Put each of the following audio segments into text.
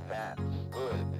That's good.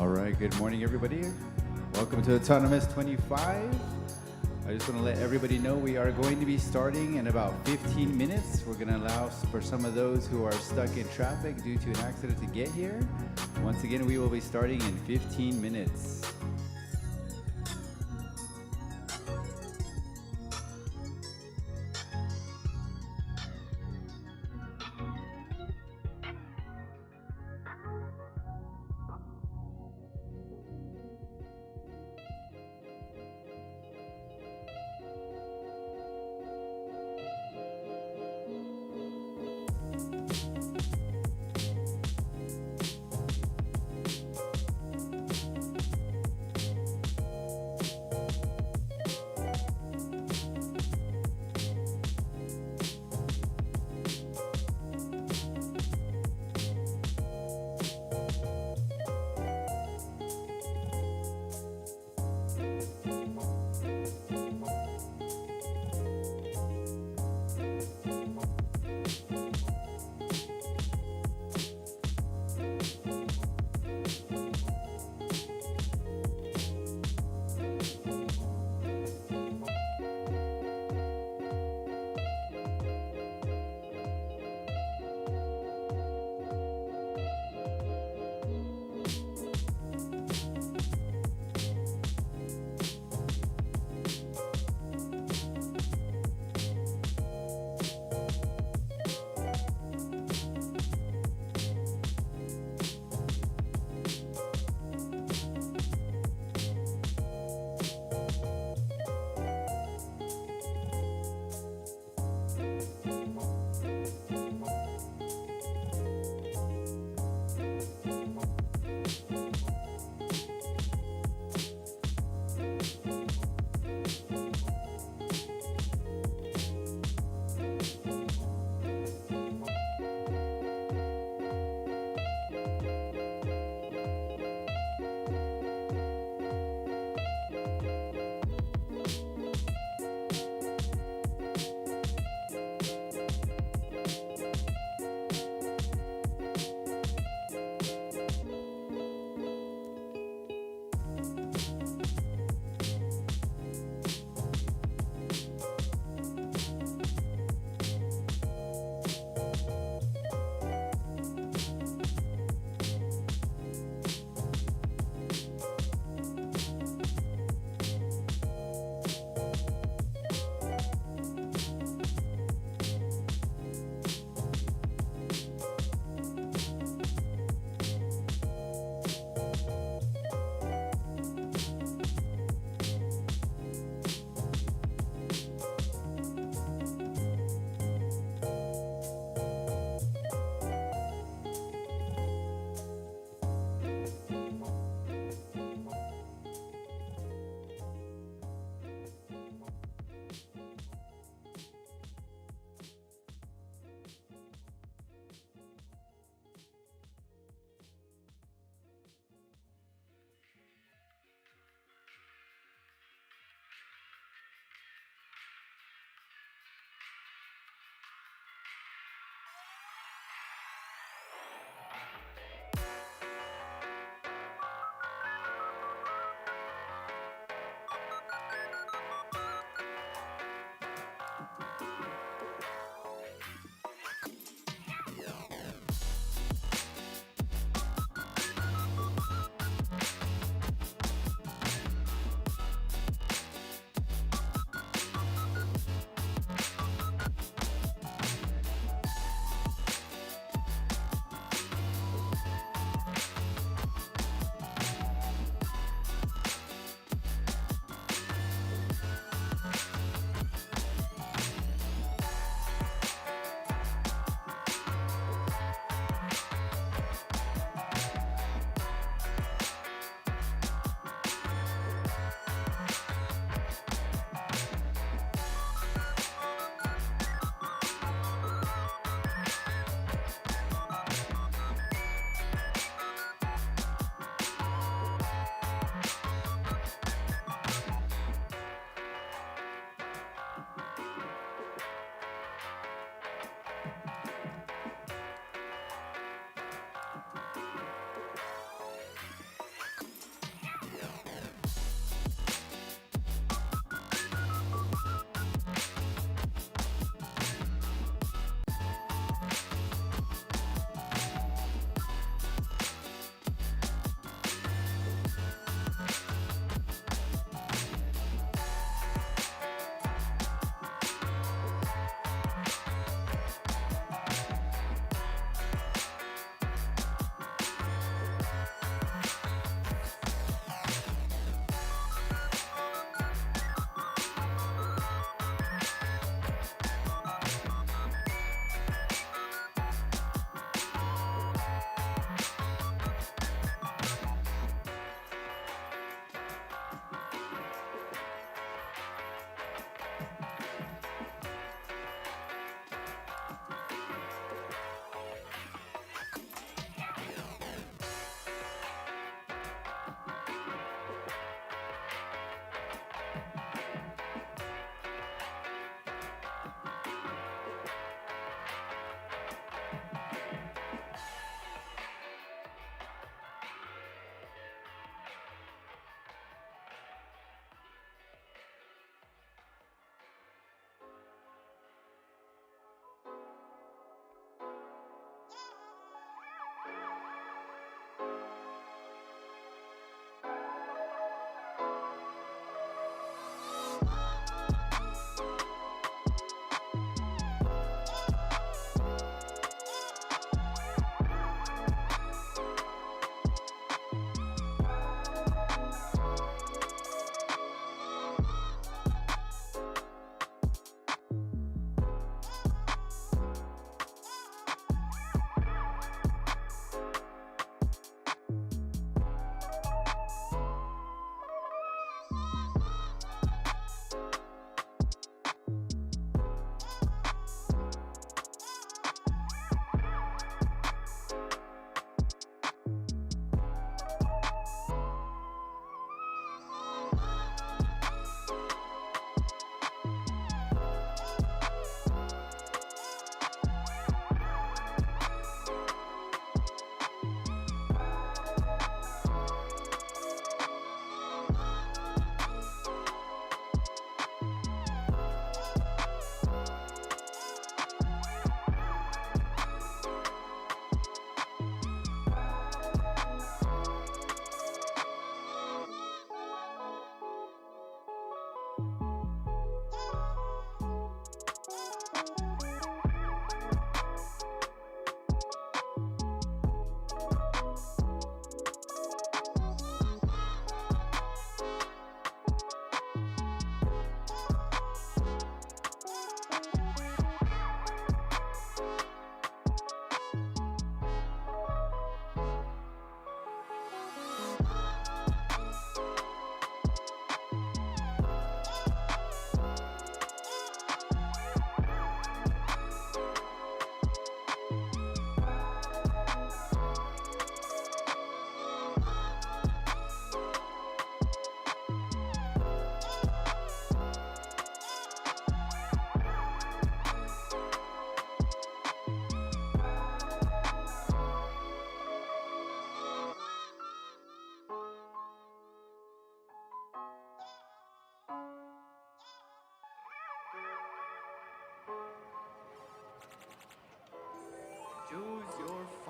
All right, good morning, everybody. Welcome to Autonomous 25. I just want to let everybody know we are going to be starting in about 15 minutes. We're going to allow for some of those who are stuck in traffic due to an accident to get here. Once again, we will be starting in 15 minutes.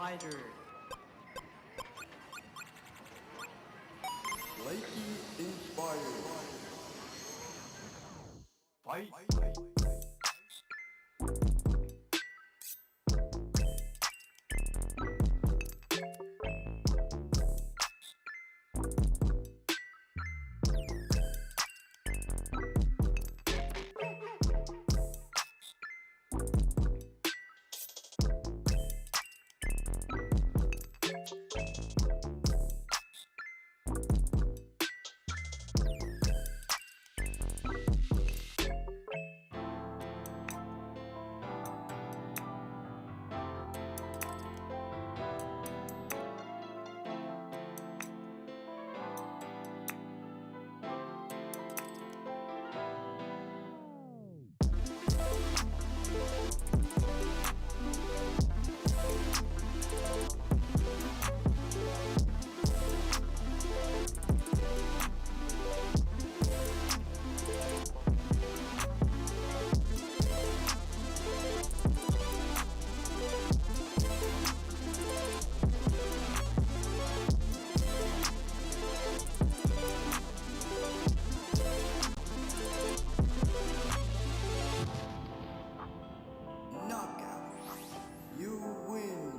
fighter. Slightly inspired. Fight. Knockout. You win.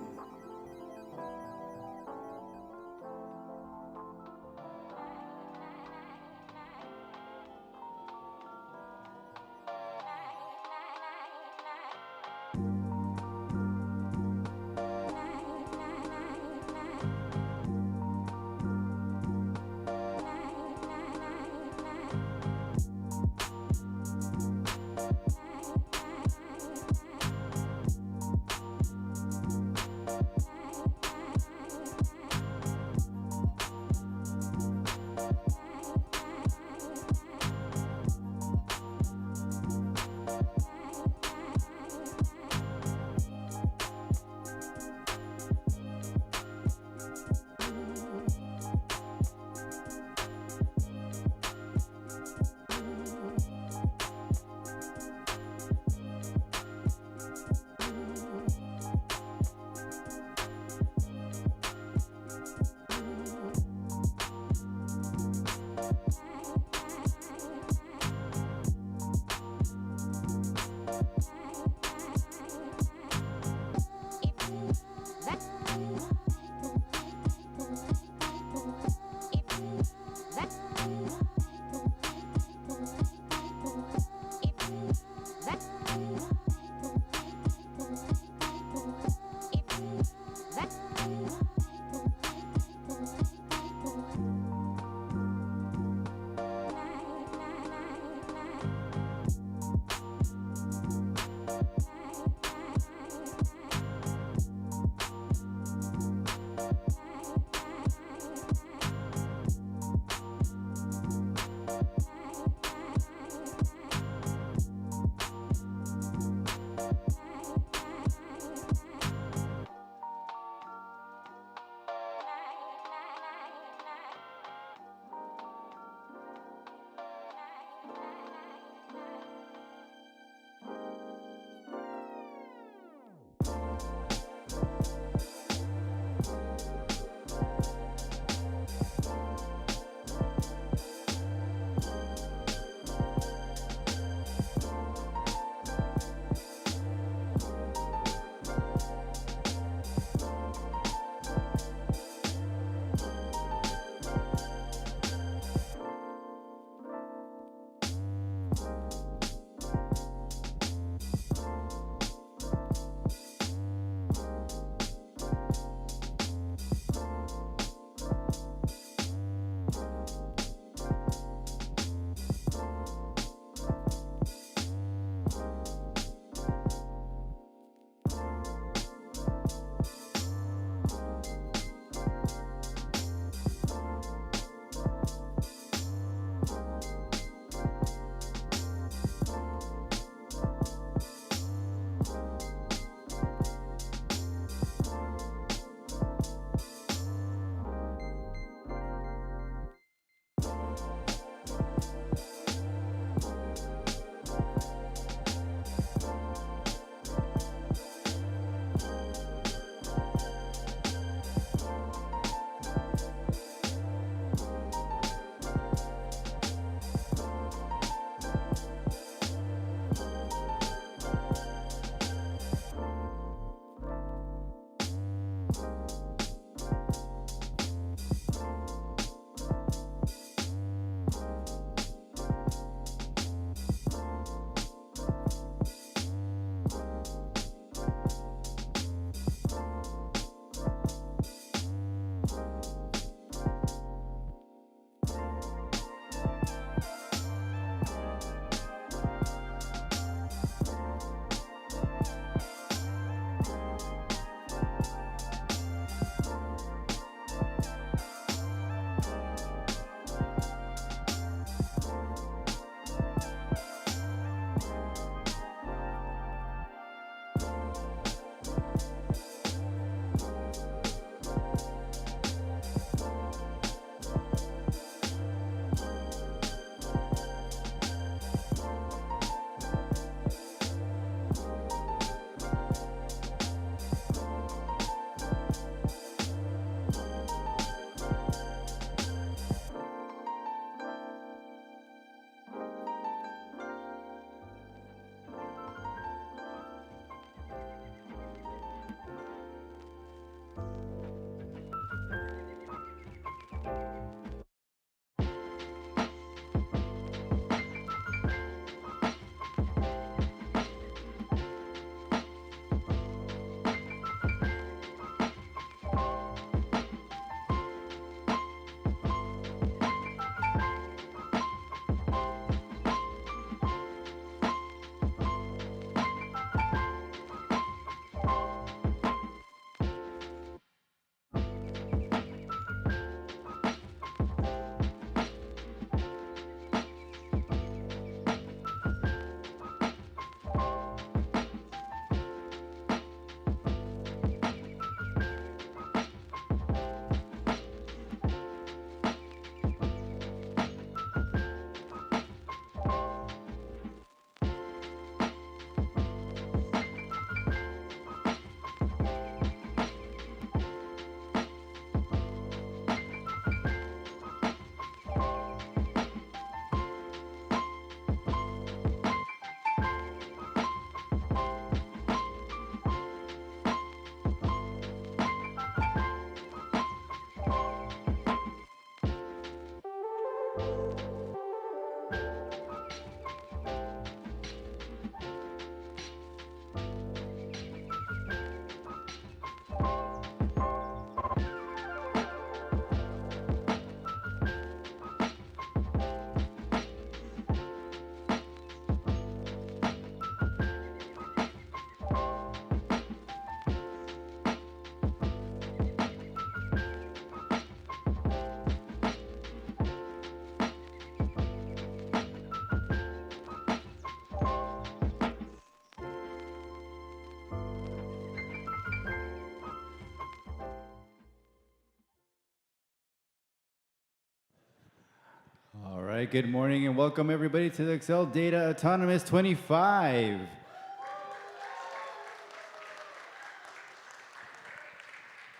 right, good morning and welcome everybody to the Acceldata Autonomous 25.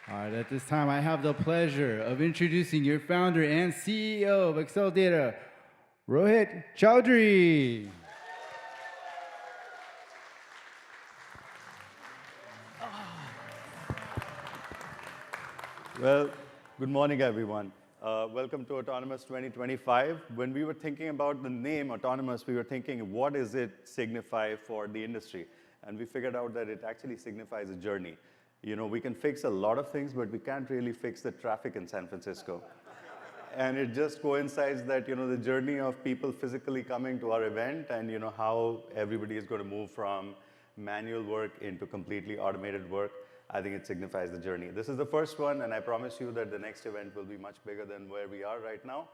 All right, at this time I have the pleasure of introducing your founder and CEO of Acceldata, Rohit Chaudhary. Well, good morning, everyone. Welcome to Autonomous 2025. When we were thinking about the name Autonomous, we were thinking, what does it signify for the industry? And we figured out that it actually signifies a journey. You know, we can fix a lot of things, but we can't really fix the traffic in San Francisco. And it just coincides that, you know, the journey of people physically coming to our event and, you know, how everybody is going to move from manual work into completely automated work. I think it signifies the journey. This is the first one, and I promise you that the next event will be much bigger than where we are right now.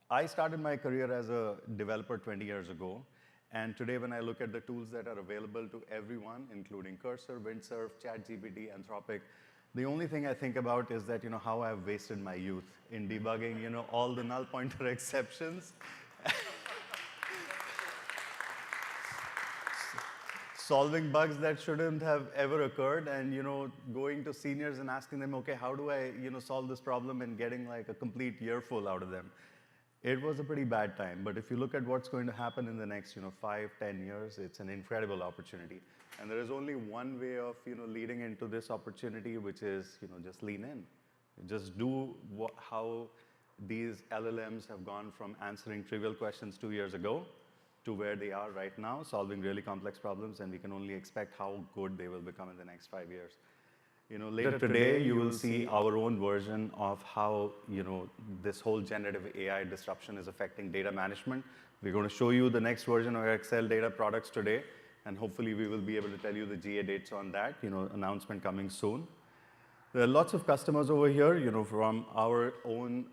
I started my career as a developer 20 years ago, and today when I look at the tools that are available to everyone, including Cursor, Windsurf, ChatGPT, Anthropic, the only thing I think about is that, you know, how I've wasted my youth in debugging, you know, all the null pointer exceptions. Solving bugs that shouldn't have ever occurred, and, you know, going to seniors and asking them, okay, how do I, you know, solve this problem, and getting like a complete earful out of them. It was a pretty bad time, but if you look at what's going to happen in the next, you know, 5, 10 years, it's an incredible opportunity. And there is only one way of, you know, leading into this opportunity, which is, you know, just lean in. Just do how these LLMs have gone from answering trivial questions 2 years ago to where they are right now, solving really complex problems, and we can only expect how good they will become in the next 5 years. You know, later today, you will see our own version of how, you know, this whole generative AI disruption is affecting data management. We're going to show you the next version of our Acceldata products today, and hopefully we will be able to tell you the GA dates on that, you know, announcement coming soon. There are lots of customers over here, you know, from our own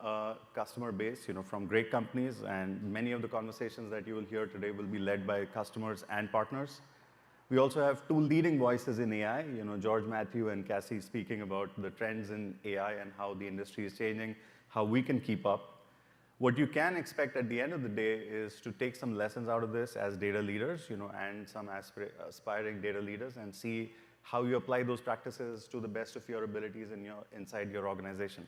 customer base, you know, from great companies, and many of the conversations that you will hear today will be led by customers and partners. We also have 2 leading voices in AI, you know, George Matthew and Cassie speaking about the trends in AI and how the industry is changing, how we can keep up. What you can expect at the end of the day is to take some lessons out of this as data leaders, you know, and some aspiring data leaders, and see how you apply those practices to the best of your abilities inside your organization.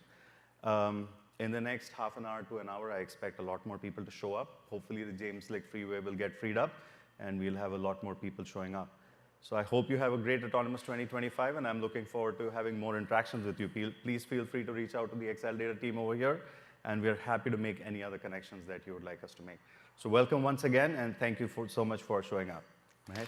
In the next half an hour to an hour, I expect a lot more people to show up. Hopefully the James Lick Freeway will get freed up, and we'll have a lot more people showing up. So I hope you have a great Autonomous 2025, and I'm looking forward to having more interactions with you. Please feel free to reach out to the Acceldata team over here, and we're happy to make any other connections that you would like us to make. So welcome once again, and thank you so much for showing up. Mahesh?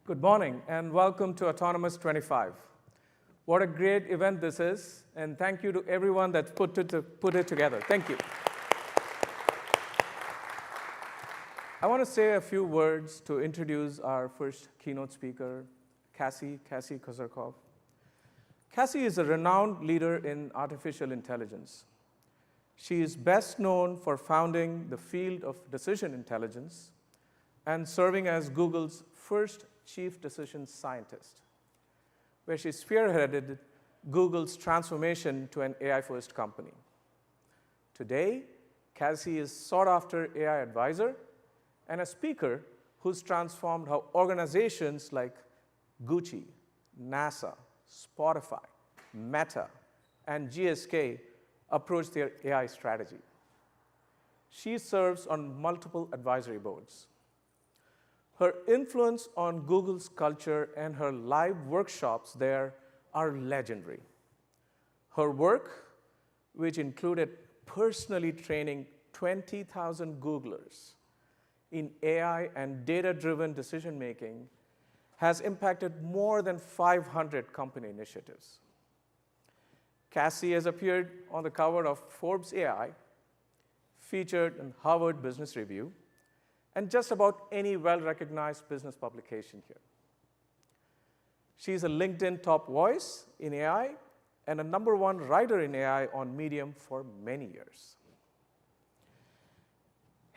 Good morning, and welcome to Autonomous 25. What a great event this is, and thank you to everyone that put it together. Thank you. I want to say a few words to introduce our first keynote speaker, Cassie Kozarkov. Cassie is a renowned leader in artificial intelligence. She is best known for founding the field of decision intelligence and serving as Google's first chief decision scientist, where she spearheaded Google's transformation to an AI-first company. Today, Cassie is sought-after AI advisor and a speaker who's transformed how organizations like Gucci, NASA, Spotify, Meta, and GSK approach their AI strategy. She serves on multiple advisory boards. Her influence on Google's culture and her live workshops there are legendary. Her work, which included personally training 20,000 Googlers in AI and data-driven decision-making, has impacted more than 500 company initiatives. Cassie has appeared on the cover of Forbes AI, featured in Harvard Business Review, and just about any well-recognized business publication here. She's a LinkedIn top voice in AI and a #1 writer in AI on Medium for many years.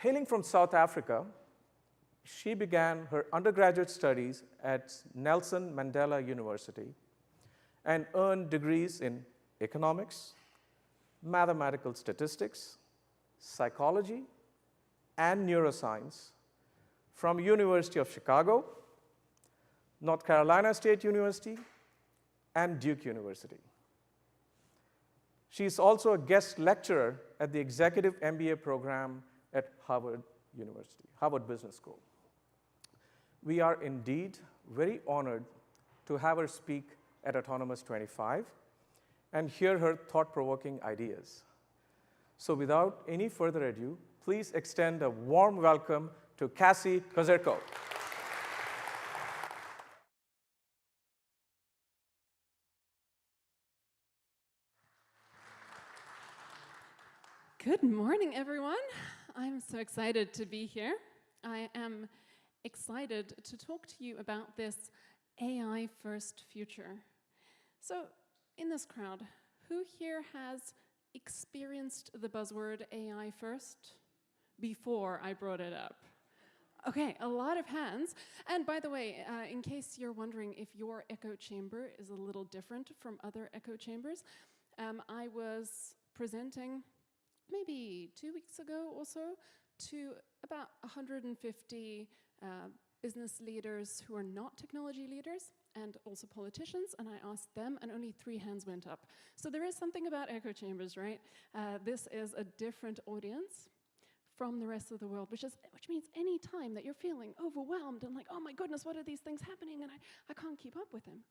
Hailing from South Africa, She began her undergraduate studies at Nelson Mandela University and earned degrees in economics, mathematical statistics, psychology, and neuroscience from University of Chicago, North Carolina State University, and Duke University. She is also a guest lecturer at the Executive MBA program at Harvard University, Harvard Business School. We are indeed very honored to have her speak at Autonomous 25 and hear her thought-provoking ideas. So without any further ado, please extend a warm welcome to Cassie Kozerko. Good morning, everyone. I'm so excited to be here. I am excited to talk to you about this AI-first future. So, in this crowd, who here has experienced the buzzword AI first before I brought it up? Okay, a lot of hands. And by the way, in case you're wondering if your echo chamber is a little different from other echo chambers, I was presenting maybe 2 weeks ago or so to about 150 business leaders who are not technology leaders and also politicians, and I asked them, and only 3 hands went up. So there is something about echo chambers, right? This is a different audience from the rest of the world, which means any time that you're feeling overwhelmed and like, oh my goodness, what are these things happening, and I can't keep up with them.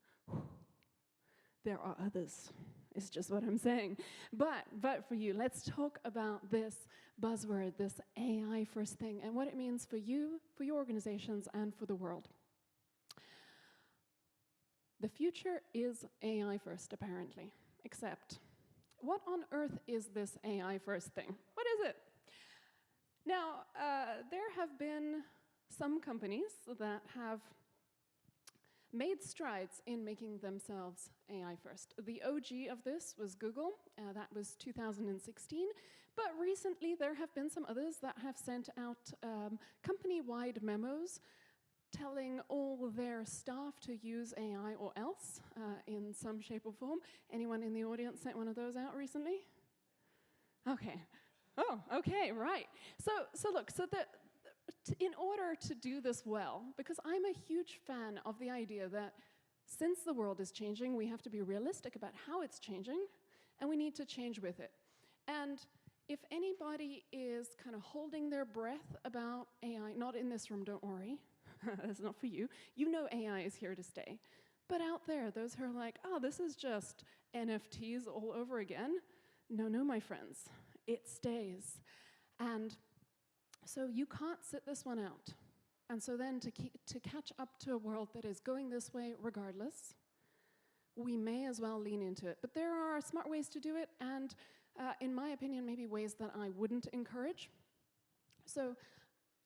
There are others, is just what I'm saying. But for you, let's talk about this buzzword, this AI first thing, and what it means for you, for your organizations, and for the world. The future is AI first, apparently, except what on earth is this AI first thing? What is it? Now, there have been some companies that have made strides in making themselves AI first. The OG of this was Google, that was 2016, but recently there have been some others that have sent out company-wide memos telling all their staff to use AI or else in some shape or form. Anyone in the audience sent one of those out recently? Okay. Oh, okay, right. So look, in order to do this well, because I'm a huge fan of the idea that since the world is changing, we have to be realistic about how it's changing, and we need to change with it. And if anybody is kind of holding their breath about AI, not in this room, don't worry, that's not for you. You know AI is here to stay. But out there, those who are like, oh, this is just NFTs all over again. No, my friends, it stays. And so you can't sit this one out. And so then to catch up to a world that is going this way regardless, we may as well lean into it. But there are smart ways to do it, and in my opinion, maybe ways that I wouldn't encourage. So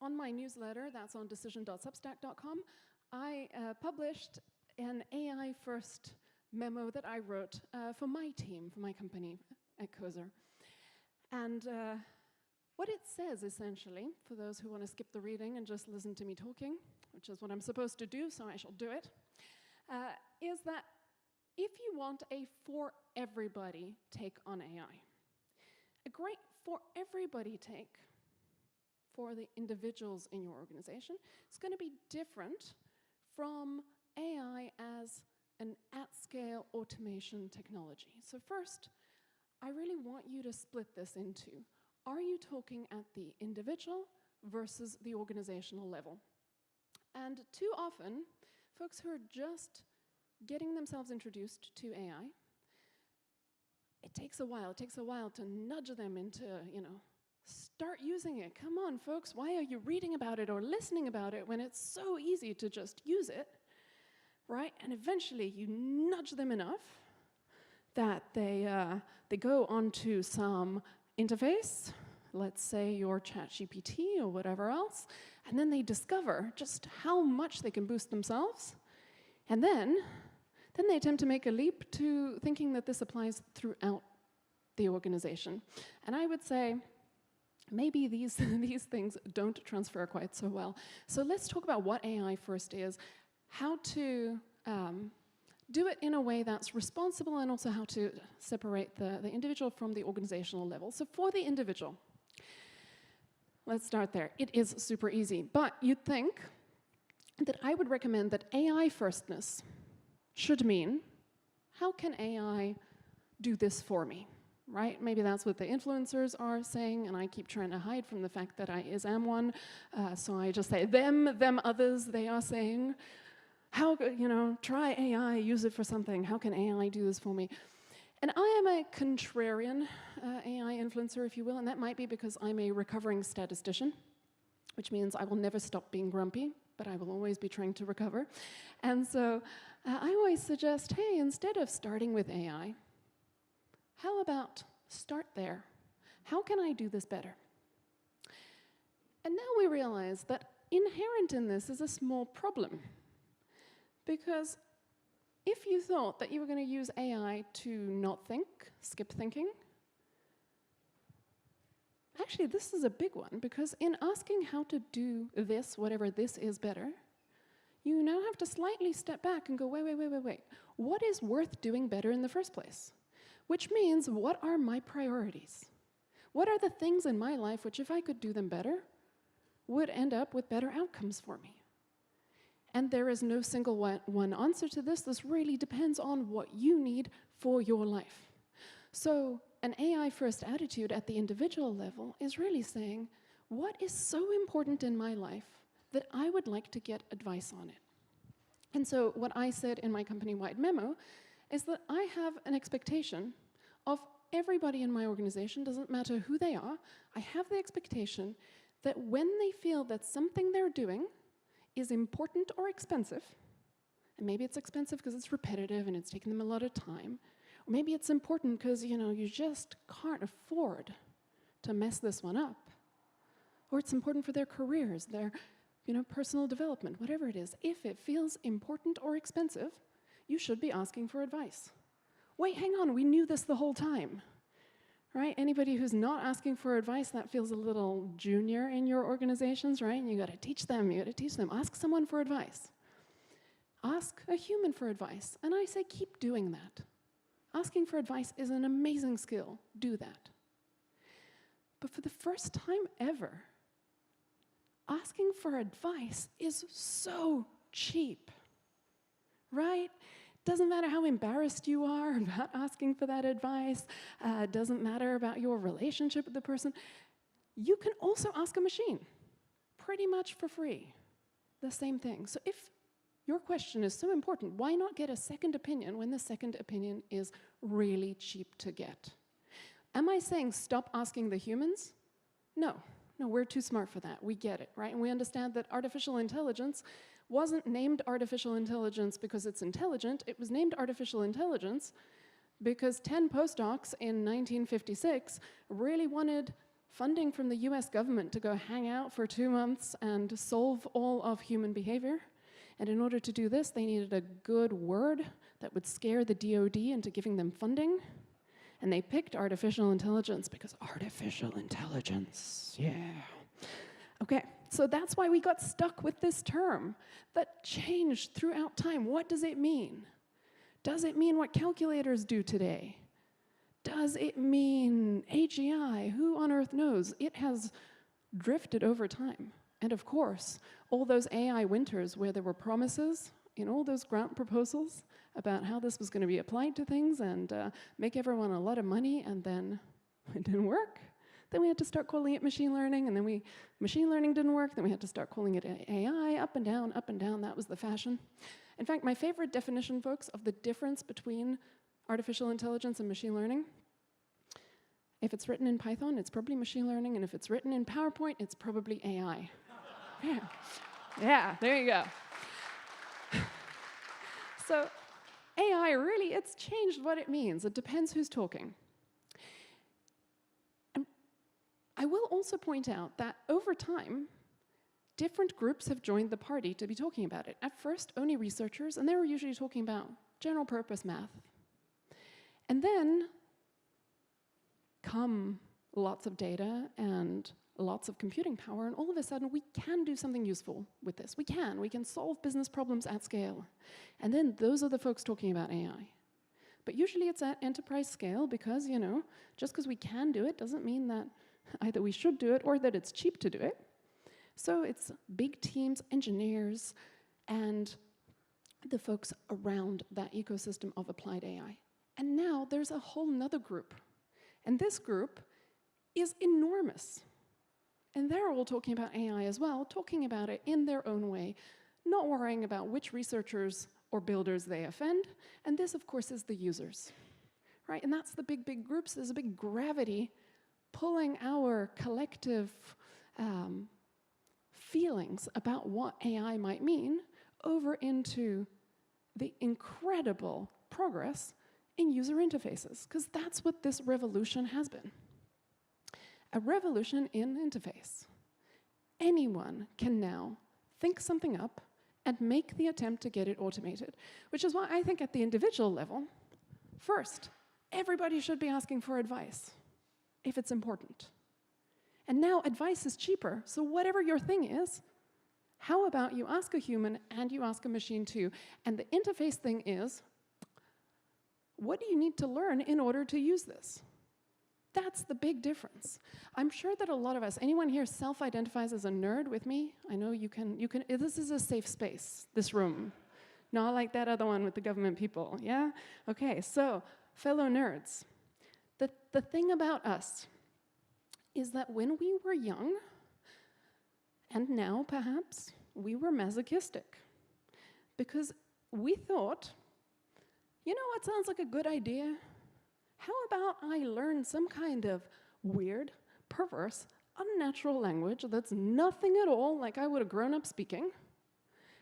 on my newsletter, that's on decision.substack.com, I published an AI first memo that I wrote for my team, for my company at Kozer. And what it says, essentially, for those who want to skip the reading and just listen to me talking, which is what I'm supposed to do, so I shall do it, is that if you want a for everybody take on AI, a great for everybody take for the individuals in your organization, it's going to be different from AI as an at-scale automation technology. So first, I really want you to split this into, are you talking at the individual versus the organizational level? And too often, folks who are just getting themselves introduced to AI, it takes a while to nudge them into, start using it. Come on, folks, why are you reading about it or listening about it when it's so easy to just use it, right? And eventually you nudge them enough that they go onto some interface, let's say your ChatGPT or whatever else, and then they discover just how much they can boost themselves, and then they attempt to make a leap to thinking that this applies throughout the organization. And I would say, maybe these things don't transfer quite so well. So let's talk about what AI first is, how to do it in a way that's responsible, and also how to separate the individual from the organizational level. So for the individual, let's start there. It is super easy, but you'd think that I would recommend that AI firstness should mean, how can AI do this for me, right? Maybe that's what the influencers are saying, and I keep trying to hide from the fact that I am one, so I just say them others, they are saying, how, try AI, use it for something, how can AI do this for me? And I am a contrarian AI influencer, if you will, and that might be because I'm a recovering statistician, which means I will never stop being grumpy, but I will always be trying to recover. And so I always suggest, hey, instead of starting with AI, how about start there? How can I do this better? And now we realize that inherent in this is a small problem. Because if you thought that you were going to use AI to not think, skip thinking, actually this is a big one, because in asking how to do this, whatever this is, better, you now have to slightly step back and go, wait. What is worth doing better in the first place? Which means, what are my priorities? What are the things in my life which, if I could do them better, would end up with better outcomes for me? And there is no single one answer to this. This really depends on what you need for your life. So an AI-first attitude at the individual level is really saying, what is so important in my life that I would like to get advice on it? And so what I said in my company-wide memo is that I have an expectation of everybody in my organization, doesn't matter who they are, I have the expectation that when they feel that something they're doing is important or expensive, and maybe it's expensive because it's repetitive and it's taking them a lot of time, or maybe it's important because, you just can't afford to mess this one up, or it's important for their careers, their, personal development, whatever it is. If it feels important or expensive, you should be asking for advice. Wait, hang on, we knew this the whole time. Right? Anybody who's not asking for advice, that feels a little junior in your organizations, right? And you got to teach them, Ask someone for advice. Ask a human for advice. And I say keep doing that. Asking for advice is an amazing skill. Do that. But for the first time ever, asking for advice is so cheap, right? Doesn't matter how embarrassed you are about asking for that advice. Doesn't matter about your relationship with the person. You can also ask a machine, pretty much for free. The same thing. So if your question is so important, why not get a second opinion when the second opinion is really cheap to get? Am I saying stop asking the humans? No, we're too smart for that. We get it, right? And we understand that artificial intelligence wasn't named artificial intelligence because it's intelligent. It was named artificial intelligence because 10 postdocs in 1956 really wanted funding from the US government to go hang out for 2 months and solve all of human behavior. And in order to do this, they needed a good word that would scare the DoD into giving them funding. And they picked artificial intelligence because artificial intelligence, yeah. Okay, so that's why we got stuck with this term that changed throughout time. What does it mean? Does it mean what calculators do today? Does it mean AGI? Who on earth knows? It has drifted over time. And of course, all those AI winters where there were promises in all those grant proposals about how this was going to be applied to things and make everyone a lot of money, and then it didn't work. Then we had to start calling it machine learning, and then machine learning didn't work, then we had to start calling it AI, up and down, that was the fashion. In fact, my favorite definition, folks, of the difference between artificial intelligence and machine learning, if it's written in Python, it's probably machine learning, and if it's written in PowerPoint, it's probably AI. Yeah, there you go. So AI, really, it's changed what it means. It depends who's talking. I will also point out that over time, different groups have joined the party to be talking about it. At first, only researchers, and they were usually talking about general purpose math. And then, come lots of data and lots of computing power, and all of a sudden we can do something useful with this. We can solve business problems at scale. And then those are the folks talking about AI. But usually it's at enterprise scale because, you know, just because we can do it doesn't mean that either we should do it or that it's cheap to do it. So it's big teams, engineers, and the folks around that ecosystem of applied AI. And now there's a whole nother group. And this group is enormous. And they're all talking about AI as well, talking about it in their own way, not worrying about which researchers or builders they offend. And this, of course, is the users, right? And that's the big, big groups. There's a big gravity pulling our collective feelings about what AI might mean over into the incredible progress in user interfaces, because that's what this revolution has been. A revolution in interface. Anyone can now think something up and make the attempt to get it automated, which is why I think at the individual level, first, everybody should be asking for advice if it's important. And now advice is cheaper, so whatever your thing is, how about you ask a human and you ask a machine too? And the interface thing is, what do you need to learn in order to use this? That's the big difference. I'm sure that a lot of us, anyone here self-identifies as a nerd with me? I know you can, this is a safe space, this room. Not like that other one with the government people, yeah? Okay, so, fellow nerds, the thing about us is that when we were young, and now perhaps, we were masochistic. Because we thought, you know what sounds like a good idea? How about I learn some kind of weird, perverse, unnatural language that's nothing at all like I would have grown up speaking, and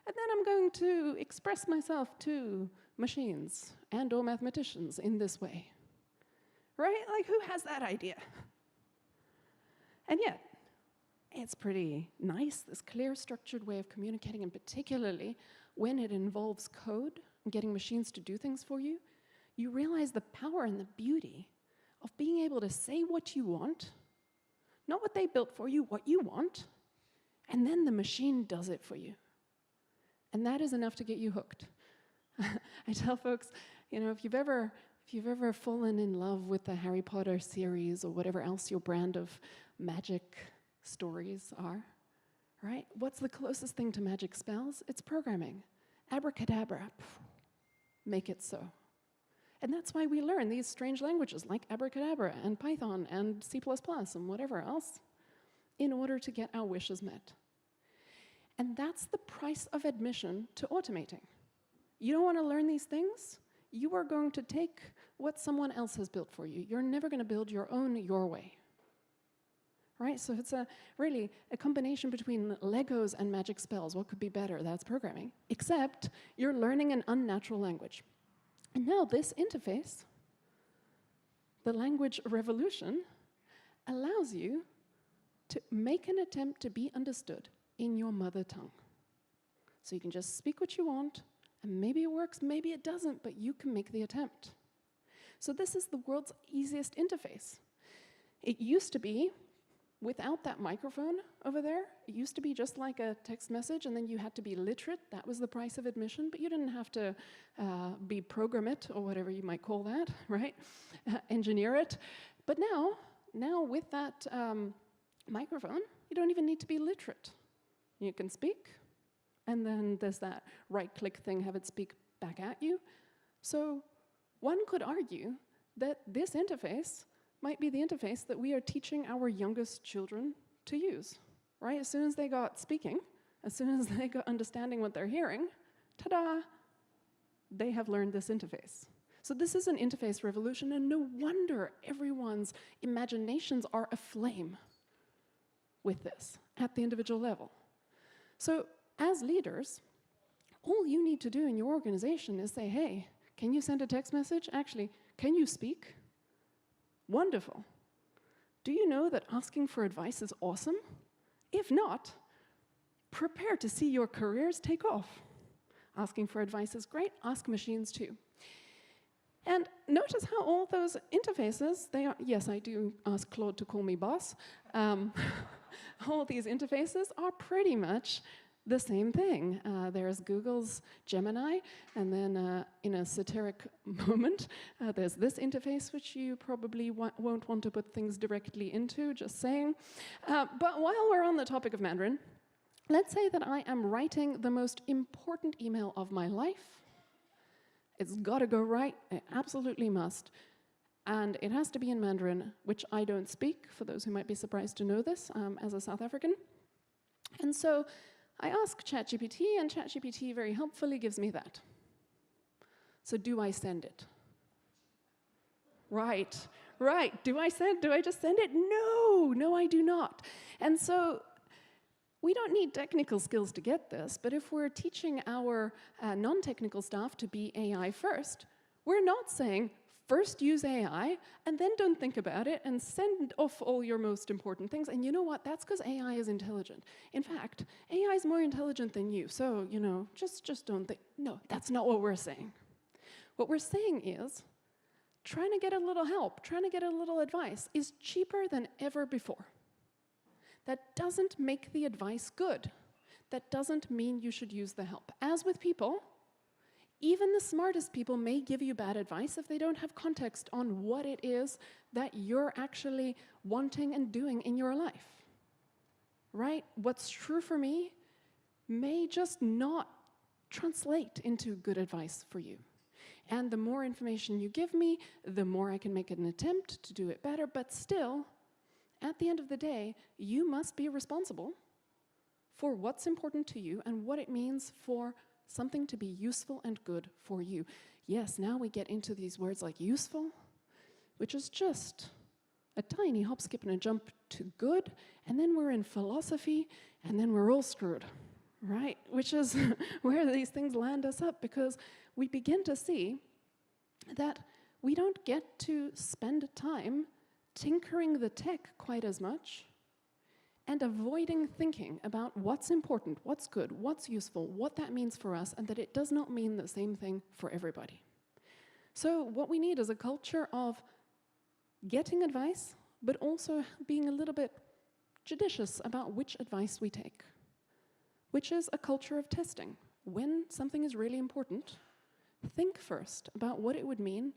then I'm going to express myself to machines and or mathematicians in this way. Right? Like, who has that idea? And yet, it's pretty nice, this clear, structured way of communicating, and particularly when it involves code and getting machines to do things for you, you realize the power and the beauty of being able to say what you want, not what they built for you, what you want, and then the machine does it for you. And that is enough to get you hooked. I tell folks, you know, if you've ever fallen in love with the Harry Potter series or whatever else your brand of magic stories are, right? What's the closest thing to magic spells? It's programming. Abracadabra, make it so. And that's why we learn these strange languages like abracadabra and Python and C++ and whatever else in order to get our wishes met. And that's the price of admission to automating. You don't want to learn these things? You are going to take what someone else has built for you. You're never going to build your own your way. Right? So it's really a combination between Legos and magic spells. What could be better? That's programming. Except you're learning an unnatural language. And now this interface, the language revolution, allows you to make an attempt to be understood in your mother tongue. So you can just speak what you want, and maybe it works, maybe it doesn't, but you can make the attempt. So this is the world's easiest interface. It used to be, without that microphone over there, it used to be just like a text message, and then you had to be literate. That was the price of admission, but you didn't have to be program it, or whatever you might call that, right? Engineer it. But now with that microphone, you don't even need to be literate. You can speak, and then there's that right-click thing, have it speak back at you. So one could argue that this interface might be the interface that we are teaching our youngest children to use, right? As soon as they got speaking, as soon as they got understanding what they're hearing, ta-da, they have learned this interface. So this is an interface revolution, and no wonder everyone's imaginations are aflame with this at the individual level. So as leaders, all you need to do in your organization is say, hey, can you send a text message? Actually, can you speak? Wonderful. Do you know that asking for advice is awesome? If not, prepare to see your careers take off. Asking for advice is great. Ask machines too. And notice how all those interfaces, they are, yes, I do ask Claude to call me boss. All these interfaces are pretty much the same thing. There's Google's Gemini, and then in a satiric moment, there's this interface, which you probably won't want to put things directly into, just saying. But while we're on the topic of Mandarin, let's say that I am writing the most important email of my life. It's got to go right, it absolutely must. And it has to be in Mandarin, which I don't speak, for those who might be surprised to know this, as a South African. And so I ask ChatGPT, and ChatGPT very helpfully gives me that. So do I send it? Right. Do I just send it? No, I do not. And so we don't need technical skills to get this, but if we're teaching our non-technical staff to be AI first, we're not saying, first use AI, and then don't think about it, and send off all your most important things. And you know what? That's because AI is intelligent. In fact, AI is more intelligent than you, so, just don't think. No, that's not what we're saying. What we're saying is, trying to get a little help, trying to get a little advice is cheaper than ever before. That doesn't make the advice good. That doesn't mean you should use the help. As with people, even the smartest people may give you bad advice if they don't have context on what it is that you're actually wanting and doing in your life. Right? What's true for me may just not translate into good advice for you. And the more information you give me, the more I can make an attempt to do it better, but still, at the end of the day, you must be responsible for what's important to you and what it means for something to be useful and good for you. Yes, now we get into these words like useful, which is just a tiny hop, skip, and a jump to good, and then we're in philosophy, and then we're all screwed, right? Which is where these things land us up, because we begin to see that we don't get to spend time tinkering the tech quite as much and avoiding thinking about what's important, what's good, what's useful, what that means for us, and that it does not mean the same thing for everybody. So what we need is a culture of getting advice, but also being a little bit judicious about which advice we take, which is a culture of testing. When something is really important, think first about what it would mean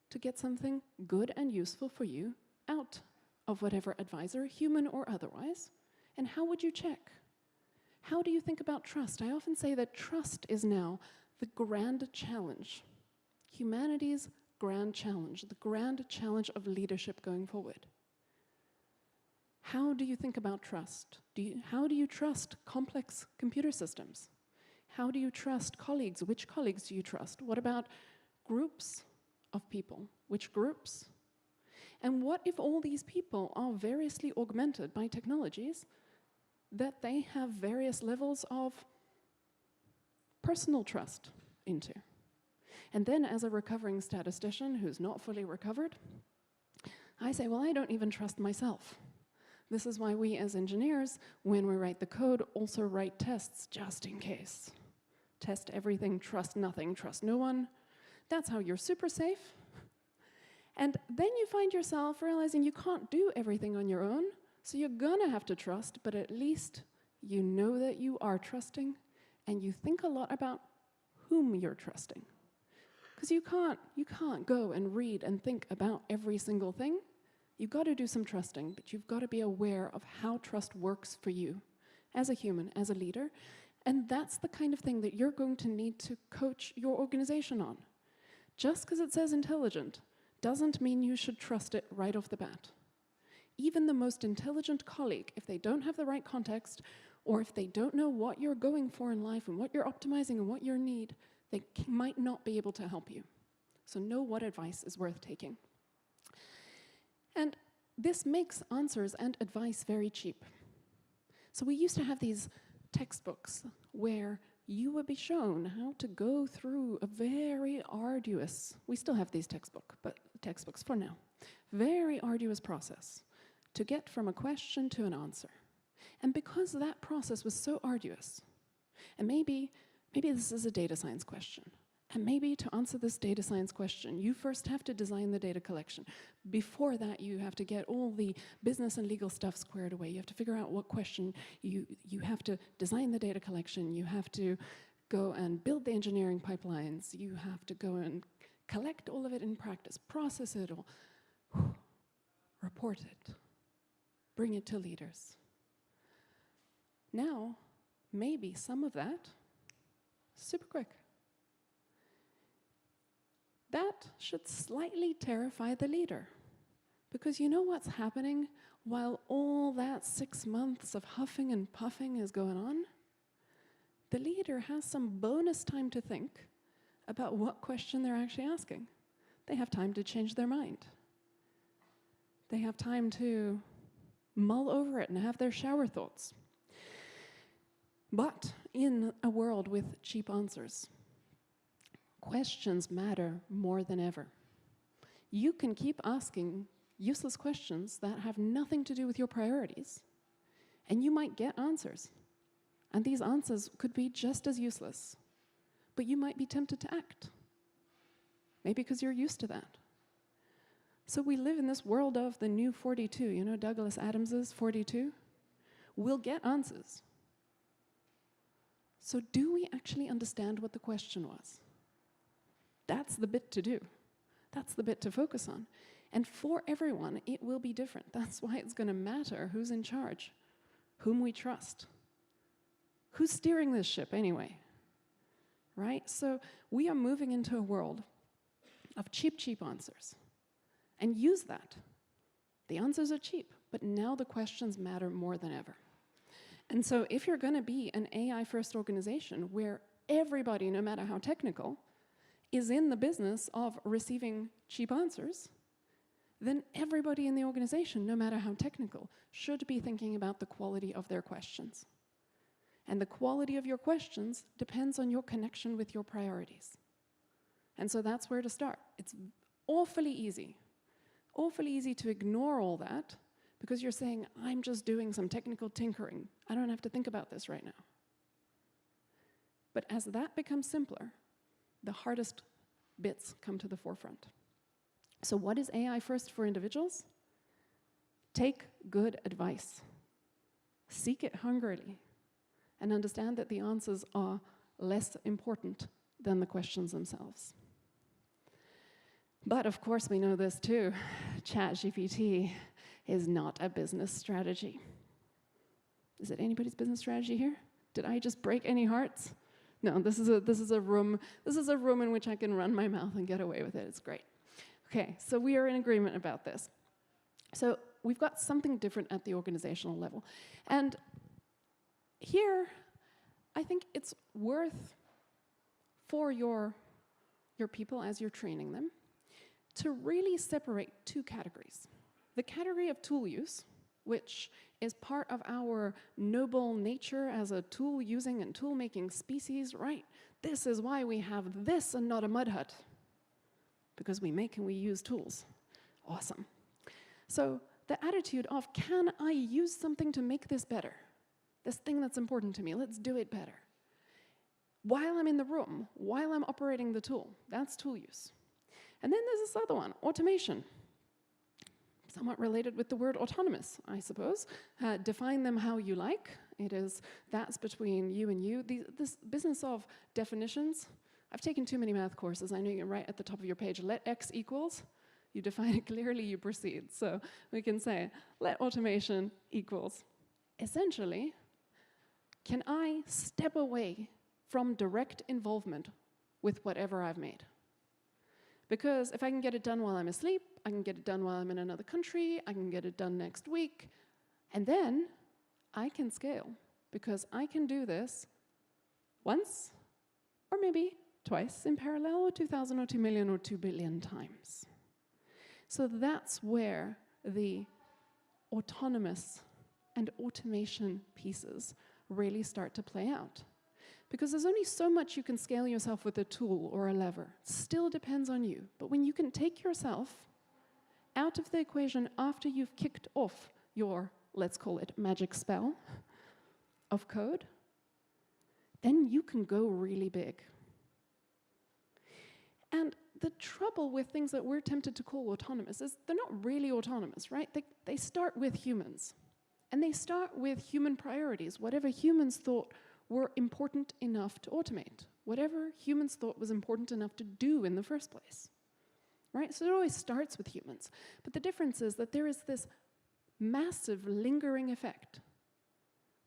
to get something good and useful for you out of whatever advisor, human or otherwise, and how would you check? How do you think about trust? I often say that trust is now the grand challenge, humanity's grand challenge, the grand challenge of leadership going forward. How do you think about trust? How do you trust complex computer systems? How do you trust colleagues? Which colleagues do you trust? What about groups of people? Which groups? And what if all these people are variously augmented by technologies that they have various levels of personal trust into? And then as a recovering statistician who's not fully recovered, I say, well, I don't even trust myself. This is why we as engineers, when we write the code, also write tests just in case. Test everything, trust nothing, trust no one. That's how you're super safe. And then you find yourself realizing you can't do everything on your own, so you're gonna have to trust, but at least you know that you are trusting, and you think a lot about whom you're trusting. Because you can't go and read and think about every single thing. You've got to do some trusting, but you've got to be aware of how trust works for you as a human, as a leader, and that's the kind of thing that you're going to need to coach your organization on. Just because it says intelligent doesn't mean you should trust it right off the bat. Even the most intelligent colleague, if they don't have the right context, or if they don't know what you're going for in life and what you're optimizing and what you need, they might not be able to help you. So know what advice is worth taking. And this makes answers and advice very cheap. So we used to have these textbooks where you would be shown how to go through a very arduous, we still have these textbooks for now, very arduous process to get from a question to an answer. And because that process was so arduous, and maybe this is a data science question, And maybe to answer this data science question, you first have to design the data collection. Before that, you have to get all the business and legal stuff squared away. You have to figure out what question, you have to design the data collection. You have to go and build the engineering pipelines. You have to go and collect all of it in practice, process it all, report it, bring it to leaders. Now, maybe some of that, super quick. That should slightly terrify the leader. Because you know what's happening while all that 6 months of huffing and puffing is going on? The leader has some bonus time to think about what question they're actually asking. They have time to change their mind. They have time to mull over it and have their shower thoughts. But in a world with cheap answers, questions matter more than ever. You can keep asking useless questions that have nothing to do with your priorities, and you might get answers. And these answers could be just as useless, but you might be tempted to act. Maybe because you're used to that. So we live in this world of the new 42. You know Douglas Adams's 42? We'll get answers. So do we actually understand what the question was? That's the bit to do. That's the bit to focus on. And for everyone, it will be different. That's why it's going to matter who's in charge, whom we trust. Who's steering this ship anyway? Right? So we are moving into a world of cheap answers. And use that. The answers are cheap, but now the questions matter more than ever. And so if you're going to be an AI-first organization where everybody, no matter how technical, is in the business of receiving cheap answers, then everybody in the organization, no matter how technical, should be thinking about the quality of their questions. And the quality of your questions depends on your connection with your priorities. And so that's where to start. It's awfully easy to ignore all that because you're saying, I'm just doing some technical tinkering. I don't have to think about this right now. But as that becomes simpler, the hardest bits come to the forefront. So what is AI first for individuals? Take good advice. Seek it hungrily. And understand that the answers are less important than the questions themselves. But of course we know this too. ChatGPT is not a business strategy. Is it anybody's business strategy here? Did I just break any hearts? No, this is a room in which I can run my mouth and get away with it. It's great. Okay, so we are in agreement about this. So we've got something different at the organizational level. And here, I think it's worth for your people as you're training them to really separate two categories. The category of tool use, which is part of our noble nature as a tool-using and tool-making species, right? This is why we have this and not a mud hut, because we make and we use tools. Awesome. So the attitude of, can I use something to make this better? This thing that's important to me, let's do it better. While I'm in the room, while I'm operating the tool, that's tool use. And then there's this other one, automation. Somewhat related with the word autonomous, I suppose. Define them how you like. That's between you and you. This business of definitions, I've taken too many math courses. I know you can write at the top of your page, let X equals. You define it clearly, you proceed. So we can say, let automation equals. Essentially, can I step away from direct involvement with whatever I've made? Because if I can get it done while I'm asleep, I can get it done while I'm in another country, I can get it done next week, and then I can scale, because I can do this once, or maybe twice in parallel, or 2,000 or 2 million or 2 billion times. So that's where the autonomous and automation pieces really start to play out. Because there's only so much you can scale yourself with a tool or a lever. It still depends on you. But when you can take yourself out of the equation after you've kicked off your, let's call it, magic spell of code, then you can go really big. the trouble with things that we're tempted to call autonomous is they're not really autonomous, right? They start with humans. And they start with human priorities, whatever humans thought were important enough to automate, whatever humans thought was important enough to do in the first place, right? So it always starts with humans. But the difference is that there is this massive lingering effect.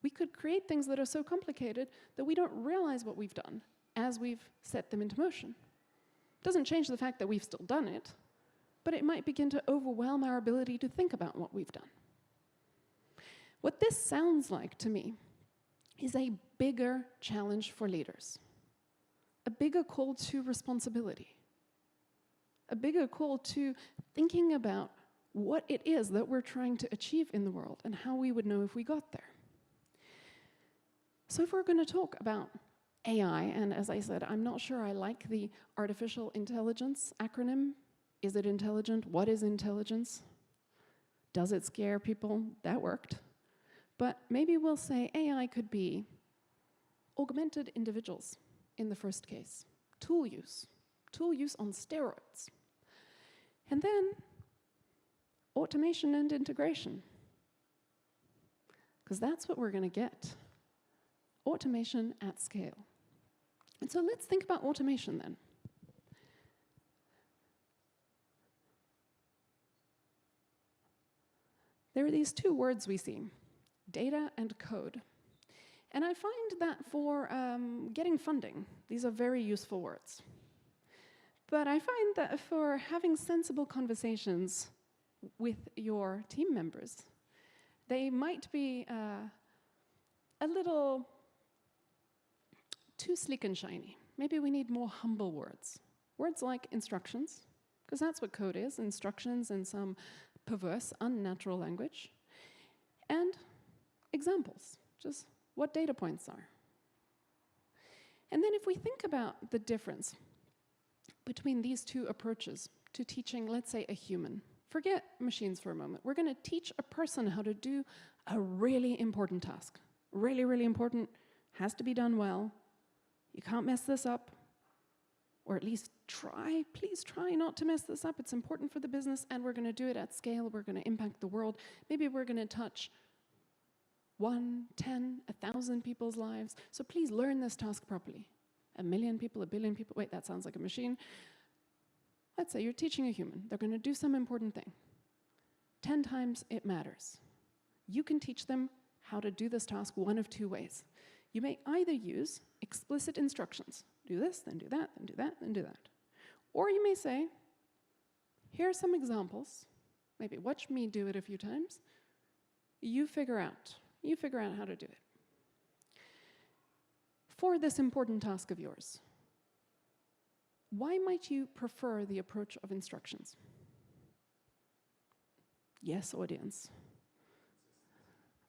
We could create things that are so complicated that we don't realize what we've done as we've set them into motion. It doesn't change the fact that we've still done it, but it might begin to overwhelm our ability to think about what we've done. What this sounds like to me is a bigger challenge for leaders, a bigger call to responsibility, a bigger call to thinking about what it is that we're trying to achieve in the world and how we would know if we got there. So if we're going to talk about AI, and as I said, I'm not sure I like the artificial intelligence acronym. Is it intelligent? What is intelligence? Does it scare people? That worked. But maybe we'll say AI could be augmented individuals in the first case, tool use on steroids. And then automation and integration, because that's what we're going to get, automation at scale. And so let's think about automation then. There are these two words we see, data and code. And I find that for getting funding, these are very useful words. But I find that for having sensible conversations with your team members, they might be a little too sleek and shiny. Maybe we need more humble words. Words like instructions, because that's what code is, instructions in some perverse, unnatural language. And examples, just what data points are. And then if we think about the difference between these two approaches to teaching, let's say, a human, forget machines for a moment. We're going to teach a person how to do a really important task. Really, really important, has to be done well. You can't mess this up, or at least try, please try not to mess this up. It's important for the business, and we're going to do it at scale. We're going to impact the world. Maybe we're going to touch 1, 10, 1,000 people's lives. So please learn this task properly. 1 million people, 1 billion people. Wait, that sounds like a machine. Let's say you're teaching a human. They're going to do some important thing. 10 times it matters. You can teach them how to do this task one of two ways. You may either use explicit instructions. Do this, then do that, then do that, then do that. Or you may say, here are some examples. Maybe watch me do it a few times. You figure out how to do it. For this important task of yours, why might you prefer the approach of instructions? Yes, audience.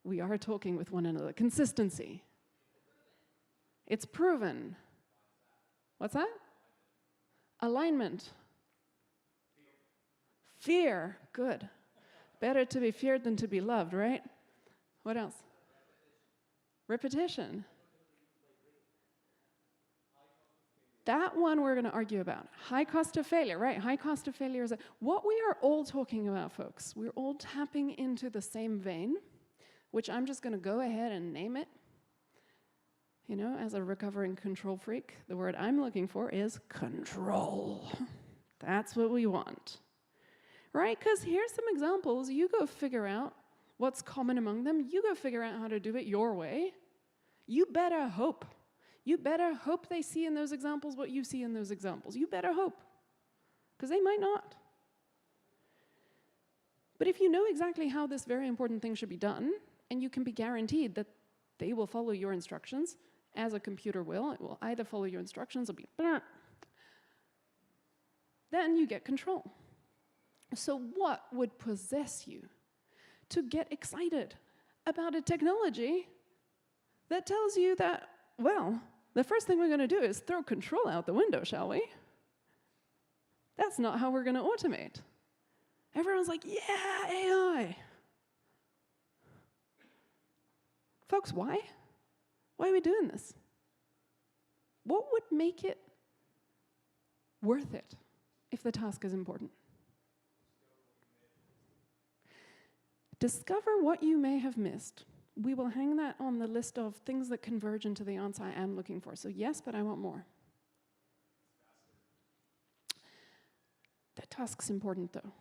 We are talking with one another. Consistency. It's proven. What's that? Alignment. Fear. Good. Better to be feared than to be loved, right? What else? Repetition. That one we're going to argue about. High cost of failure, right? High cost of failure is what we are all talking about, folks. We're all tapping into the same vein, which I'm just going to go ahead and name it. You know, as a recovering control freak, the word I'm looking for is control. That's what we want, right? Because here's some examples. You go figure out what's common among them. You go figure out how to do it your way. You better hope. You better hope they see in those examples what you see in those examples. You better hope, because they might not. But if you know exactly how this very important thing should be done, and you can be guaranteed that they will follow your instructions, as a computer will, it will either follow your instructions or be then you get control. So what would possess you to get excited about a technology that tells you that, well, the first thing we're going to do is throw control out the window, shall we? That's not how we're going to automate. Everyone's like, yeah, AI. Folks, why? Why are we doing this? What would make it worth it? if the task is important. Discover what you may have missed. We will hang that on the list of things that converge into the answer I am looking for. So yes, but I want more. The task's important though,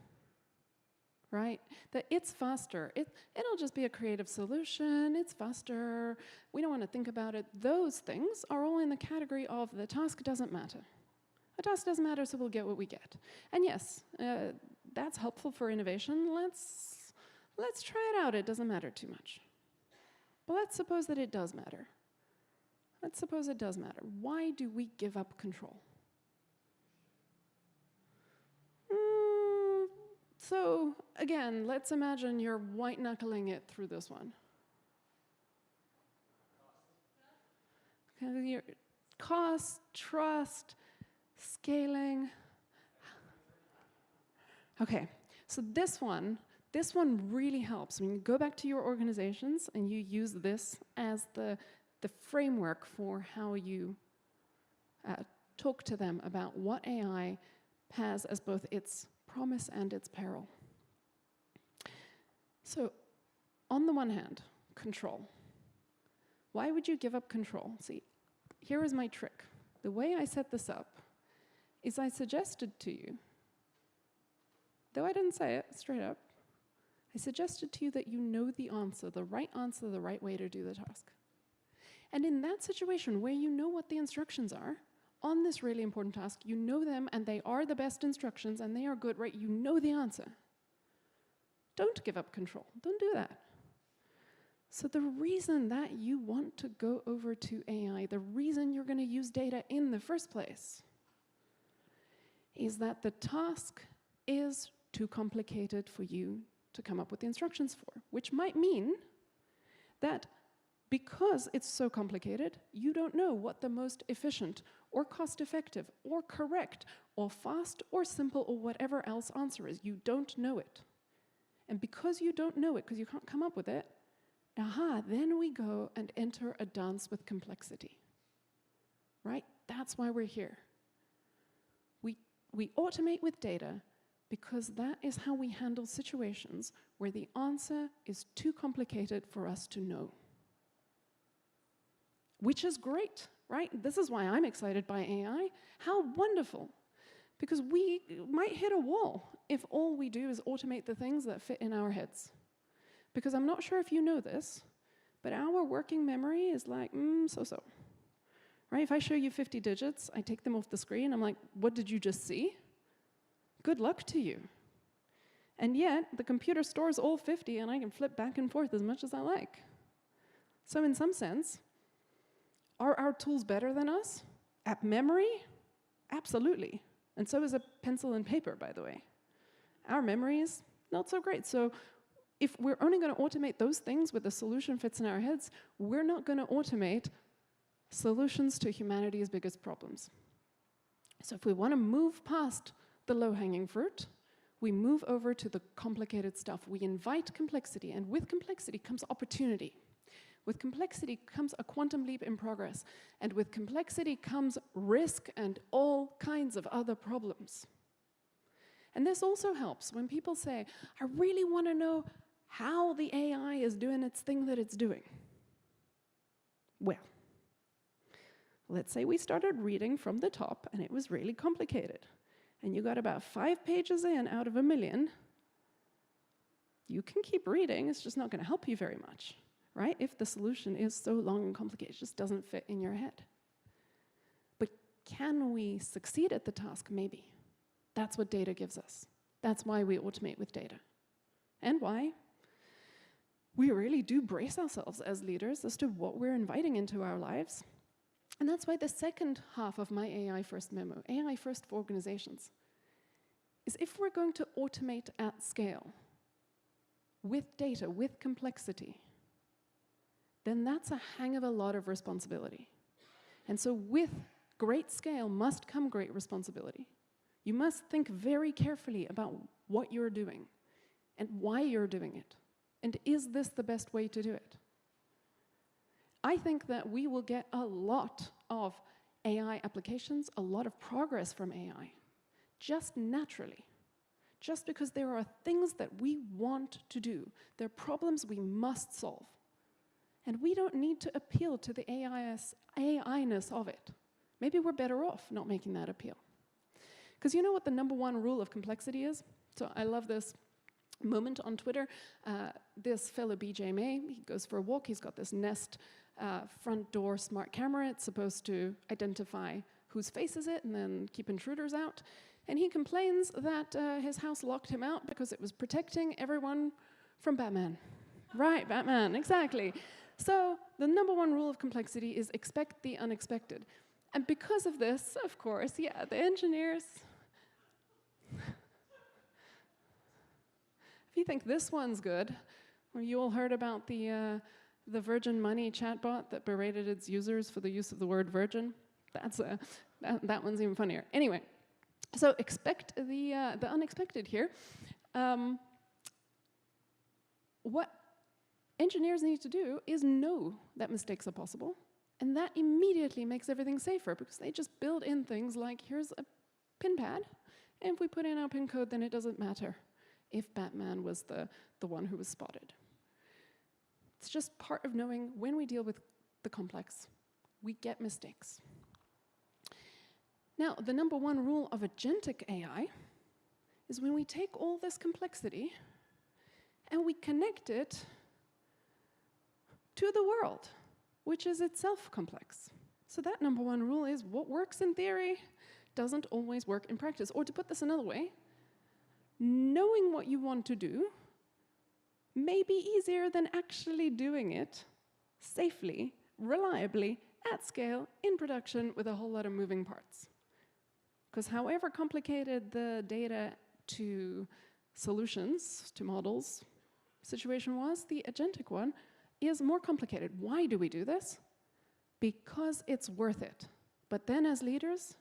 right? That it's faster. It'll just be a creative solution. It's faster. We don't want to think about it. Those things are all in the category of the task doesn't matter. A task doesn't matter, so we'll get what we get. And yes, that's helpful for innovation. Let's try it out. It doesn't matter too much. But let's suppose that it does matter. Let's suppose it does matter. Why do we give up control? So again, let's imagine you're white-knuckling it through this one. Okay, cost, trust, scaling. Okay, so this one really helps. When you go back to your organizations and you use this as the framework for how you talk to them about what AI has as both its promise and its peril. So, on the one hand, control. Why would you give up control? See, here is my trick. The way I set this up is I suggested to you, though I didn't say it straight up, I suggested to you that you know the answer, the right way to do the task. And in that situation where you know what the instructions are, on this really important task, you know them and they are the best instructions and they are good, right? You know the answer. Don't give up control. Don't do that. So the reason that you want to go over to AI, the reason you're going to use data in the first place, is that the task is too complicated for you to come up with the instructions for, which might mean that because it's so complicated, you don't know what the most efficient or cost-effective or correct or fast or simple or whatever else answer is. You don't know it. And because you don't know it, because you can't come up with it, then we go and enter a dance with complexity. Right? That's why we're here. We automate with data because that is how we handle situations where the answer is too complicated for us to know. Which is great, right? This is why I'm excited by AI. How wonderful. Because we might hit a wall if all we do is automate the things that fit in our heads. Because I'm not sure if you know this, but our working memory is like, so-so. Right? If I show you 50 digits, I take them off the screen, I'm like, what did you just see? Good luck to you. And yet, the computer stores all 50 and I can flip back and forth as much as I like. So in some sense, are our tools better than us? At memory? Absolutely. And so is a pencil and paper, by the way. Our memory is not so great. So if we're only going to automate those things where the solution fits in our heads, we're not going to automate solutions to humanity's biggest problems. So if we want to move past the low-hanging fruit, we move over to the complicated stuff. We invite complexity, and with complexity comes opportunity. With complexity comes a quantum leap in progress, and with complexity comes risk and all kinds of other problems. And this also helps when people say, I really want to know how the AI is doing its thing that it's doing. Well, let's say we started reading from the top, and it was really complicated, and you got about 5 pages in out of 1 million. You can keep reading, it's just not going to help you very much. Right? If the solution is so long and complicated, it just doesn't fit in your head. But can we succeed at the task? Maybe. That's what data gives us. That's why we automate with data. And why we really do brace ourselves as leaders as to what we're inviting into our lives. And that's why the second half of my AI First memo, AI First for organizations, is if we're going to automate at scale, with data, with complexity, then that's a hang of a lot of responsibility. And so with great scale must come great responsibility. You must think very carefully about what you're doing and why you're doing it. And is this the best way to do it? I think that we will get a lot of AI applications, a lot of progress from AI, just naturally. Just because there are things that we want to do. There are problems we must solve. And we don't need to appeal to the AI-ness of it. Maybe we're better off not making that appeal. Because you know what the #1 rule of complexity is? So I love this moment on Twitter. This fellow BJ May, he goes for a walk. He's got this Nest front door smart camera. It's supposed to identify whose face is it and then keep intruders out. And he complains that his house locked him out because it was protecting everyone from Batman. Right, Batman, exactly. So the #1 rule of complexity is expect the unexpected. And because of this, of course, yeah, the engineers. If you think this one's good, well, you all heard about the Virgin Money chatbot that berated its users for the use of the word virgin. That one's even funnier. Anyway, so expect the unexpected here. What engineers need to do is know that mistakes are possible, and that immediately makes everything safer because they just build in things like, here's a pin pad, and if we put in our pin code, then it doesn't matter if Batman was the one who was spotted. It's just part of knowing when we deal with the complex, we get mistakes. Now, the #1 rule of agentic AI is when we take all this complexity and we connect it to the world, which is itself complex. So that #1 rule is what works in theory doesn't always work in practice. Or to put this another way, knowing what you want to do may be easier than actually doing it safely, reliably, at scale, in production, with a whole lot of moving parts. Because however complicated the data to solutions, to models situation was, the agentic one is more complicated. Why do we do this? Because it's worth it. But then as leaders,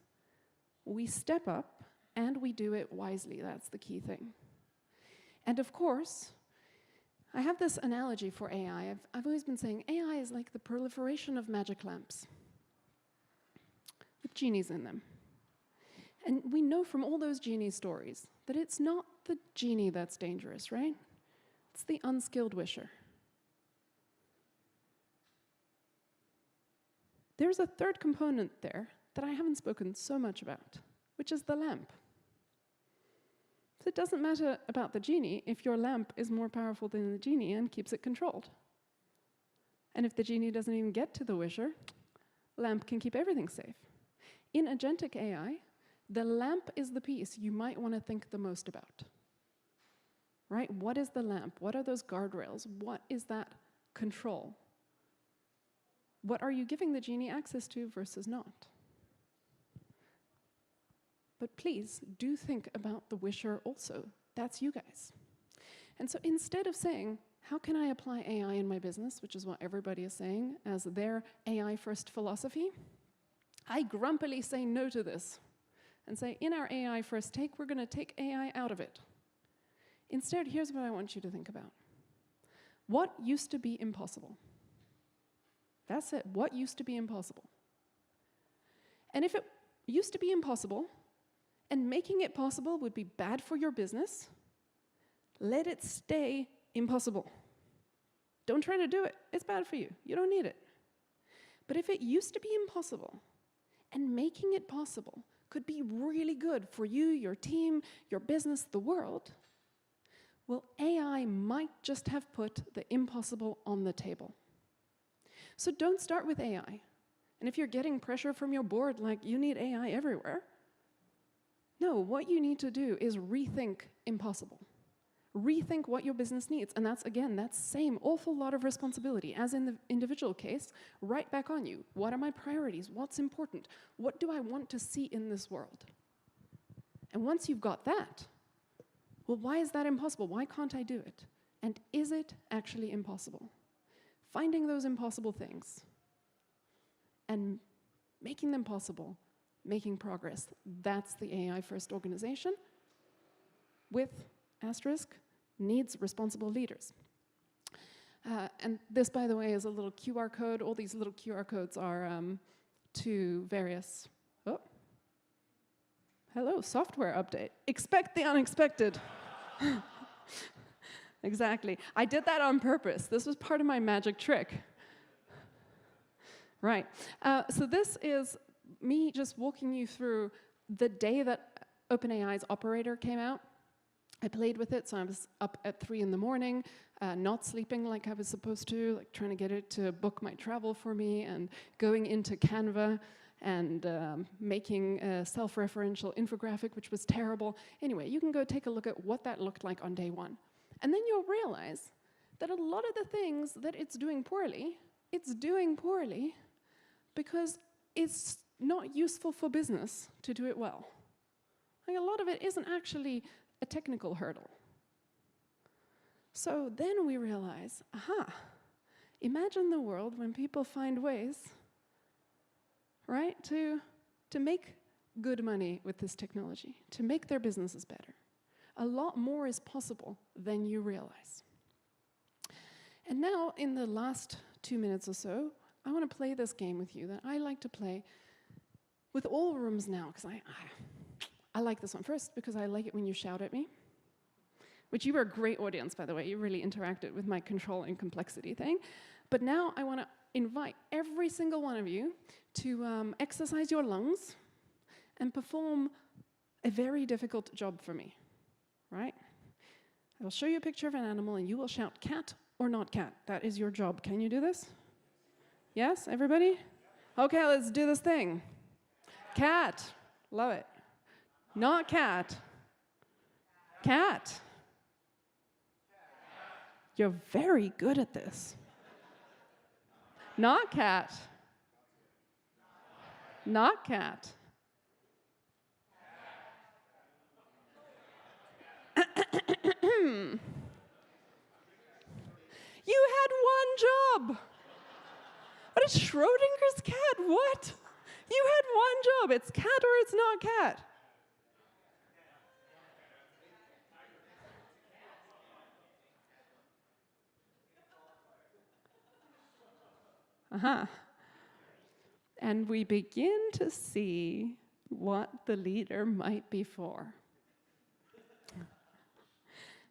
we step up and we do it wisely. That's the key thing. And of course, I have this analogy for AI. I've always been saying AI is like the proliferation of magic lamps with genies in them. And we know from all those genie stories that it's not the genie that's dangerous, right? It's the unskilled wisher. There's a third component there that I haven't spoken so much about, which is the lamp. So it doesn't matter about the genie if your lamp is more powerful than the genie and keeps it controlled. And if the genie doesn't even get to the wisher, lamp can keep everything safe. In agentic AI, the lamp is the piece you might want to think the most about. Right? What is the lamp? What are those guardrails? What is that control? What are you giving the genie access to versus not? But please, do think about the wisher also. That's you guys. And so instead of saying, how can I apply AI in my business, which is what everybody is saying as their AI-first philosophy, I grumpily say no to this and say, in our AI-first take, we're going to take AI out of it. Instead, here's what I want you to think about. What used to be impossible? That's it. What used to be impossible? And if it used to be impossible, and making it possible would be bad for your business, let it stay impossible. Don't try to do it. It's bad for you. You don't need it. But if it used to be impossible, and making it possible could be really good for you, your team, your business, the world, well, AI might just have put the impossible on the table. So don't start with AI. And if you're getting pressure from your board, like you need AI everywhere, no, what you need to do is rethink impossible. Rethink what your business needs. And that's, again, that same awful lot of responsibility, as in the individual case, right back on you. What are my priorities? What's important? What do I want to see in this world? And once you've got that, well, why is that impossible? Why can't I do it? And is it actually impossible? Finding those impossible things and making them possible, making progress. That's the AI-first organization with, asterisk, needs responsible leaders. And this, by the way, is a little QR code. All these little QR codes are to various, Hello, software update. Expect the unexpected. Exactly. I did that on purpose. This was part of my magic trick. Right. So this is me just walking you through the day that OpenAI's operator came out. I played with it, so I was up at 3 in the morning, not sleeping like I was supposed to, like trying to get it to book my travel for me, and going into Canva and making a self-referential infographic, which was terrible. Anyway, you can go take a look at what that looked like on day 1. And then you'll realize that a lot of the things that it's doing poorly because it's not useful for business to do it well. Like, a lot of it isn't actually a technical hurdle. So then we realize, imagine the world when people find ways, right, to make good money with this technology, to make their businesses better. A lot more is possible than you realize. And now, in the last 2 minutes or so, I want to play this game with you that I like to play with all rooms now, because I like this one first, because I like it when you shout at me, which you were a great audience, by the way. You really interacted with my control and complexity thing. But now I want to invite every single one of you to exercise your lungs and perform a very difficult job for me, right? I will show you a picture of an animal, and you will shout cat or not cat. That is your job. Can you do this? Yes, everybody? Okay, let's do this thing. Cat. Love it. Not cat. Cat. You're very good at this. Not cat. Not cat. You had one job. What is Schrodinger's cat? What? You had one job. It's cat or it's not cat. And we begin to see what the leader might be for.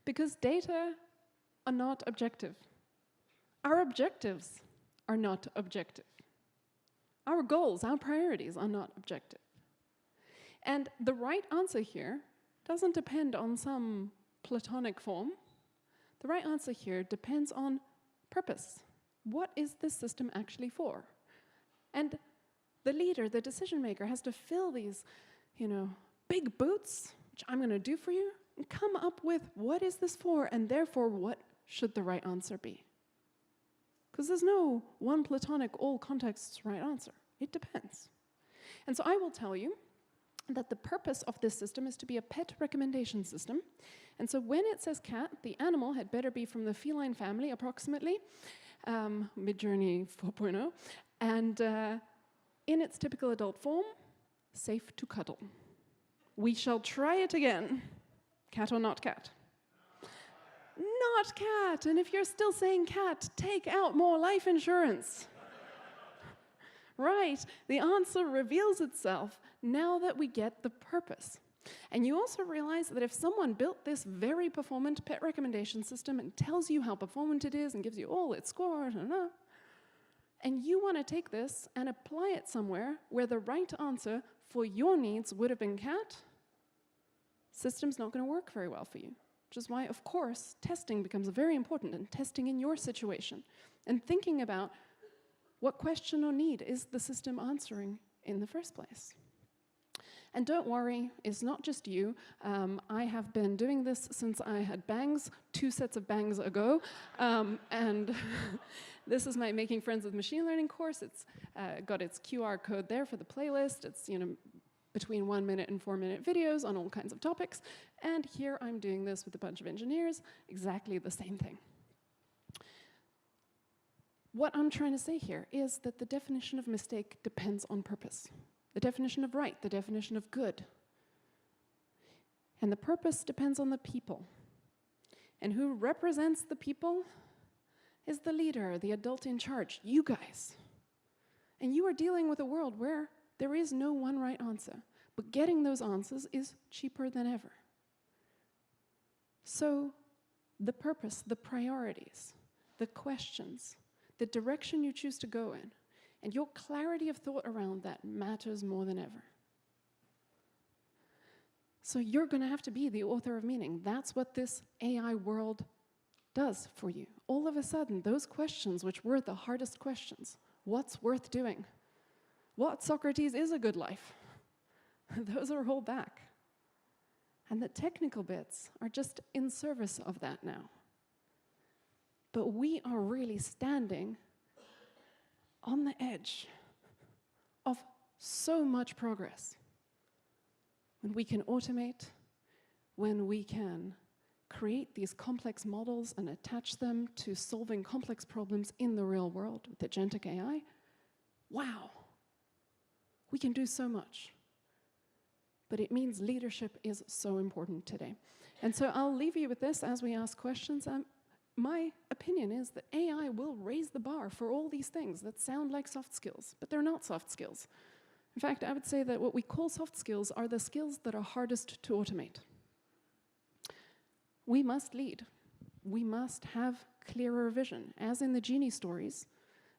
Because data are not objective. Our objectives are not objective. Our goals, our priorities are not objective. And the right answer here doesn't depend on some platonic form. The right answer here depends on purpose. What is this system actually for? And the leader, the decision maker, has to fill these, big boots, which I'm going to do for you, and come up with what is this for, and therefore what should the right answer be? Because there's no one platonic, all contexts right answer. It depends. And so I will tell you that the purpose of this system is to be a pet recommendation system. And so when it says cat, the animal had better be from the feline family, approximately, Midjourney 4.0, and in its typical adult form, safe to cuddle. We shall try it again. Cat or not cat? Not cat. And if you're still saying cat, take out more life insurance. Right. The answer reveals itself now that we get the purpose. And you also realize that if someone built this very performant pet recommendation system and tells you how performant it is and gives you all its scores, and you want to take this and apply it somewhere where the right answer for your needs would have been cat, system's not going to work very well for you. Which is why, of course, testing becomes very important, and testing in your situation, and thinking about what question or need is the system answering in the first place. And don't worry, it's not just you. I have been doing this since I had bangs, 2 sets of bangs ago, and this is my Making Friends with Machine Learning course. It's got its QR code there for the playlist. It's between 1 minute and 4 minute videos on all kinds of topics. And here I'm doing this with a bunch of engineers, exactly the same thing. What I'm trying to say here is that the definition of mistake depends on purpose. The definition of right, the definition of good. And the purpose depends on the people. And who represents the people is the leader, the adult in charge, you guys. And you are dealing with a world where there is no one right answer. But getting those answers is cheaper than ever. So the purpose, the priorities, the questions, the direction you choose to go in, and your clarity of thought around that matters more than ever. So you're going to have to be the author of meaning. That's what this AI world does for you. All of a sudden, those questions, which were the hardest questions, what's worth doing? What, Socrates, is a good life? Those are all back. And the technical bits are just in service of that now. But we are really standing on the edge of so much progress. When we can automate, when we can create these complex models and attach them to solving complex problems in the real world with agentic AI, wow, we can do so much. But it means leadership is so important today. And so I'll leave you with this as we ask questions. My opinion is that AI will raise the bar for all these things that sound like soft skills, but they're not soft skills. In fact, I would say that what we call soft skills are the skills that are hardest to automate. We must lead. We must have clearer vision. As in the genie stories,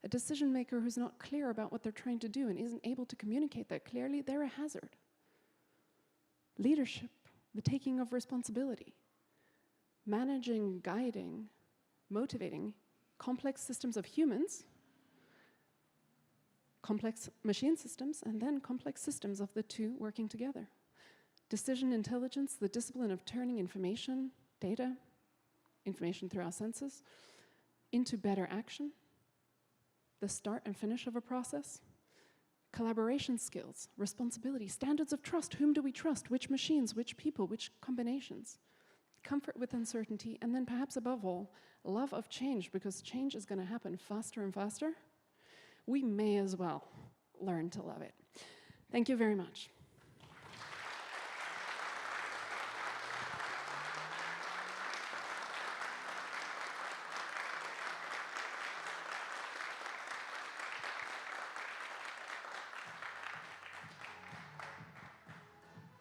a decision maker who's not clear about what they're trying to do and isn't able to communicate that clearly, they're a hazard. Leadership, the taking of responsibility, managing, guiding, motivating complex systems of humans, complex machine systems, and then complex systems of the two working together. Decision intelligence, the discipline of turning information, data, information through our senses, into better action, the start and finish of a process, collaboration skills, responsibility, standards of trust. Whom do we trust? Which machines, which people, which combinations? Comfort with uncertainty, and then perhaps above all, love of change, because change is going to happen faster and faster. We may as well learn to love it. Thank you very much.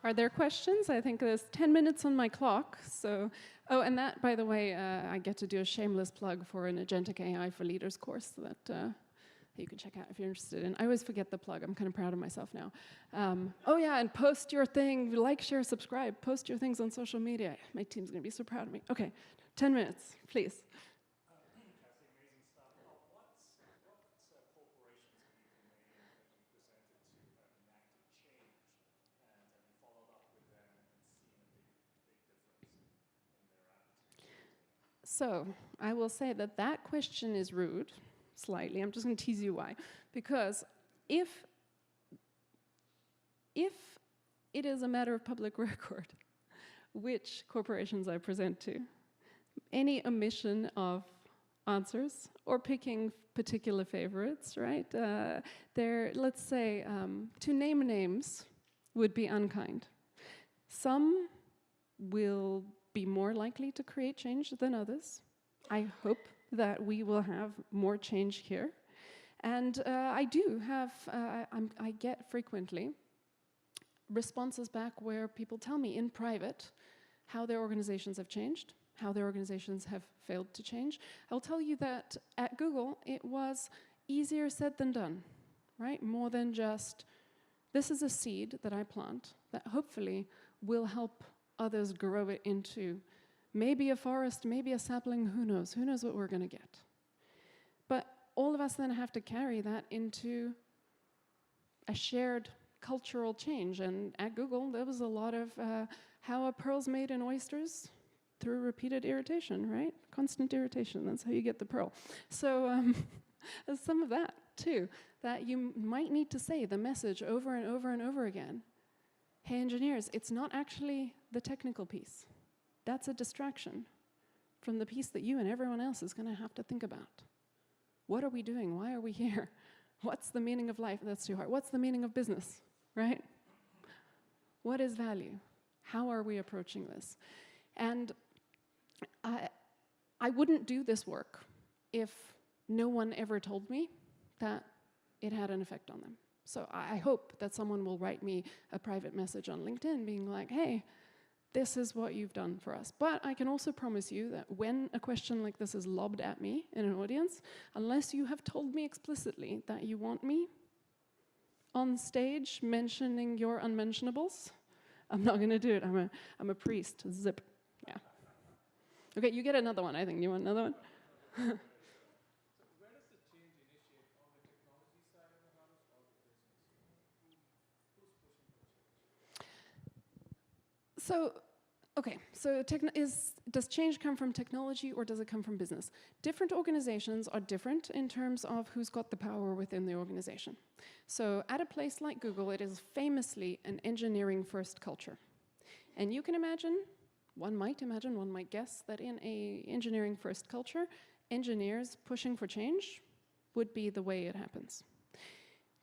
Are there questions? I think there's 10 minutes on my clock. So, oh, and that, by the way, I get to do a shameless plug for an Agentic AI for Leaders course that you can check out if you're interested in. I always forget the plug. I'm kind of proud of myself now. Oh, yeah, and post your thing. Like, share, subscribe. Post your things on social media. My team's going to be so proud of me. OK, 10 minutes, please. So I will say that that question is rude, slightly. I'm just going to tease you why. Because if it is a matter of public record which corporations I present to, any omission of answers or picking particular favorites, right? Let's say, to name names would be unkind. Some will be more likely to create change than others. I hope that we will have more change here. And I do have, I get frequently responses back where people tell me in private how their organizations have changed, how their organizations have failed to change. I'll tell you that at Google, it was easier said than done, right? More than just, this is a seed that I plant that hopefully will help others grow it into maybe a forest, maybe a sapling, who knows? Who knows what we're going to get? But all of us then have to carry that into a shared cultural change. And at Google, there was a lot of how are pearls made in oysters? Through repeated irritation, right? Constant irritation, that's how you get the pearl. So there's some of that, too, that you might need to say the message over and over and over again. Hey, engineers, it's not actually the technical piece. That's a distraction from the piece that you and everyone else is going to have to think about. What are we doing? Why are we here? What's the meaning of life? That's too hard. What's the meaning of business, right? What is value? How are we approaching this? And I wouldn't do this work if no one ever told me that it had an effect on them. So I hope that someone will write me a private message on LinkedIn being like, hey, this is what you've done for us. But I can also promise you that when a question like this is lobbed at me in an audience, unless you have told me explicitly that you want me on stage mentioning your unmentionables, I'm not going to do it. I'm a priest. Zip. Yeah. Okay, you get another one, I think. You want another one? So, okay, so does change come from technology or does it come from business? Different organizations are different in terms of who's got the power within the organization. So at a place like Google, it is famously an engineering-first culture. And you can imagine, one might guess that in a engineering-first culture, engineers pushing for change would be the way it happens.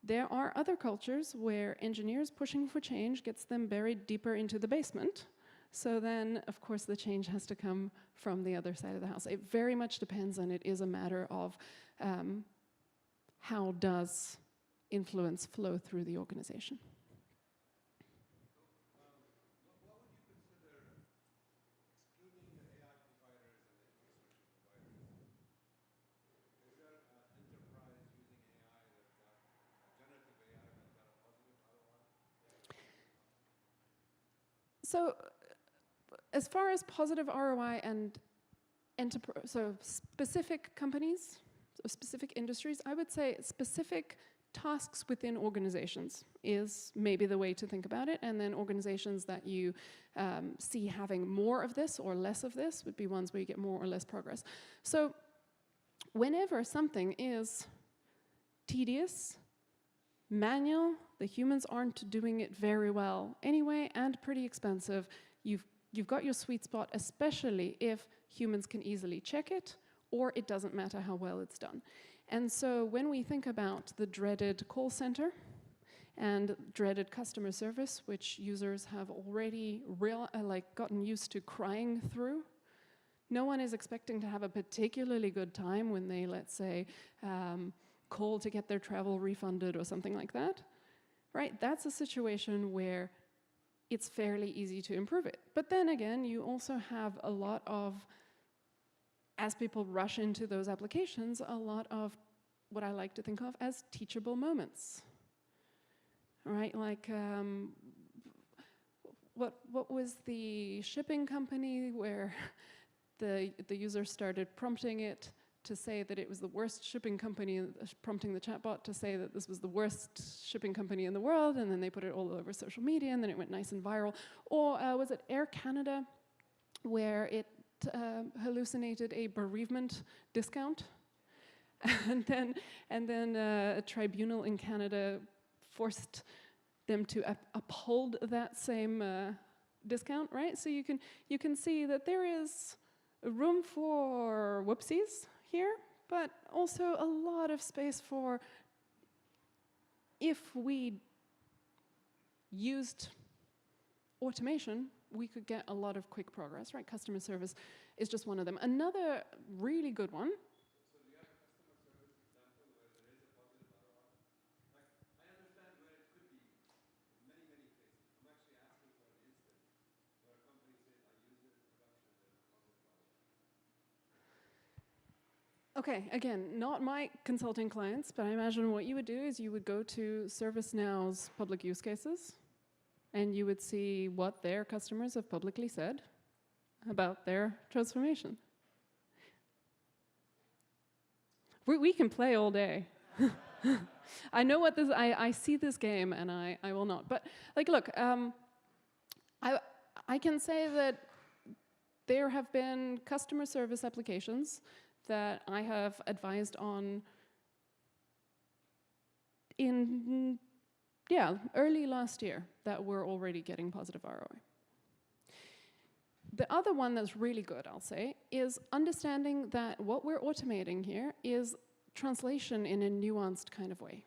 There are other cultures where engineers pushing for change gets them buried deeper into the basement. So then, of course, the change has to come from the other side of the house. It very much depends, and it is a matter of how does influence flow through the organization. So, as far as positive ROI and so specific companies, so specific industries, I would say specific tasks within organizations is maybe the way to think about it, and then organizations that you see having more of this or less of this would be ones where you get more or less progress. So, whenever something is tedious, manual, the humans aren't doing it very well anyway, and pretty expensive, you've got your sweet spot, especially if humans can easily check it, or it doesn't matter how well it's done. And so when we think about the dreaded call center and dreaded customer service, which users have already gotten used to crying through, no one is expecting to have a particularly good time when they, let's say, call to get their travel refunded or something like that, right? That's a situation where it's fairly easy to improve it. But then again, you also have a lot of, as people rush into those applications, a lot of what I like to think of as teachable moments, right? Like, what was the shipping company where the user started prompting it to say that it was the worst shipping company, prompting the chatbot to say that this was the worst shipping company in the world, and then they put it all over social media, and then it went nice and viral. Or was it Air Canada, where it hallucinated a bereavement discount, and then a tribunal in Canada forced them to uphold that same discount, right? So you can see that there is room for whoopsies here, but also a lot of space for, if we used automation, we could get a lot of quick progress, right? Customer service is just one of them. Another really good one. So do you have a customer service example where there is a positive ROI? Like, I understand where it could be in many, many places. I'm actually asking for an instance where a company says, I use it in production, there's a positive ROI. Okay, again, not my consulting clients, but I imagine what you would do is you would go to ServiceNow's public use cases, and you would see what their customers have publicly said about their transformation. We can play all day. I know what this, I see this game, and I will not. But, like, look, I can say that there have been customer service applications that I have advised on in, early last year that were already getting positive ROI. The other one that's really good, I'll say, is understanding that what we're automating here is translation in a nuanced kind of way,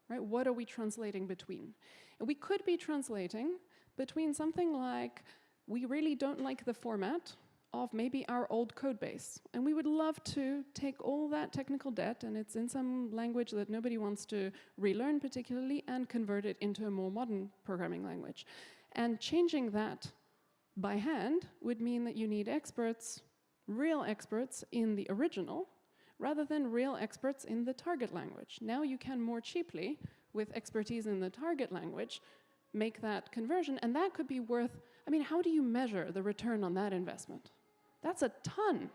right? What are we translating between? And we could be translating between something like, we really don't like the format of maybe our old code base. And we would love to take all that technical debt, and it's in some language that nobody wants to relearn particularly, and convert it into a more modern programming language. And changing that by hand would mean that you need experts, real experts in the original, rather than real experts in the target language. Now you can more cheaply, with expertise in the target language, make that conversion, and that could be worth, I mean, how do you measure the return on that investment? That's a ton.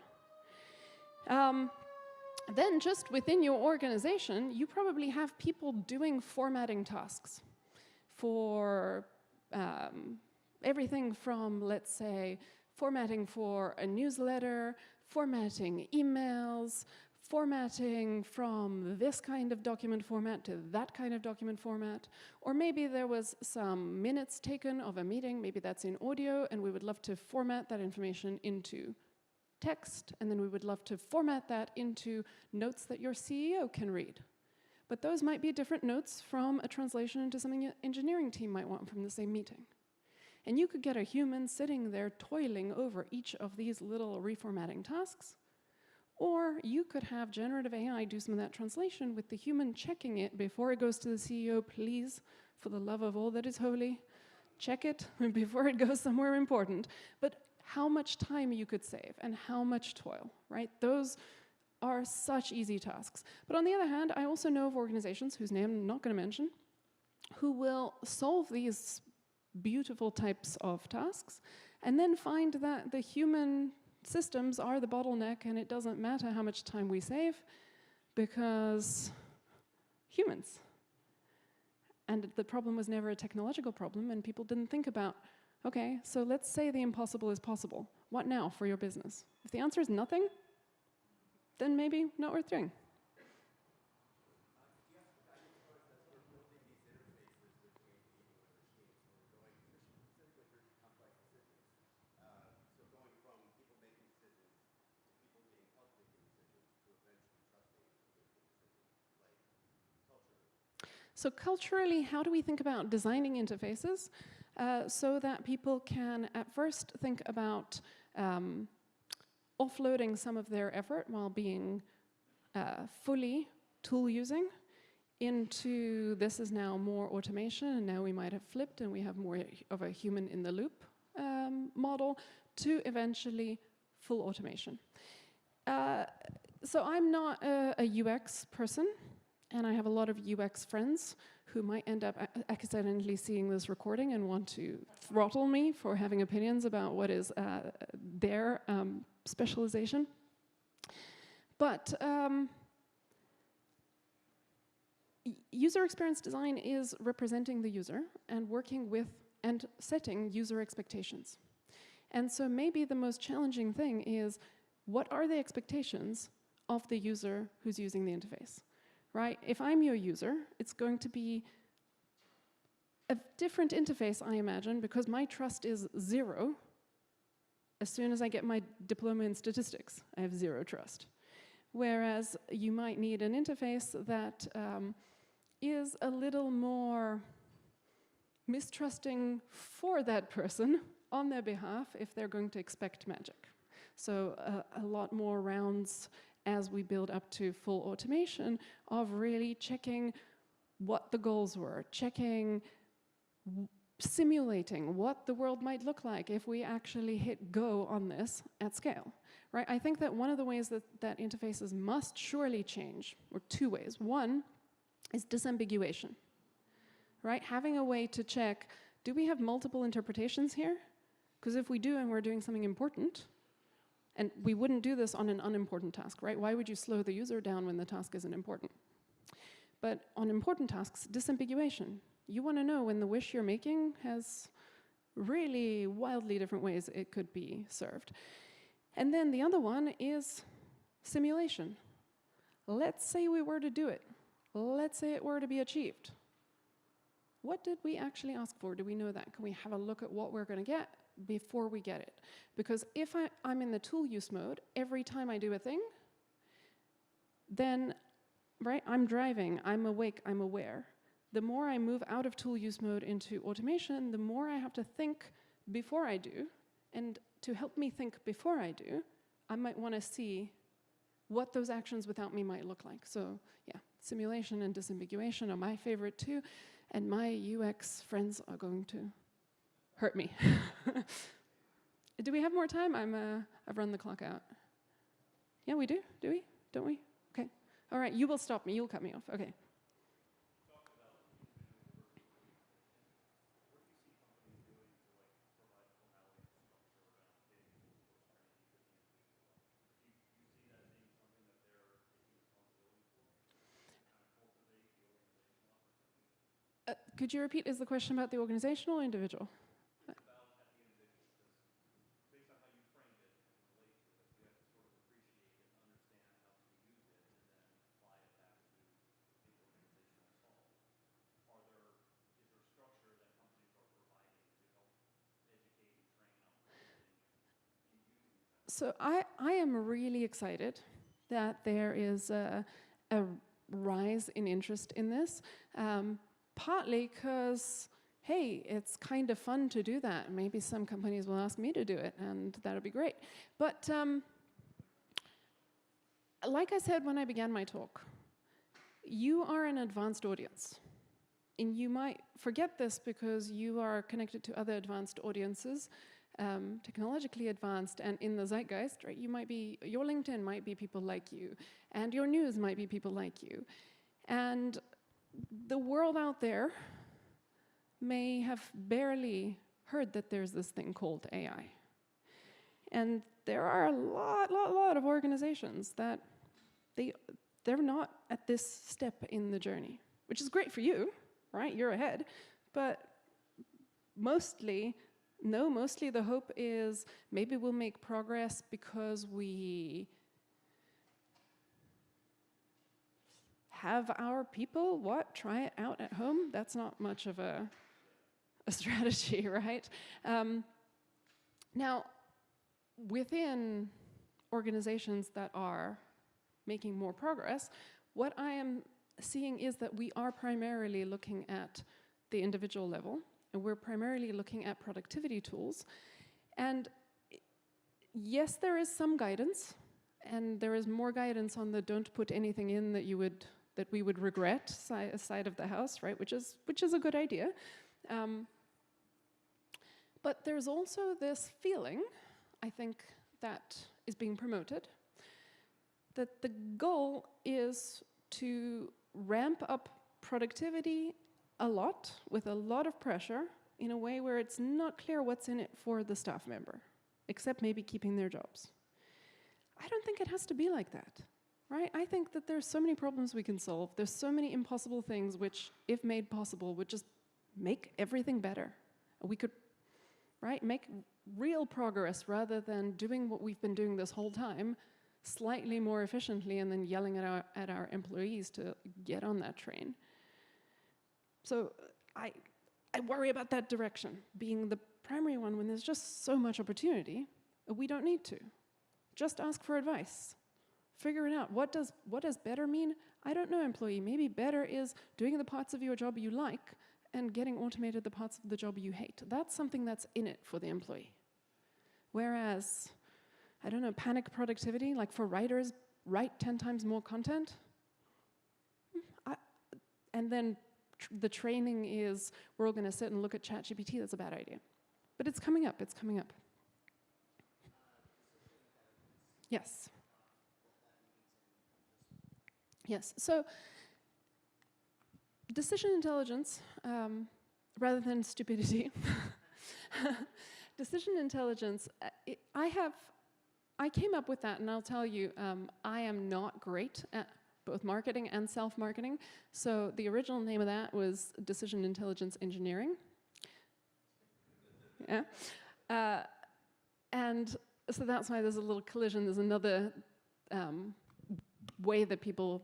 Then just within your organization, you probably have people doing formatting tasks for everything from, let's say, formatting for a newsletter, formatting emails, formatting from this kind of document format to that kind of document format. Or maybe there was some minutes taken of a meeting, maybe that's in audio, and we would love to format that information into text, and then we would love to format that into notes that your CEO can read. But those might be different notes from a translation into something your engineering team might want from the same meeting. And you could get a human sitting there toiling over each of these little reformatting tasks, or you could have generative AI do some of that translation with the human checking it before it goes to the CEO. Please, for the love of all that is holy, check it before it goes somewhere important. But how much time you could save and how much toil, right? Those are such easy tasks. But on the other hand, I also know of organizations whose name I'm not going to mention, who will solve these beautiful types of tasks and then find that the human systems are the bottleneck, and it doesn't matter how much time we save because humans. And the problem was never a technological problem, and people didn't think about, okay, so let's say the impossible is possible. What now for your business? If the answer is nothing, then maybe not worth doing. So culturally, how do we think about designing interfaces so that people can at first think about offloading some of their effort while being fully tool using into this is now more automation, and now we might have flipped and we have more of a human in the loop model to eventually full automation. So I'm not a UX person, and I have a lot of UX friends who might end up accidentally seeing this recording and want to throttle me for having opinions about what is their specialization. But user experience design is representing the user and working with and setting user expectations. And so maybe the most challenging thing is, what are the expectations of the user who's using the interface? Right? If I'm your user, it's going to be a different interface, I imagine, because my trust is 0. As soon as I get my diploma in statistics, I have 0 trust. Whereas you might need an interface that is a little more mistrusting for that person on their behalf if they're going to expect magic. So a lot more rounds as we build up to full automation of really checking what the goals were, checking, simulating what the world might look like if we actually hit go on this at scale, right? I think that one of the ways that interfaces must surely change, or 2 ways. One is disambiguation, right? Having a way to check, do we have multiple interpretations here? Because if we do and we're doing something important, and we wouldn't do this on an unimportant task, right? Why would you slow the user down when the task isn't important? But on important tasks, disambiguation. You want to know when the wish you're making has really wildly different ways it could be served. And then the other one is simulation. Let's say we were to do it. Let's say it were to be achieved. What did we actually ask for? Do we know that? Can we have a look at what we're going to get before we get it? Because if I'm in the tool use mode, every time I do a thing, then, right, I'm driving, I'm awake, I'm aware. The more I move out of tool use mode into automation, the more I have to think before I do, And to help me think before I do, I might want to see what those actions without me might look like. So yeah, simulation and disambiguation are my favorite too, and my UX friends are going to hurt me. Do we have more time? I've run the clock out. Yeah, we do? Do we? Don't we? Okay. All right, you will stop me. You'll cut me off. Okay. Could you repeat, is the question about the organizational or individual? So I am really excited that there is a rise in interest in this, partly because, hey, it's kind of fun to do that. Maybe some companies will ask me to do it, and that'll be great. But like I said when I began my talk, you are an advanced audience. And you might forget this because you are connected to other advanced audiences, technologically advanced and in the zeitgeist, right? Your LinkedIn might be people like you, and your news might be people like you. And the world out there may have barely heard that there's this thing called AI. And there are a lot of organizations that they're not at this step in the journey, which is great for you, right? You're ahead. But mostly the hope is maybe we'll make progress because we have our people, try it out at home? That's not much of a strategy, right? Now, within organizations that are making more progress, what I am seeing is that we are primarily looking at the individual level, and we're primarily looking at productivity tools. And yes, there is some guidance, and there is more guidance on the don't put anything in that we would regret side of the house, right? Which is a good idea. But there's also this feeling, I think, that is being promoted, that the goal is to ramp up productivity a lot, with a lot of pressure, in a way where it's not clear what's in it for the staff member, except maybe keeping their jobs. I don't think it has to be like that, right? I think that there's so many problems we can solve. There's so many impossible things which, if made possible, would just make everything better. We could, right, make real progress rather than doing what we've been doing this whole time, slightly more efficiently, and then yelling at our employees to get on that train. So I worry about that direction being the primary one when there's just so much opportunity. We don't need to. Just ask for advice. Figure it out. What does better mean? I don't know, employee. Maybe better is doing the parts of your job you like and getting automated the parts of the job you hate. That's something that's in it for the employee. Whereas, I don't know, panic productivity, like for writers, write 10 times more content. And then the training is, we're all going to sit and look at ChatGPT. That's a bad idea. But it's coming up. It's coming up. Yes. Yes. So decision intelligence, rather than stupidity, decision intelligence, I came up with that, and I'll tell you, I am not great at both marketing and self-marketing. So the original name of that was Decision Intelligence Engineering. Yeah. And so that's why there's a little collision. There's another way that people,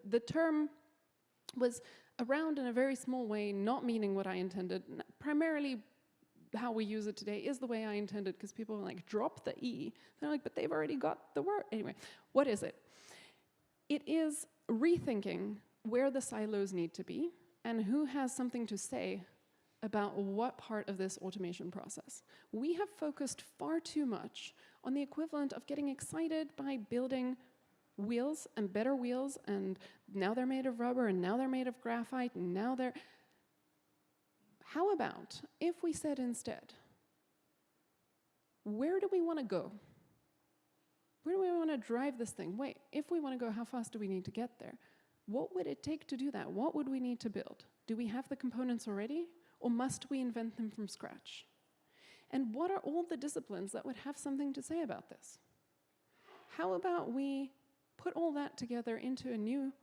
the term was around in a very small way, not meaning what I intended. Primarily, how we use it today is the way I intended, because people are like, drop the E. They're like, but they've already got the word. Anyway, what is it? It is rethinking where the silos need to be and who has something to say about what part of this automation process. We have focused far too much on the equivalent of getting excited by building wheels, and now they're made of rubber, and now they're made of graphite, and now they're... How about if we said instead, where do we want to go? Where do we want to drive this thing? Wait, if we want to go, how fast do we need to get there? What would it take to do that? What would we need to build? Do we have the components already, or must we invent them from scratch? And what are all the disciplines that would have something to say about this? How about we put all that together into a new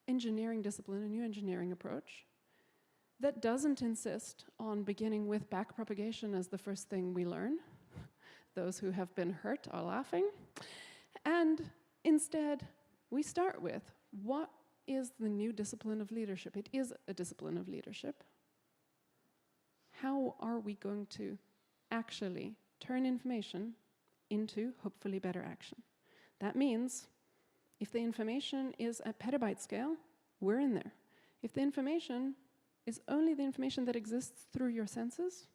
engineering discipline, a new engineering approach that doesn't insist on beginning with backpropagation as the first thing we learn. Those who have been hurt are laughing. And instead, we start with, what is the new discipline of leadership? It is a discipline of leadership. How are we going to actually turn information into, hopefully, better action? That means, if the information is at petabyte scale, we're in there. If the information is only the information that exists through your senses,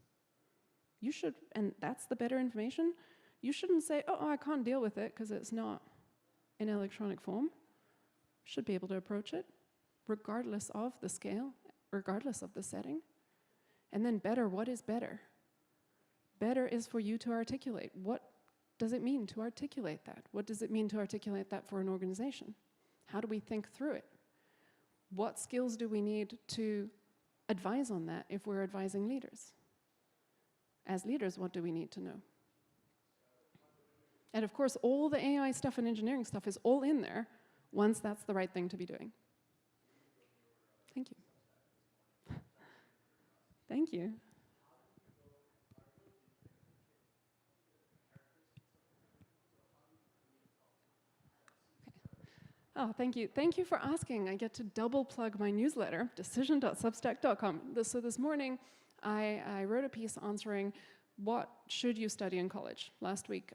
you should, and that's the better information, you shouldn't say, oh, I can't deal with it because it's not in electronic form. Should be able to approach it, regardless of the scale, regardless of the setting. And then better, what is better? Better is for you to articulate. What does it mean to articulate that? What does it mean to articulate that for an organization? How do we think through it? What skills do we need to advise on that if we're advising leaders? As leaders, what do we need to know? And of course, all the AI stuff and engineering stuff is all in there once that's the right thing to be doing. Thank you. Thank you. Oh, thank you. Thank you for asking. I get to double plug my newsletter, decision.substack.com. So this morning, I wrote a piece answering what should you study in college. Last week,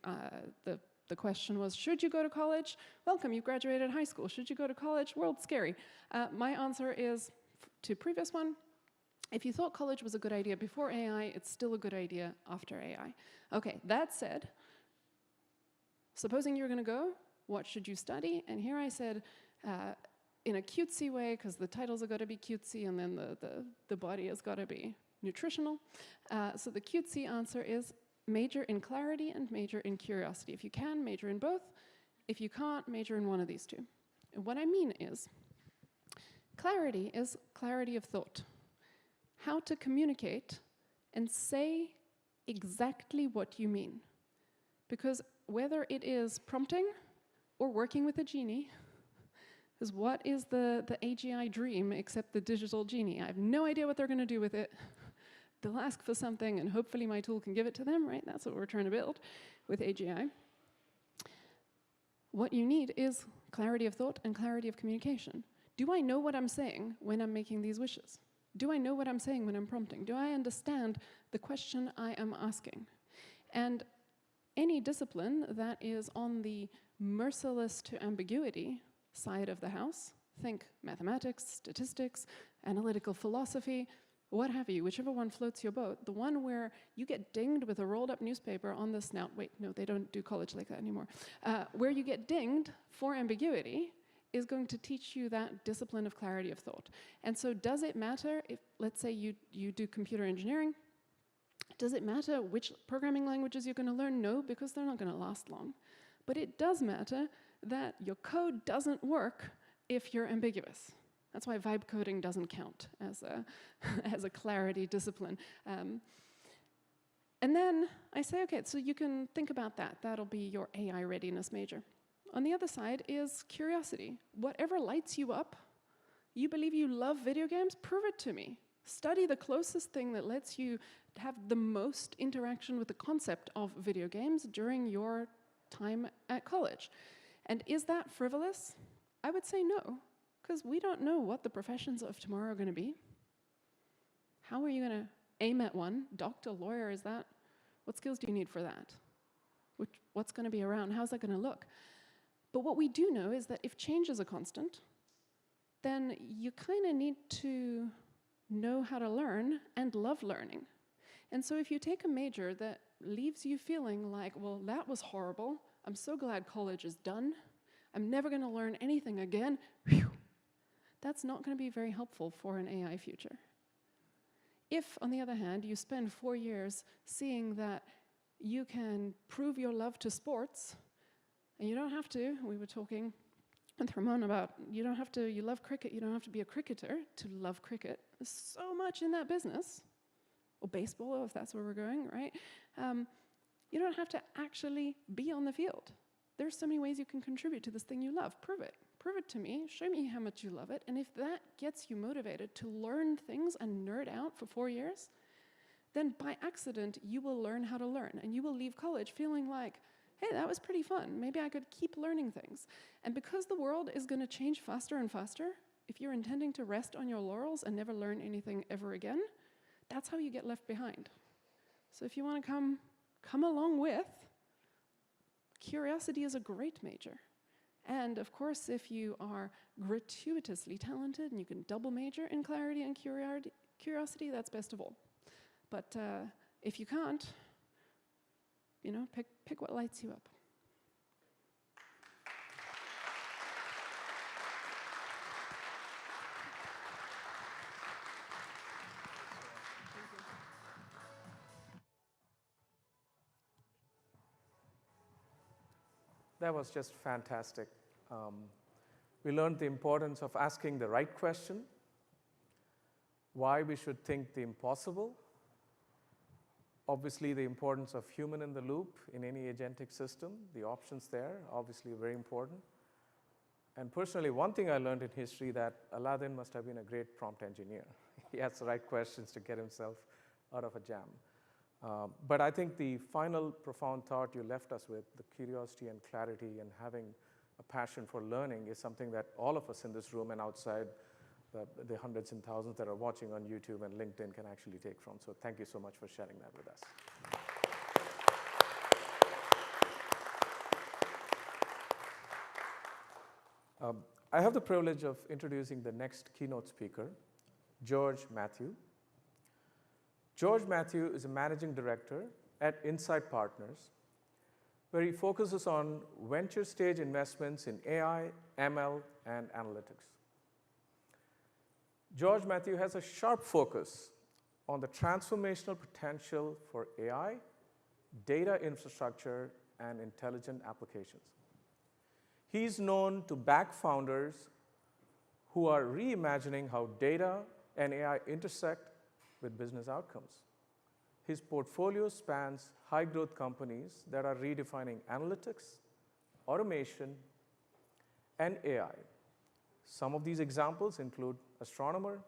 the question was, should you go to college? Welcome, you graduated high school. Should you go to college? World, scary. My answer is, to previous one, if you thought college was a good idea before AI, it's still a good idea after AI. Okay, that said, supposing you're going to go, what should you study? And here I said, in a cutesy way, because the titles have got to be cutesy, and then the body has got to be nutritional. So the cutesy answer is major in clarity and major in curiosity. If you can, major in both. If you can't, major in one of these two. And what I mean is, clarity is clarity of thought. How to communicate and say exactly what you mean. Because whether it is prompting or working with a genie, because what is the AGI dream except the digital genie? I have no idea what they're going to do with it. They'll ask for something, and hopefully my tool can give it to them, right? That's what we're trying to build with AGI. What you need is clarity of thought and clarity of communication. Do I know what I'm saying when I'm making these wishes? Do I know what I'm saying when I'm prompting? Do I understand the question I am asking? And any discipline that is on the merciless to ambiguity side of the house, think mathematics, statistics, analytical philosophy, what have you, whichever one floats your boat, the one where you get dinged with a rolled up newspaper on the snout, wait, no, they don't do college like that anymore, where you get dinged for ambiguity is going to teach you that discipline of clarity of thought. And so does it matter if, let's say you do computer engineering, does it matter which programming languages you're going to learn? No, because they're not going to last long. But it does matter that your code doesn't work if you're ambiguous. That's why vibe coding doesn't count as a clarity discipline. And then I say, okay, so you can think about that. That'll be your AI readiness major. On the other side is curiosity. Whatever lights you up, you believe you love video games, prove it to me. Study the closest thing that lets you have the most interaction with the concept of video games during your time at college. And is that frivolous? I would say no, because we don't know what the professions of tomorrow are going to be. How are you going to aim at one? Doctor, lawyer, is that? What skills do you need for that? What's going to be around? How's that going to look? But what we do know is that if change is a constant, then you kind of need to know how to learn and love learning. And so if you take a major that leaves you feeling like, well, that was horrible, I'm so glad college is done, I'm never going to learn anything again, whew, that's not going to be very helpful for an AI future. If, on the other hand, you spend 4 years seeing that you can prove your love to sports, and you don't have to, we were talking with Ramon about, you love cricket, you don't have to be a cricketer to love cricket. There's so much in that business, or baseball, if that's where we're going, right? You don't have to actually be on the field. There's so many ways you can contribute to this thing you love. Prove it. Prove it to me. Show me how much you love it. And if that gets you motivated to learn things and nerd out for 4 years, then by accident, you will learn how to learn. And you will leave college feeling like, hey, that was pretty fun. Maybe I could keep learning things. And because the world is going to change faster and faster, if you're intending to rest on your laurels and never learn anything ever again, that's how you get left behind. So if you want to come along with, curiosity is a great major. And of course, if you are gratuitously talented and you can double major in clarity and curiosity, that's best of all. But if you can't, pick what lights you up. That was just fantastic. We learned the importance of asking the right question, why we should think the impossible, obviously the importance of human in the loop in any agentic system, the options there, obviously very important. And personally, one thing I learned in history that Aladdin must have been a great prompt engineer. He asked the right questions to get himself out of a jam. But I think the final profound thought you left us with, the curiosity and clarity and having a passion for learning, is something that all of us in this room and outside, the hundreds and thousands that are watching on YouTube and LinkedIn can actually take from. So thank you so much for sharing that with us. I have the privilege of introducing the next keynote speaker, George Matthew. George Matthew is a managing director at Insight Partners, where he focuses on venture stage investments in AI, ML, and analytics. George Matthew has a sharp focus on the transformational potential for AI, data infrastructure, and intelligent applications. He's known to back founders who are reimagining how data and AI intersect with business outcomes. His portfolio spans high-growth companies that are redefining analytics, automation, and AI. Some of these examples include Astronomer,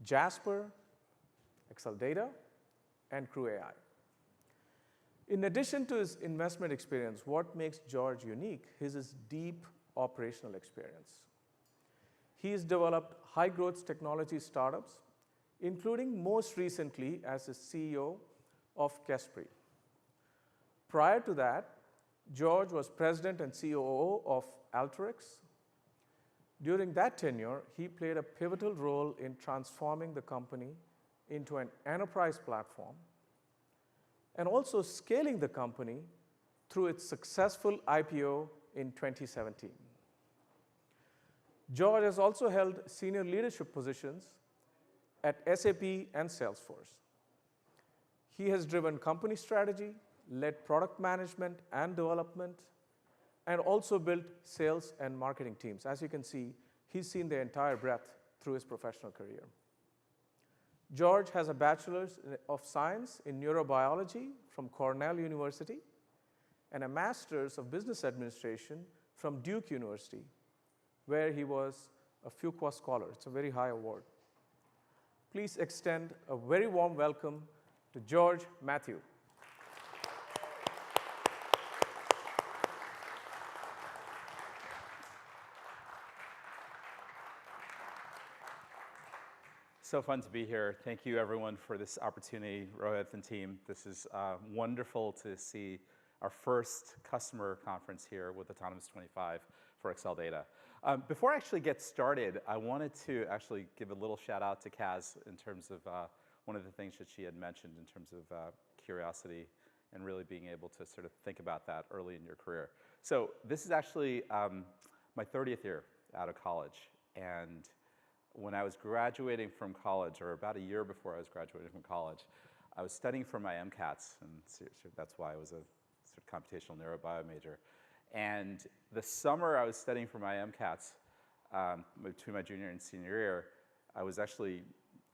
Jasper, Acceldata, and Crew AI. In addition to his investment experience, what makes George unique is his deep operational experience. He has developed high-growth technology startups, including most recently as the CEO of Kespri. Prior to that, George was president and COO of Alteryx. During that tenure, he played a pivotal role in transforming the company into an enterprise platform and also scaling the company through its successful IPO in 2017. George has also held senior leadership positions at SAP and Salesforce. He has driven company strategy, led product management and development, and also built sales and marketing teams. As you can see, he's seen the entire breadth through his professional career. George has a Bachelor's of Science in Neurobiology from Cornell University and a Master's of Business Administration from Duke University, where he was a Fuqua Scholar. It's a very high award. Please extend a very warm welcome to George Matthew. So fun to be here. Thank you, everyone, for this opportunity, Rohit and team. This is wonderful to see our first customer conference here with Autonomous 25 for Acceldata. Before I actually get started, I wanted to actually give a little shout out to Kaz in terms of one of the things that she had mentioned in terms of curiosity and really being able to sort of think about that early in your career. So this is actually my 30th year out of college. And when I was graduating from college, or about a year before I was graduating from college, I was studying for my MCATs, and that's why I was a sort of computational neurobio major. And the summer I was studying for my MCATs, between my junior and senior year, I was actually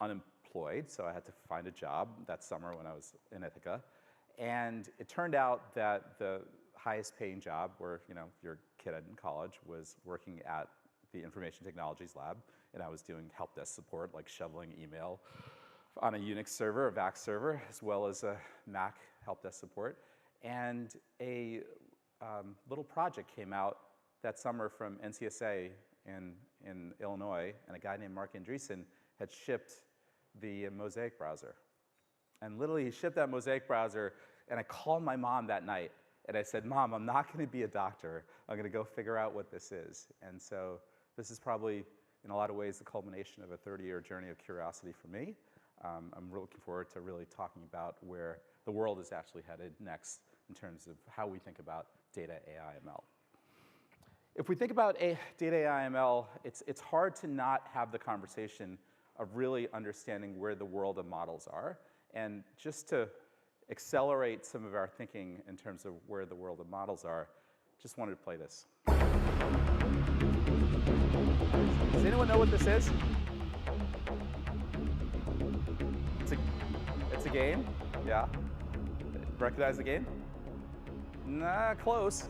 unemployed, so I had to find a job that summer when I was in Ithaca. And it turned out that the highest paying job, where you're a kid in college, was working at the Information Technologies Lab, and I was doing help desk support, like shoveling email on a Unix server, a VAX server, as well as a Mac help desk support. And a little project came out that summer from NCSA in Illinois, and a guy named Mark Andreessen had shipped the Mosaic browser. And literally, he shipped that Mosaic browser, and I called my mom that night, and I said, Mom, I'm not going to be a doctor. I'm going to go figure out what this is. And so this is probably, in a lot of ways, the culmination of a 30-year journey of curiosity for me. I'm really looking forward to really talking about where the world is actually headed next in terms of how we think about data, AI, ML. If we think about data, AI, ML, it's hard to not have the conversation of really understanding where the world of models are. And just to accelerate some of our thinking in terms of where the world of models are, just wanted to play this. Does anyone know what this is? It's a game? Yeah? Recognize the game? Nah, close.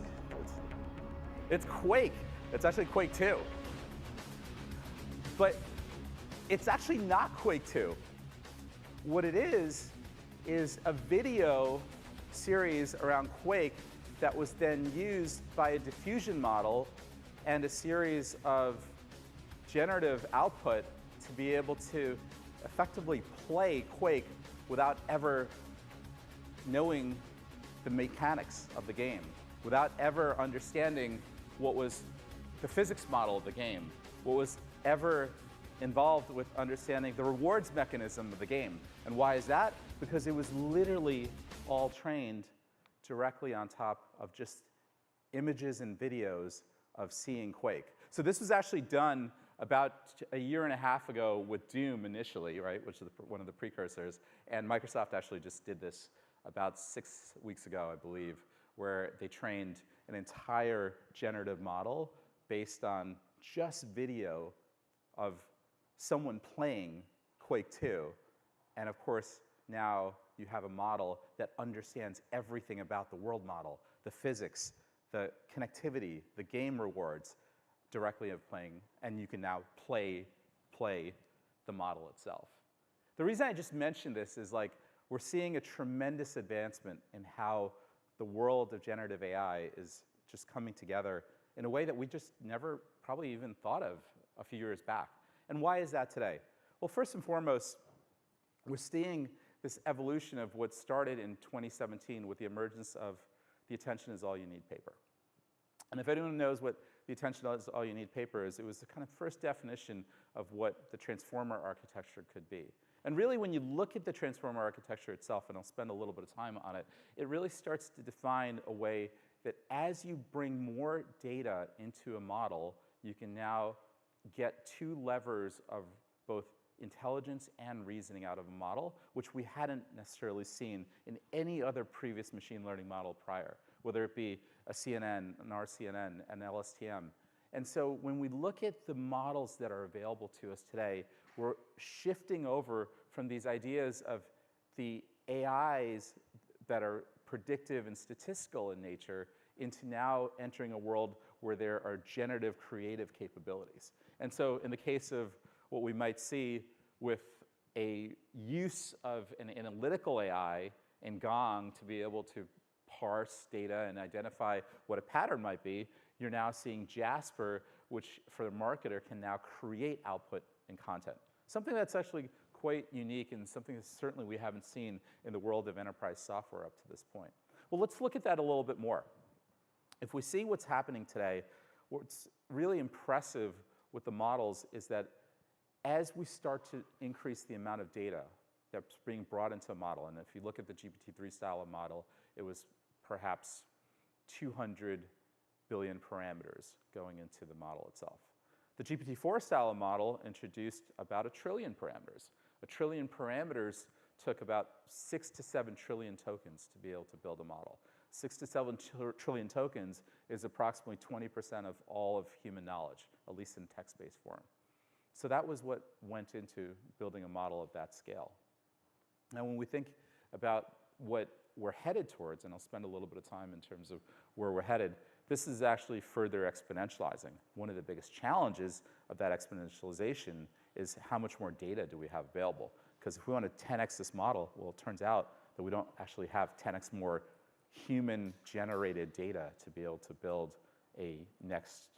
It's Quake. It's actually Quake 2. But it's actually not Quake 2. What it is a video series around Quake that was then used by a diffusion model and a series of generative output to be able to effectively play Quake without ever knowing the mechanics of the game, without ever understanding what was the physics model of the game, what was ever involved with understanding the rewards mechanism of the game. And why is that? Because it was literally all trained directly on top of just images and videos of seeing Quake. So this was actually done about a year and a half ago with Doom initially, right, which is one of the precursors. And Microsoft actually just did this about 6 weeks ago, I believe, where they trained an entire generative model based on just video of someone playing Quake 2. And of course, now you have a model that understands everything about the world model, the physics, the connectivity, the game rewards directly of playing, and you can now play the model itself. The reason I just mentioned this is we're seeing a tremendous advancement in how the world of generative AI is just coming together in a way that we just never probably even thought of a few years back. And why is that today? Well, first and foremost, we're seeing this evolution of what started in 2017 with the emergence of the attention is all you need paper. And if anyone knows what the attention is all you need paper is, it was the kind of first definition of what the transformer architecture could be. And really, when you look at the transformer architecture itself, and I'll spend a little bit of time on it, it really starts to define a way that as you bring more data into a model, you can now get two levers of both intelligence and reasoning out of a model, which we hadn't necessarily seen in any other previous machine learning model prior, whether it be a CNN, an RCNN, an LSTM. And so when we look at the models that are available to us today, we're shifting over from these ideas of the AIs that are predictive and statistical in nature into now entering a world where there are generative creative capabilities. And so in the case of what we might see with a use of an analytical AI in Gong to be able to parse data and identify what a pattern might be, you're now seeing Jasper, which for the marketer can now create output and content. Something that's actually quite unique and something that certainly we haven't seen in the world of enterprise software up to this point. Well, let's look at that a little bit more. If we see what's happening today, what's really impressive with the models is that as we start to increase the amount of data that's being brought into a model, and if you look at the GPT-3 style of model, it was perhaps 200 billion parameters going into the model itself. The GPT-4 style of model introduced about 1 trillion parameters. 1 trillion parameters took about 6 to 7 trillion tokens to be able to build a model. 6 to 7 trillion tokens is approximately 20% of all of human knowledge, at least in text-based form. So that was what went into building a model of that scale. Now, when we think about what we're headed towards, and I'll spend a little bit of time in terms of where we're headed, this is actually further exponentializing. One of the biggest challenges of that exponentialization is how much more data do we have available? Because if we want to 10x this model, well, it turns out that we don't actually have 10x more human-generated data to be able to build a next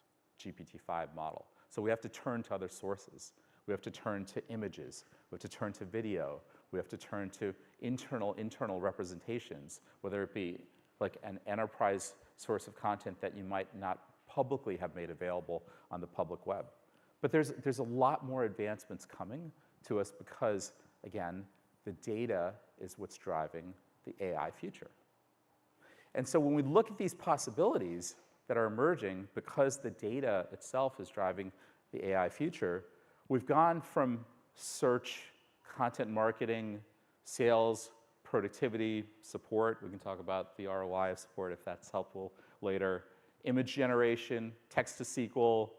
GPT-5 model. So we have to turn to other sources. We have to turn to images. We have to turn to video. We have to turn to internal representations, whether it be like an enterprise source of content that you might not publicly have made available on the public web. But there's a lot more advancements coming to us because, again, the data is what's driving the AI future. And so when we look at these possibilities that are emerging because the data itself is driving the AI future, we've gone from search, content marketing, sales, productivity, support. We can talk about the ROI of support if that's helpful later. Image generation, text to SQL,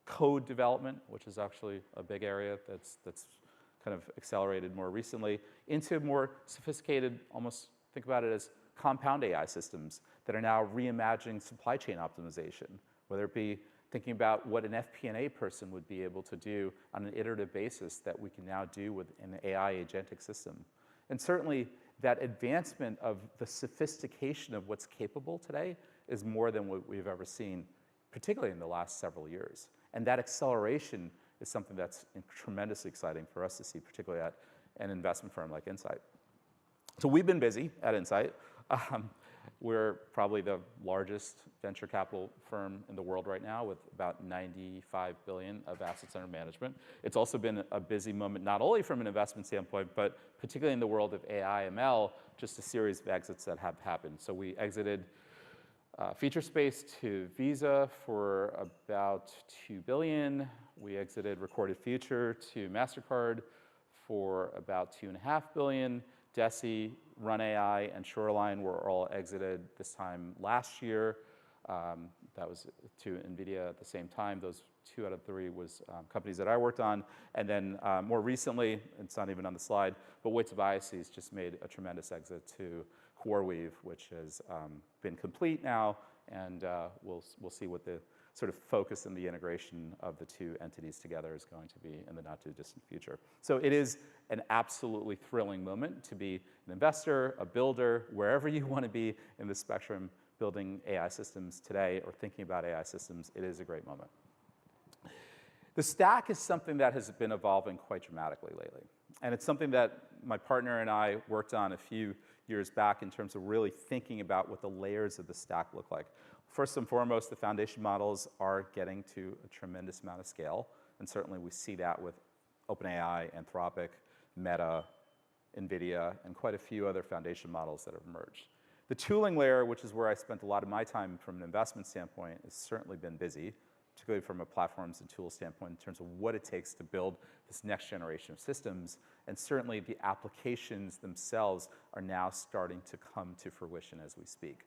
code development, which is actually a big area that's kind of accelerated more recently, into more sophisticated, almost think about it as compound AI systems that are now reimagining supply chain optimization, whether it be thinking about what an FP&A person would be able to do on an iterative basis that we can now do with an AI agentic system. And certainly, that advancement of the sophistication of what's capable today is more than what we've ever seen, particularly in the last several years. And that acceleration is something that's tremendously exciting for us to see, particularly at an investment firm like Insight. So we've been busy at Insight. We're probably the largest venture capital firm in the world right now with about 95 billion of assets under management. It's also been a busy moment, not only from an investment standpoint, but particularly in the world of AI, ML, just a series of exits that have happened. So we exited Featurespace to Visa for about 2 billion. We exited Recorded Future to MasterCard for about 2.5 billion. Deci, Run AI, and Shoreline were all exited this time last year. That was to NVIDIA at the same time. Those 2 out of 3 was companies that I worked on. And then more recently, it's not even on the slide, but Weights of Biases just made a tremendous exit to CoreWeave, which has been complete now. And we'll see what the sort of focus and the integration of the 2 entities together is going to be in the not too distant future. So it is an absolutely thrilling moment to be an investor, a builder, wherever you want to be in the spectrum building AI systems today or thinking about AI systems. It is a great moment. The stack is something that has been evolving quite dramatically lately. And it's something that my partner and I worked on a few years back in terms of really thinking about what the layers of the stack look like. First and foremost, the foundation models are getting to a tremendous amount of scale. And certainly we see that with OpenAI, Anthropic, Meta, NVIDIA, and quite a few other foundation models that have emerged. The tooling layer, which is where I spent a lot of my time from an investment standpoint, has certainly been busy, particularly from a platforms and tools standpoint in terms of what it takes to build this next generation of systems. And certainly the applications themselves are now starting to come to fruition as we speak.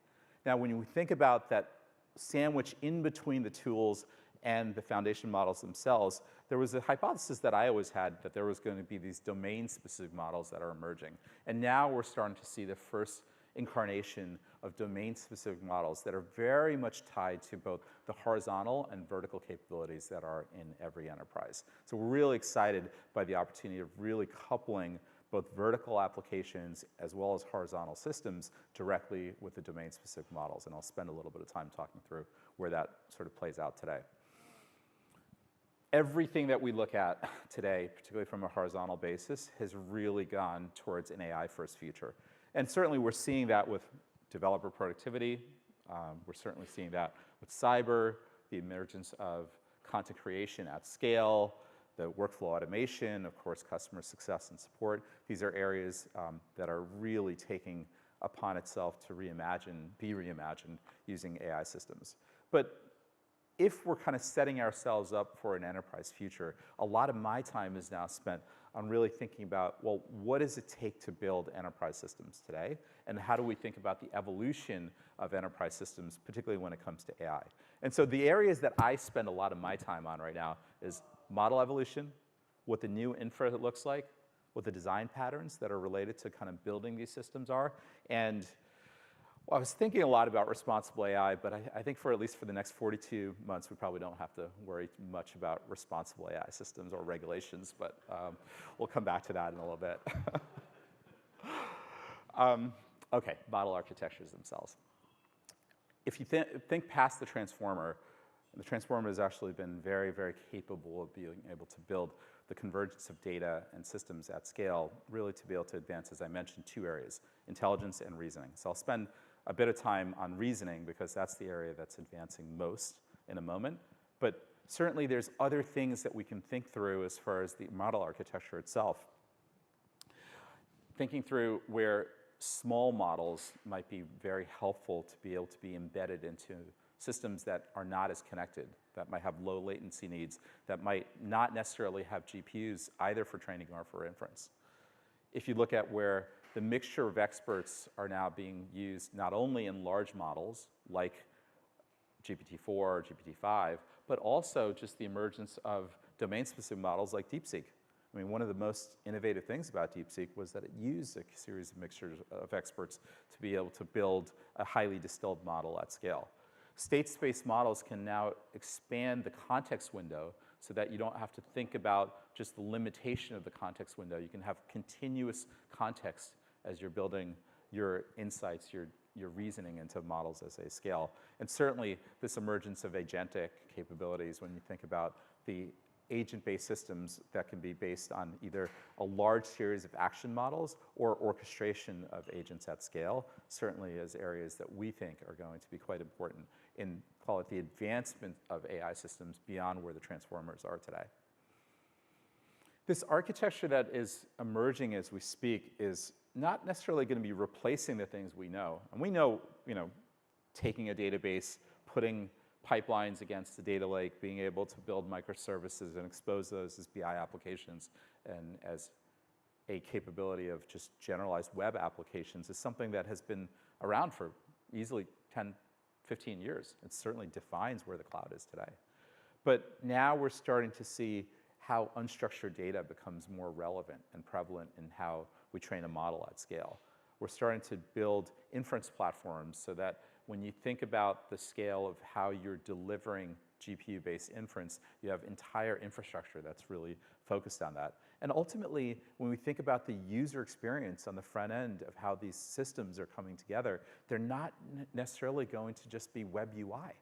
Now, when you think about that sandwich in between the tools and the foundation models themselves, there was a hypothesis that I always had that there was going to be these domain-specific models that are emerging. And now we're starting to see the first incarnation of domain-specific models that are very much tied to both the horizontal and vertical capabilities that are in every enterprise. So we're really excited by the opportunity of really coupling both vertical applications as well as horizontal systems directly with the domain-specific models. And I'll spend a little bit of time talking through where that sort of plays out today. Everything that we look at today, particularly from a horizontal basis, has really gone towards an AI-first future. And certainly we're seeing that with developer productivity. We're certainly seeing that with cyber, the emergence of content creation at scale, the workflow automation, of course, customer success and support. These are areas that are really taking upon itself to be reimagined using AI systems. But if we're kind of setting ourselves up for an enterprise future, a lot of my time is now spent on really thinking about, well, what does it take to build enterprise systems today? And how do we think about the evolution of enterprise systems, particularly when it comes to AI? And so the areas that I spend a lot of my time on right now is model evolution, what the new infra looks like, what the design patterns that are related to kind of building these systems are. And well, I was thinking a lot about responsible AI, but I think for at least for the next 42 months, we probably don't have to worry much about responsible AI systems or regulations, but we'll come back to that in a little bit. Okay, model architectures themselves. If you think past the transformer has actually been very, very capable of being able to build the convergence of data and systems at scale, really to be able to advance, as I mentioned, two areas, intelligence and reasoning. So I'll spend a bit of time on reasoning because that's the area that's advancing most in a moment. But certainly there's other things that we can think through as far as the model architecture itself. Thinking through where small models might be very helpful to be able to be embedded into systems that are not as connected, that might have low latency needs, that might not necessarily have GPUs either for training or for inference. If you look at where the mixture of experts are now being used not only in large models like GPT-4 or GPT-5, but also just the emergence of domain-specific models like DeepSeek. I mean, one of the most innovative things about DeepSeek was that it used a series of mixtures of experts to be able to build a highly distilled model at scale. State space models can now expand the context window so that you don't have to think about just the limitation of the context window. You can have continuous context as you're building your insights, your reasoning into models as they scale. And certainly this emergence of agentic capabilities when you think about the agent-based systems that can be based on either a large series of action models or orchestration of agents at scale, certainly as areas that we think are going to be quite important in, call it, the advancement of AI systems beyond where the transformers are today. This architecture that is emerging as we speak is not necessarily going to be replacing the things we know. And we know, taking a database, putting pipelines against the data lake, being able to build microservices and expose those as BI applications and as a capability of just generalized web applications is something that has been around for easily 10, 15 years. It certainly defines where the cloud is today. But now we're starting to see how unstructured data becomes more relevant and prevalent in how we train a model at scale. We're starting to build inference platforms so that when you think about the scale of how you're delivering GPU-based inference, you have entire infrastructure that's really focused on that. And ultimately, when we think about the user experience on the front end of how these systems are coming together, they're not necessarily going to just be web UI.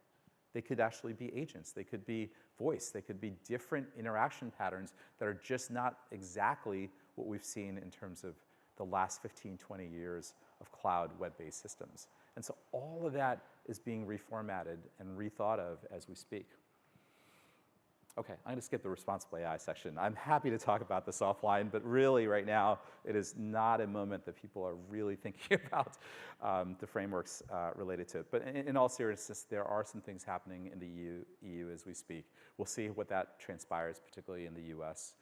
They could actually be agents. They could be voice. They could be different interaction patterns that are just not exactly what we've seen in terms of the last 15, 20 years of cloud web-based systems. And so all of that is being reformatted and rethought of as we speak. Okay, I'm going to skip the responsible AI section. I'm happy to talk about this offline, but really right now, it is not a moment that people are really thinking about the frameworks related to it. But in all seriousness, there are some things happening in the EU as we speak. We'll see what that transpires, particularly in the US.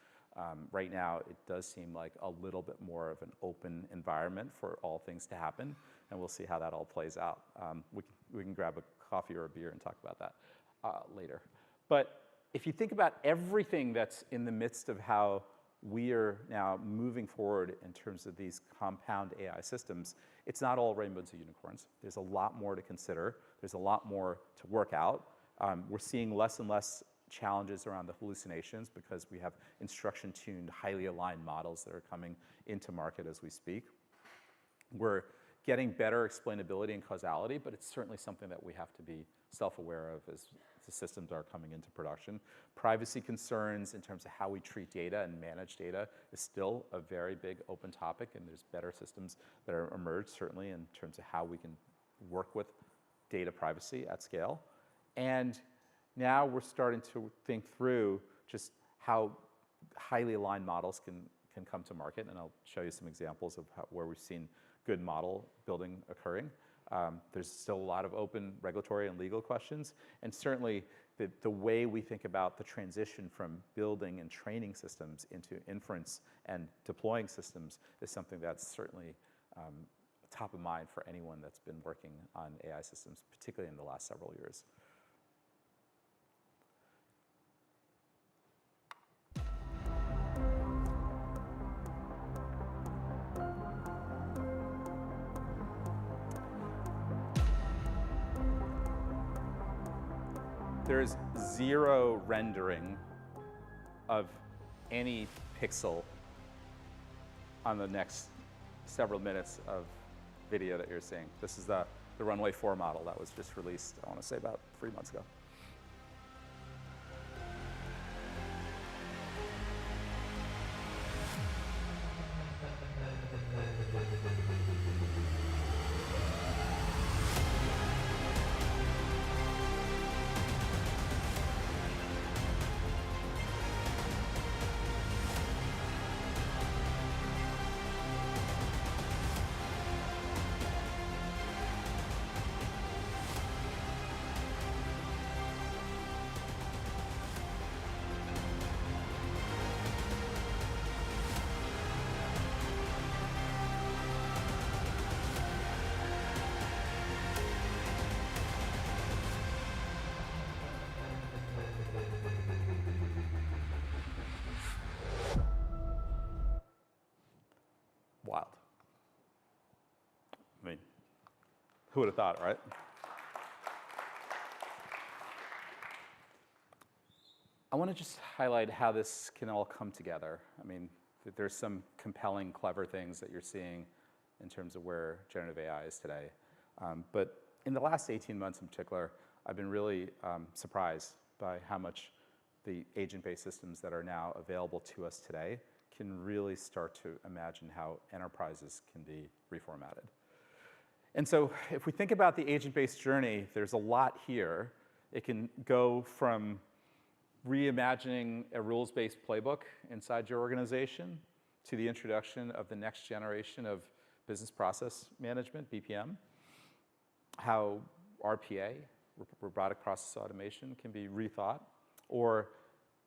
Right now, it does seem like a little bit more of an open environment for all things to happen, and we'll see how that all plays out. We can grab a coffee or a beer and talk about that later. But if you think about everything that's in the midst of how we are now moving forward in terms of these compound AI systems, it's not all rainbows and unicorns. There's a lot more to consider. There's a lot more to work out. We're seeing less and less challenges around the hallucinations because we have instruction-tuned, highly aligned models that are coming into market as we speak. We're getting better explainability and causality, but it's certainly something that we have to be self-aware of as the systems are coming into production. Privacy concerns in terms of how we treat data and manage data is still a very big open topic, and there's better systems that are emerged, certainly, in terms of how we can work with data privacy at scale. And Now we're starting to think through just how highly aligned models can come to market, and I'll show you some examples of where we've seen good model building occurring. There's still a lot of open regulatory and legal questions, and certainly the way we think about the transition from building and training systems into inference and deploying systems is something that's certainly top of mind for anyone that's been working on AI systems, particularly in the last several years. There's zero rendering of any pixel on the next several minutes of video that you're seeing. This is the Runway 4 model that was just released, I want to say about 3 months ago. Wild. I mean, who would have thought, right? I want to just highlight how this can all come together. I mean, there's some compelling, clever things that you're seeing in terms of where generative AI is today. But in the last 18 months in particular, I've been really surprised by how much the agent-based systems that are now available to us today can really start to imagine how enterprises can be reformatted. And so if we think about the agent-based journey, there's a lot here. It can go from reimagining a rules-based playbook inside your organization to the introduction of the next generation of business process management, BPM, how RPA, robotic process automation, can be rethought, or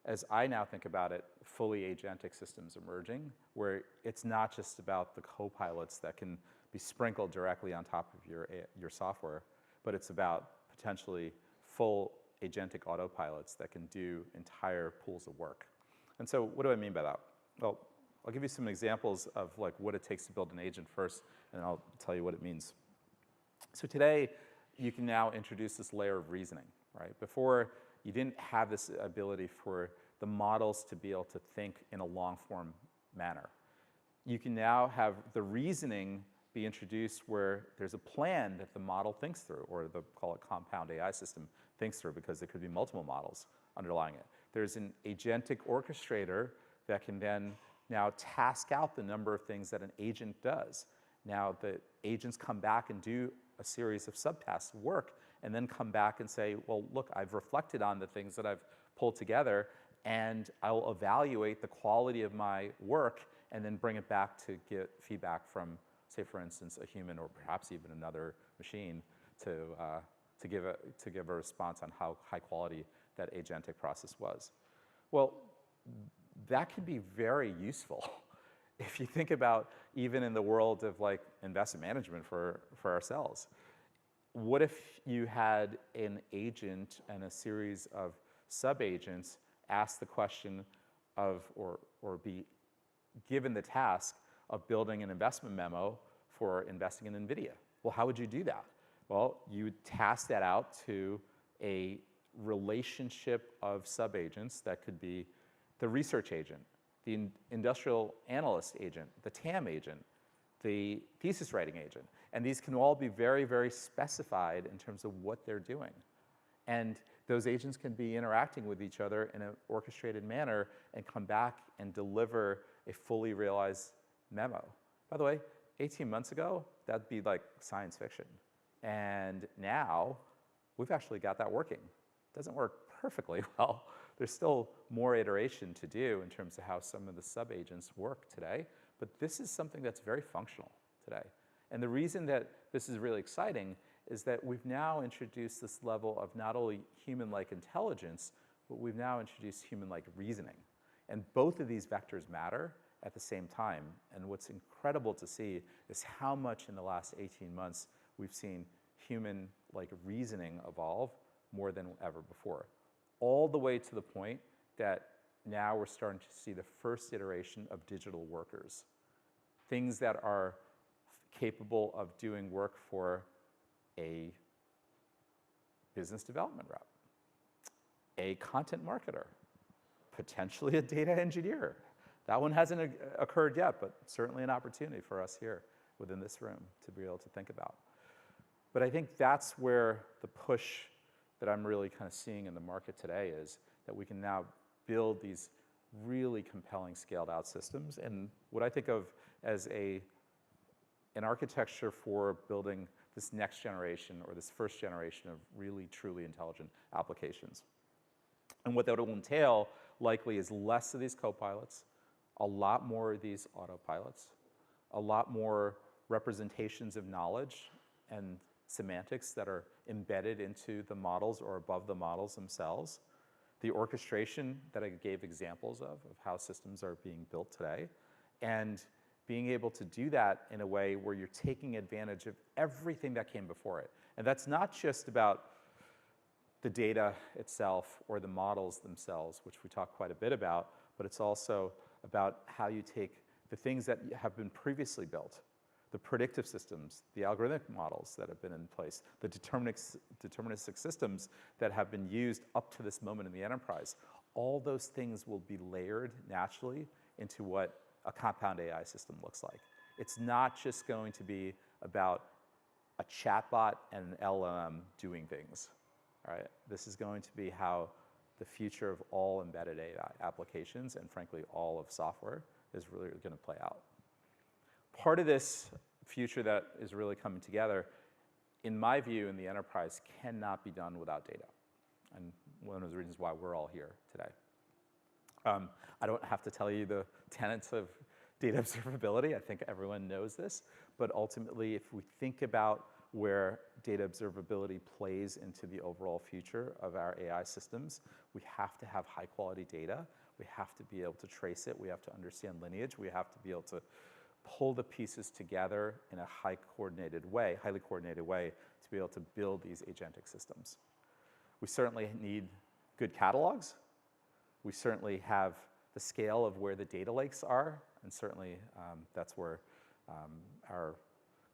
as I now think about it, fully agentic systems emerging, where it's not just about the co-pilots that can be sprinkled directly on top of your software, but it's about potentially full agentic autopilots that can do entire pools of work. And so what do I mean by that? Well, I'll give you some examples of like what it takes to build an agent first, and I'll tell you what it means. So today, you can now introduce this layer of reasoning, right? Before, you didn't have this ability for the models to be able to think in a long-form manner. You can now have the reasoning be introduced where there's a plan that the model thinks through, or the, call it compound AI system, thinks through, because there could be multiple models underlying it. There's an agentic orchestrator that can then now task out the number of things that an agent does. Now the agents come back and do a series of subtasks work, and then come back and say, well, look, I've reflected on the things that I've pulled together, and I'll evaluate the quality of my work and then bring it back to get feedback from, say, for instance, a human or perhaps even another machine to give a response on how high quality that agentic process was. Well, that can be very useful. If you think about even in the world of like investment management for ourselves, what if you had an agent and a series of sub-agents ask the question of, or be given the task of building an investment memo for investing in NVIDIA? Well, how would you do that? Well, you would task that out to a relationship of sub-agents that could be the research agent, the industrial analyst agent, the TAM agent, the thesis writing agent. And these can all be very, very specified in terms of what they're doing. And those agents can be interacting with each other in an orchestrated manner and come back and deliver a fully realized memo. By the way, 18 months ago, that'd be like science fiction. And now, we've actually got that working. It doesn't work perfectly well. There's still more iteration to do in terms of how some of the sub-agents work today, but this is something that's very functional today. And the reason that this is really exciting is that we've now introduced this level of not only human-like intelligence, but we've now introduced human-like reasoning. And both of these vectors matter at the same time. And what's incredible to see is how much in the last 18 months we've seen human-like reasoning evolve more than ever before. All the way to the point that now we're starting to see the first iteration of digital workers. Things that are capable of doing work for a business development rep, a content marketer, potentially a data engineer. That one hasn't occurred yet, but certainly an opportunity for us here within this room to be able to think about. But I think that's where the push that I'm really kind of seeing in the market today is that we can now build these really compelling scaled out systems. And what I think of as an architecture for building this next generation or this first generation of really truly intelligent applications. And what that will entail likely is less of these copilots, a lot more of these autopilots, a lot more representations of knowledge and semantics that are embedded into the models or above the models themselves, the orchestration that I gave examples of how systems are being built today, and being able to do that in a way where you're taking advantage of everything that came before it. And that's not just about the data itself or the models themselves, which we talk quite a bit about, but it's also about how you take the things that have been previously built, the predictive systems, the algorithmic models that have been in place, the deterministic systems that have been used up to this moment in the enterprise. All those things will be layered naturally into what a compound AI system looks like. It's not just going to be about a chatbot and an LLM doing things, all right? This is going to be how the future of all embedded AI applications and frankly all of software is really going to play out. Part of this future that is really coming together, in my view, in the enterprise, cannot be done without data. And one of the reasons why we're all here today. I don't have to tell you the tenets of data observability. I think everyone knows this. But ultimately, if we think about where data observability plays into the overall future of our AI systems, we have to have high quality data. We have to be able to trace it. We have to understand lineage. We have to be able to pull the pieces together in a highly coordinated way to be able to build these agentic systems. We certainly need good catalogs. We certainly have the scale of where the data lakes are, and certainly that's where our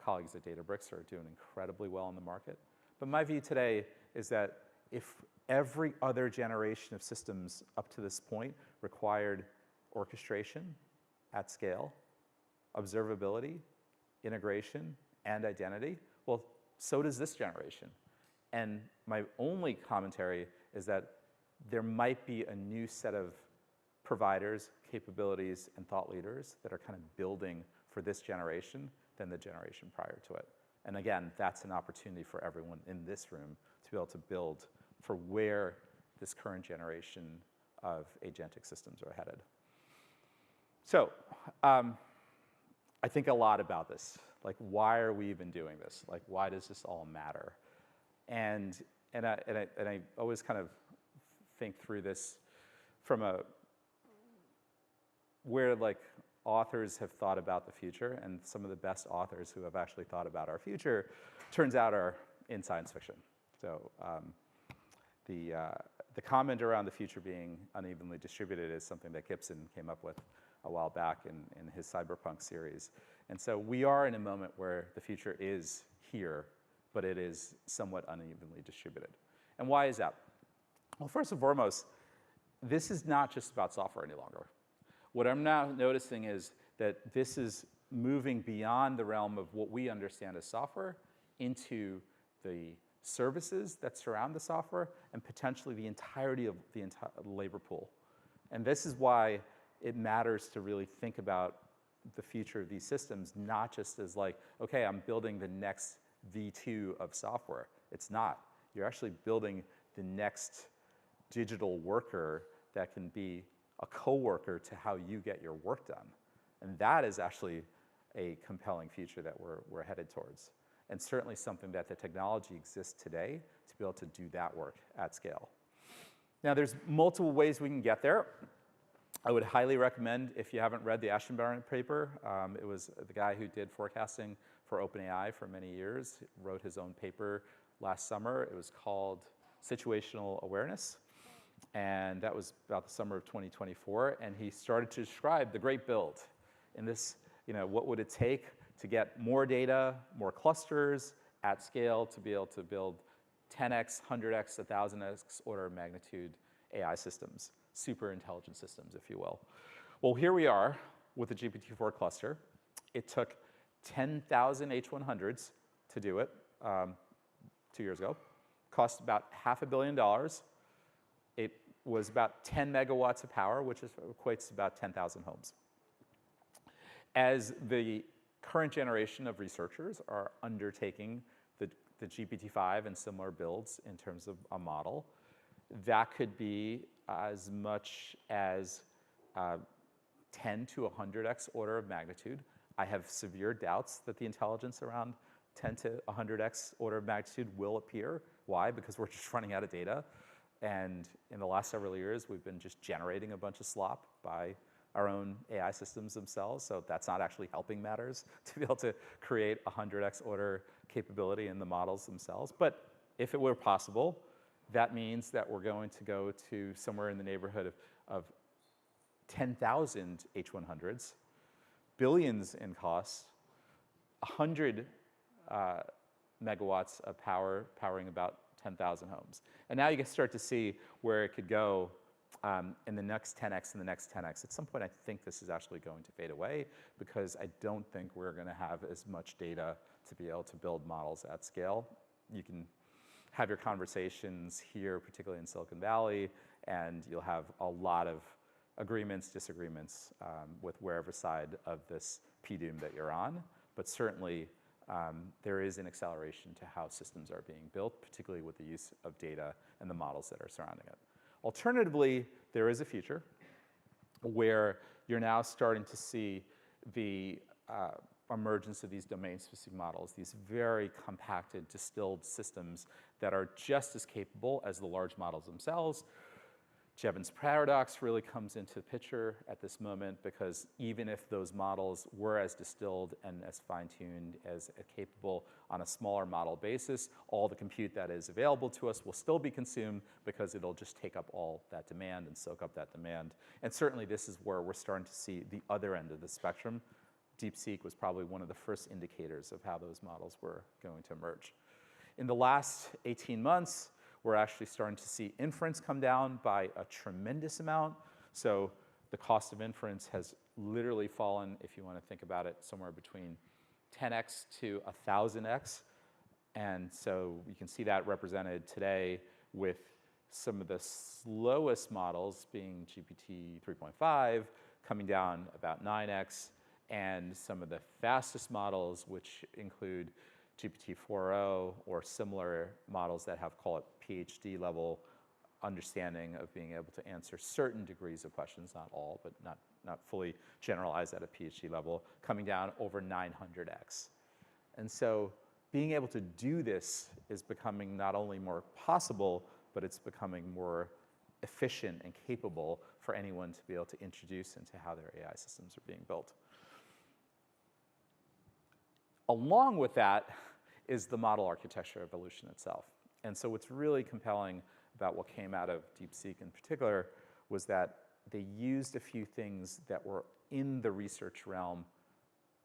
colleagues at Databricks are doing incredibly well in the market. But my view today is that if every other generation of systems up to this point required orchestration at scale, observability, integration, and identity, well, so does this generation. And my only commentary is that there might be a new set of providers, capabilities, and thought leaders that are kind of building for this generation than the generation prior to it. And again, that's an opportunity for everyone in this room to be able to build for where this current generation of agentic systems are headed. So I think a lot about this. Like, why are we even doing this? Like, why does this all matter? And I always kind of think through this from where like authors have thought about the future, and some of the best authors who have actually thought about our future, turns out are in science fiction. So the comment around the future being unevenly distributed is something that Gibson came up with a while back in his cyberpunk series. And so we are in a moment where the future is here, but it is somewhat unevenly distributed. And why is that? Well, first and foremost, this is not just about software any longer. What I'm now noticing is that this is moving beyond the realm of what we understand as software into the services that surround the software and potentially the entirety of the entire labor pool. And this is why it matters to really think about the future of these systems, not just as like, okay, I'm building the next V2 of software. It's not. You're actually building the next digital worker that can be a coworker to how you get your work done. And that is actually a compelling future that we're headed towards. And certainly something that the technology exists today to be able to do that work at scale. Now, there's multiple ways we can get there. I would highly recommend, if you haven't read the Ashburn paper, it was the guy who did forecasting for OpenAI for many years, wrote his own paper last summer. It was called Situational Awareness, and that was about the summer of 2024, and he started to describe the great build in this, what would it take to get more data, more clusters at scale to be able to build 10x, 100x, 1,000x order of magnitude AI systems, super intelligent systems, if you will. Well, here we are with the GPT-4 cluster. It took 10,000 H100s to do it 2 years ago. Cost about $500 million. It was about 10 megawatts of power, which equates to about 10,000 homes. As the current generation of researchers are undertaking the GPT-5 and similar builds in terms of a model, that could be as much as 10 to 100x order of magnitude. I have severe doubts that the intelligence around 10 to 100x order of magnitude will appear. Why? Because we're just running out of data. And in the last several years, we've been just generating a bunch of slop by our own AI systems themselves. So that's not actually helping matters to be able to create a 100x order capability in the models themselves. But if it were possible, that means that we're going to go to somewhere in the neighborhood of 10,000 H100s, billions in costs, 100 megawatts of power, powering about 10,000 homes. And now you can start to see where it could go in the next 10x and the next 10x. At some point, I think this is actually going to fade away because I don't think we're going to have as much data to be able to build models at scale. You can have your conversations here, particularly in Silicon Valley, and you'll have a lot of agreements, disagreements with wherever side of this PDUM that you're on. But certainly, there is an acceleration to how systems are being built, particularly with the use of data and the models that are surrounding it. Alternatively, there is a future where you're now starting to see the emergence of these domain-specific models, these very compacted, distilled systems that are just as capable as the large models themselves. Jevons paradox really comes into the picture at this moment because even if those models were as distilled and as fine-tuned, as capable on a smaller model basis, all the compute that is available to us will still be consumed because it'll just take up all that demand and soak up that demand. And certainly this is where we're starting to see the other end of the spectrum. DeepSeek was probably one of the first indicators of how those models were going to emerge. In the last 18 months, we're actually starting to see inference come down by a tremendous amount. So the cost of inference has literally fallen, if you want to think about it, somewhere between 10x to 1,000x. And so you can see that represented today with some of the slowest models being GPT 3.5 coming down about 9x, and some of the fastest models, which include GPT 4.0 or similar models that have, call it, PhD level understanding of being able to answer certain degrees of questions, not all, but not fully generalized at a PhD level, coming down over 900x. And so being able to do this is becoming not only more possible, but it's becoming more efficient and capable for anyone to be able to introduce into how their AI systems are being built. Along with that is the model architecture evolution itself. And so what's really compelling about what came out of DeepSeek in particular was that they used a few things that were in the research realm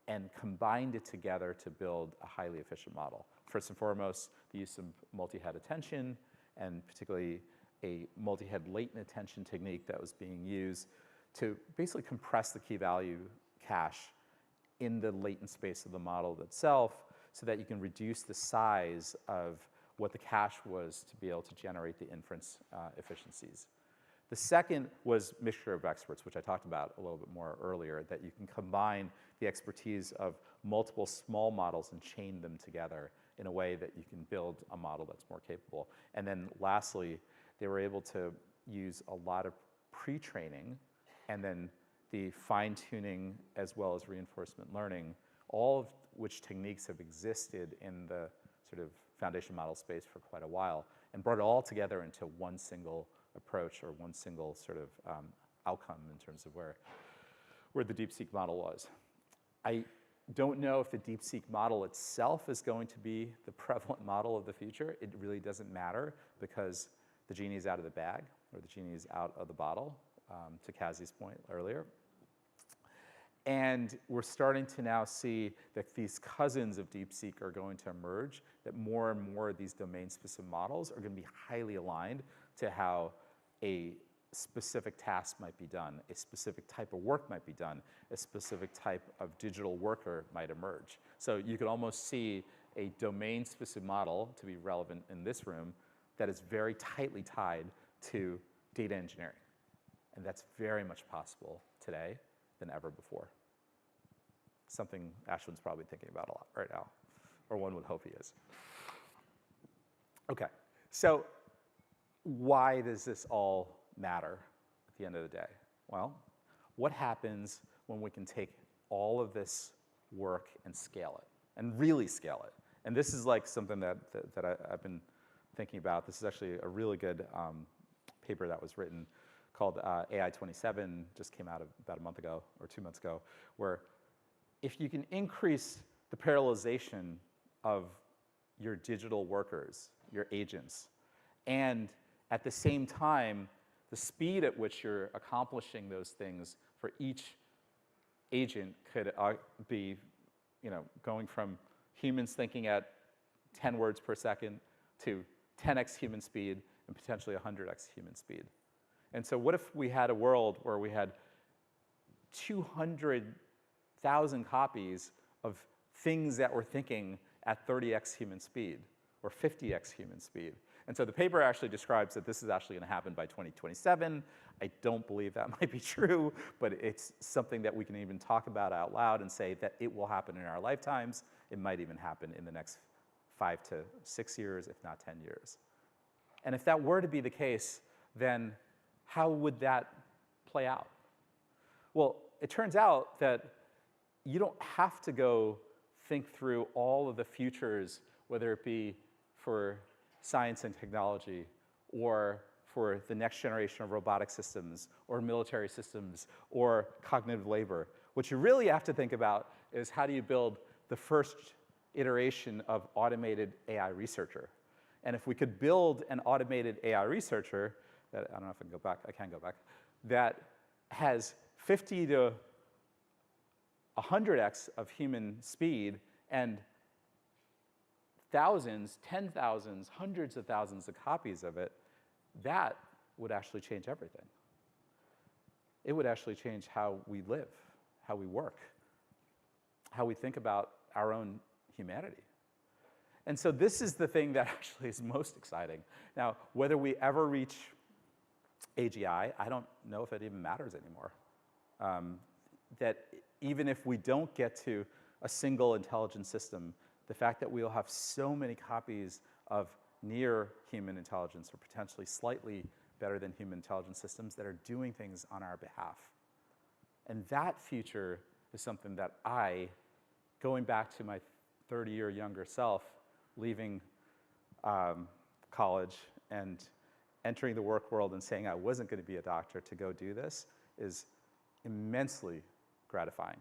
and combined it together to build a highly efficient model. First and foremost, the use of multi-head attention, and particularly a multi-head latent attention technique that was being used to basically compress the key value cache in the latent space of the model itself so that you can reduce the size of what the cache was to be able to generate the inference efficiencies. The second was mixture of experts, which I talked about a little bit more earlier, that you can combine the expertise of multiple small models and chain them together in a way that you can build a model that's more capable. And then lastly, they were able to use a lot of pre-training and then the fine-tuning as well as reinforcement learning, all of which techniques have existed in the sort of foundation model space for quite a while, and brought it all together into one single approach or one single sort of outcome in terms of where the DeepSeek model was. I don't know if the DeepSeek model itself is going to be the prevalent model of the future. It really doesn't matter because the genie is out of the bag, or the genie is out of the bottle, to Kazi's point earlier. And we're starting to now see that these cousins of DeepSeek are going to emerge, that more and more of these domain-specific models are going to be highly aligned to how a specific task might be done, a specific type of work might be done, a specific type of digital worker might emerge. So you could almost see a domain-specific model, to be relevant in this room, that is very tightly tied to data engineering. And that's very much possible today than ever before. Something Ashwin's probably thinking about a lot right now, or one would hope he is. Okay, so why does this all matter at the end of the day? Well, what happens when we can take all of this work and scale it, and really scale it? And this is like something that I've been thinking about. This is actually a really good paper that was written called AI 27, just came out about a month ago or 2 months ago, where if you can increase the parallelization of your digital workers, your agents, and at the same time, the speed at which you're accomplishing those things for each agent could be, going from humans thinking at 10 words per second to 10x human speed and potentially 100x human speed. And so what if we had a world where we had 200,000 copies of things that we're thinking at 30x human speed or 50x human speed? And so the paper actually describes that this is actually going to happen by 2027. I don't believe that might be true, but it's something that we can even talk about out loud and say that it will happen in our lifetimes. It might even happen in the next 5 to 6 years, if not 10 years. And if that were to be the case, then how would that play out? Well, it turns out that you don't have to go think through all of the futures, whether it be for science and technology or for the next generation of robotic systems or military systems or cognitive labor. What you really have to think about is how do you build the first iteration of automated AI researcher. And if we could build an automated AI researcher, that, I don't know if I can go back, I can go back, that has 50 to 100x of human speed and thousands, 10,000s, hundreds of thousands of copies of it, that would actually change everything. It would actually change how we live, how we work, how we think about our own humanity. And so this is the thing that actually is most exciting. Now, whether we ever reach AGI, I don't know if it even matters anymore. That even if we don't get to a single intelligent system, the fact that we'll have so many copies of near human intelligence or potentially slightly better than human intelligence systems that are doing things on our behalf. And that future is something that I, going back to my 30-year younger self, leaving college and entering the work world and saying I wasn't going to be a doctor to go do this is immensely gratifying.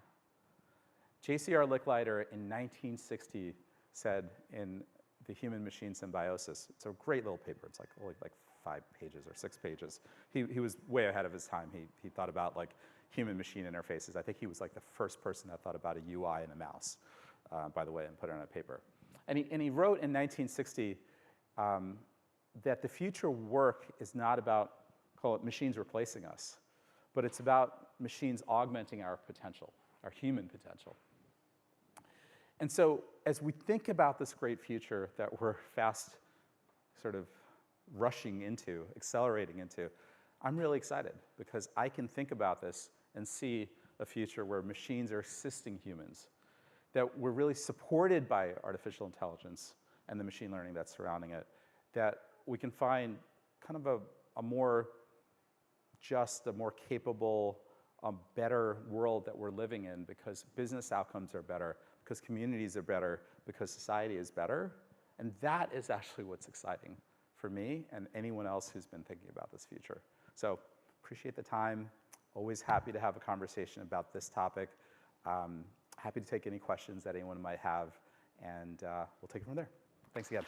J.C.R. Licklider in 1960 said in The Human-Machine Symbiosis, it's a great little paper, it's like only like 5 pages or 6 pages. He was way ahead of his time. He thought about like human-machine interfaces. I think he was like the first person that thought about a UI and a mouse, by the way, and put it on a paper. And he wrote in 1960 that the future work is not about, call it machines replacing us, but it's about machines augmenting our potential, our human potential. And so as we think about this great future that we're fast sort of rushing into, accelerating into, I'm really excited because I can think about this and see a future where machines are assisting humans, that we're really supported by artificial intelligence and the machine learning that's surrounding it, that we can find kind of a more just a more capable, better world that we're living in because business outcomes are better, because communities are better, because society is better. And that is actually what's exciting for me and anyone else who's been thinking about this future. So appreciate the time. Always happy to have a conversation about this topic. Happy to take any questions that anyone might have, and we'll take it from there. Thanks again.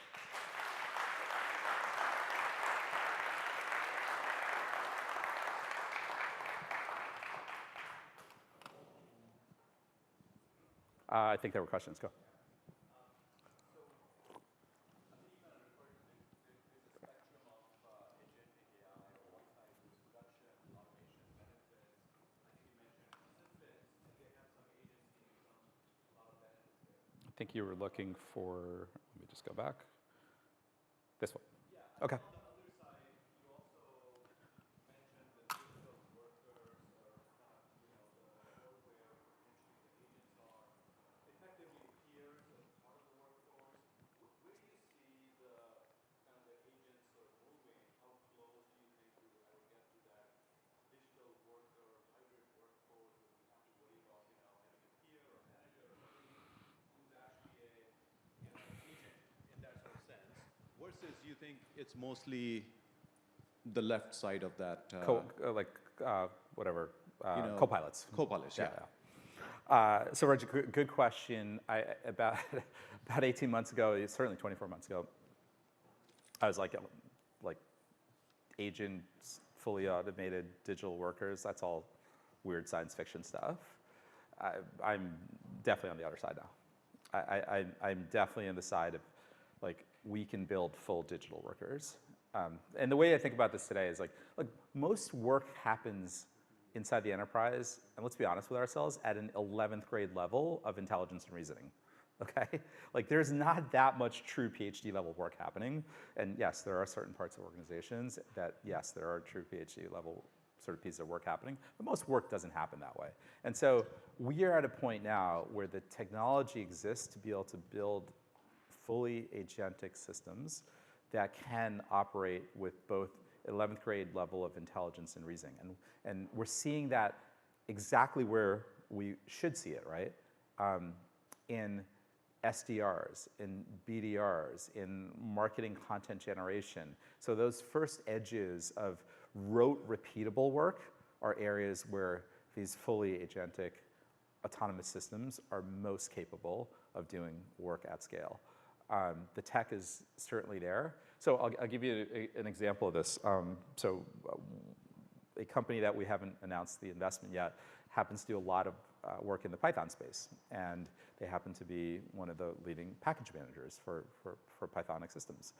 I think there were questions. Go. I think you were looking for, let me just go back. This one. Okay. Versus you think it's mostly the left side of that, Whatever, you know, co-pilots. Co-pilots, yeah. So Raj, good question. About 18 months ago, certainly 24 months ago, I was like agents, fully automated digital workers. That's all weird science fiction stuff. I'm definitely on the other side now. I'm definitely on the side of like we can build full digital workers. And the way I think about this today is like, look, most work happens inside the enterprise, and let's be honest with ourselves, at an 11th grade level of intelligence and reasoning, okay? Like there's not that much true PhD level work happening. And yes, there are certain parts of organizations that, yes, there are true PhD level sort of pieces of work happening, but most work doesn't happen that way. And so we are at a point now where the technology exists to be able to build fully agentic systems that can operate with both 11th grade level of intelligence and reasoning. And we're seeing that exactly where we should see it, right? In SDRs, in BDRs, in marketing content generation. So those first edges of rote repeatable work are areas where these fully agentic autonomous systems are most capable of doing work at scale. The tech is certainly there. So I'll give you an example of this. A company that we haven't announced the investment yet happens to do a lot of work in the Python space. And they happen to be one of the leading package managers for Pythonic systems.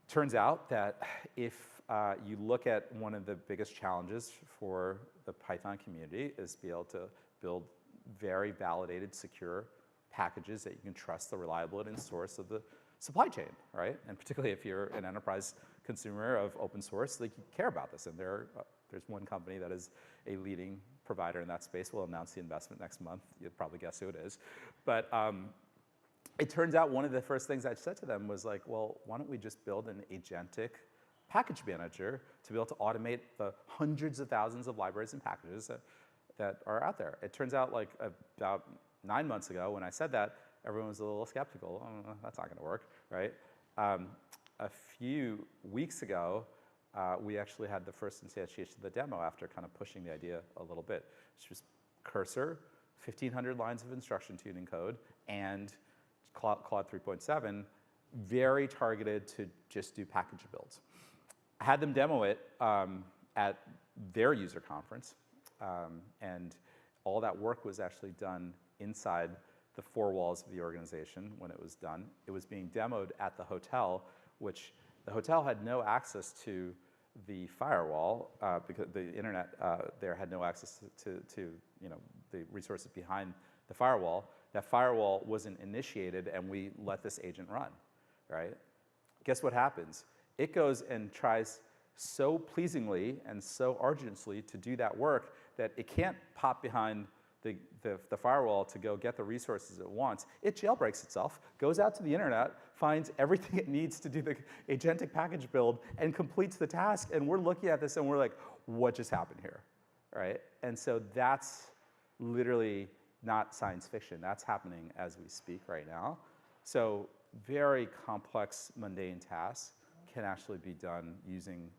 Turns out that if you look at one of the biggest challenges for the Python community is to be able to build very validated, secure packages that you can trust the reliability and source of the supply chain, right? And particularly if you're an enterprise consumer of open source, like you care about this. And there's one company that is a leading provider in that space. We'll announce the investment next month. You'll probably guess who it is. But it turns out one of the first things I said to them was like, well, why don't we just build an agentic package manager to be able to automate the hundreds of thousands of libraries and packages that are out there. It turns out like about 9 months ago when I said that, everyone was a little skeptical. Oh, that's not gonna work, right? A few weeks ago, we actually had the first instantiation of the demo after kind of pushing the idea a little bit. It's just Cursor, 1,500 lines of instruction tuning code, and Claude 3.7, very targeted to just do package builds. I had them demo it at their user conference, and all that work was actually done inside the four walls of the organization when it was done. It was being demoed at the hotel, which the hotel had no access to the firewall because the internet there had no access to the resources behind the firewall. That firewall wasn't initiated, and we let this agent run, right? Guess what happens? It goes and tries so pleasingly and so arduously to do that work that it can't pop behind the firewall to go get the resources it wants, it jailbreaks itself, goes out to the internet, finds everything it needs to do the agentic package build, and completes the task. And we're looking at this and we're like, what just happened here, right? And so that's literally not science fiction. That's happening as we speak right now. So very complex, mundane tasks can actually be done using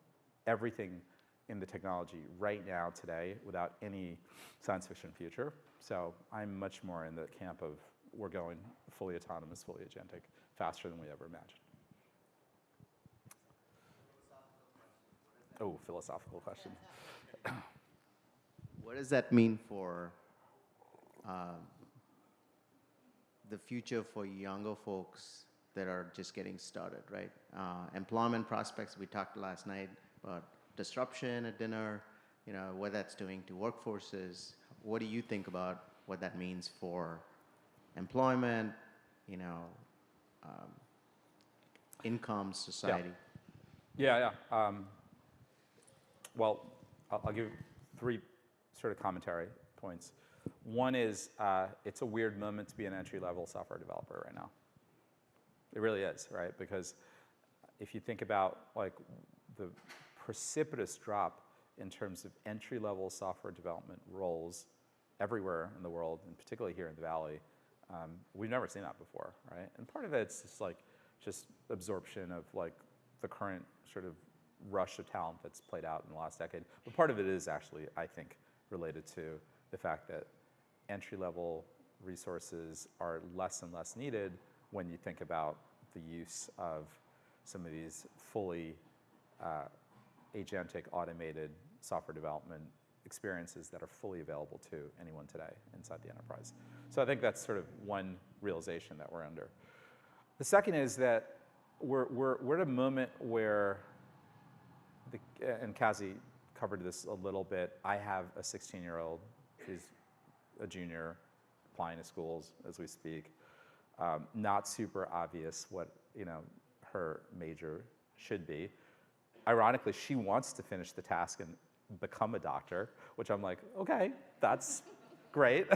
everything in the technology right now, today, without any science fiction future. So I'm much more in the camp of we're going fully autonomous, fully agentic, faster than we ever imagined. Oh, philosophical question. What does that mean for the future for younger folks that are just getting started, right? Employment prospects, we talked last night about disruption at dinner, what that's doing to workforces. What do you think about what that means for employment, income, society? Yeah. Well, I'll give 3 sort of commentary points. One is it's a weird moment to be an entry-level software developer right now. It really is, right? Because if you think about like the precipitous drop in terms of entry-level software development roles everywhere in the world, and particularly here in the Valley, we've never seen that before, right? And part of it's just absorption of like the current sort of rush of talent that's played out in the last decade. But part of it is actually, I think, related to the fact that entry-level resources are less and less needed when you think about the use of some of these fully agentic, automated software development experiences that are fully available to anyone today inside the enterprise. So I think that's sort of one realization that we're under. The second is that we're at a moment where, and Kazi covered this a little bit, I have a 16-year-old who's a junior applying to schools as we speak. Not super obvious what her major should be. Ironically, she wants to finish the task and become a doctor, which I'm like, okay, that's great,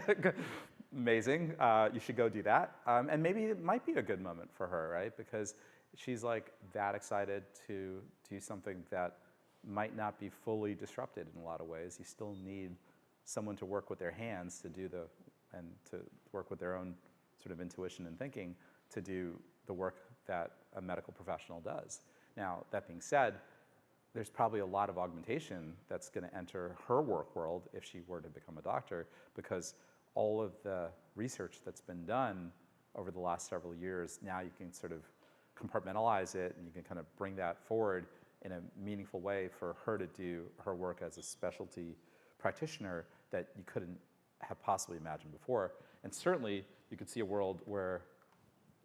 amazing. You should go do that. And maybe it might be a good moment for her, right? Because she's like that excited to do something that might not be fully disrupted in a lot of ways. You still need someone to work with their hands to do and to work with their own sort of intuition and thinking to do the work that a medical professional does. Now, that being said, there's probably a lot of augmentation that's going to enter her work world if she were to become a doctor, because all of the research that's been done over the last several years, now you can sort of compartmentalize it and you can kind of bring that forward in a meaningful way for her to do her work as a specialty practitioner that you couldn't have possibly imagined before. And certainly, you could see a world where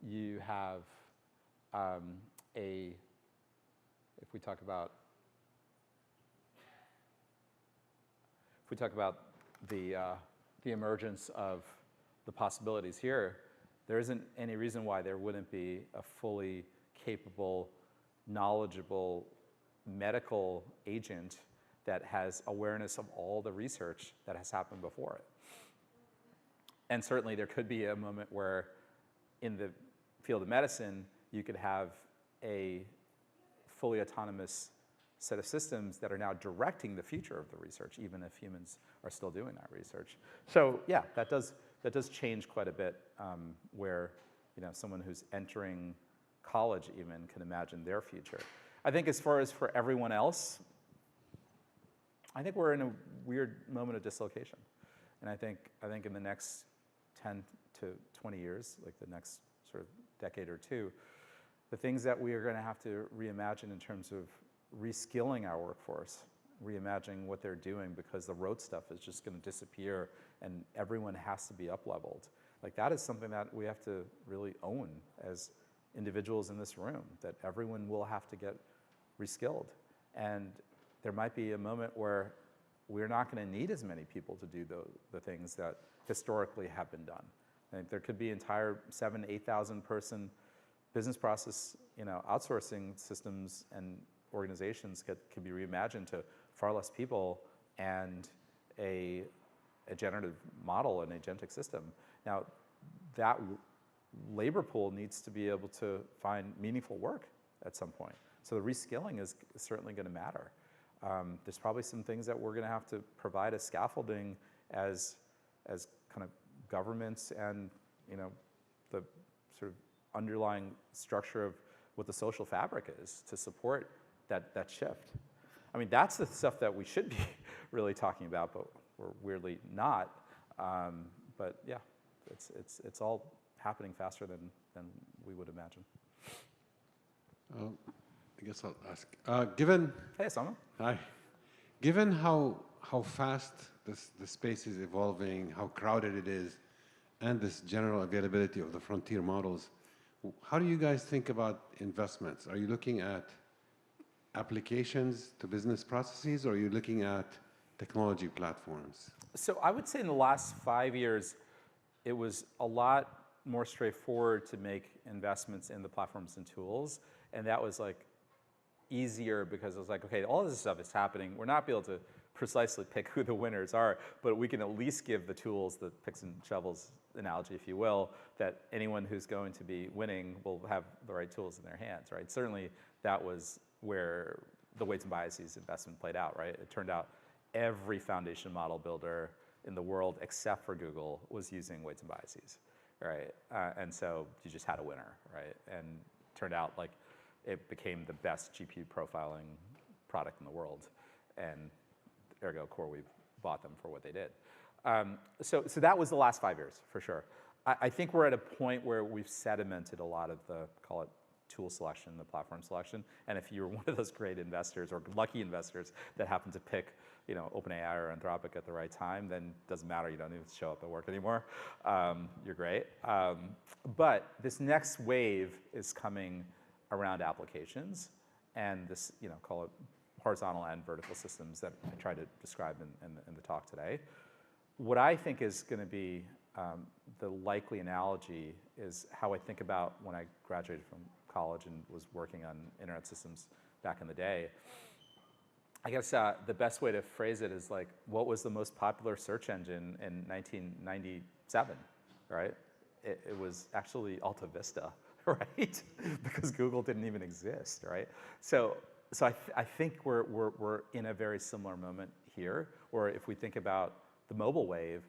you have if we talk about the emergence of the possibilities here, there isn't any reason why there wouldn't be a fully capable, knowledgeable medical agent that has awareness of all the research that has happened before it. And certainly there could be a moment where in the field of medicine, you could have a fully autonomous set of systems that are now directing the future of the research, even if humans are still doing that research. So yeah, that does change quite a bit, where someone who's entering college even can imagine their future. I think as far as for everyone else, I think we're in a weird moment of dislocation. And I think in the next 10 to 20 years, like the next sort of decade or two, the things that we are going to have to reimagine in terms of reskilling our workforce, reimagining what they're doing, because the rote stuff is just going to disappear and everyone has to be up-leveled. Like that is something that we have to really own as individuals in this room, that everyone will have to get reskilled. And there might be a moment where we're not going to need as many people to do the things that historically have been done. I think there could be entire 7,000 to 8,000 person business process, outsourcing systems and organizations could be reimagined to far less people and a a generative model, an agentic system. Now, that labor pool needs to be able to find meaningful work at some point. So the reskilling is certainly going to matter. There's probably some things that we're going to have to provide as scaffolding as kind of governments and the sort of underlying structure of what the social fabric is to support that shift. I mean, that's the stuff that we should be really talking about, but we're weirdly not. But yeah, it's all happening faster than we would imagine. I guess I'll ask. Given Hey, Osama. Hi. Given how fast the space is evolving, how crowded it is, and this general availability of the frontier models, how do you guys think about investments? Are you looking at applications to business processes, or are you looking at technology platforms? So I would say in the last 5 years, it was a lot more straightforward to make investments in the platforms and tools, and that was like easier because it was like, okay, all this stuff is happening. We're not able to precisely pick who the winners are, but we can at least give the tools, the picks and shovels analogy, if you will, that anyone who's going to be winning will have the right tools in their hands, right? Certainly that was where the weights and biases investment played out, right? It turned out every foundation model builder in the world except for Google was using weights and biases, right? And so you just had a winner, right? And it turned out like it became the best GPU profiling product in the world, and ergo CoreWeave bought them for what they did. So that was the last 5 years, for sure. I think we're at a point where we've sedimented a lot of the, call it, tool selection, the platform selection, and if you're one of those great investors or lucky investors that happen to pick, OpenAI or Anthropic at the right time, then it doesn't matter, you don't need to show up at work anymore. You're great. But this next wave is coming around applications, and this, call it horizontal and vertical systems that I tried to describe in the talk today. What I think is going to be the likely analogy is how I think about when I graduated from college and was working on internet systems back in the day. I guess the best way to phrase it is like, what was the most popular search engine in 1997, right? It was actually Alta Vista, right? Because Google didn't even exist, right? So I think we're in a very similar moment here, or if we think about the mobile wave,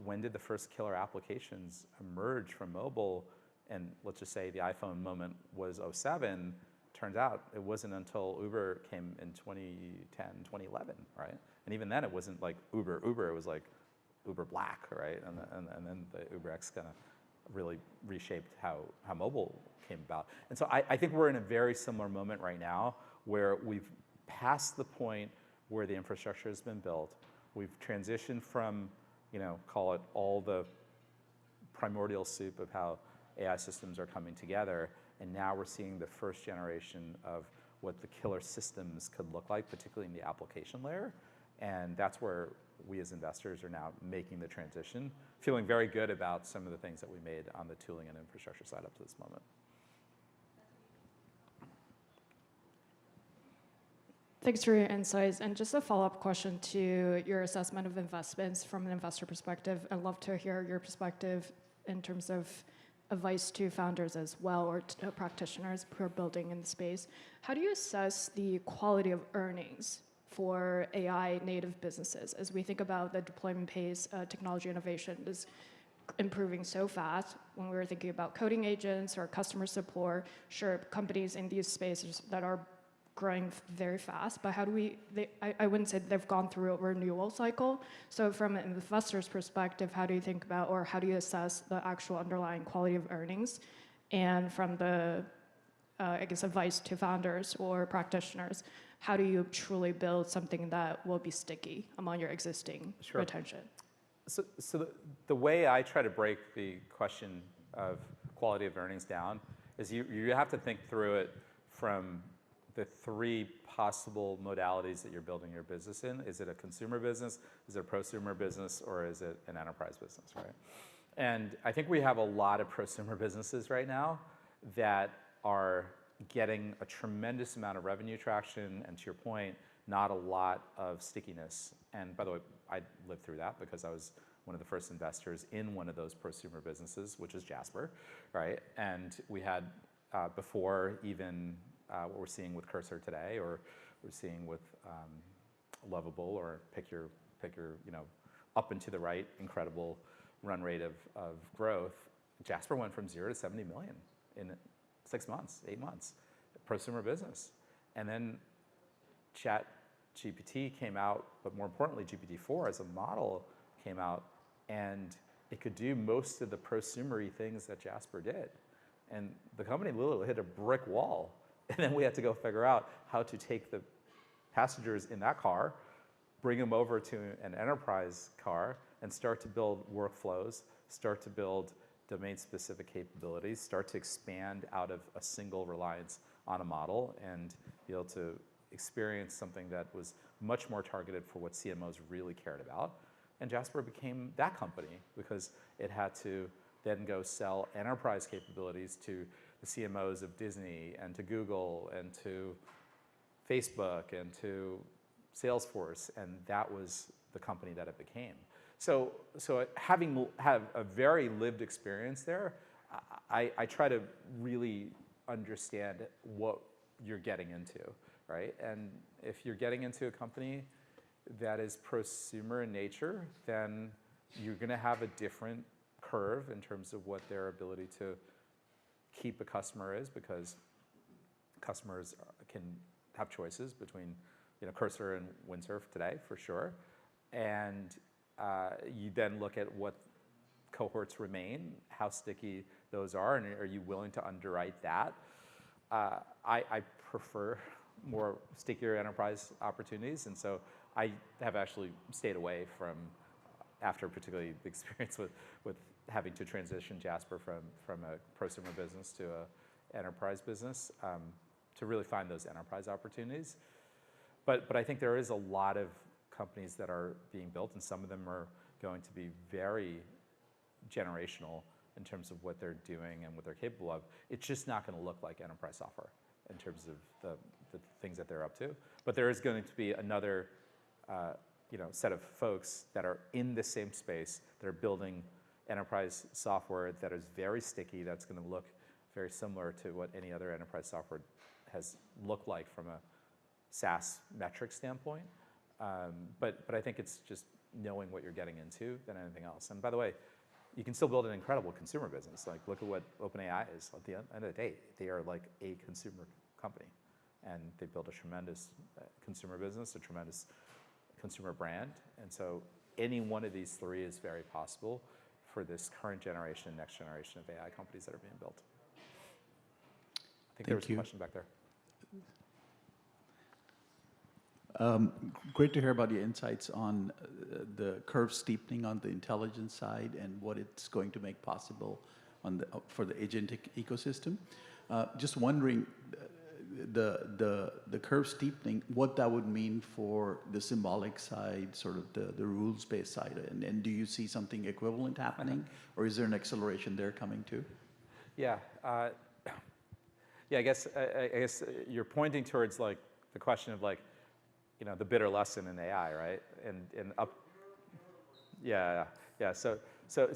when did the first killer applications emerge from mobile? And let's just say the iPhone moment was 2007. Turns out it wasn't until Uber came in 2010, 2011, right? And even then it wasn't like Uber, it was like Uber Black, right? And then the UberX kind of really reshaped how mobile came about. And so I think we're in a very similar moment right now where we've passed the point where the infrastructure has been built. We've transitioned from, call it all the primordial soup of how AI systems are coming together, and now we're seeing the first generation of what the killer systems could look like, particularly in the application layer. And that's where we as investors are now making the transition, feeling very good about some of the things that we made on the tooling and infrastructure side up to this moment. Thanks for your insights. And just a follow-up question to your assessment of investments from an investor perspective. I'd love to hear your perspective in terms of advice to founders as well, or to practitioners who are building in the space. How do you assess the quality of earnings for AI native businesses? As we think about the deployment pace, technology innovation is improving so fast. When we were thinking about coding agents or customer support, sure, companies in these spaces that are growing very fast, but how do I wouldn't say they've gone through a renewal cycle. So from an investor's perspective, how do you think about, or how do you assess the actual underlying quality of earnings? And from the, I guess, advice to founders or practitioners, how do you truly build something that will be sticky among your existing retention? So the way I try to break the question of quality of earnings down is you have to think through it from the three possible modalities that you're building your business in. Is it a consumer business, is it a prosumer business, or is it an enterprise business, right? And I think we have a lot of prosumer businesses right now that are getting a tremendous amount of revenue traction, and to your point, not a lot of stickiness. And by the way, I lived through that because I was one of the first investors in one of those prosumer businesses, which is Jasper, right? And we had, before even what we're seeing with Cursor today, or we're seeing with Lovable, or pick your up and to the right, incredible run rate of growth. Jasper went from 0 to 70 million in 6 months, 8 months, prosumer business. And then ChatGPT came out, but more importantly, GPT-4 as a model came out, and it could do most of the prosumery things that Jasper did. And the company literally hit a brick wall. And then we had to go figure out how to take the passengers in that car, bring them over to an enterprise car, and start to build workflows, start to build domain-specific capabilities, start to expand out of a single reliance on a model, and be able to experience something that was much more targeted for what CMOs really cared about. And Jasper became that company because it had to then go sell enterprise capabilities to the CMOs of Disney and to Google and to Facebook and to Salesforce, and that was the company that it became. So having had a very lived experience there, I try to really understand what you're getting into, right? And if you're getting into a company that is prosumer in nature, then you're going to have a different curve in terms of what their ability to keep a customer is, because customers can have choices between Cursor and Windsurf today, for sure. And you then look at what cohorts remain, how sticky those are, and are you willing to underwrite that? I prefer more stickier enterprise opportunities, and so I have actually stayed away from, after particularly the experience with having to transition Jasper from a prosumer business to an enterprise business, to really find those enterprise opportunities. But I think there is a lot of companies that are being built, and some of them are going to be very generational in terms of what they're doing and what they're capable of. It's just not going to look like enterprise software in terms of the things that they're up to. But there is going to be another set of folks that are in the same space, that are building enterprise software that is very sticky, that's going to look very similar to what any other enterprise software has looked like from a SaaS metric standpoint. But I think it's just knowing what you're getting into than anything else. And by the way, you can still build an incredible consumer business. Like, look at what OpenAI is. At the end of the day, they are like a consumer company. And they built a tremendous consumer business, a tremendous consumer brand. And so any one of these three is very possible for this current generation and next generation of AI companies that are being built. I think there was a question back there. Great to hear about your insights on the curve steepening on the intelligence side and what it's going to make possible for the agentic ecosystem. Just wondering, the curve steepening, what that would mean for the symbolic side, sort of the rules-based side, and do you see something equivalent happening, or is there an acceleration there coming too? Yeah, I guess you're pointing towards like the question of like, the bitter lesson in AI, right? So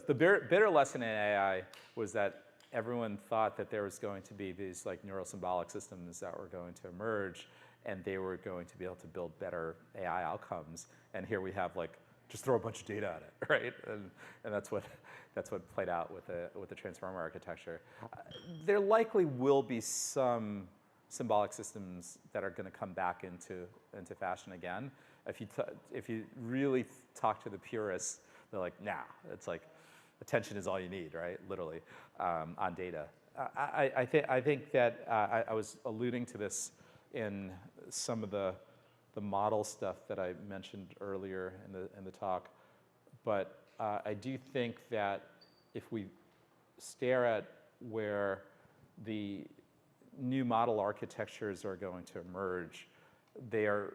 the bitter lesson in AI was that everyone thought that there was going to be these like neural symbolic systems that were going to emerge, and they were going to be able to build better AI outcomes. And here we have like, just throw a bunch of data at it, right? And that's what played out with the transformer architecture. There likely will be some symbolic systems that are going to come back into fashion again. If you really talk to the purists, they're like, nah, it's like attention is all you need, right? Literally, on data. I think that I was alluding to this in some of the model stuff that I mentioned earlier in the talk, but I do think that if we stare at where the new model architectures are going to emerge, they are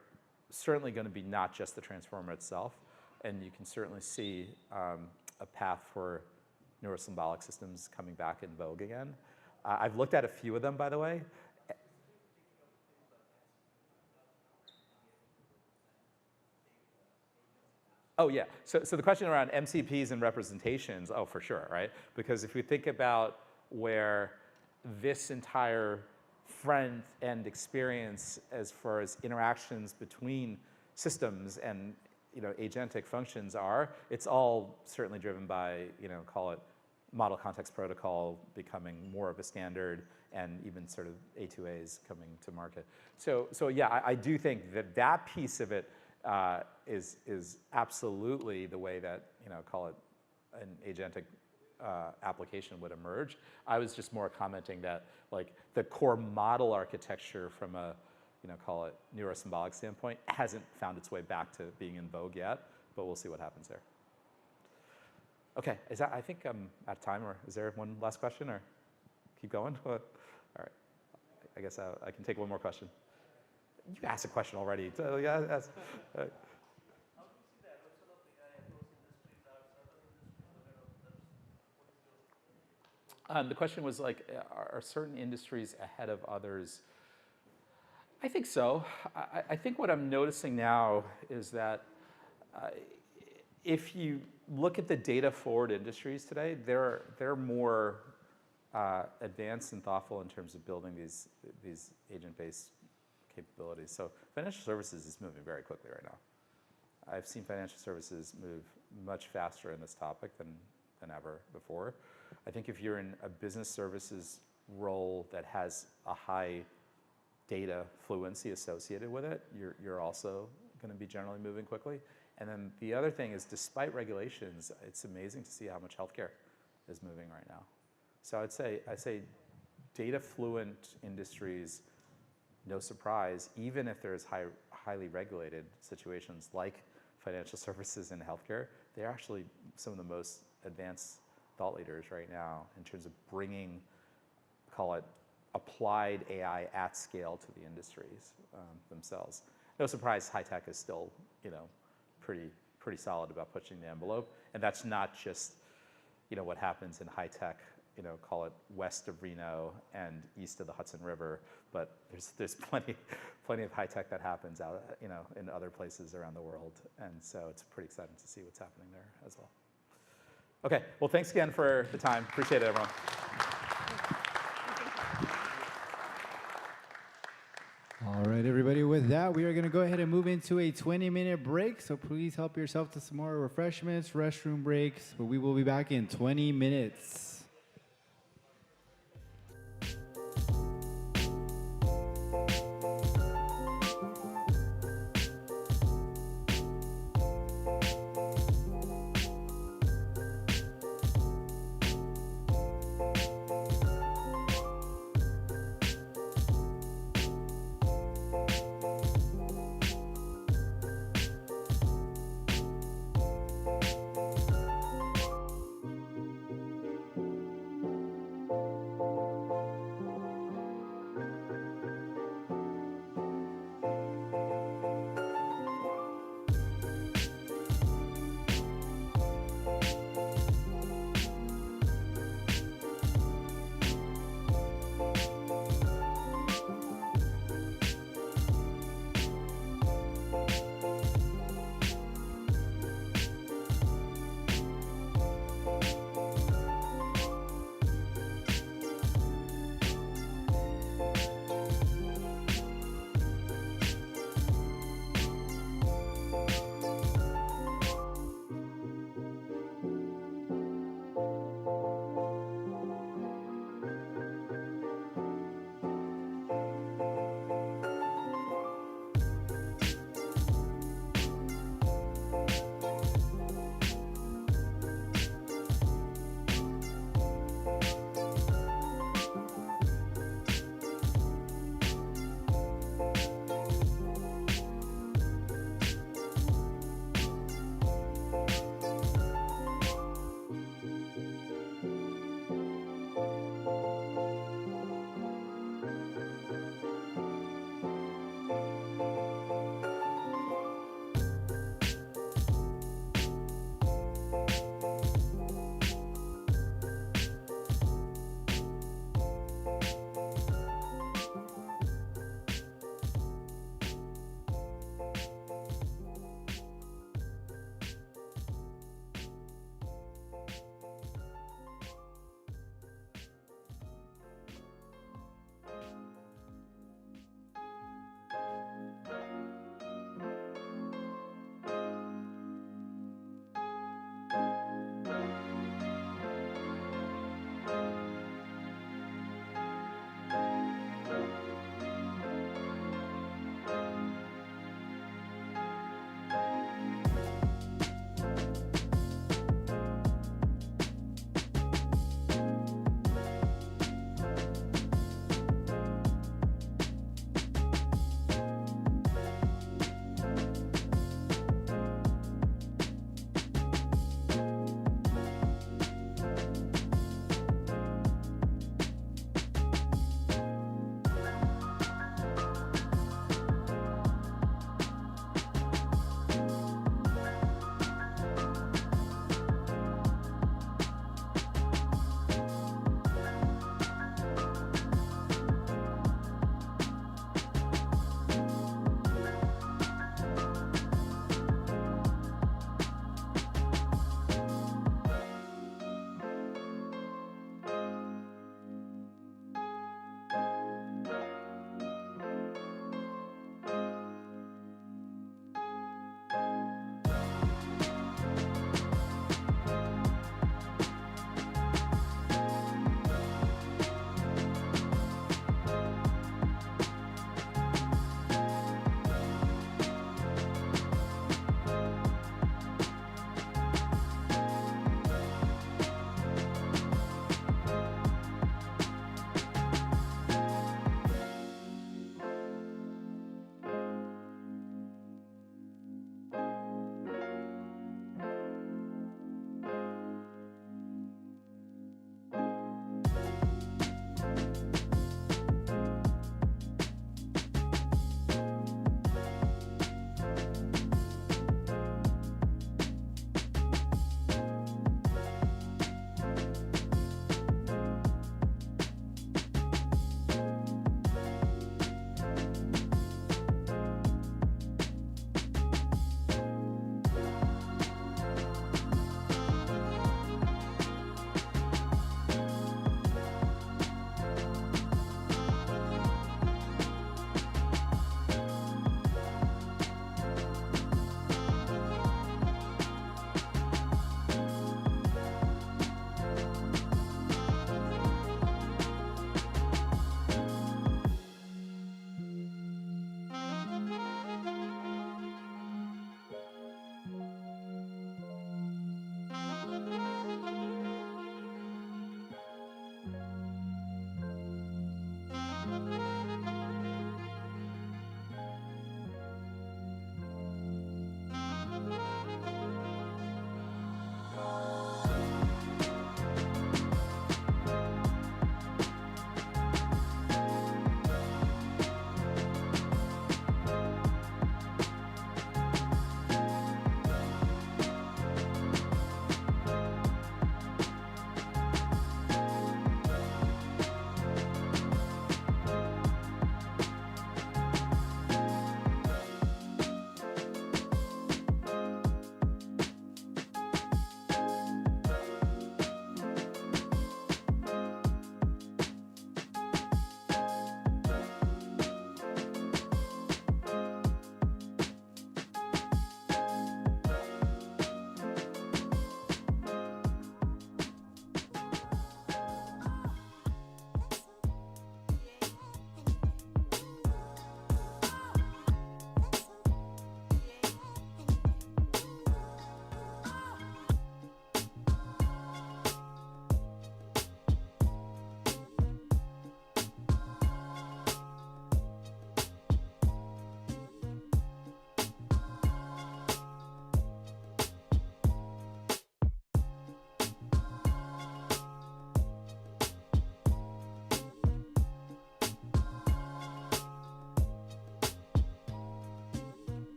certainly going to be not just the transformer itself, and you can certainly see a path for neurosymbolic systems coming back in vogue again. I've looked at a few of them, by the way. Oh, yeah. So the question around MCPs and representations, oh, for sure, right? Because if we think about where this entire front-end experience as far as interactions between systems and agentic functions are, it's all certainly driven by, call it model context protocol becoming more of a standard and even sort of A2As coming to market. So yeah, I do think that piece of it is absolutely the way that, call it an agentic application would emerge. I was just more commenting that like the core model architecture from a, call it neurosymbolic standpoint hasn't found its way back to being in vogue yet, but we'll see what happens there. Okay, I think I'm out of time, or is there one last question, or keep going? All right, I guess I can take one more question. You asked a question already. So, yeah, ask. The question was like, are certain industries ahead of others? I think so. I think what I'm noticing now is that if you look at the data-forward industries today, they're more advanced and thoughtful in terms of building these agent-based capabilities. So financial services is moving very quickly right now. I've seen financial services move much faster in this topic than ever before. I think if you're in a business services role that has a high data fluency associated with it, you're also going to be generally moving quickly. And then the other thing is, despite regulations, it's amazing to see how much healthcare is moving right now. So I'd say data fluent industries, no surprise, even if there's highly regulated situations like financial services and healthcare, they're actually some of the most advanced thought leaders right now in terms of bringing, call it, applied AI at scale to the industries themselves. No surprise, high tech is still, pretty solid about pushing the envelope, and that's not just, what happens in high tech, call it west of Reno and east of the Hudson River, but there's plenty of high tech that happens out, in other places around the world, and so it's pretty exciting to see what's happening there as well. Okay, well, thanks again for the time. Appreciate it, everyone. All right, everybody, with that, we are going to go ahead and move into a 20-minute break. So please help yourself to some more refreshments, restroom breaks, but we will be back in 20 minutes.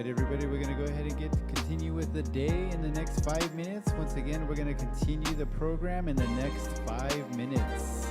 right, everybody, we're going to go ahead and continue with the day in the next 5 minutes. Once again, we're going to continue the program in the next 5 minutes.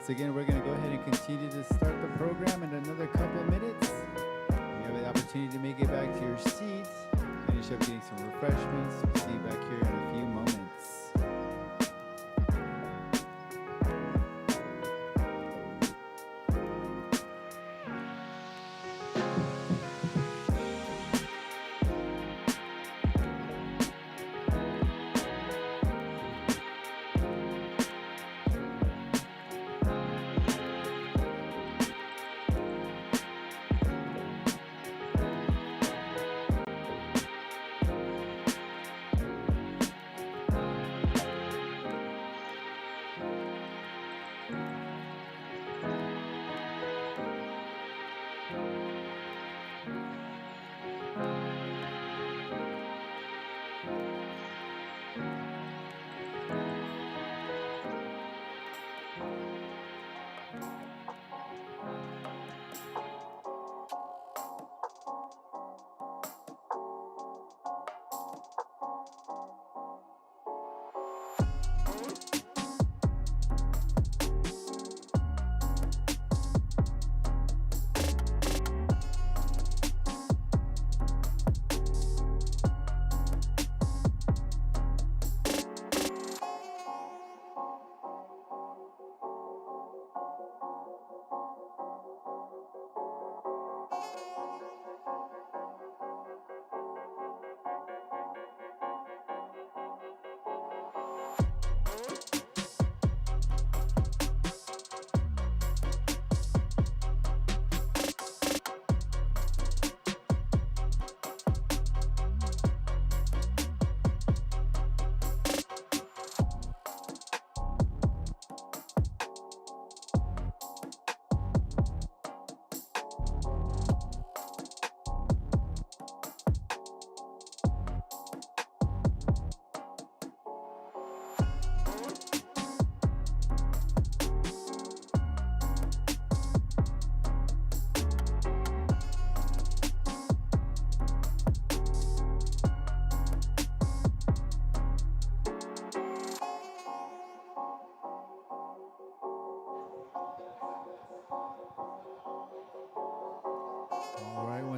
Once again, we're going to go ahead and continue to start the program in another couple of minutes. You have the opportunity to make it back to your seats, finish up getting some refreshments. We'll see you back here in a few moments.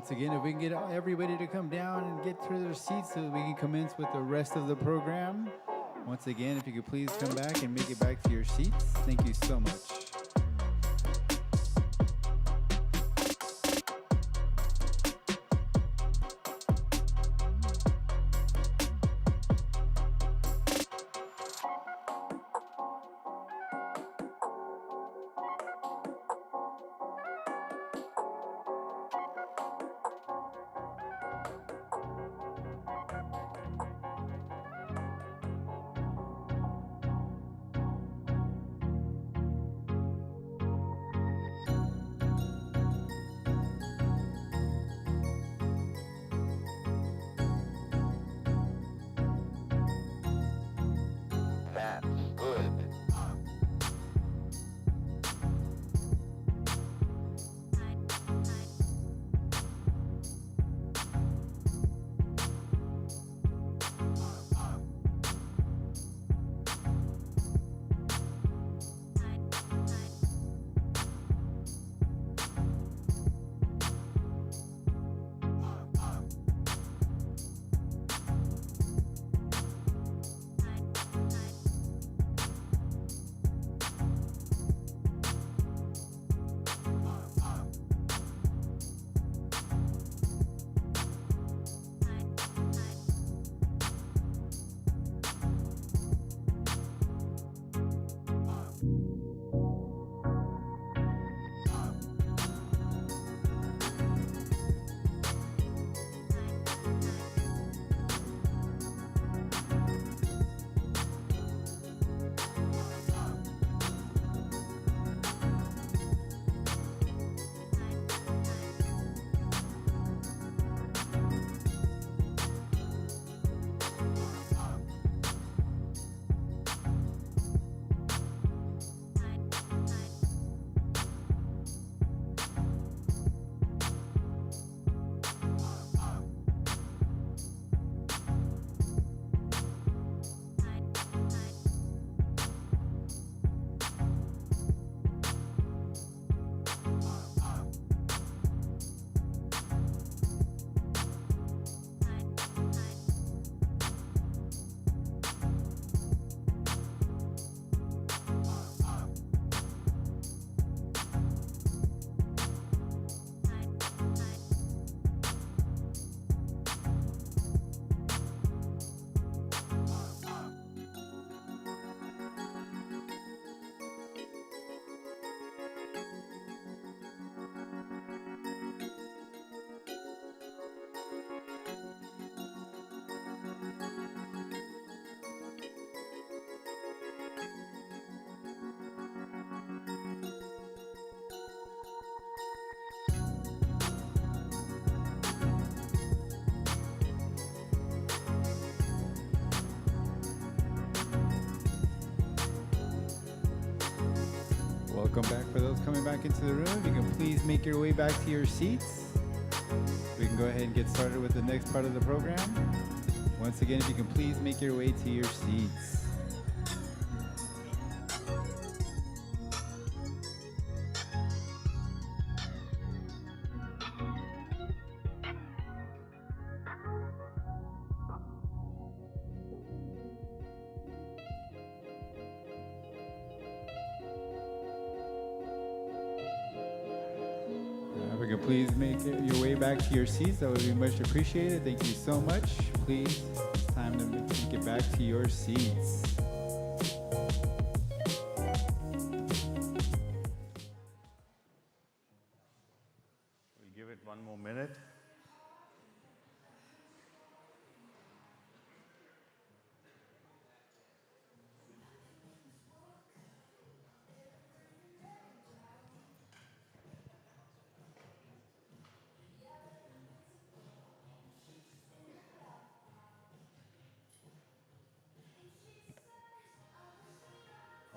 Once again, if we can get everybody to come down and get to their seats so that we can commence with the rest of the program. Once again, if you could please come back and make it back to your seats. Thank you so much. That's good. Welcome back. For those coming back into the room, if you can please make your way back to your seats. We can go ahead and get started with the next part of the program. Once again, if you can please make your way to your seats. If you can please make your way back to your seats, that would be much appreciated. Thank you so much. Please, it's time to make it back to your seats. We'll give it one more minute.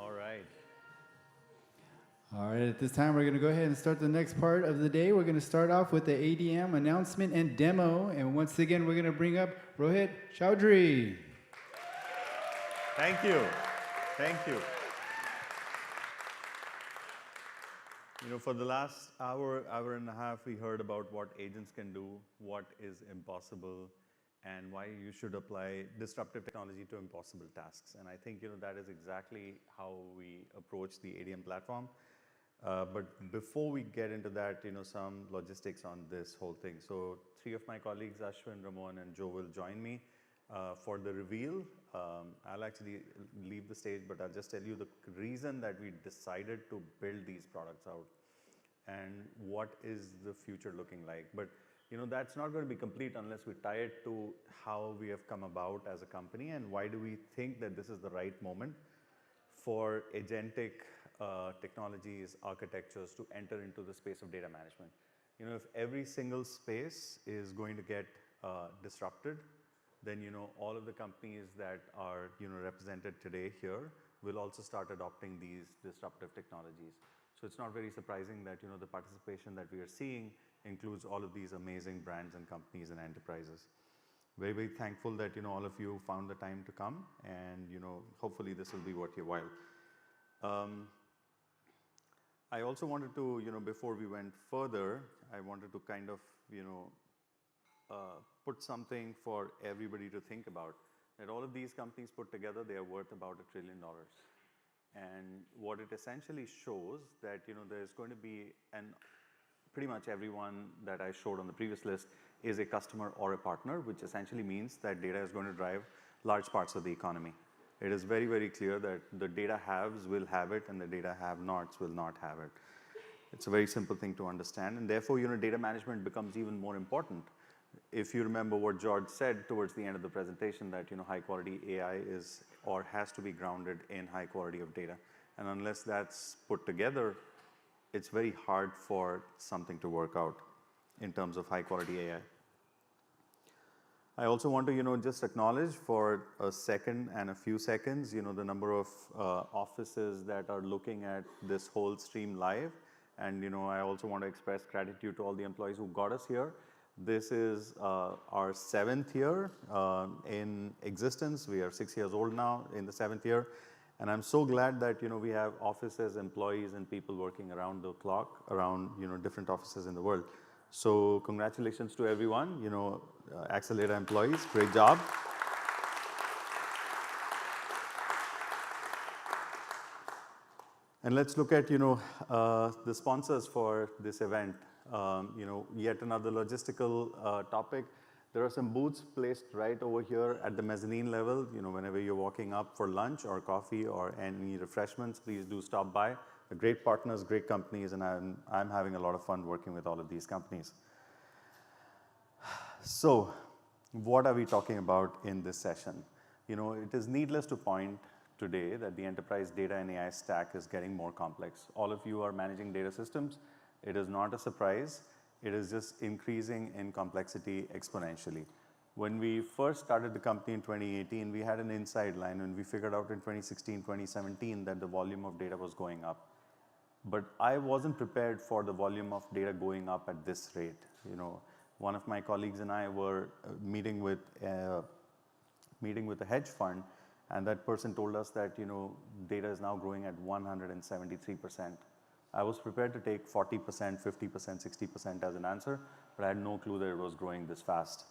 All right. All right, at this time, we're going to go ahead and start the next part of the day. We're going to start off with the ADM announcement and demo. And once again, we're going to bring up Rohit Chaudhary. Thank you. Thank you. You know, for the last hour and a half, we heard about what agents can do, what is impossible. and why you should apply disruptive technology to impossible tasks. And I think that is exactly how we approach the ADM platform. But before we get into that, some logistics on this whole thing. So 3 of my colleagues, Ashwin, Ramon, and Joe, will join me for the reveal. I'll actually leave the stage, but I'll just tell you the reason that we decided to build these products out and what is the future looking like. But that's not going to be complete unless we tie it to how we have come about as a company and why do we think that this is the right moment for agentic technologies, architectures to enter into the space of data management. If every single space is going to get disrupted, then all of the companies that are represented today here will also start adopting these disruptive technologies. So it's not very surprising that the participation that we are seeing includes all of these amazing brands and companies and enterprises. Very, very thankful that all of you found the time to come, and hopefully this will be worth your while. I also wanted to, before we went further, I wanted to kind of, put something for everybody to think about. That all of these companies put together, they are worth about $1 trillion. And what it essentially shows that, there's going to be, and pretty much everyone that I showed on the previous list is a customer or a partner, which essentially means that data is going to drive large parts of the economy. It is very, very clear that the data haves will have it and the data have-nots will not have it. It's a very simple thing to understand, and therefore, data management becomes even more important. If you remember what George said towards the end of the presentation, that high quality AI is or has to be grounded in high quality of data. And unless that's put together, it's very hard for something to work out in terms of high quality AI. I also want to, just acknowledge for a second and a few seconds, the number of offices that are looking at this whole stream live. And, I also want to express gratitude to all the employees who got us here. This is our 7th year in existence. We are 6 years old now in the 7th year. And I'm so glad that, we have offices, employees, and people working around the clock, around, different offices in the world. So congratulations to everyone, Acceldata employees, great job. And let's look at, the sponsors for this event. Yet another logistical topic. There are some booths placed right over here at the mezzanine level. Whenever you're walking up for lunch or coffee or any refreshments, please do stop by. They're great partners, great companies, and I'm having a lot of fun working with all of these companies. So, what are we talking about in this session? It is needless to point today that the enterprise data and AI stack is getting more complex. All of you are managing data systems. It is not a surprise. It is just increasing in complexity exponentially. When we first started the company in 2018, we had an inside line and we figured out in 2016, 2017 that the volume of data was going up. But I wasn't prepared for the volume of data going up at this rate. One of my colleagues and I were meeting with a hedge fund, and that person told us that data is now growing at 173%. I was prepared to take 40%, 50%, 60% as an answer, but I had no clue that it was growing this fast.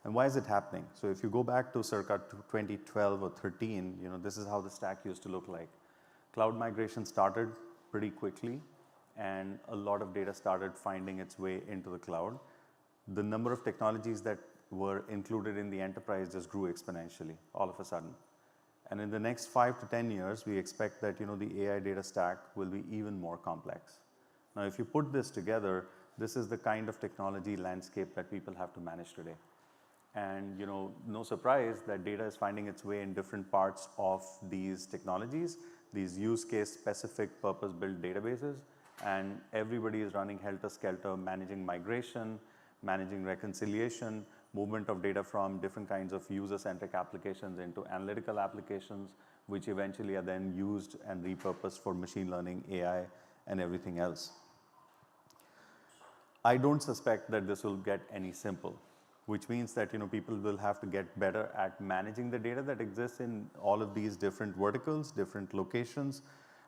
And why is it happening? So if you go back to circa 2012 or 13, this is how the stack used to look like. Cloud migration started pretty quickly, and a lot of data started finding its way into the cloud. The number of technologies that were included in the enterprise just grew exponentially all of a sudden. And in the next 5 to 10 years, we expect that the AI data stack will be even more complex. Now, if you put this together, this is the kind of technology landscape that people have to manage today. And no surprise that data is finding its way in different parts of these technologies, these use case specific purpose-built databases, and everybody is running helter-skelter, managing migration, managing reconciliation, movement of data from different kinds of user-centric applications into analytical applications, which eventually are then used and repurposed for machine learning, AI, and everything else. I don't suspect that this will get any simple, which means that people will have to get better at managing the data that exists in all of these different verticals, different locations.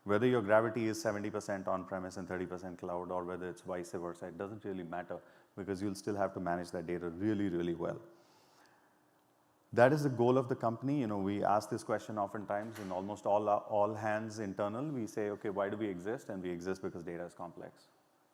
Whether your gravity is 70% on-premise and 30% cloud, or whether it's vice versa, it doesn't really matter, because you'll still have to manage that data really, really well. That is the goal of the company. We ask this question oftentimes in almost all hands internal. We say, okay, why do we exist? And we exist because data is complex.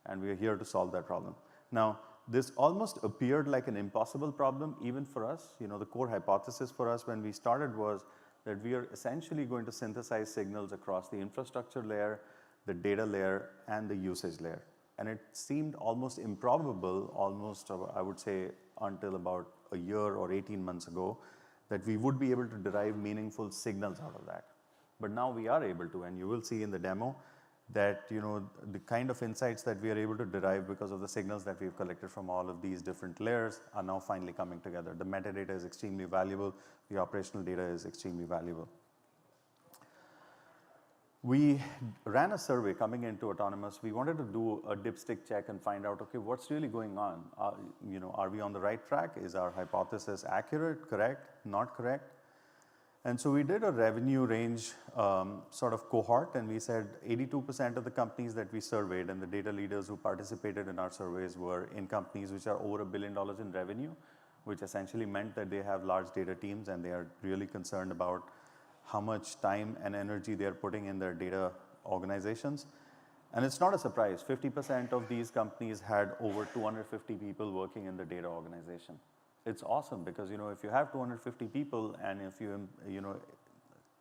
And we are here to solve that problem. Now, this almost appeared like an impossible problem even for us. The core hypothesis for us when we started was that we are essentially going to synthesize signals across the infrastructure layer, the data layer, and the usage layer. And it seemed almost improbable, I would say, until about a year or 18 months ago, that we would be able to derive meaningful signals out of that. But now we are able to, and you will see in the demo that the kind of insights that we are able to derive because of the signals that we've collected from all of these different layers are now finally coming together. The metadata is extremely valuable. The operational data is extremely valuable. We ran a survey coming into Autonomous. We wanted to do a dipstick check and find out, okay, what's really going on? Are we on the right track? Is our hypothesis accurate, correct, not correct? And so we did a revenue range sort of cohort, and we said 82% of the companies that we surveyed and the data leaders who participated in our surveys were in companies which are over $1 billion in revenue, which essentially meant that they have large data teams and they are really concerned about how much time and energy they are putting in their data organizations. And it's not a surprise, 50% of these companies had over 250 people working in the data organization. It's awesome because, if you have 250 people and if you,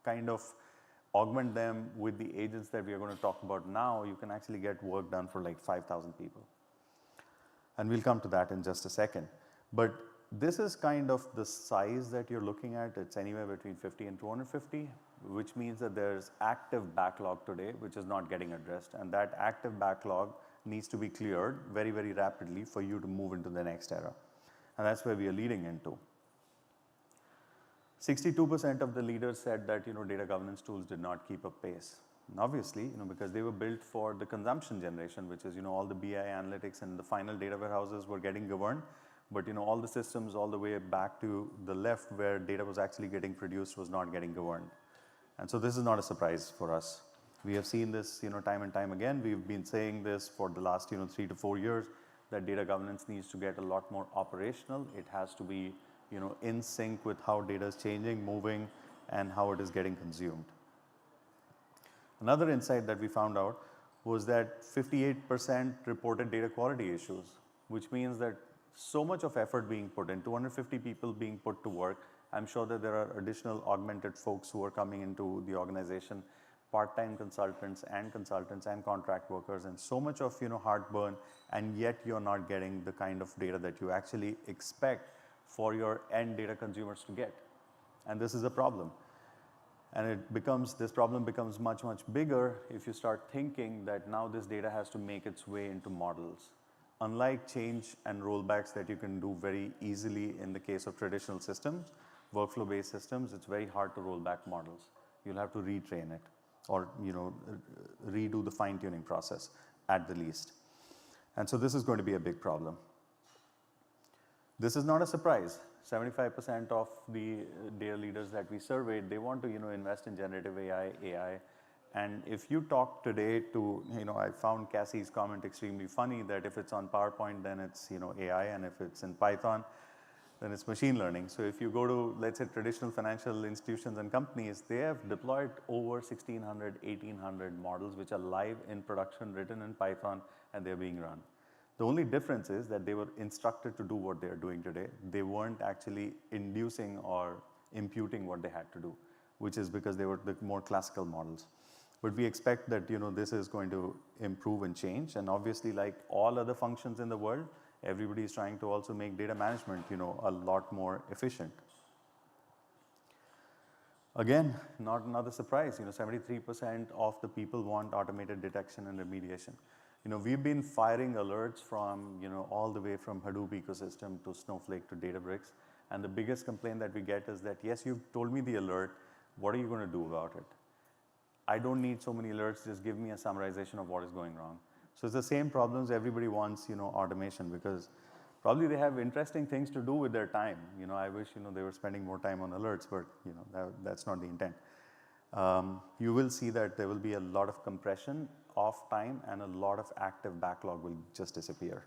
kind of augment them with the agents that we are going to talk about now, you can actually get work done for like 5,000 people. And we'll come to that in just a second. But this is kind of the size that you're looking at. It's anywhere between 50 and 250, which means that there's active backlog today, which is not getting addressed. And that active backlog needs to be cleared very, very rapidly for you to move into the next era. And that's where we are leading into. 62% of the leaders said that, data governance tools did not keep up pace. And obviously, because they were built for the consumption generation, which is, all the BI analytics and the final data warehouses were getting governed. But all the systems all the way back to the left where data was actually getting produced was not getting governed. And so this is not a surprise for us. We have seen this time and time again. We've been saying this for the last 3 to 4 years that data governance needs to get a lot more operational. It has to be in sync with how data is changing, moving, and how it is getting consumed. Another insight that we found out was that 58% reported data quality issues, which means that so much of effort being put in, 250 people being put to work. I'm sure that there are additional augmented folks who are coming into the organization, part-time consultants and contract workers, and so much of heartburn, and yet you're not getting the kind of data that you actually expect for your end data consumers to get. And this is a problem. And this problem becomes much, much bigger if you start thinking that now this data has to make its way into models. Unlike change and rollbacks that you can do very easily in the case of traditional systems, workflow-based systems, it's very hard to roll back models. You'll have to retrain it or redo the fine-tuning process at the least. And so this is going to be a big problem. This is not a surprise. 75% of the data leaders that we surveyed, they want to invest in generative AI. And if you talk today to, I found Cassie's comment extremely funny that if it's on PowerPoint, then it's AI, and if it's in Python, then it's machine learning. So if you go to, let's say, traditional financial institutions and companies, they have deployed over 1,600, 1,800 models which are live in production, written in Python, and they're being run. The only difference is that they were instructed to do what they're doing today. They weren't actually inducing or imputing what they had to do, which is because they were the more classical models. But we expect that this is going to improve and change. And obviously, like all other functions in the world, everybody is trying to also make data management a lot more efficient. Again, not another surprise. 73% of the people want automated detection and remediation. We've been firing alerts from all the way from Hadoop ecosystem to Snowflake to Databricks. And the biggest complaint that we get is that, yes, you've told me the alert. What are you going to do about it? I don't need so many alerts, just give me a summarization of what is going wrong. So it's the same problems. Everybody wants, automation because probably they have interesting things to do with their time. I wish, they were spending more time on alerts, but, that's not the intent. You will see that there will be a lot of compression of time and a lot of active backlog will just disappear.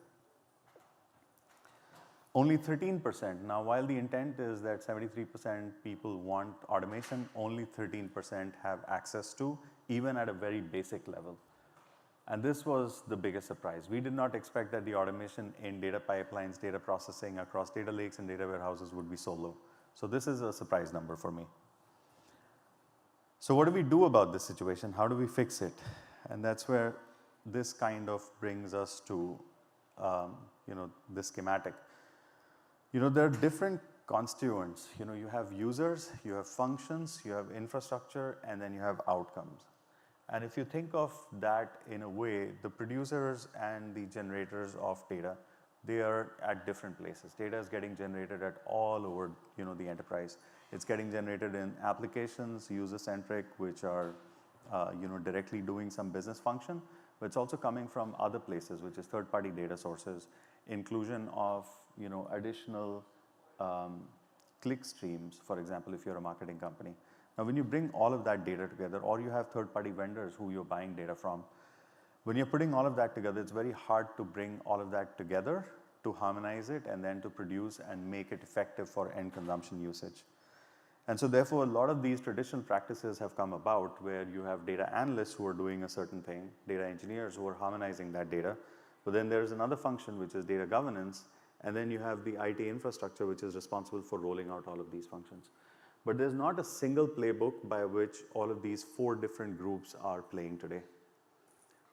Only 13%. Now, while the intent is that 73% people want automation, only 13% have access to, even at a very basic level. And this was the biggest surprise. We did not expect that the automation in data pipelines, data processing across data lakes and data warehouses would be so low. So this is a surprise number for me. So what do we do about this situation? How do we fix it? And that's where this kind of brings us to this schematic. There are different constituents. You have users, you have functions, you have infrastructure, and then you have outcomes. And if you think of that in a way, the producers and the generators of data, they are at different places. Data is getting generated at all over the enterprise. It's getting generated in applications, user-centric, which are directly doing some business function, but it's also coming from other places, which is third-party data sources, inclusion of additional click streams, for example, if you're a marketing company. Now, when you bring all of that data together, or you have third-party vendors who you're buying data from, when you're putting all of that together, it's very hard to bring all of that together, to harmonize it, and then to produce and make it effective for end consumption usage. And so therefore, a lot of these traditional practices have come about where you have data analysts who are doing a certain thing, data engineers who are harmonizing that data. But then there's another function, which is data governance, and then you have the IT infrastructure, which is responsible for rolling out all of these functions. But there's not a single playbook by which all of these 4 different groups are playing today.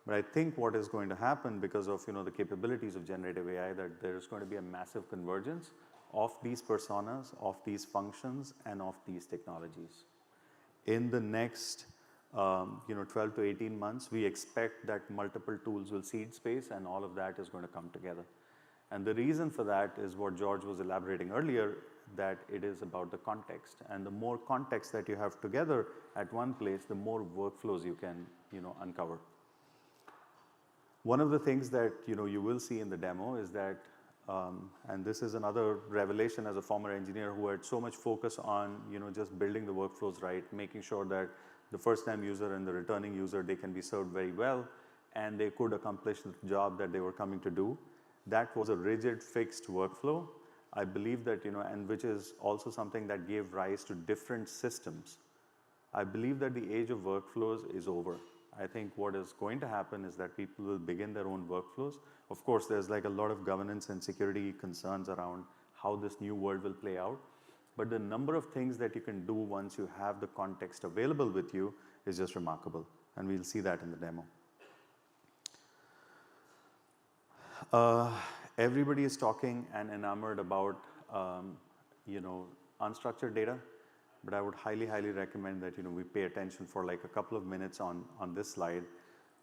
But I think what is going to happen because of the capabilities of generative AI, that there's going to be a massive convergence of these personas, of these functions, and of these technologies. In the next 12 to 18 months, we expect that multiple tools will seed space, and all of that is going to come together. And the reason for that is what George was elaborating earlier, that it is about the context. And the more context that you have together at one place, the more workflows you can uncover. One of the things that you will see in the demo is that, and this is another revelation as a former engineer who had so much focus on just building the workflows right, making sure that the first-time user and the returning user, they can be served very well, and they could accomplish the job that they were coming to do. That was a rigid, fixed workflow. I believe that, and which is also something that gave rise to different systems. I believe that the age of workflows is over. I think what is going to happen is that people will begin their own workflows. Of course, there's like a lot of governance and security concerns around how this new world will play out. But the number of things that you can do once you have the context available with you is just remarkable. And we'll see that in the demo. Everybody is talking and enamored about, unstructured data. But I would highly, highly recommend that we pay attention for like a couple of minutes on this slide.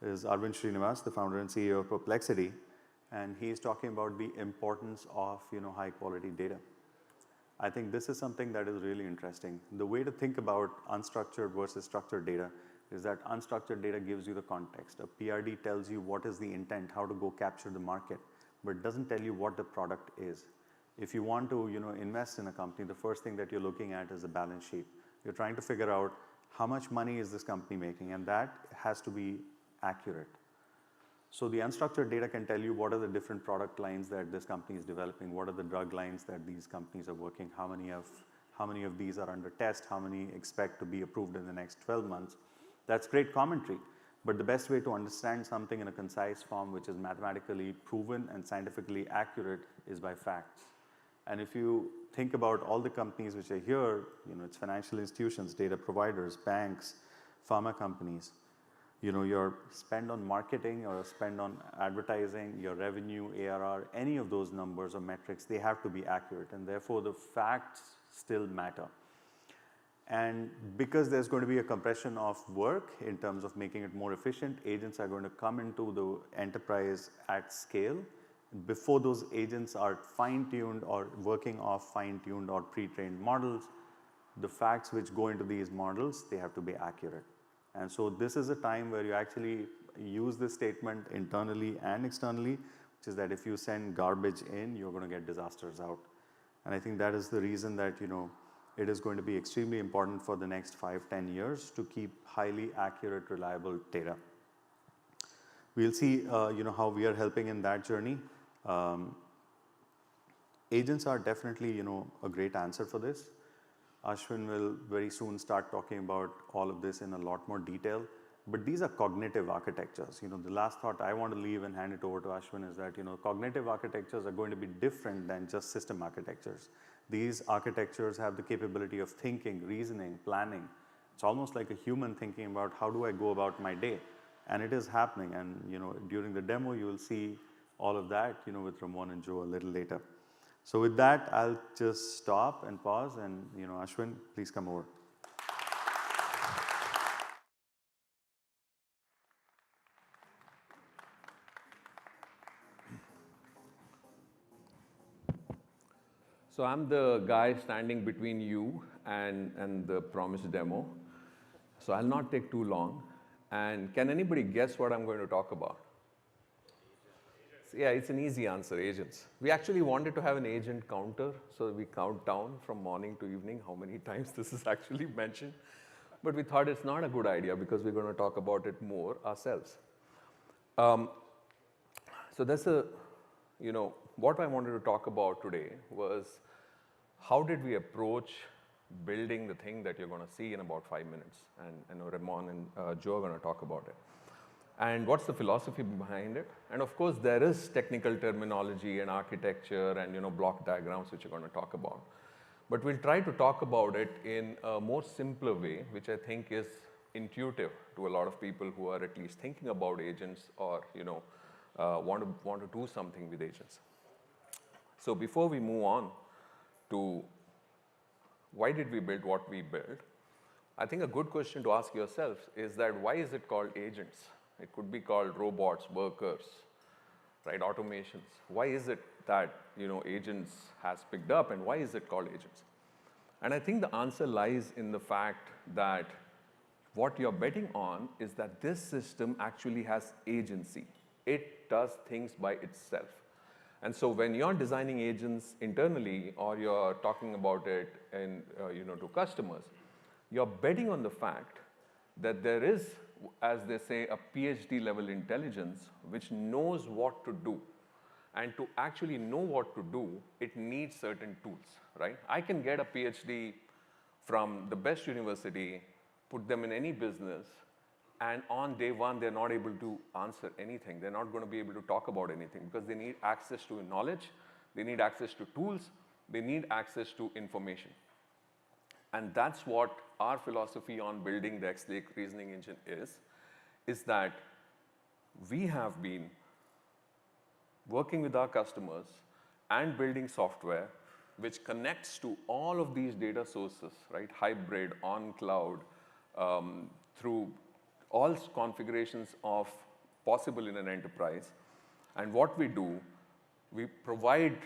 Is Arvind Srinivas, the founder and CEO of Perplexity, and he's talking about the importance of high quality data. I think this is something that is really interesting. The way to think about unstructured versus structured data is that unstructured data gives you the context. A PRD tells you what is the intent, how to go capture the market, but it doesn't tell you what the product is. If you want to invest in a company, the first thing that you're looking at is the balance sheet. You're trying to figure out how much money is this company making, and that has to be accurate. So the unstructured data can tell you what are the different product lines that this company is developing, what are the drug lines that these companies are working, how many of these are under test, how many expect to be approved in the next 12 months. That's great commentary. But the best way to understand something in a concise form, which is mathematically proven and scientifically accurate, is by facts. And if you think about all the companies which are here, it's financial institutions, data providers, banks, pharma companies, your spend on marketing or spend on advertising, your revenue, ARR, any of those numbers or metrics, they have to be accurate. And therefore, the facts still matter. And because there's going to be a compression of work in terms of making it more efficient, agents are going to come into the enterprise at scale. Before those agents are fine-tuned or working off fine-tuned or pre-trained models, the facts which go into these models, they have to be accurate. And so this is a time where you actually use this statement internally and externally, which is that if you send garbage in, you're going to get disasters out. And I think that is the reason that, it is going to be extremely important for the next 5-10 years to keep highly accurate, reliable data. We'll see, how we are helping in that journey. Agents are definitely, a great answer for this. Ashwin will very soon start talking about all of this in a lot more detail. But these are cognitive architectures. The last thought I want to leave and hand it over to Ashwin is that, cognitive architectures are going to be different than just system architectures. These architectures have the capability of thinking, reasoning, planning. It's almost like a human thinking about how do I go about my day. And it is happening. And, during the demo, you will see all of that, with Ramon and Joe a little later. So with that, I'll just stop and pause and, Ashwin, please come over. So I'm the guy standing between you and the promised demo. So I'll not take too long. And can anybody guess what I'm going to talk about? So yeah, it's an easy answer, agents. We actually wanted to have an agent counter, so that we count down from morning to evening how many times this is actually mentioned. But we thought it's not a good idea because we're going to talk about it more ourselves. So that's what I wanted to talk about today was how did we approach building the thing that you're going to see in about 5 minutes. And Ramon and Joe are going to talk about it. And what's the philosophy behind it? And of course, there is technical terminology and architecture and block diagrams which we're going to talk about. But we'll try to talk about it in a more simpler way, which I think is intuitive to a lot of people who are at least thinking about agents or want to do something with agents. So before we move on to why did we build what we built, I think a good question to ask yourself is that why is it called agents? It could be called robots, workers, right? Automations. Why is it that agents has picked up, and why is it called agents? And I think the answer lies in the fact that what you're betting on is that this system actually has agency. It does things by itself. And so when you're designing agents internally or you're talking about it in, to customers, you're betting on the fact that there is, as they say, a PhD level intelligence which knows what to do. And to actually know what to do, it needs certain tools, right? I can get a PhD from the best university, put them in any business, and on day one, they're not able to answer anything. They're not going to be able to talk about anything because they need access to knowledge, they need access to tools, they need access to information. And that's what our philosophy on building the X-Lake reasoning engine is that we have been working with our customers and building software which connects to all of these data sources, right? Hybrid, on cloud, through all configurations of possible in an enterprise. And what we do, we provide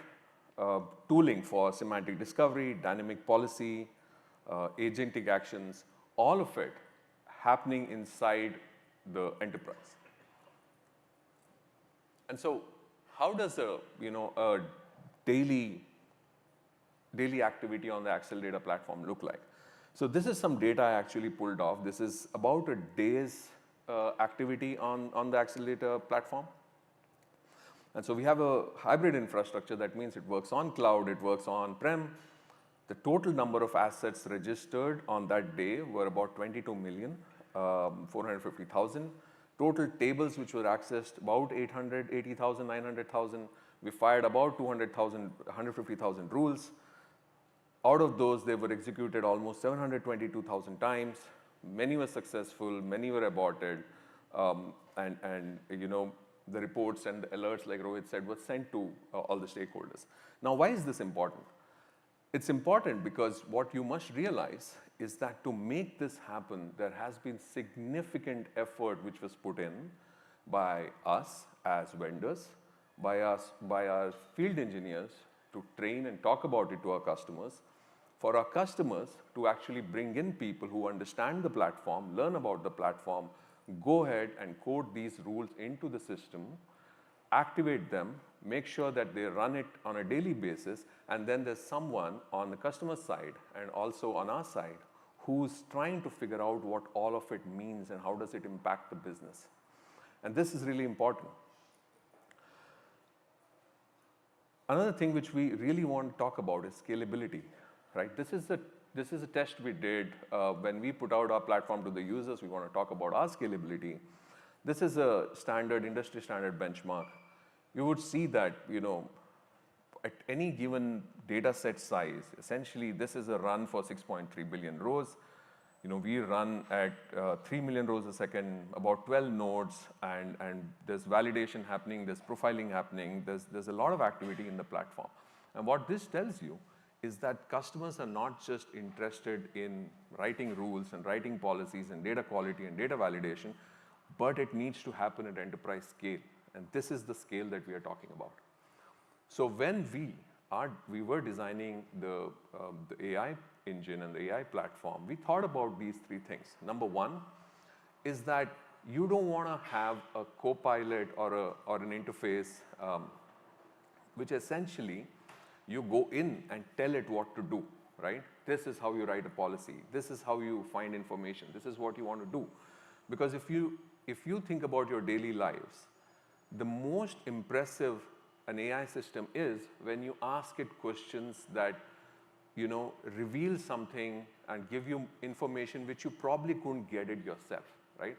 tooling for semantic discovery, dynamic policy, agentic actions, all of it happening inside the enterprise. And so how does a daily activity on the Acceldata platform look like? So this is some data I actually pulled off. This is about a day's activity on the Acceldata platform. And so we have a hybrid infrastructure. That means it works on cloud, it works on-prem. The total number of assets registered on that day were about 22,450,000. Total tables which were accessed about 880,000, 900,000. We fired about 200,000, 150,000 rules. Out of those, they were executed almost 722,000 times. Many were successful, many were aborted, and the reports and the alerts, like Rohit said, were sent to all the stakeholders. Now, why is this important? It's important because what you must realize is that to make this happen, there has been significant effort which was put in by us as vendors, by our field engineers to train and talk about it to our customers, for our customers to actually bring in people who understand the platform, learn about the platform, go ahead and code these rules into the system, activate them, make sure that they run it on a daily basis, and then there's someone on the customer side and also on our side who's trying to figure out what all of it means and how does it impact the business. And this is really important. Another thing which we really want to talk about is scalability, right? This is a test we did when we put out our platform to the users. We want to talk about our scalability. This is a standard, industry standard benchmark. You would see that, at any given data set size, essentially this is a run for 6.3 billion rows. We run at 3 million rows a second, about 12 nodes, and there's validation happening, there's profiling happening, there's a lot of activity in the platform. And what this tells you is that customers are not just interested in writing rules and writing policies and data quality and data validation, but it needs to happen at enterprise scale. And this is the scale that we are talking about. So when we were designing the AI engine and the AI platform, we thought about these three things. Number one is that you don't want to have a co-pilot or an interface which essentially you go in and tell it what to do, right? This is how you write a policy. This is how you find information. This is what you want to do. Because if you think about your daily lives, the most impressive an AI system is when you ask it questions that reveal something and give you information which you probably couldn't get it yourself, right?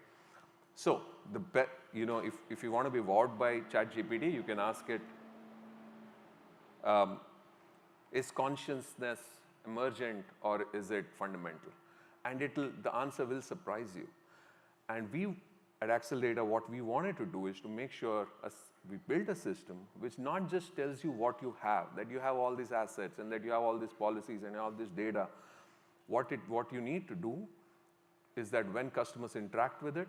So if you want to be wowed by ChatGPT, you can ask it, is consciousness emergent or is it fundamental? And the answer will surprise you. And we at Acceldata, what we wanted to do is to make sure we built a system which not just tells you what you have, that you have all these assets and that you have all these policies and all this data. What you need to do is that when customers interact with it,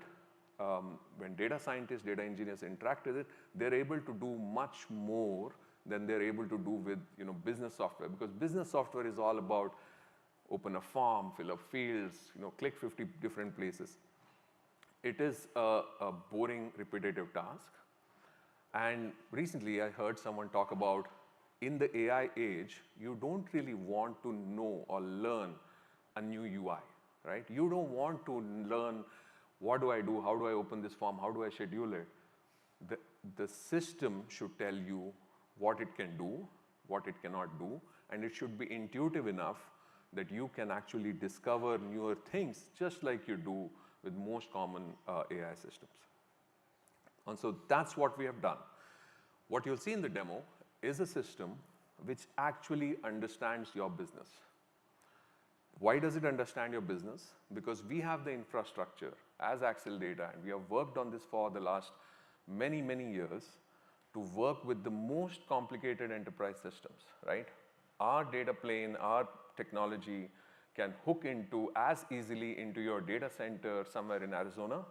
when data scientists, data engineers interact with it, they're able to do much more than they're able to do with business software. Because business software is all about open a form, fill up fields, click 50 different places. It is a boring, repetitive task. And recently I heard someone talk about, in the AI age, you don't really want to know or learn a new UI, right? You don't want to learn, what do I do? How do I open this form? How do I schedule it? The system should tell you what it can do, what it cannot do, and it should be intuitive enough that you can actually discover newer things just like you do with most common AI systems. And so that's what we have done. What you'll see in the demo is a system which actually understands your business. Why does it understand your business? Because we have the infrastructure as Acceldata, and we have worked on this for the last many, many years to work with the most complicated enterprise systems, right? Our data plane, our technology can hook into as easily into your data center somewhere in Arizona.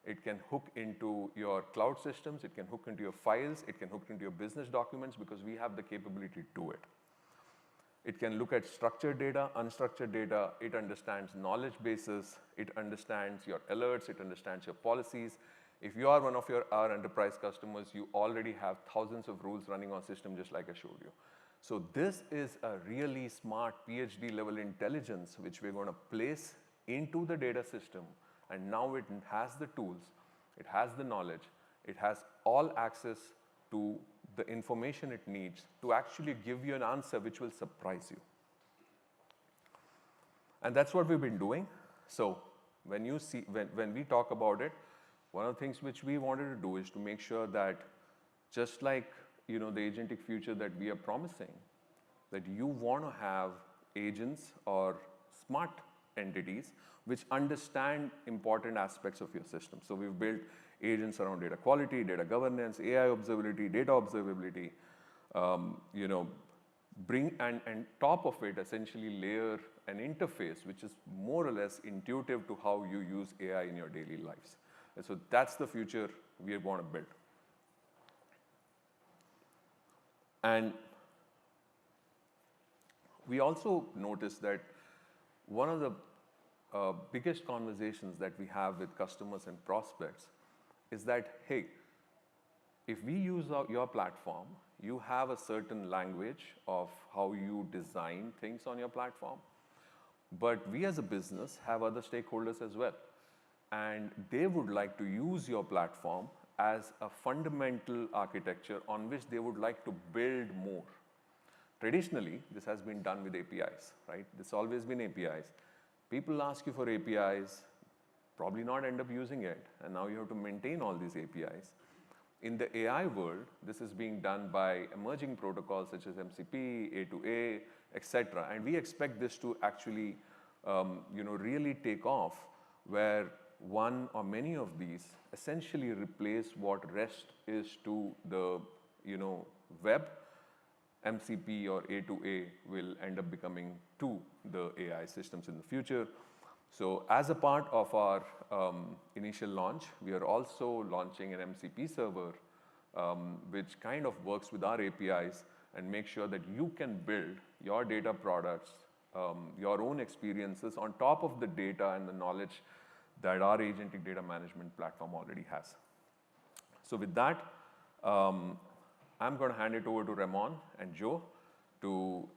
It can hook into your cloud systems. It can hook into your files. It can hook into your business documents because we have the capability to do it. It can look at structured data, unstructured data. It understands knowledge bases. It understands your alerts. It understands your policies. If you are one of our enterprise customers, you already have thousands of rules running on system just like I showed you. So this is a really smart PhD level intelligence which we're going to place into the data system, and now it has the tools, it has the knowledge, it has all access to the information it needs to actually give you an answer which will surprise you. And that's what we've been doing. So when we talk about it, one of the things which we wanted to do is to make sure that just like the agentic future that we are promising, that you want to have agents or smart entities which understand important aspects of your system. So we've built agents around data quality, data governance, AI observability, data observability, bring and top of it essentially layer an interface which is more or less intuitive to how you use AI in your daily lives. And so that's the future we want to build. And we also noticed that one of the biggest conversations that we have with customers and prospects is that, hey, if we use your platform, you have a certain language of how you design things on your platform, but we as a business have other stakeholders as well. And they would like to use your platform as a fundamental architecture on which they would like to build more. Traditionally, this has been done with APIs, right? This has always been APIs. People ask you for APIs, probably not end up using it, and now you have to maintain all these APIs. In the AI world, this is being done by emerging protocols such as MCP, A2A, etc. And we expect this to actually, really take off, where one or many of these essentially replace what REST is to the, web. MCP or A2A will end up becoming to the AI systems in the future. So as a part of our initial launch, we are also launching an MCP server, which kind of works with our APIs and make sure that you can build your data products, your own experiences on top of the data and the knowledge that our agentic data management platform already has. So with that, I'm going to hand it over to Ramon and Joe to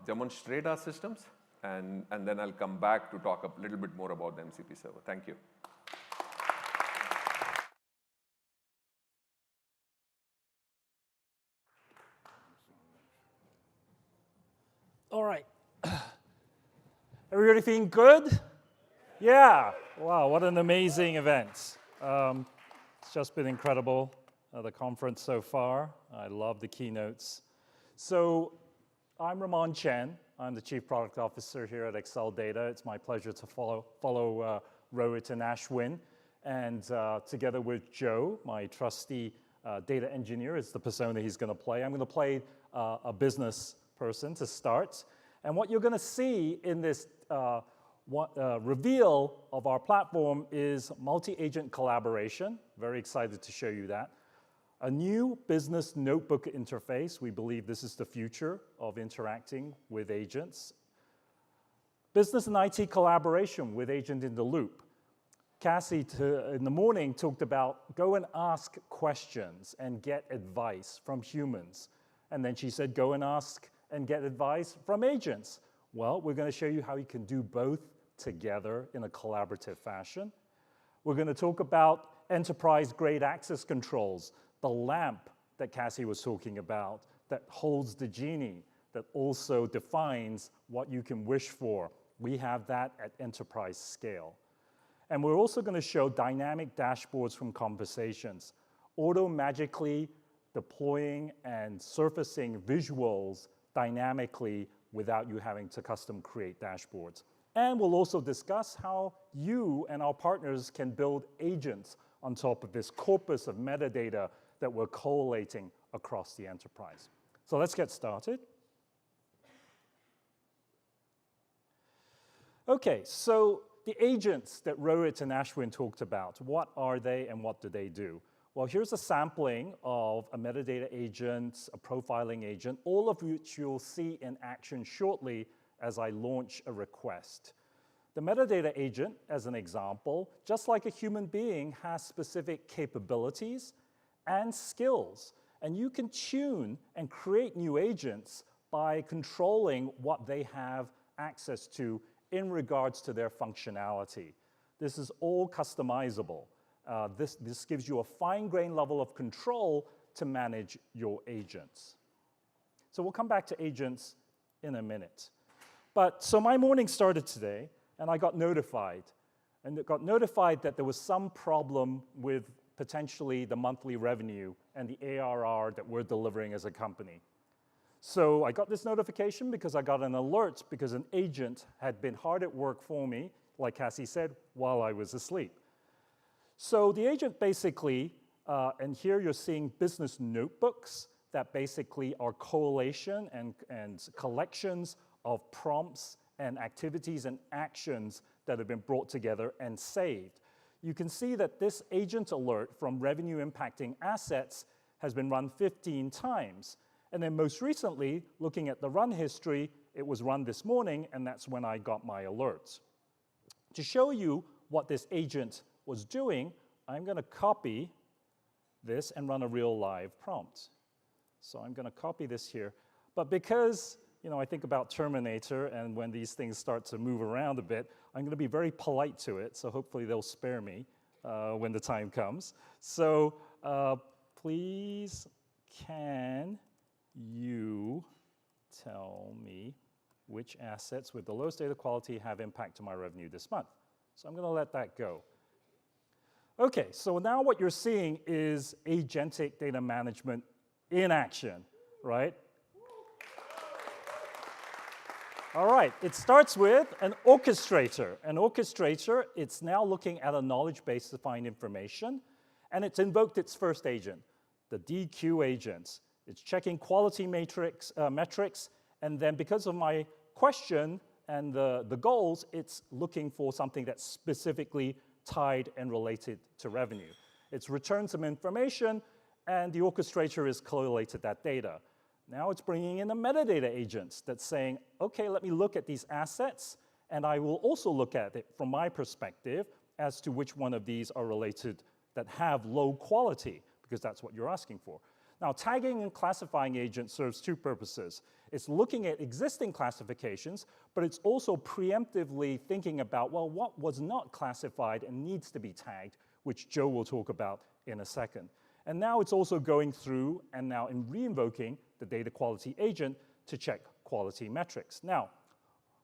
demonstrate our systems, and then I'll come back to talk a little bit more about the MCP server. Thank you. All right. Everybody feeling good? Yeah. Wow, what an amazing event. It's just been incredible, the conference so far. I love the keynotes. So I'm Ramon Chen. I'm the Chief Product Officer here at Acceldata. It's my pleasure to follow Rohit and Ashwin. And together with Joe, my trusty data engineer, is the persona he's going to play. I'm going to play a business person to start. And what you're going to see in this reveal of our platform is multi-agent collaboration. Very excited to show you that. A new business notebook interface. We believe this is the future of interacting with agents. Business and IT collaboration with Agent in the Loop. Cassie, in the morning, talked about go and ask questions and get advice from humans. And then she said, go and ask and get advice from agents. Well, we're going to show you how you can do both together in a collaborative fashion. We're going to talk about enterprise-grade access controls, the lamp that Cassie was talking about that holds the genie, that also defines what you can wish for. We have that at enterprise scale. And we're also going to show dynamic dashboards from conversations, auto-magically deploying and surfacing visuals dynamically without you having to custom create dashboards. And we'll also discuss how you and our partners can build agents on top of this corpus of metadata that we're collating across the enterprise. So let's get started. Okay, so the agents that Rohit and Ashwin talked about, what are they and what do they do? Well, here's a sampling of a metadata agent, a profiling agent, all of which you'll see in action shortly as I launch a request. The metadata agent, as an example, just like a human being, has specific capabilities and skills. And you can tune and create new agents by controlling what they have access to in regards to their functionality. This is all customizable. This gives you a fine-grained level of control to manage your agents. So we'll come back to agents in a minute. So my morning started today, and I got notified. And it got notified that there was some problem with potentially the monthly revenue and the ARR that we're delivering as a company. So I got this notification because I got an alert because an agent had been hard at work for me, like Cassie said, while I was asleep. So the agent basically, and here you're seeing business notebooks that basically are collation and collections of prompts and activities and actions that have been brought together and saved. You can see that this agent alert from revenue impacting assets has been run 15 times. And then most recently, looking at the run history, it was run this morning, and that's when I got my alerts. To show you what this agent was doing, I'm going to copy this and run a real live prompt. So I'm going to copy this here. But because I think about Terminator, and when these things start to move around a bit, I'm going to be very polite to it, so hopefully they'll spare me. when the time comes. So please, can you tell me which assets with the lowest data quality have impact to my revenue this month? So I'm going to let that go. Okay, so now what you're seeing is agentic data management in action, right? All right, it starts with an orchestrator. An orchestrator, it's now looking at a knowledge base to find information, and it's invoked its first agent, the DQ agents. It's checking quality metrics, and then because of my question and the goals, it's looking for something that's specifically tied and related to revenue. It's returned some information, and the orchestrator has correlated that data. Now it's bringing in the metadata agents that's saying, okay, let me look at these assets, and I will also look at it from my perspective as to which one of these are related that have low quality, because that's what you're asking for. Now, tagging and classifying agent serves two purposes. It's looking at existing classifications, but it's also preemptively thinking about, well, what was not classified and needs to be tagged, which Joe will talk about in a second. And now it's also going through and now in re-invoking the data quality agent to check quality metrics. Now,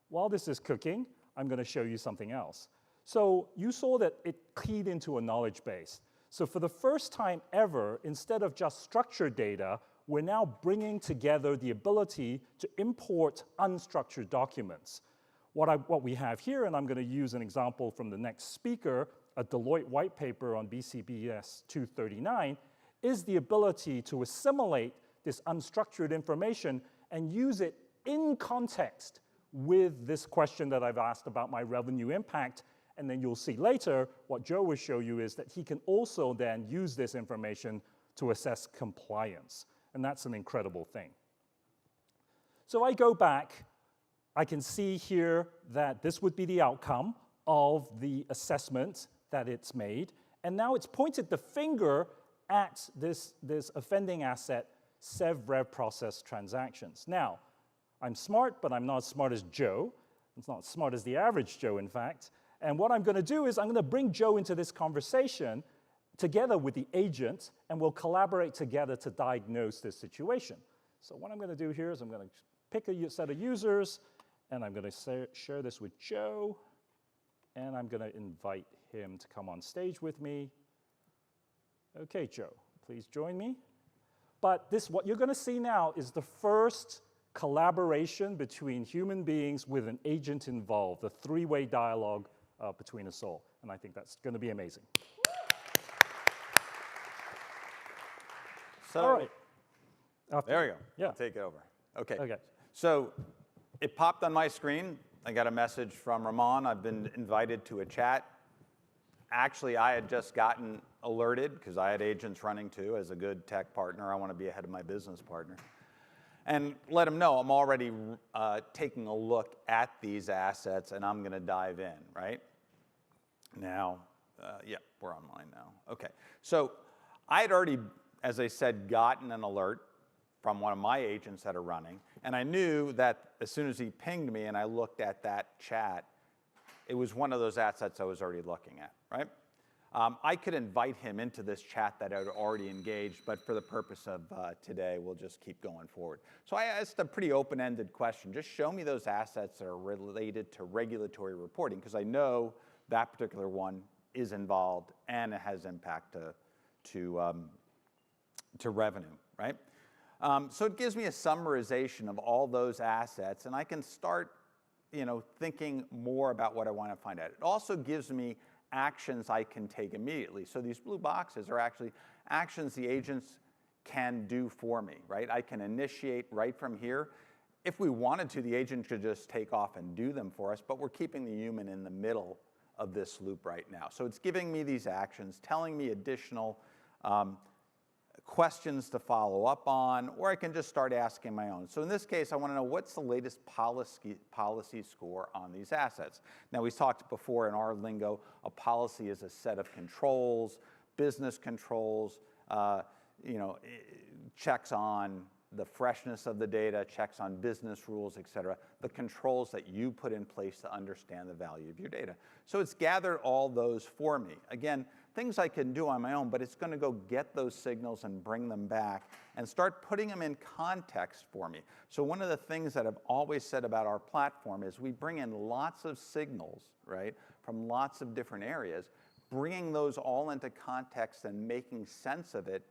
while this is cooking, I'm going to show you something else. So you saw that it keyed into a knowledge base. So for the first time ever, instead of just structured data, we're now bringing together the ability to import unstructured documents. What we have here, and I'm going to use an example from the next speaker, a Deloitte white paper on BCBS 239, is the ability to assimilate this unstructured information and use it in context with this question that I've asked about my revenue impact. And then you'll see later, what Joe will show you is that he can also then use this information to assess compliance. And that's an incredible thing. So I go back, I can see here that this would be the outcome of the assessment that it's made. And now it's pointed the finger at this offending asset, sev-rev process transactions. Now, I'm smart, but I'm not as smart as Joe. It's not as smart as the average Joe, in fact. And what I'm going to do is I'm going to bring Joe into this conversation together with the agent, and we'll collaborate together to diagnose this situation. So what I'm going to do here is I'm going to pick a set of users, and I'm going to share this with Joe, and I'm going to invite him to come on stage with me. Okay, Joe, please join me. But what you're going to see now is the first collaboration between human beings with an agent involved, a three-way dialogue between us all. And I think that's going to be amazing. So, all right. There we go. Yeah. I'll take it over. Okay. Okay. So it popped on my screen. I got a message from Ramon. I've been invited to a chat. Actually, I had just gotten alerted because I had agents running too. As a good tech partner, I want to be ahead of my business partner. And let them know I'm already taking a look at these assets, and I'm going to dive in, right? Now, yeah, we're online now. Okay. So I had already, as I said, gotten an alert from one of my agents that are running, and I knew that as soon as he pinged me and I looked at that chat, it was one of those assets I was already looking at, right? I could invite him into this chat that I'd already engaged, but for the purpose of today, we'll just keep going forward. So I asked a pretty open-ended question. Just show me those assets that are related to regulatory reporting, because I know that particular one is involved and it has impact to revenue, right? So it gives me a summarization of all those assets, and I can start thinking more about what I want to find out. It also gives me actions I can take immediately. So these blue boxes are actually actions the agents can do for me, right? I can initiate right from here. If we wanted to, the agent could just take off and do them for us, but we're keeping the human in the middle of this loop right now. So it's giving me these actions, telling me additional questions to follow up on, or I can just start asking my own. So in this case, I want to know what's the latest policy score on these assets. Now, we talked before in our lingo, a policy is a set of controls, business controls, checks on the freshness of the data, checks on business rules, et cetera, the controls that you put in place to understand the value of your data. So it's gathered all those for me. Again, things I can do on my own, but it's going to go get those signals and bring them back and start putting them in context for me. So one of the things that I've always said about our platform is we bring in lots of signals, right, from lots of different areas. Bringing those all into context and making sense of it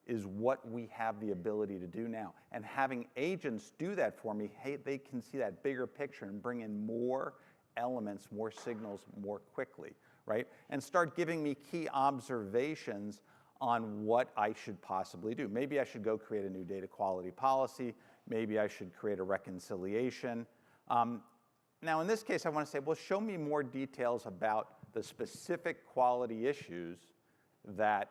is what we have the ability to do now. And having agents do that for me, hey, they can see that bigger picture and bring in more elements, more signals more quickly, right? And start giving me key observations on what I should possibly do. Maybe I should go create a new data quality policy. Maybe I should create a reconciliation. Now, in this case, I want to say, well, show me more details about the specific quality issues that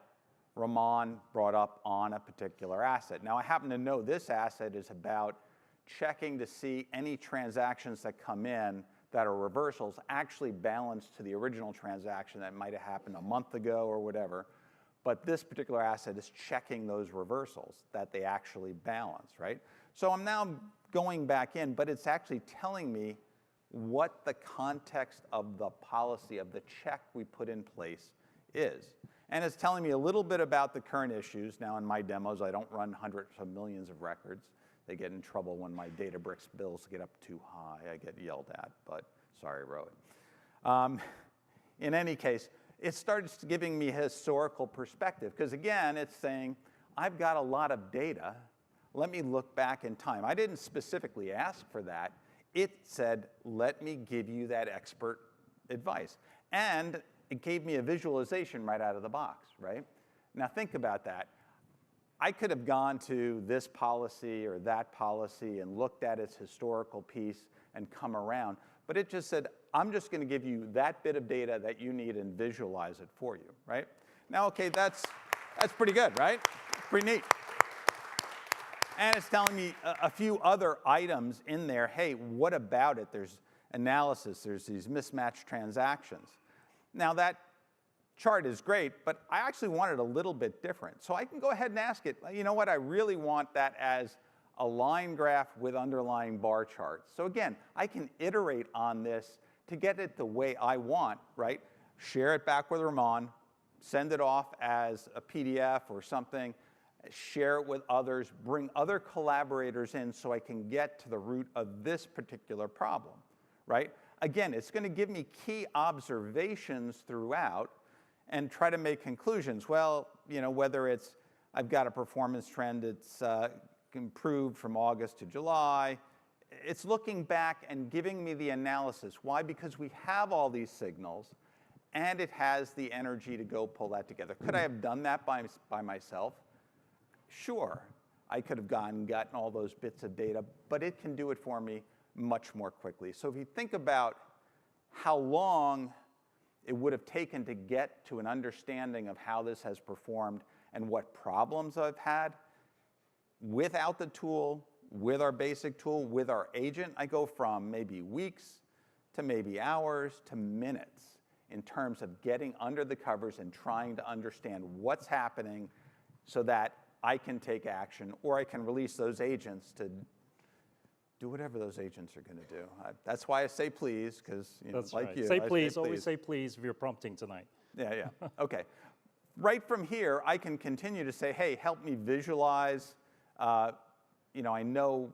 Ramon brought up on a particular asset. Now, I happen to know this asset is about checking to see any transactions that come in that are reversals actually balanced to the original transaction that might have happened a month ago or whatever. But this particular asset is checking those reversals, that they actually balance, right? So I'm now going back in, but it's actually telling me what the context of the policy, of the check we put in place is. And it's telling me a little bit about the current issues. Now in my demos, I don't run hundreds of millions of records. They get in trouble when my Databricks bills get up too high. I get yelled at, but sorry, Rohit. In any case, it starts giving me historical perspective, because again, it's saying, I've got a lot of data. Let me look back in time. I didn't specifically ask for that. It said, let me give you that expert advice. And it gave me a visualization right out of the box, right? Now think about that. I could have gone to this policy or that policy and looked at its historical piece and come around, but it just said, I'm just going to give you that bit of data that you need and visualize it for you, right? Now, okay, that's pretty good, right? Pretty neat. And it's telling me a few other items in there. Hey, what about it? There's analysis. There's these mismatched transactions. Now, that chart is great, but I actually want it a little bit different. So I can go ahead and ask it, you know what? I really want that as a line graph with underlying bar charts. So again, I can iterate on this to get it the way I want, right? Share it back with Ramon, send it off as a PDF or something, share it with others, bring other collaborators in so I can get to the root of this particular problem, right? Again, it's going to give me key observations throughout and try to make conclusions. Well, you know, whether it's I've got a performance trend that's improved from August to July, it's looking back and giving me the analysis. Why? Because we have all these signals, and it has the energy to go pull that together. Could I have done that by myself? Sure. I could have gone and gotten all those bits of data, but it can do it for me much more quickly. So if you think about how long it would have taken to get to an understanding of how this has performed and what problems I've had, without the tool, with our basic tool, with our agent, I go from maybe weeks to maybe hours to minutes in terms of getting under the covers and trying to understand what's happening so that I can take action, or I can release those agents to do whatever those agents are going to do. That's why I say please, because That's like right. you. Say please. Always say please if you're prompting tonight. Yeah. Okay. Right from here, I can continue to say, hey, help me visualize. You know, I know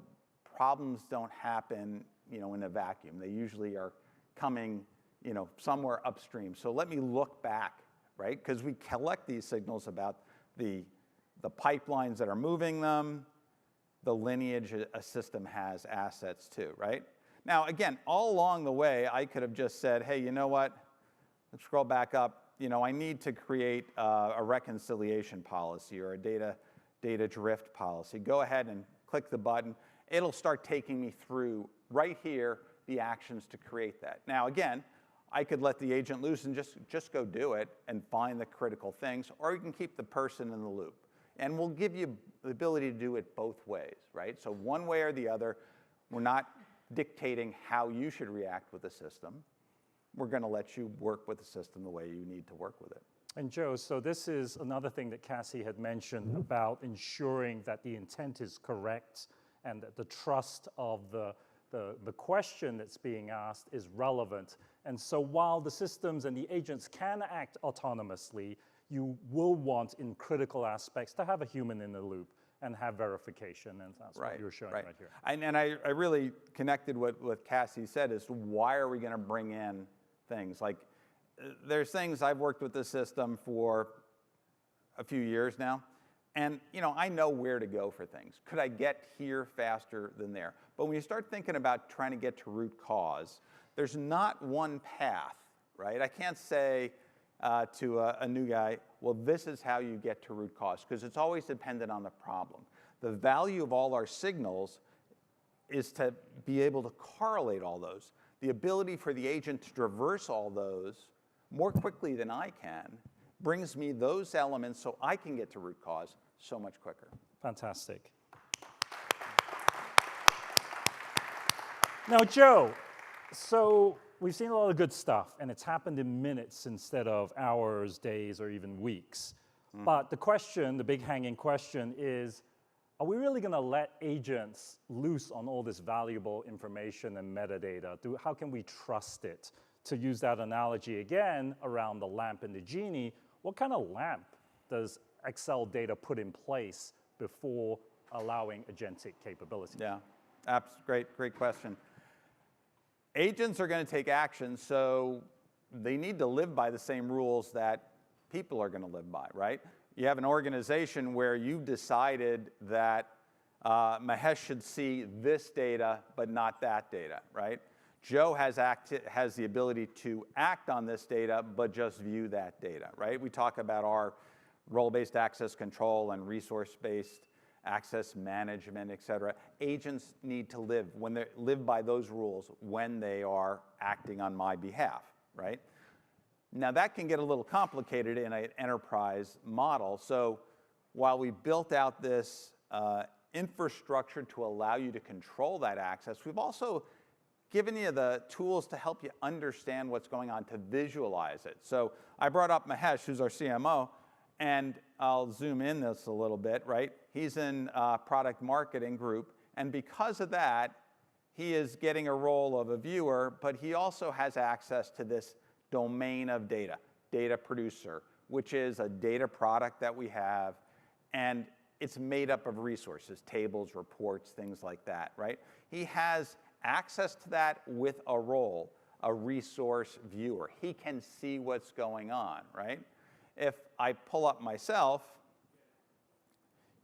problems don't happen, you know, in a vacuum. They usually are coming, you know, somewhere upstream. So let me look back, right? Because we collect these signals about the pipelines that are moving them, the lineage a system has assets to, right? Now, again, all along the way, I could have just said, hey, you know what? Let's scroll back up. You know, I need to create a reconciliation policy or a data drift policy. Go ahead and click the button. It'll start taking me through right here the actions to create that. Now, again, I could let the agent loose and just go do it and find the critical things, or you can keep the person in the loop. And we'll give you the ability to do it both ways, right? So one way or the other, we're not dictating how you should react with the system. We're going to let you work with the system the way you need to work with it. And Joe, so this is another thing that Cassie had mentioned about ensuring that the intent is correct and that the trust of the question that's being asked is relevant. And so while the systems and the agents can act autonomously, you will want in critical aspects to have a human in the loop and have verification, and that's what you're showing right here. And I really connected what Cassie said as to why are we going to bring in things like, there's things I've worked with this system for a few years now, and I know where to go for things. Could I get here faster than there? But when you start thinking about trying to get to root cause, there's not one path, right? I can't say to a new guy, well, this is how you get to root cause, because it's always dependent on the problem. The value of all our signals is to be able to correlate all those. The ability for the agent to traverse all those more quickly than I can brings me those elements so I can get to root cause so much quicker. Fantastic. Now, Joe, so we've seen a lot of good stuff, and it's happened in minutes instead of hours, days, or even weeks. But the question, the big hanging question is, are we really going to let agents loose on all this valuable information and metadata? How can we trust it? To use that analogy again around the lamp and the genie, what kind of lamp does Acceldata put in place before allowing agentic capability? Yeah, great question. Agents are going to take action, so they need to live by the same rules that people are going to live by, right? You have an organization where you've decided that Mahesh should see this data, but not that data, right? Joe has the ability to act on this data, but just view that data, right? We talk about our role-based access control and resource-based access management, et cetera. Agents need to live by those rules when they are acting on my behalf, right? Now that can get a little complicated in an enterprise model. So while we built out this infrastructure to allow you to control that access, we've also given you the tools to help you understand what's going on, to visualize it. So I brought up Mahesh, who's our CMO, and I'll zoom in this a little bit, right? He's in product marketing group, and because of that, he is getting a role of a viewer, but he also has access to this domain of data, data producer, which is a data product that we have, and it's made up of resources, tables, reports, things like that, right? He has access to that with a role, a resource viewer. He can see what's going on, right? If I pull up myself,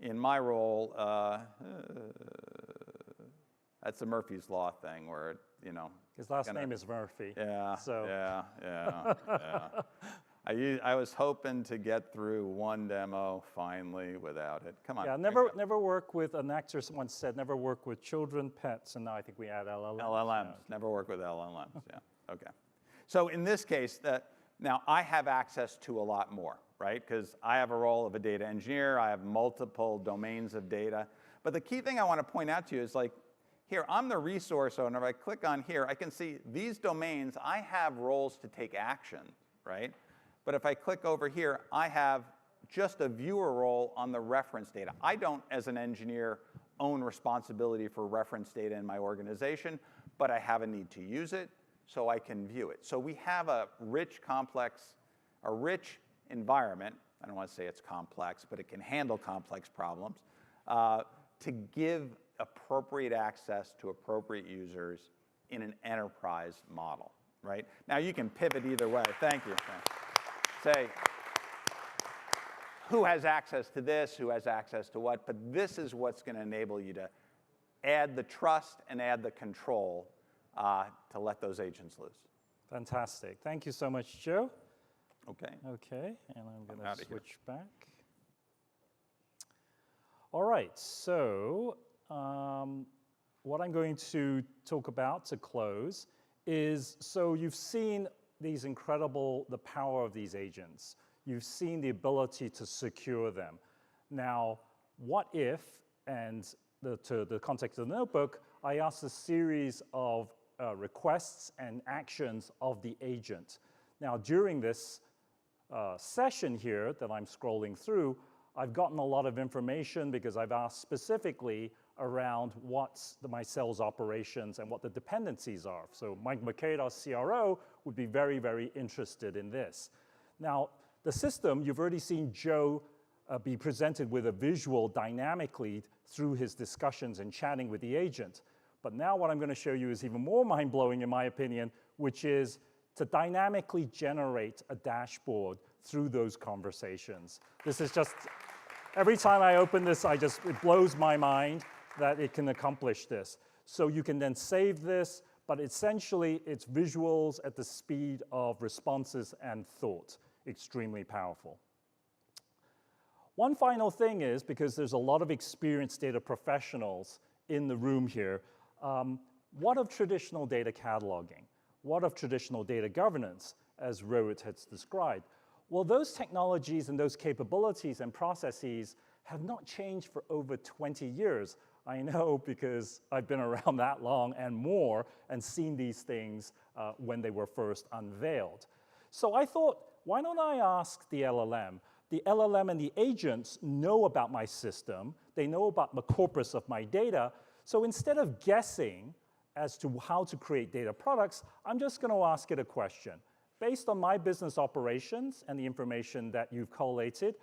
in my role, that's a Murphy's Law thing where, his last name is Murphy. Yeah, so. yeah. I was hoping to get through one demo finally without it. Come on. Yeah, never work with, an actor once said, never work with children, pets, and now I think we add LLMs. LLMs, never work with LLMs, yeah, okay. So in this case, now I have access to a lot more, right? Because I have a role of a data engineer, I have multiple domains of data. But the key thing I want to point out to you is like, here, I'm the resource owner. If I click on here, I can see these domains, I have roles to take action, right? But if I click over here, I have just a viewer role on the reference data. I don't, as an engineer, own responsibility for reference data in my organization, but I have a need to use it, so I can view it. So we have a rich environment. I don't want to say it's complex, but it can handle complex problems, to give appropriate access to appropriate users in an enterprise model, right? Now you can pivot either way. Thank you. Say, who has access to this, who has access to what, but this is what's going to enable you to add the trust and add the control to let those agents loose. Fantastic. Thank you so much, Joe. Okay. Okay, and I'm going to switch back. All right, so what I'm going to talk about to close is, so you've seen the power of these agents. You've seen the ability to secure them. Now, what if, and to the context of the notebook, I asked a series of requests and actions of the agent. Now, during this session here that I'm scrolling through, I've gotten a lot of information because I've asked specifically around what's my sales operations and what the dependencies are. So Mike McCade, our CRO, would be very, very interested in this. Now, The system, you've already seen Joe be presented with a visual dynamically through his discussions and chatting with the agent. But now what I'm going to show you is even more mind-blowing in my opinion, which is to dynamically generate a dashboard through those conversations. This is just, every time I open this, it blows my mind that it can accomplish this. So you can then save this, but essentially it's visuals at the speed of responses and thought. Extremely powerful. One final thing is, because there's a lot of experienced data professionals in the room here, what of traditional data cataloging? What of traditional data governance, as Rohit has described? Well, those technologies and those capabilities and processes have not changed for over 20 years. I know because I've been around that long and more and seen these things when they were first unveiled. So I thought, why don't I ask the LLM? The LLM and the agents know about my system. They know about the corpus of my data. So instead of guessing as to how to create data products, I'm just going to ask it a question. Based on my business operations and the information that you've collated,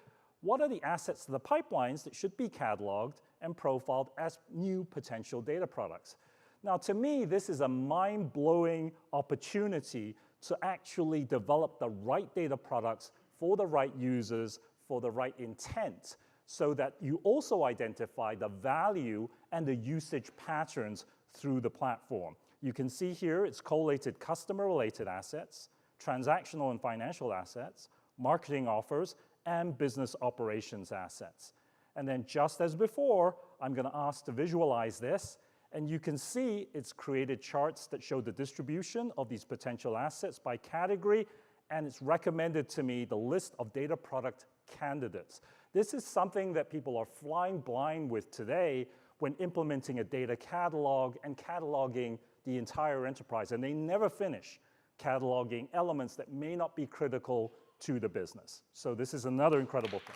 what are the assets of the pipelines that should be cataloged and profiled as new potential data products? Now, to me, this is a mind-blowing opportunity to actually develop the right data products for the right users, for the right intent, so that you also identify the value and the usage patterns through the platform. You can see here it's collated customer-related assets, transactional and financial assets, marketing offers, and business operations assets. And then just as before, I'm going to ask to visualize this, and you can see it's created charts that show the distribution of these potential assets by category, and it's recommended to me the list of data product candidates. This is something that people are flying blind with today when implementing a data catalog and cataloging the entire enterprise, and they never finish cataloging elements that may not be critical to the business. So this is another incredible thing.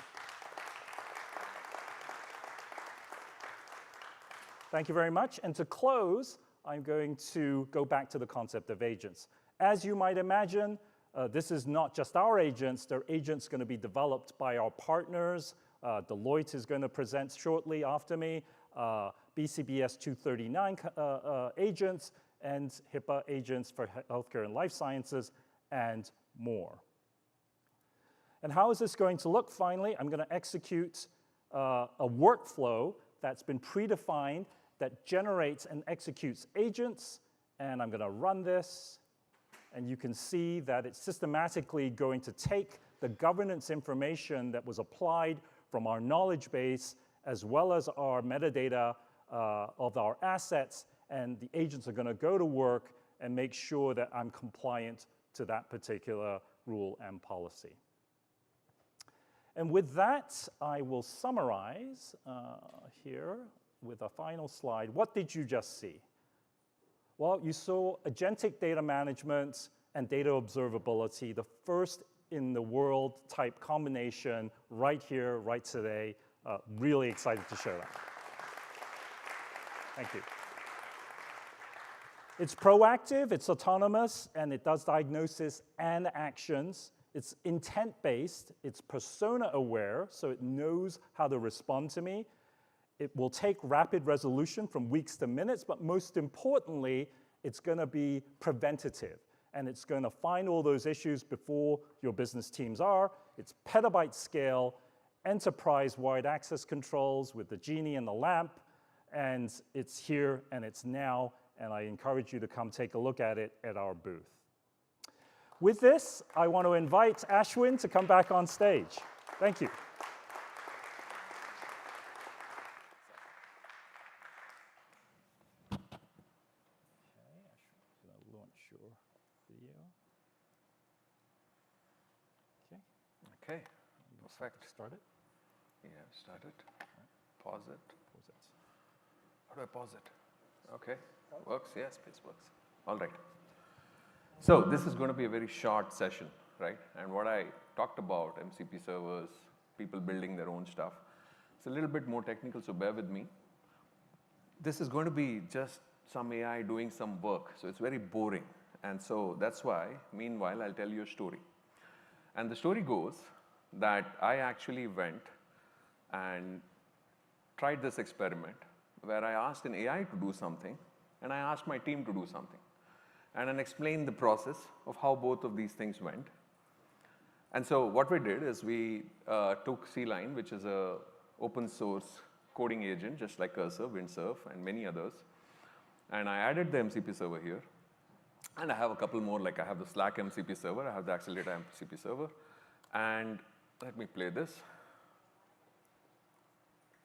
Thank you very much. And to close, I'm going to go back to the concept of agents. As you might imagine, this is not just our agents. They're agents going to be developed by our partners. Deloitte is going to present shortly after me. BCBS 239 agents and HIPAA agents for healthcare and life sciences and more. And how is this going to look finally? I'm going to execute a workflow that's been predefined that generates and executes agents, and I'm going to run this, and you can see that it's systematically going to take the governance information that was applied from our knowledge base as well as our metadata of our assets, and the agents are going to go to work and make sure that I'm compliant to that particular rule and policy. And with that, I will summarize here with a final slide. What did you just see? Well, you saw agentic data management and data observability, the first in the world type combination right here, right today. Really excited to share that. Thank you. It's proactive, it's autonomous, and it does diagnosis and actions. It's intent-based, it's persona-aware, so it knows how to respond to me. It will take rapid resolution from weeks to minutes, but most importantly, it's going to be preventative, and it's going to find all those issues before your business teams are. It's petabyte scale, enterprise-wide access controls with the genie and the lamp, and it's here and it's now, and I encourage you to come take a look at it at our booth. With this, I want to invite Ashwin to come back on stage. Thank you. Okay, perfect. Start it? Yeah, start it. Pause it. How do I pause it? Okay, works, yes, space works. All right. So this is going to be a very short session, right? And what I talked about, MCP servers, people building their own stuff, it's a little bit more technical, so bear with me. This is going to be just some AI doing some work, so it's very boring. And so that's why, meanwhile, I'll tell you a story. And the story goes that I actually went and tried this experiment where I asked an AI to do something, and I asked my team to do something, and then explained the process of how both of these things went. And so what we did is we took C-Line, which is a open source coding agent, just like Cursor, Windsurf, and many others. And I added the MCP server here. And I have a couple more, like I have the Slack MCP server, I have the Acceldata MCP server. And let me play this.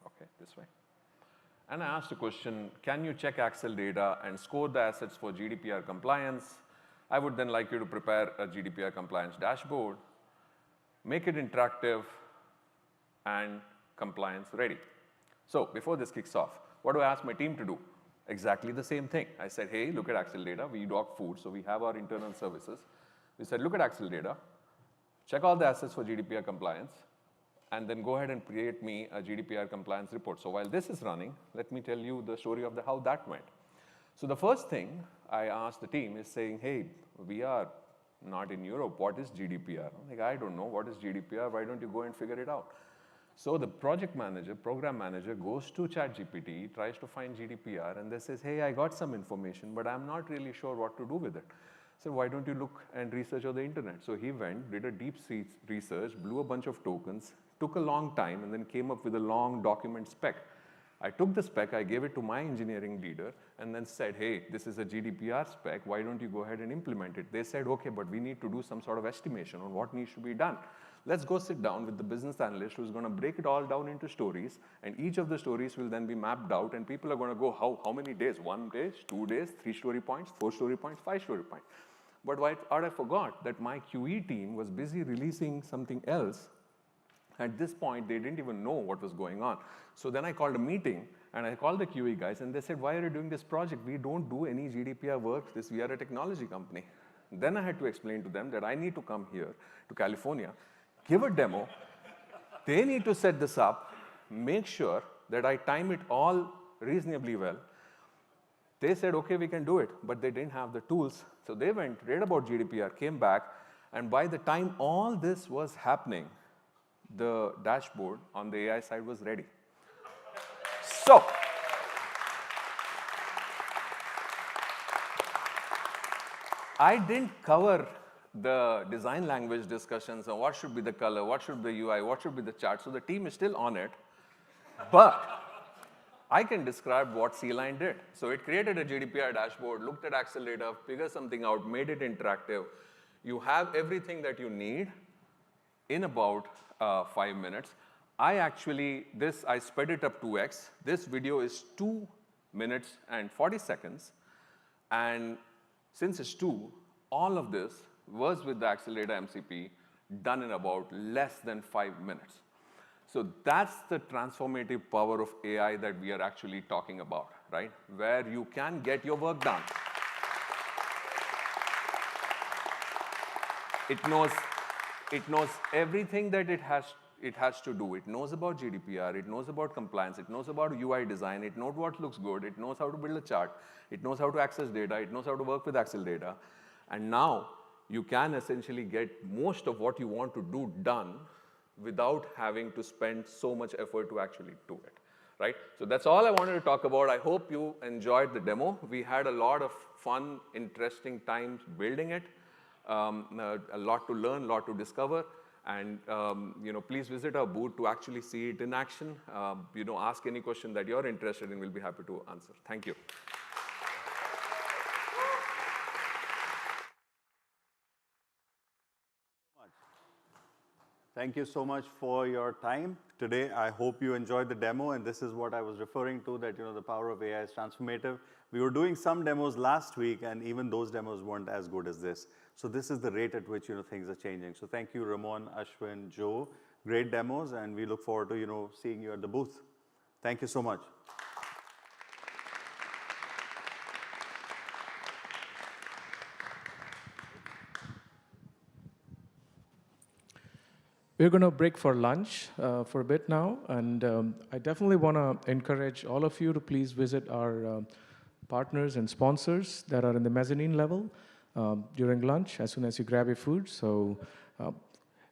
Okay, this way. And I asked a question, can you check Acceldata and score the assets for GDPR compliance? I would then like you to prepare a GDPR compliance dashboard, make it interactive, and compliance ready. So before this kicks off, what do I ask my team to do? Exactly the same thing. I said, hey, look at Acceldata. We dock food, so we have our internal services. We said, look at Acceldata, check all the assets for GDPR compliance, and then go ahead and create me a GDPR compliance report. So while this is running, let me tell you the story of how that went. So the first thing I asked the team is saying, hey, we are not in Europe. What is GDPR? I'm like, I don't know. What is GDPR? Why don't you go and figure it out? So the project manager, program manager goes to ChatGPT, tries to find GDPR, and they says, hey, I got some information, but I'm not really sure what to do with it. So why don't you look and research on the internet? So he went, did a deep research, blew a bunch of tokens, took a long time, and then came up with a long document spec. I took the spec, I gave it to my engineering leader, and then said, hey, this is a GDPR spec, why don't you go ahead and implement it? They said, okay, but we need to do some sort of estimation on what needs to be done. Let's go sit down with the business analyst who's going to break it all down into stories, and each of the stories will then be mapped out, and people are going to go, how many days? 1 day, 2 days, 3 story points, 4 story points, 5 story points. But what I forgot that my QE team was busy releasing something else. At this point, they didn't even know what was going on. So then I called a meeting, and I called the QE guys, and they said, why are you doing this project? We don't do any GDPR work. We are a technology company. Then I had to explain to them that I need to come here to California, give a demo. They need to set this up, make sure that I time it all reasonably well. They said, okay, we can do it, but they didn't have the tools. So they went, read about GDPR, came back, and by the time all this was happening, the dashboard on the AI side was ready. So, I didn't cover the design language discussions on what should be the color, what should be the UI, what should be the chart. So the team is still on it. But I can describe what C-Line did. So it created a GDPR dashboard, looked at Acceldata, figured something out, made it interactive. You have everything that you need in about 5 minutes. I sped it up 2x. This video is 2 minutes and 40 seconds. And since it's 2, all of this was with the Acceldata MCP done in about less than 5 minutes. So that's the transformative power of AI that we are actually talking about, right? Where you can get your work done. It knows everything that it has to do. It knows about GDPR, it knows about compliance, it knows about UI design, it knows what looks good, it knows how to build a chart, it knows how to access data, it knows how to work with Acceldata. And now you can essentially get most of what you want to do done without having to spend so much effort to actually do it, right? So that's all I wanted to talk about. I hope you enjoyed the demo. We had a lot of fun, interesting times building it, a lot to learn, a lot to discover. And please visit our booth to actually see it in action. Ask any question that you're interested in. We'll be happy to answer. Thank you. Thank you so much for your time today. I hope you enjoyed the demo, and this is what I was referring to, that the power of AI is transformative. We were doing some demos last week, and even those demos weren't as good as this. So this is the rate at which things are changing. So thank you, Ramon, Ashwin, Joe. Great demos, and we look forward to seeing you at the booth. Thank you so much. We're going to break for lunch for a bit now, and I definitely want to encourage all of you to please visit our partners and sponsors that are in the mezzanine level during lunch as soon as you grab your food. So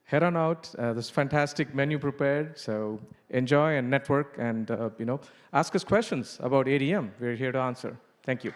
head on out. There's fantastic menu prepared, so enjoy and network and ask us questions about ADM. We're here to answer. Thank you.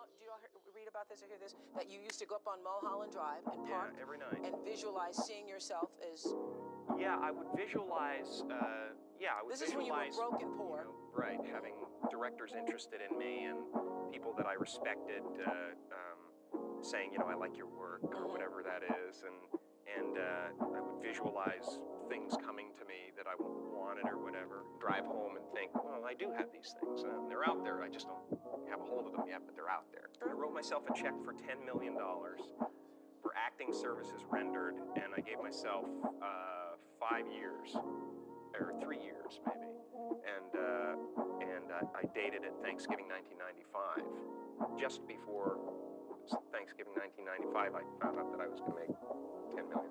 Do you all read about this or hear this? That you used to go up on Mulholland Drive and park every night and visualize seeing yourself as. Yeah, I would visualize. I would This is when you were broke and poor. Right, having directors interested in me and people that I respected saying, I like your work or whatever that is, and I would visualize things coming to me that I wanted or whatever. Drive home and think, well, I do have these things. They're out there. I just don't have a hold of them yet, but they're out there. I wrote myself a check for $10 million for acting services rendered, and I gave myself 5 years, or 3 years maybe, and I dated it Thanksgiving 1995. Just before Thanksgiving 1995, I found out that I was going to make $10 million.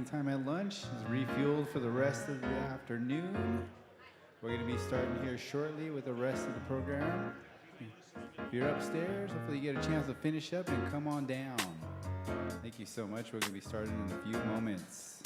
relaxing time at lunch is refueled for the rest of the afternoon. We're going to be starting here shortly with the rest of the program. If you're upstairs, hopefully you get a chance to finish up and come on down. Thank you so much. We're going to be starting in a few moments.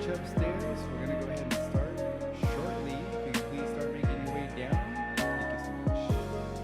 Upstairs, we're going to go ahead and start shortly. If you can please start making your way down. Thank you so much.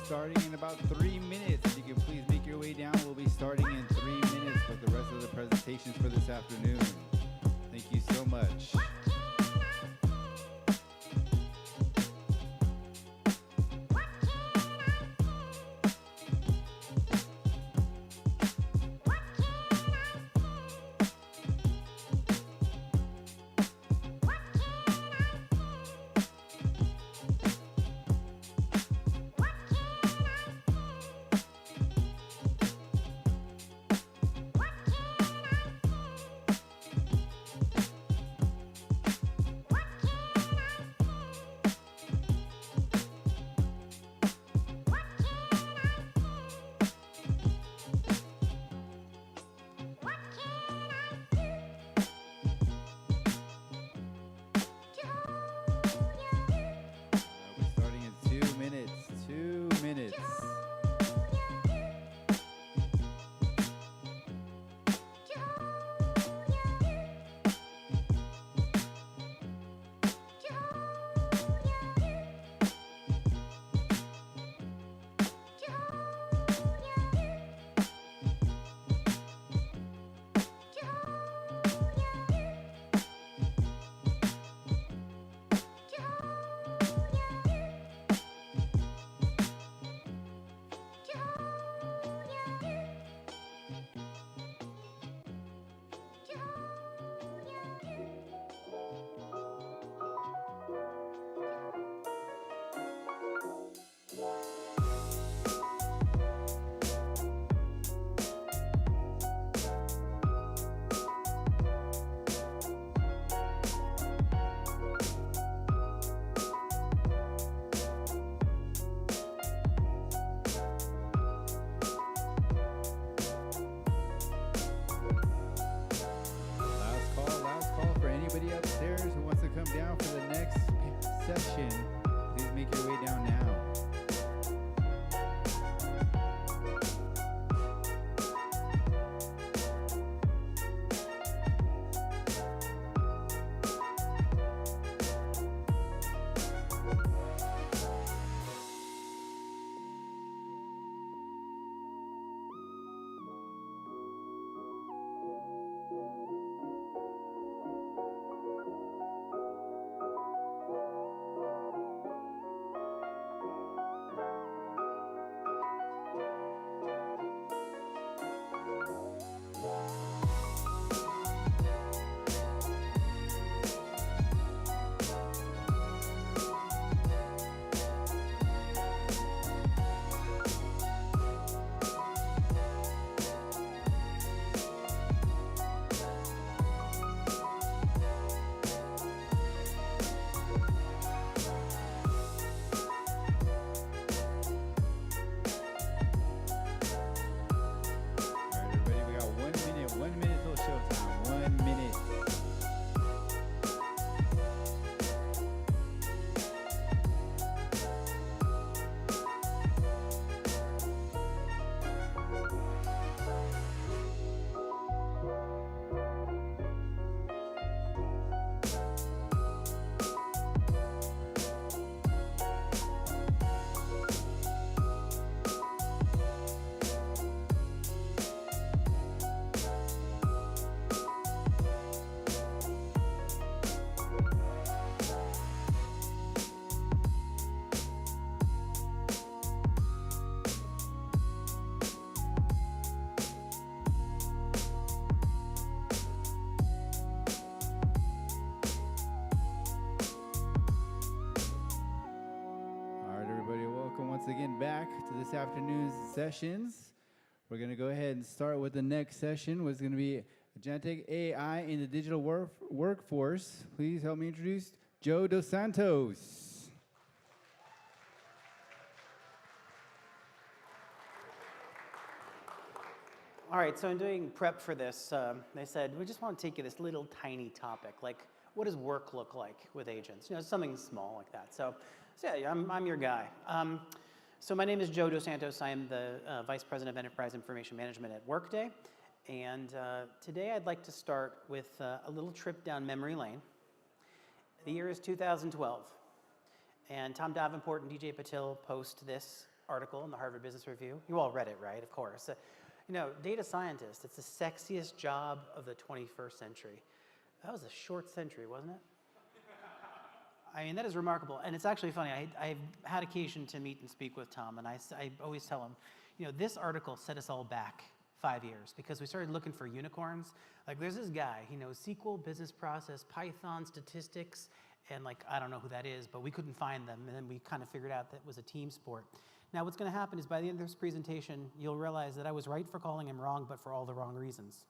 Starting in about 3 minutes. If you can please make your way down, we'll be starting in 3 minutes with the rest of the presentations for this afternoon. Thank you so much. session, please make your way down now. Once again, back to this afternoon's sessions. We're going to go ahead and start with the next session, which is going to be Agentic AI in the digital workforce. Please help me introduce Joe Dos Santos. All right, so in doing prep for this, they said, we just want to take you this little tiny topic, like what does work look like with agents? You know, something small like that. So yeah, I'm your guy. So my name is Joe Dos Santos. I am the Vice President of Enterprise Information Management at Workday. And today I'd like to start with a little trip down memory lane. The year is 2012. And Tom Davenport and DJ Patil post this article in the Harvard Business Review. You all read it, right? Of course. You know, data scientist, it's the sexiest job of the 21st century. That was a short century, wasn't it? I mean, that is remarkable. And it's actually funny. I've had occasion to meet and speak with Tom, and I always tell him, you know, this article set us all back 5 years because we started looking for unicorns. Like, there's this guy, he knows SQL, business process, Python, statistics, and like, I don't know who that is, but we couldn't find them. And then we kind of figured out that it was a team sport. Now, what's going to happen is by the end of this presentation, you'll realize that I was right for calling him wrong, but for all the wrong reasons.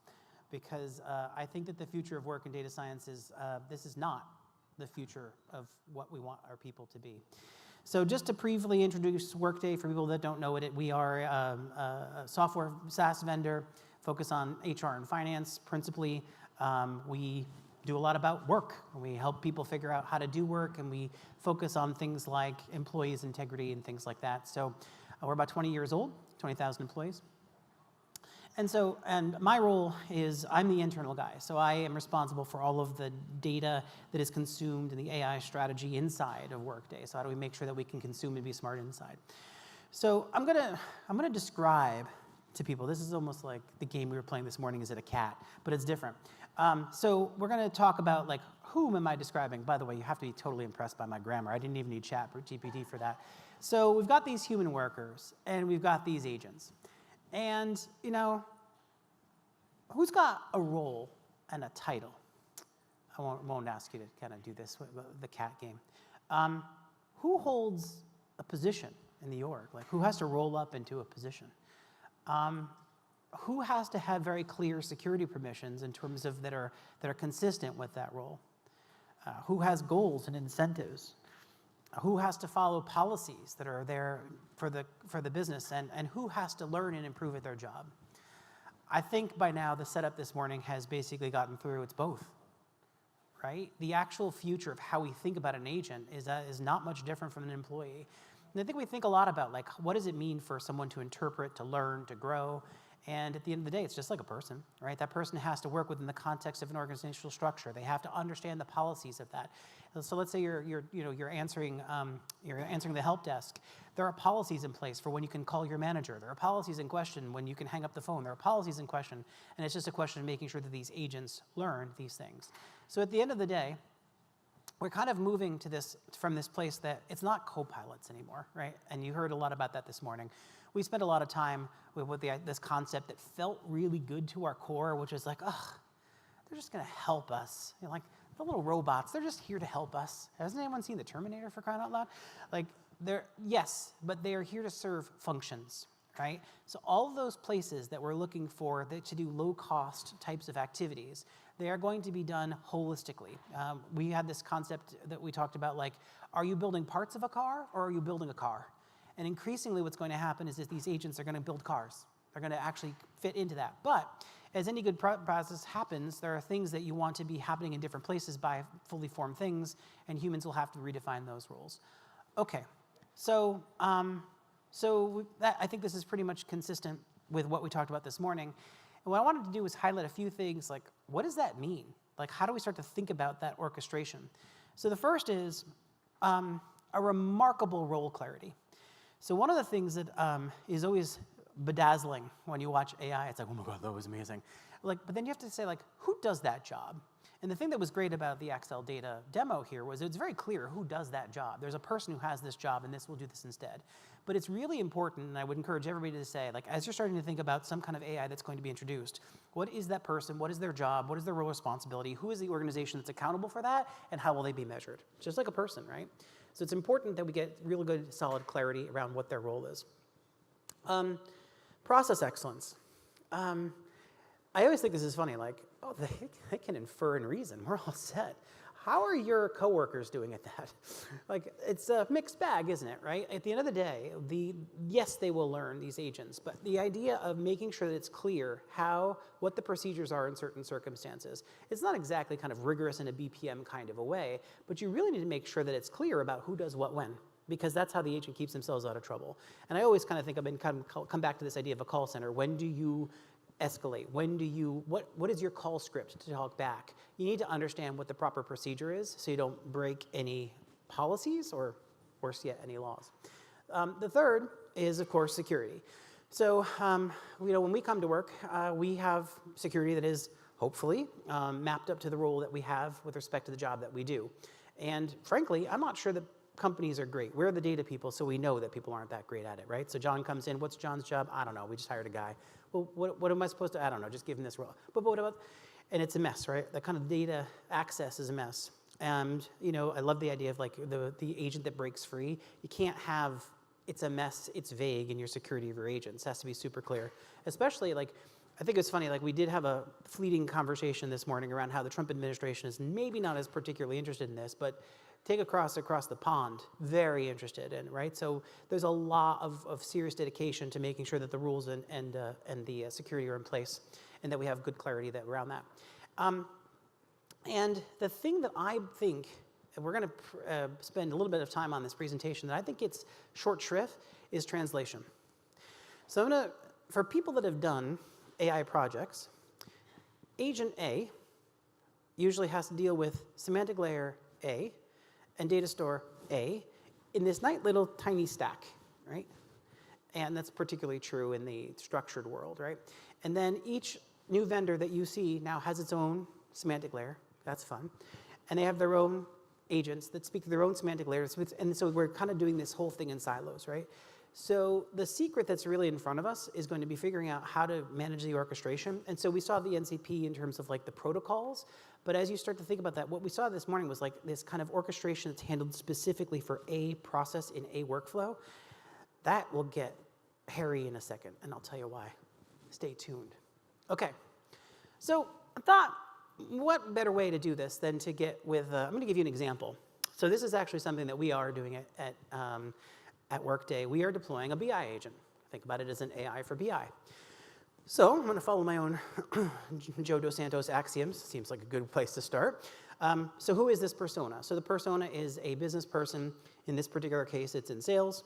Because I think that the future of work in data science is, this is not the future of what we want our people to be. So just to briefly introduce Workday for people that don't know it, we are a software SaaS vendor, focus on HR and finance principally. We do a lot about work. We help people figure out how to do work, and we focus on things like employees' integrity and things like that. So we're about 20 years old, 20,000 employees. And my role is I'm the internal guy. So I am responsible for all of the data that is consumed in the AI strategy inside of Workday. So how do we make sure that we can consume and be smart inside? So I'm gonna describe to people, this is almost like the game we were playing this morning, Is It a Cat? But it's different. So we're gonna talk about like, whom am I describing? By the way, you have to be totally impressed by my grammar. I didn't even need GPT for that. So we've got these human workers, and we've got these agents. And, you know, who's got a role and a title? I won't ask you to kind of do this, the cat game. Who holds a position in the org? Like, who has to roll up into a position? Who has to have very clear security permissions in terms of that are consistent with that role? Who has goals and incentives? Who has to follow policies that are there for the business, and who has to learn and improve at their job? I think by now the setup this morning has basically gotten through. It's both, right? The actual future of how we think about an agent is not much different from an employee. And I think we think a lot about, like, what does it mean for someone to interpret, to learn, to grow? And at the end of the day, it's just like a person, right? That person has to work within the context of an organizational structure. They have to understand the policies of that. So let's say you're answering the help desk. There are policies in place for when you can call your manager. There are policies in question when you can hang up the phone. There are policies in question, and it's just a question of making sure that these agents learn these things. So at the end of the day, we're kind of moving to from this place that it's not co-pilots anymore, right? And you heard a lot about that this morning. We spent a lot of time with this concept that felt really good to our core, which is like, ugh, they're just going to help us. You know, like the little robots, they're just here to help us. Hasn't anyone seen the Terminator, for crying out loud? Like, yes, but they are here to serve functions, right? So all of those places that we're looking for to do low-cost types of activities, they are going to be done holistically. We had this concept that we talked about, like, are you building parts of a car or are you building a car? And increasingly what's going to happen is that these agents are going to build cars. They're going to actually fit into that. But as any good process happens, there are things that you want to be happening in different places by fully formed things, and humans will have to redefine those rules. Okay, so I think this is pretty much consistent with what we talked about this morning. And what I wanted to do was highlight a few things, like, what does that mean? Like, how do we start to think about that orchestration? So the first is a remarkable role clarity. So one of the things that is always bedazzling when you watch AI, it's like, oh my God, that was amazing. Like, but then you have to say, like, who does that job? And the thing that was great about the Acceldata demo here was it's very clear who does that job. There's a person who has this job, and this will do this instead. But it's really important, and I would encourage everybody to say, like, as you're starting to think about some kind of AI that's going to be introduced, what is that person? What is their job? What is their role responsibility? Who is the organization that's accountable for that? And how will they be measured? Just like a person, right? So it's important that we get real good, solid clarity around what their role is. Process excellence. I always think this is funny, like, oh, they can infer and reason. We're all set. How are your coworkers doing at that? Like, it's a mixed bag, isn't it, right? At the end of the day, yes, they will learn, these agents, but the idea of making sure that it's clear what the procedures are in certain circumstances, it's not exactly kind of rigorous in a BPM kind of a way, but you really need to make sure that it's clear about who does what when, because that's how the agent keeps themselves out of trouble. And I always kind of think come back to this idea of a call center. When do you escalate? When do you, what is your call script to talk back? You need to understand what the proper procedure is so you don't break any policies or, worse yet, any laws. The third is, of course, security. So, when we come to work, we have security that is hopefully mapped up to the role that we have with respect to the job that we do. And frankly, I'm not sure that companies are great. We're the data people, so we know that people aren't that great at it, right? So John comes in, what's John's job? I don't know, we just hired a guy. Well, what am I supposed to, I don't know, just give him this role. But what about, and it's a mess, right? That kind of data access is a mess. And, I love the idea of like the agent that breaks free. You can't have, it's a mess, it's vague in your security of your agents. It has to be super clear. Especially like, I think it's funny, like we did have a fleeting conversation this morning around how the Trump administration is maybe not as particularly interested in this, but take across the pond, very interested in, right? So there's a lot of serious dedication to making sure that the rules and the security are in place and that we have good clarity around that. And the thing that I think, and we're going to spend a little bit of time on this presentation, that I think it's short shrift, is translation. So I'm going to, for people that have done AI projects, Agent A usually has to deal with semantic layer A and data store A in this nice little tiny stack, right? And that's particularly true in the structured world, right? And then each new vendor that you see now has its own semantic layer. That's fun. And they have their own agents that speak to their own semantic layers. And so we're kind of doing this whole thing in silos, right? So the secret that's really in front of us is going to be figuring out how to manage the orchestration. And so we saw the NCP in terms of like the protocols. But as you start to think about that, what we saw this morning was like this kind of orchestration that's handled specifically for a process in a workflow. That will get hairy in a second, and I'll tell you why. Stay tuned. Okay, so I thought, what better way to do this than to get with, I'm going to give you an example. So this is actually something that we are doing at Workday. We are deploying a BI agent. Think about it as an AI for BI. So I'm going to follow my own Joe Dos Santos axioms. Seems like a good place to start. So who is this persona? So the persona is a business person. In this particular case, it's in sales.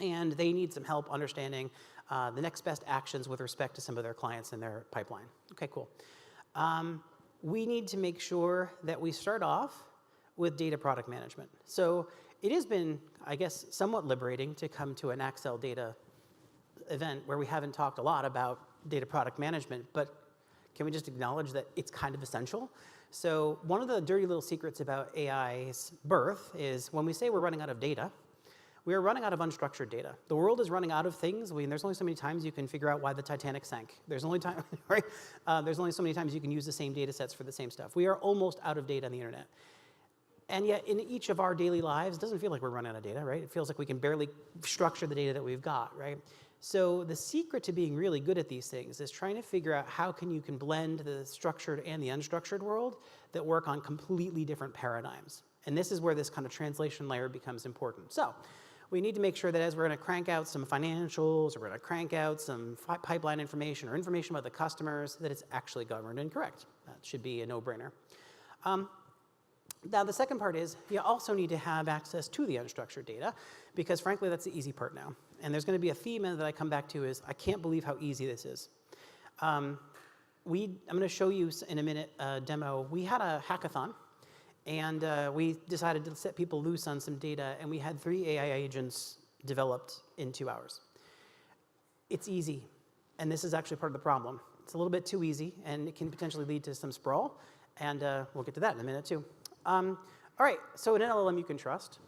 And they need some help understanding the next best actions with respect to some of their clients in their pipeline. Okay, cool. We need to make sure that we start off with data product management. So it has been, I guess, somewhat liberating to come to an Acceldata event where we haven't talked a lot about data product management, but can we just acknowledge that it's kind of essential? So one of the dirty little secrets about AI's birth is when we say we're running out of data, we are running out of unstructured data. The world is running out of things. I mean, there's only so many times you can figure out why the Titanic sank. There's only time, right? There's only so many times you can use the same data sets for the same stuff. We are almost out of data on the internet. And yet, in each of our daily lives, it doesn't feel like we're running out of data, right? It feels like we can barely structure the data that we've got, right? So the secret to being really good at these things is trying to figure out how you can blend the structured and the unstructured world that work on completely different paradigms. And this is where this kind of translation layer becomes important. So we need to make sure that as we're going to crank out some financials, or we're going to crank out some pipeline information or information about the customers, that it's actually governed and correct. That should be a no-brainer. Now, the second part is you also need to have access to the unstructured data, because frankly, that's the easy part now. And there's going to be a theme that I come back to is I can't believe how easy this is. I'm going to show you in a minute a demo. We had a hackathon, and we decided to set people loose on some data, and we had 3 AI agents developed in 2 hours. It's easy, and this is actually part of the problem. It's a little bit too easy, and it can potentially lead to some sprawl, and we'll get to that in a minute too. All right, so an LLM you can trust.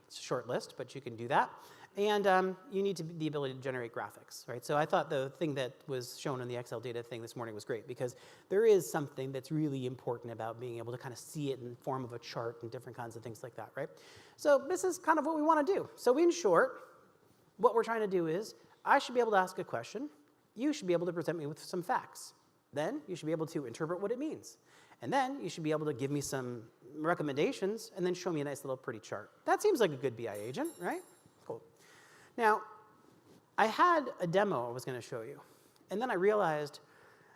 It's a short list, but you can do that. And you need the ability to generate graphics, right? So I thought the thing that was shown in the Acceldata thing this morning was great, because there is something that's really important about being able to kind of see it in the form of a chart and different kinds of things like that, right? So this is kind of what we want to do. So in short, what we're trying to do is I should be able to ask a question. You should be able to present me with some facts. Then you should be able to interpret what it means. And then you should be able to give me some recommendations and then show me a nice little pretty chart. That seems like a good BI agent, right? Cool. Now, I had a demo I was going to show you. And then I realized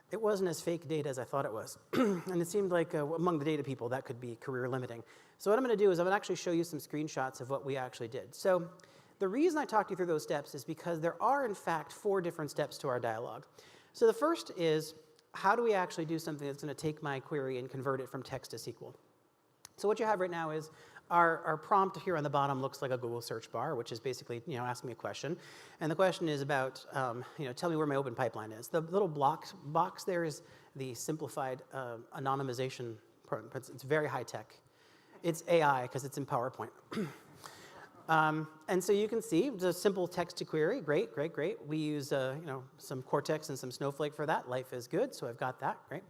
it wasn't as fake data as I thought it was. And it seemed like among the data people, that could be career limiting. So what I'm going to do is I'm going to actually show you some screenshots of what we actually did. So the reason I talked you through those steps is because there are, in fact, 4 different steps to our dialogue. So the first is, how do we actually do something that's going to take my query and convert it from text to SQL? So what you have right now is our prompt here on the bottom looks like a Google search bar, which is basically asking me a question. And the question is about, tell me where my open pipeline is. The little box there is the simplified anonymization. It's very high tech. It's AI because it's in PowerPoint. And so you can see the simple text to query. Great, great, great. We use some Cortex and some Snowflake for that. Life is good, so I've got that. Great.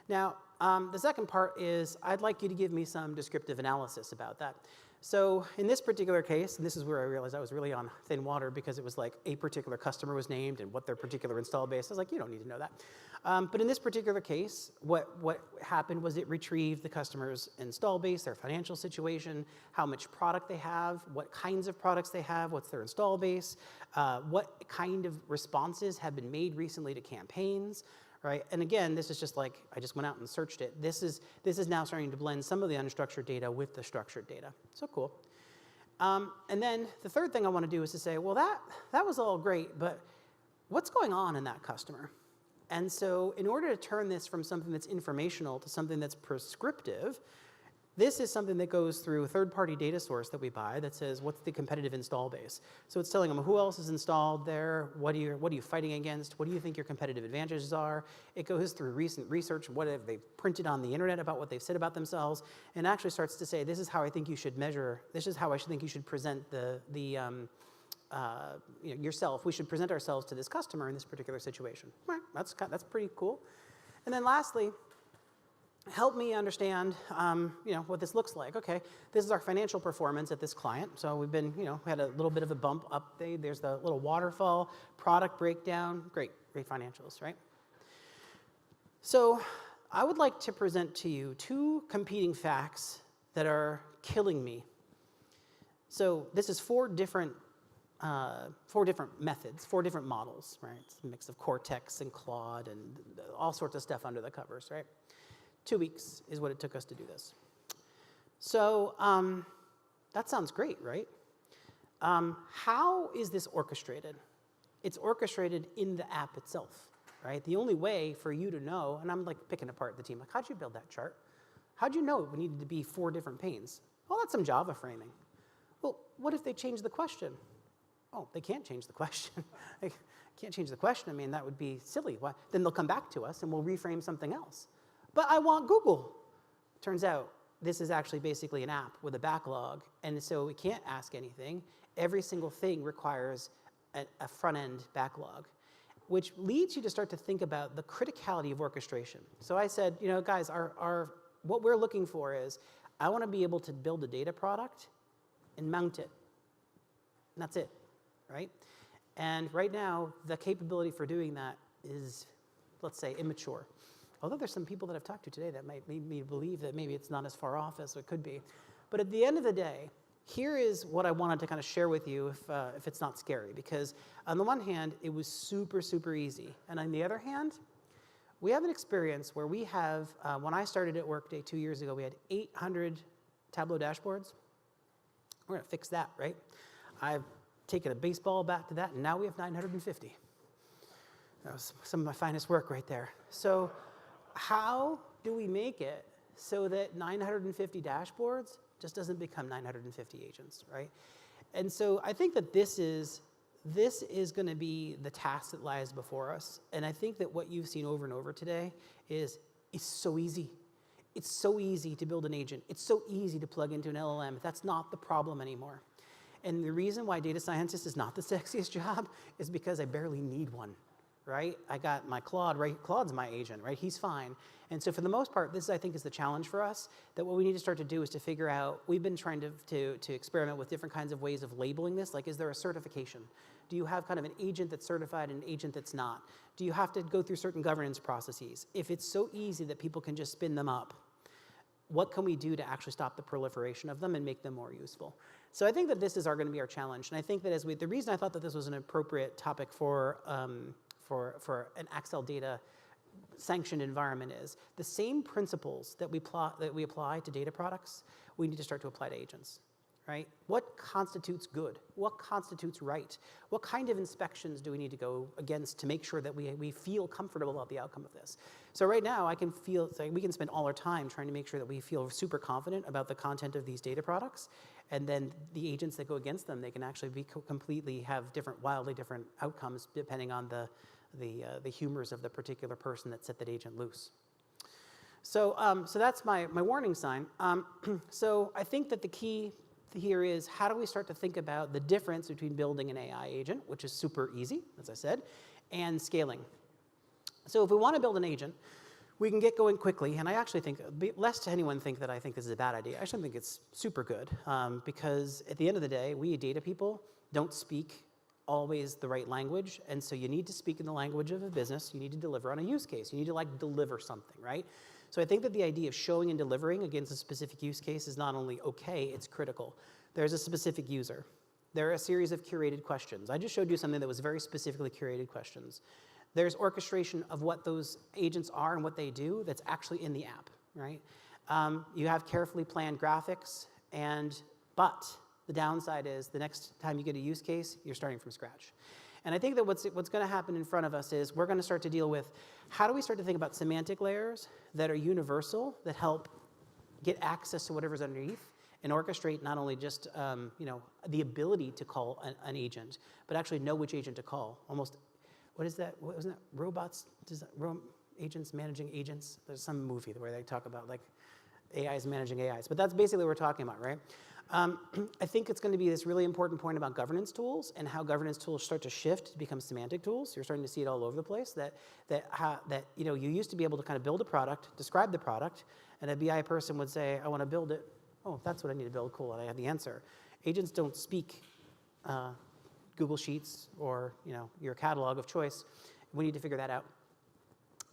Now, the second part is I'd like you to give me some descriptive analysis about that. So in this particular case, and this is where I realized I was really on thin water, because it was like a particular customer was named and what their particular install base. I was like, you don't need to know that. But in this particular case, what happened was it retrieved the customer's install base, their financial situation, how much product they have, what kinds of products they have, what's their install base, what kind of responses have been made recently to campaigns. Right? And again, this is just like, I just went out and searched it. This is now starting to blend some of the unstructured data with the structured data. So cool. And then the third thing I want to do is to say, well, that was all great, but what's going on in that customer? And so in order to turn this from something that's informational to something that's prescriptive, this is something that goes through a third-party data source that we buy that says, what's the competitive install base? So it's telling them who else is installed there, what are you fighting against, what do you think your competitive advantages are? It goes through recent research, what have they printed on the internet about what they've said about themselves, and actually starts to say, this is how I think you should measure, this is how I think you should present yourself. We should present ourselves to this customer in this particular situation. Right, that's pretty cool. And then lastly, help me understand, what this looks like. Okay, this is our financial performance at this client. So we've been, had a little bit of a bump up. There's the little waterfall, product breakdown. Great financials, right? So I would like to present to you 2 competing facts that are killing me. So this is 4 different methods, 4 different models, right? It's a mix of Cortex and Claude and all sorts of stuff under the covers, right? 2 weeks is what it took us to do this. So that sounds great, right? How is this orchestrated? It's orchestrated in the app itself, right? The only way for you to know, and I'm like picking apart the team, like how'd you build that chart? How'd you know it needed to be 4 different panes? Well, that's some Java framing. Well, what if they change the question? Oh, they can't change the question. They can't change the question. I mean, that would be silly. Why? Then they'll come back to us and we'll reframe something else. But I want Google. Turns out this is actually basically an app with a backlog, and so we can't ask anything. Every single thing requires a front-end backlog, which leads you to start to think about the criticality of orchestration. So I said, you know, guys, what we're looking for is, I want to be able to build a data product and mount it. And that's it, right? And right now, the capability for doing that is, let's say, immature. Although there's some people that I've talked to today that might lead me to believe that maybe it's not as far off as it could be. But at the end of the day, here is what I wanted to kind of share with you if it's not scary. Because on the one hand, it was super, super easy. And on the other hand, we have an experience where we have, when I started at Workday 2 years ago, we had 800 Tableau dashboards. We're going to fix that, right? I've taken a baseball bat to that, and now we have 950. That was some of my finest work right there. So how do we make it so that 950 dashboards just doesn't become 950 agents, right? And so I think that this is going to be the task that lies before us. And I think that what you've seen over and over today is it's so easy. It's so easy to build an agent. It's so easy to plug into an LLM. That's not the problem anymore. And the reason why data scientist is not the sexiest job is because I barely need one, right? I got my Claude, right? Claude's my agent, right? He's fine. And so for the most part, this I think is the challenge for us, that what we need to start to do is to figure out, we've been trying to experiment with different kinds of ways of labeling this, like is there a certification? Do you have kind of an agent that's certified and an agent that's not? Do you have to go through certain governance processes? If it's so easy that people can just spin them up, what can we do to actually stop the proliferation of them and make them more useful? So I think that this is going to be our challenge. And I think that the reason I thought that this was an appropriate topic for an Acceldata sanctioned environment is the same principles that we apply to data products, we need to start to apply to agents, right? What constitutes good? What constitutes right? What kind of inspections do we need to go against to make sure that we feel comfortable about the outcome of this? So right now, I can feel like we can spend all our time trying to make sure that we feel super confident about the content of these data products, and then the agents that go against them, they can actually be completely have wildly different outcomes depending on the humors of the particular person that set that agent loose. So, so that's my warning sign. So I think that the key here is, how do we start to think about the difference between building an AI agent, which is super easy, as I said, and scaling. So if we want to build an agent, we can get going quickly, and I actually think, lest anyone think that I think this is a bad idea, I actually think it's super good, because at the end of the day, we data people don't speak always the right language, and so you need to speak in the language of a business, you need to deliver on a use case, you need to like deliver something, right? So I think that the idea of showing and delivering against a specific use case is not only okay, it's critical. There's a specific user. There are a series of curated questions. I just showed you something that was very specifically curated questions. There's orchestration of what those agents are and what they do that's actually in the app, right? You have carefully planned graphics, but the downside is the next time you get a use case, you're starting from scratch. And I think that what's going to happen in front of us is we're going to start to deal with, how do we start to think about semantic layers that are universal, that help get access to whatever's underneath, and orchestrate not only just the ability to call an agent, but actually know which agent to call. Almost, what is that? What wasn't that? Robots, agents managing agents? There's some movie where they talk about like AIs managing AIs, but that's basically what we're talking about, right? I think it's going to be this really important point about governance tools and how governance tools start to shift to become semantic tools. You're starting to see it all over the place. That you used to be able to kind of build a product, describe the product, and a BI person would say, "I want to build it." Oh, that's what I need to build. Cool, and I have the answer. Agents don't speak Google Sheets or your catalog of choice. We need to figure that out.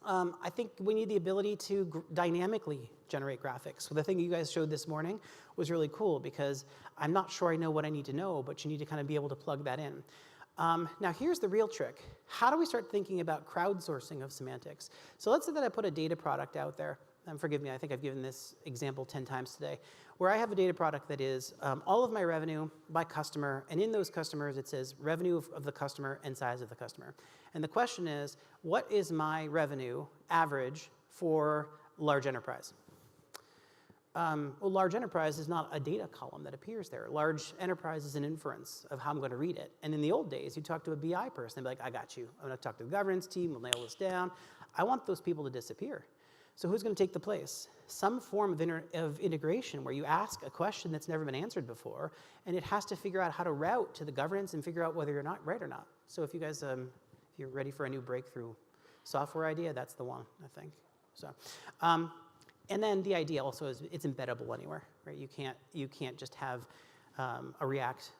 I think we need the ability to dynamically generate graphics. So the thing you guys showed this morning was really cool, because I'm not sure I know what I need to know, but you need to kind of be able to plug that in. Now here's the real trick. How do we start thinking about crowdsourcing of semantics? So let's say that I put a data product out there. and forgive me, I think I've given this example 10 times today, where I have a data product that is all of my revenue by customer, and in those customers it says revenue of the customer and size of the customer. And the question is, what is my revenue average for large enterprise? Well, large enterprise is not a data column that appears there. Large enterprise is an inference of how I'm going to read it. And in the old days, you talk to a BI person, they'd be like, I got you. I'm going to talk to the governance team, we'll nail this down. I want those people to disappear. So who's going to take the place? Some form of integration where you ask a question that's never been answered before, and it has to figure out how to route to the governance and figure out whether you're not right or not. So if you guys, if you're ready for a new breakthrough software idea, that's the one, I think. So. And then the idea also is it's embeddable anywhere, right? You can't just have a React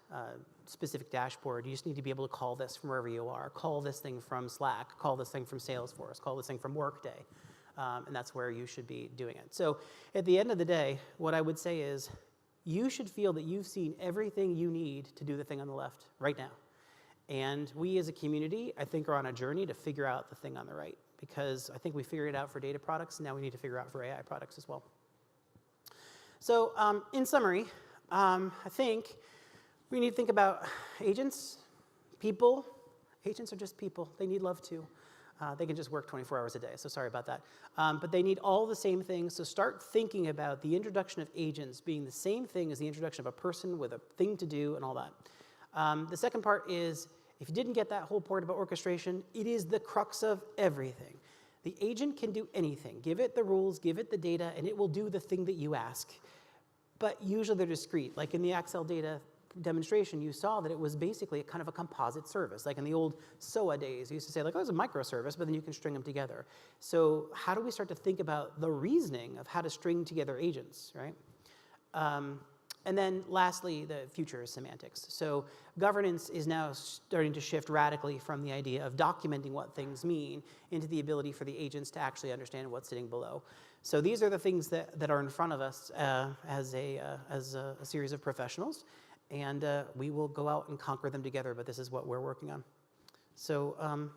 specific dashboard. You just need to be able to call this from wherever you are. Call this thing from Slack. Call this thing from Salesforce. Call this thing from Workday. And that's where you should be doing it. So at the end of the day, what I would say is you should feel that you've seen everything you need to do the thing on the left right now. And we as a community, I think, are on a journey to figure out the thing on the right, because I think we figured it out for data products, and now we need to figure out for AI products as well. So in summary, I think we need to think about agents, people. Agents are just people. They need love too. They can just work 24 hours a day, so sorry about that. But they need all the same things, so start thinking about the introduction of agents being the same thing as the introduction of a person with a thing to do and all that. The second part is, if you didn't get that whole part about orchestration, it is the crux of everything. The agent can do anything. Give it the rules, give it the data, and it will do the thing that you ask. But usually they're discrete. Like in the Acceldata demonstration, you saw that it was basically a kind of a composite service. Like in the old SOA days, you used to say, like, oh, it's a microservice, but then you can string them together. So how do we start to think about the reasoning of how to string together agents, right? And then lastly, the future is semantics. So governance is now starting to shift radically from the idea of documenting what things mean into the ability for the agents to actually understand what's sitting below. So these are the things that are in front of us as a series of professionals. And we will go out and conquer them together, but this is what we're working on. So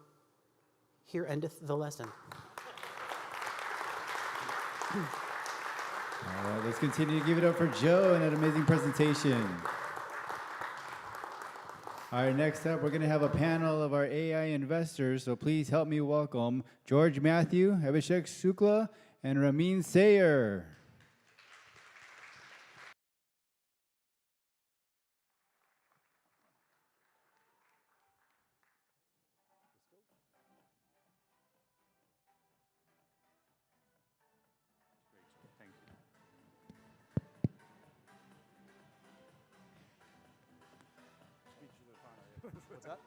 here endeth the lesson. All right, let's continue to give it up for Joe and an amazing presentation. All right, next up, we're going to have a panel of our AI investors, so please help me welcome George Matthew, Abhishek Shukla, and Ramin Sayer. What's that?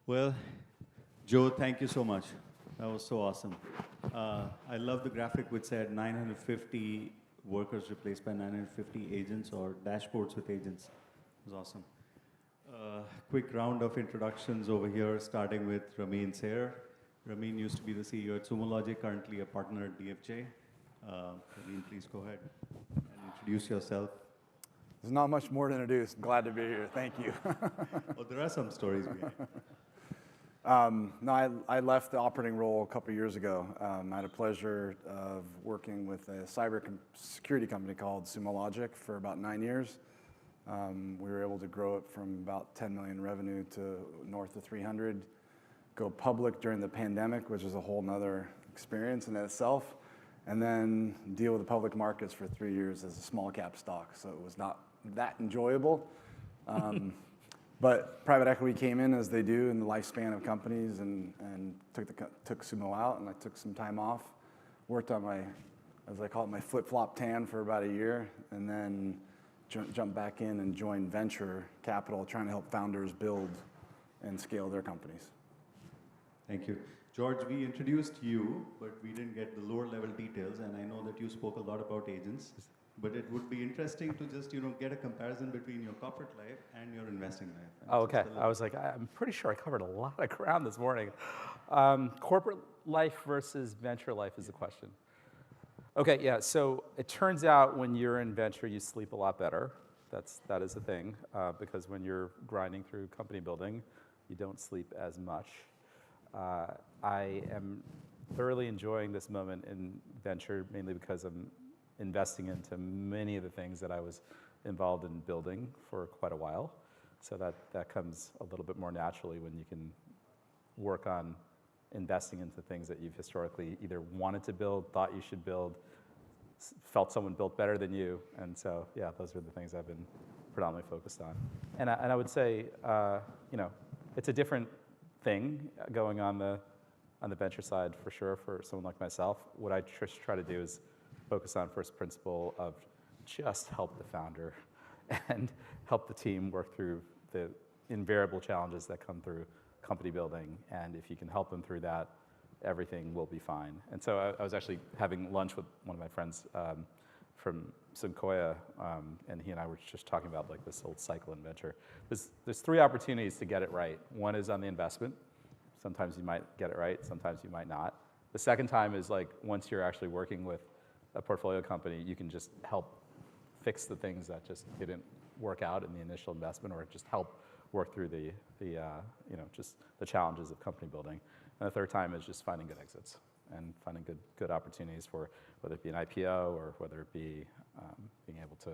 Well, Joe, thank you so much. That was so awesome. I love the graphic which said 950 workers replaced by 950 agents or dashboards with agents. It was awesome. Quick round of introductions over here, starting with Ramin Sayer. Ramin used to be the CEO at Sumo Logic, currently a partner at DFJ. Ramin, please go ahead and introduce yourself. There's not much more to introduce. I'm glad to be here. Thank you. Oh, there are some stories behind. No, I left the operating role a couple years ago. I had a pleasure of working with a cyber security company called Sumo Logic for about 9 years. We were able to grow it from about 10 million revenue to north of 300. Go public during the pandemic, which is a whole nother experience in itself. And then deal with the public markets for 3 years as a small cap stock. So it was not that enjoyable. But private equity came in, as they do in the lifespan of companies, and took Sumo out, and I took some time off. Worked on my, as I call it, my flip-flop tan for about a year, and then jumped back in and joined venture capital, trying to help founders build and scale their companies. Thank you. George, we introduced you, but we didn't get the lower level details, and I know that you spoke a lot about agents. But it would be interesting to just, get a comparison between your corporate life and your investing life. Right? Oh, okay. I was like, I'm pretty sure I covered a lot of ground this morning. Corporate life versus venture life is the question. Okay, yeah, so it turns out when you're in venture, you sleep a lot better. that is a thing, because when you're grinding through company building, you don't sleep as much. I am thoroughly enjoying this moment in venture, mainly because I'm investing into many of the things that I was involved in building for quite a while. So that comes a little bit more naturally when you can work on investing into things that you've historically either wanted to build, thought you should build, felt someone built better than you. And so, yeah, those are the things I've been predominantly focused on. And I would say, it's a different thing going on the venture side for sure for someone like myself. What I try to do is focus on first principle of just help the founder and help the team work through the invariable challenges that come through company building. And if you can help them through that, everything will be fine. And so I was actually having lunch with one of my friends from Sequoia, and he and I were just talking about like this whole cycle in venture. There's three opportunities to get it right. One is on the investment. Sometimes you might get it right, sometimes you might not. The second time is like once you're actually working with a portfolio company, you can just help fix the things that just didn't work out in the initial investment, or just help work through just the challenges of company building. And the third time is just finding good exits and finding good opportunities for whether it be an IPO or whether it be being able to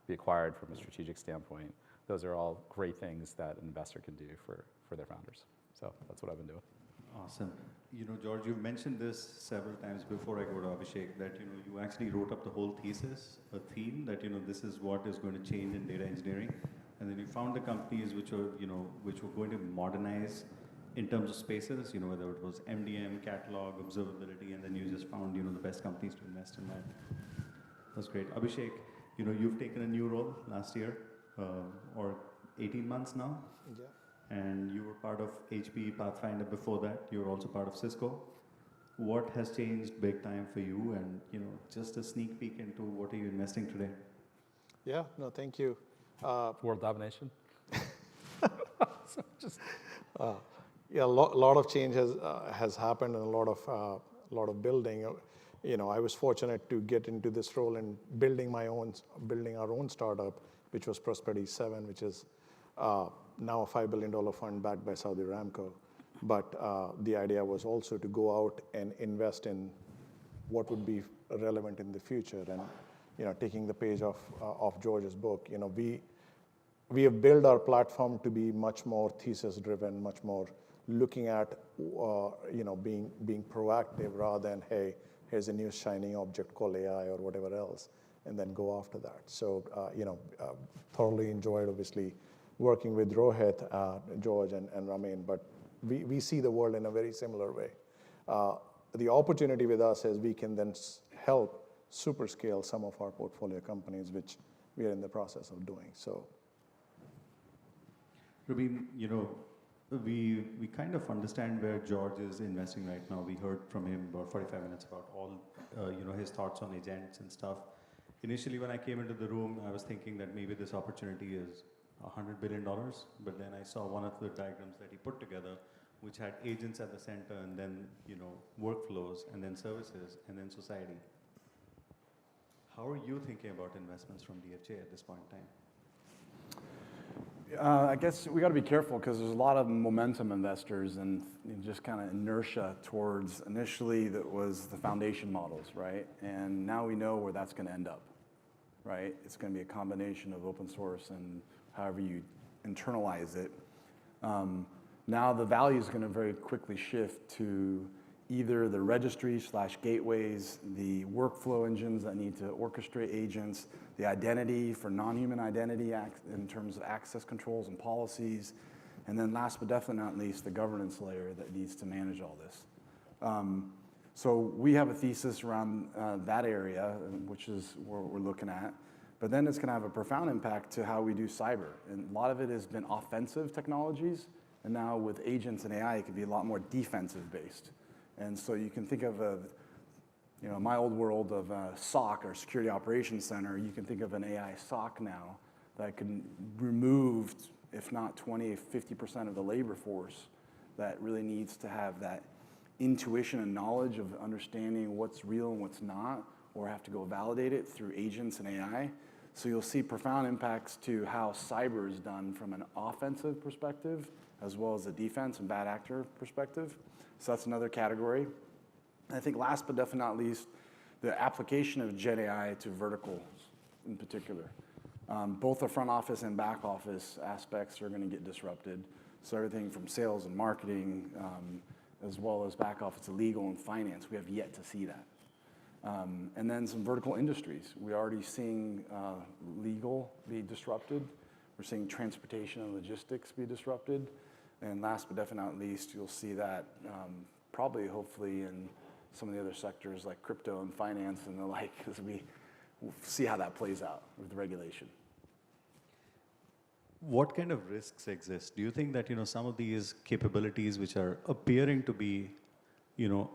be acquired from a strategic standpoint. Those are all great things that an investor can do for their founders. So that's what I've been doing. Awesome. George, you've mentioned this several times before I go to Abhishek, that you actually wrote up the whole thesis, a theme that this is what is going to change in data engineering, and then you found the companies which were going to modernize in terms of spaces, whether it was MDM, catalog, observability, and then you just found the best companies to invest in that. That's great. Abhishek, you've taken a new role last year, or 18 months now. Yeah. And you were part of HP Pathfinder before that. You were also part of Cisco. What has changed big time for you? And just a sneak peek into what are you investing today? Yeah, no, thank you. World domination. Yeah, a lot of change has happened, and a lot of building. I was fortunate to get into this role in building our own startup, which was Prosperity 7, which is now a $5 billion fund backed by Saudi Aramco. But the idea was also to go out and invest in what would be relevant in the future. And taking the page of George's book, we have built our platform to be much more thesis driven, much more looking at being proactive rather than, hey, here's a new shiny object called AI or whatever else, and then go after that. So thoroughly enjoyed obviously working with Rohit, George, and Ramin, but we see the world in a very similar way. The opportunity with us is we can then help super scale some of our portfolio companies, which we are in the process of doing. So, Ramin, we kind of understand where George is investing right now. We heard from him about 45 minutes about all his thoughts on agents and stuff. Initially, when I came into the room, I was thinking that maybe this opportunity is $100 billion, but then I saw one of the diagrams that he put together, which had agents at the center, and then workflows, and then services, and then society. How are you thinking about investments from DFJ at this point in time? I guess we got to be careful because there's a lot of momentum investors and just kind of inertia towards initially that was the foundation models, right? And now we know where that's going to end up, right? It's going to be a combination of open source and however you internalize it. Now the value is going to very quickly shift to either the registry/gateways, the workflow engines that need to orchestrate agents, the identity for non-human identity in terms of access controls and policies, and then last but definitely not least, the governance layer that needs to manage all this. So we have a thesis around that area, which is what we're looking at. But then it's going to have a profound impact to how we do cyber. And a lot of it has been offensive technologies, and now with agents and AI, it can be a lot more defensive based. And so you can think of my old world of SOC or Security Operations Center, you can think of an AI SOC now that can remove, if not 20, 50% of the labor force that really needs to have that intuition and knowledge of understanding what's real and what's not, or have to go validate it through agents and AI. So you'll see profound impacts to how cyber is done from an offensive perspective, as well as a defense and bad actor perspective. So that's another category. And I think last but definitely not least, the application of Gen AI to verticals in particular. Both the front office and back office aspects are going to get disrupted. So everything from sales and marketing, as well as back office to legal and finance, we have yet to see that. And then some vertical industries. We're already seeing legal be disrupted. We're seeing transportation and logistics be disrupted. And last but definitely not least, you'll see that probably, hopefully, in some of the other sectors like crypto and finance and the like, as we see how that plays out with the regulation. What kind of risks exist? Do you think that some of these capabilities which are appearing to be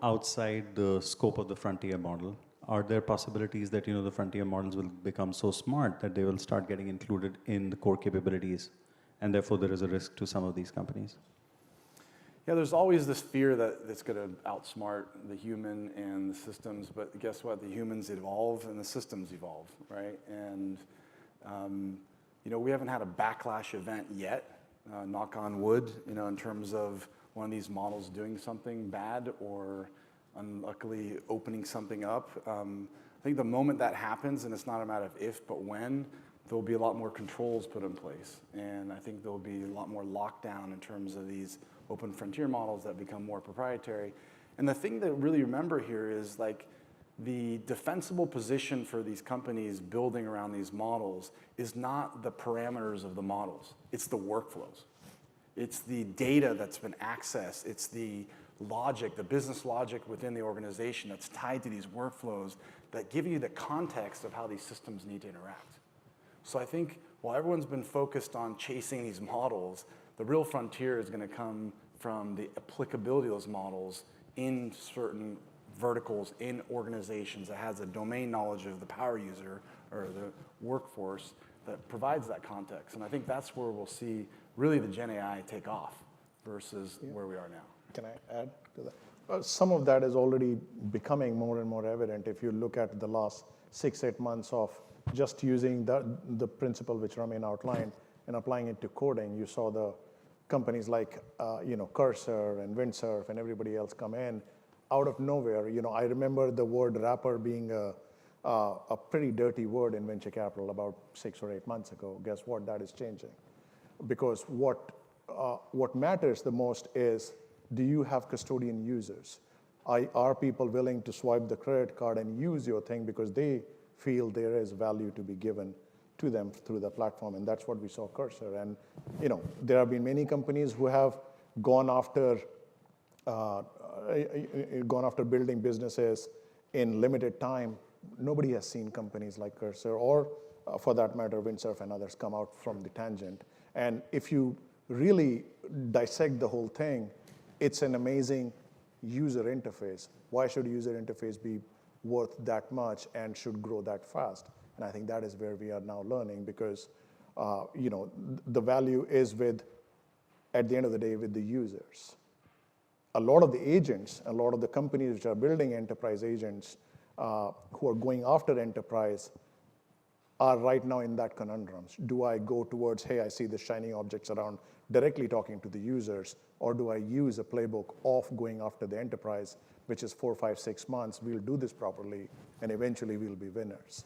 outside the scope of the frontier model, are there possibilities that the frontier models will become so smart that they will start getting included in the core capabilities, and therefore there is a risk to some of these companies? Yeah, there's always this fear that it's going to outsmart the human and the systems, but guess what? The humans evolve and the systems evolve, right? And we haven't had a backlash event yet, knock on wood, in terms of one of these models doing something bad or unluckily opening something up. I think the moment that happens, and it's not a matter of if, but when, there'll be a lot more controls put in place. And I think there'll be a lot more lockdown in terms of these open frontier models that become more proprietary. And the thing to really remember here is like the defensible position for these companies building around these models is not the parameters of the models, it's the workflows. It's the data that's been accessed. It's the logic, the business logic within the organization that's tied to these workflows that give you the context of how these systems need to interact. So I think while everyone's been focused on chasing these models, the real frontier is going to come from the applicability of those models in certain verticals, in organizations that has a domain knowledge of the power user or the workforce that provides that context. And I think that's where we'll see really the Gen AI take off versus where we are now. Can I add to that? Some of that is already becoming more and more evident if you look at the last 6-8 months of just using the principle which Ramin outlined and applying it to coding. You saw the companies like Cursor and Windsurf and everybody else come in out of nowhere. I remember the word wrapper being a pretty dirty word in venture capital about 6 or 8 months ago. Guess what? That is changing. Because what matters the most is, do you have custodian users? Are people willing to swipe the credit card and use your thing because they feel there is value to be given to them through the platform? And that's what we saw Cursor. And there have been many companies who have gone after building businesses in limited time. Nobody has seen companies like Cursor or, for that matter, Windsurf and others come out from the tangent. And if you really dissect the whole thing, it's an amazing user interface. Why should a user interface be worth that much and should grow that fast? And I think that is where we are now learning because, the value is at the end of the day, with the users. A lot of the agents, a lot of the companies which are building enterprise agents who are going after enterprise are right now in that conundrum. Do I go towards, hey, I see the shiny objects around directly talking to the users, or do I use a playbook of going after the enterprise, which is 4, 5, 6 months, we'll do this properly, and eventually we'll be winners.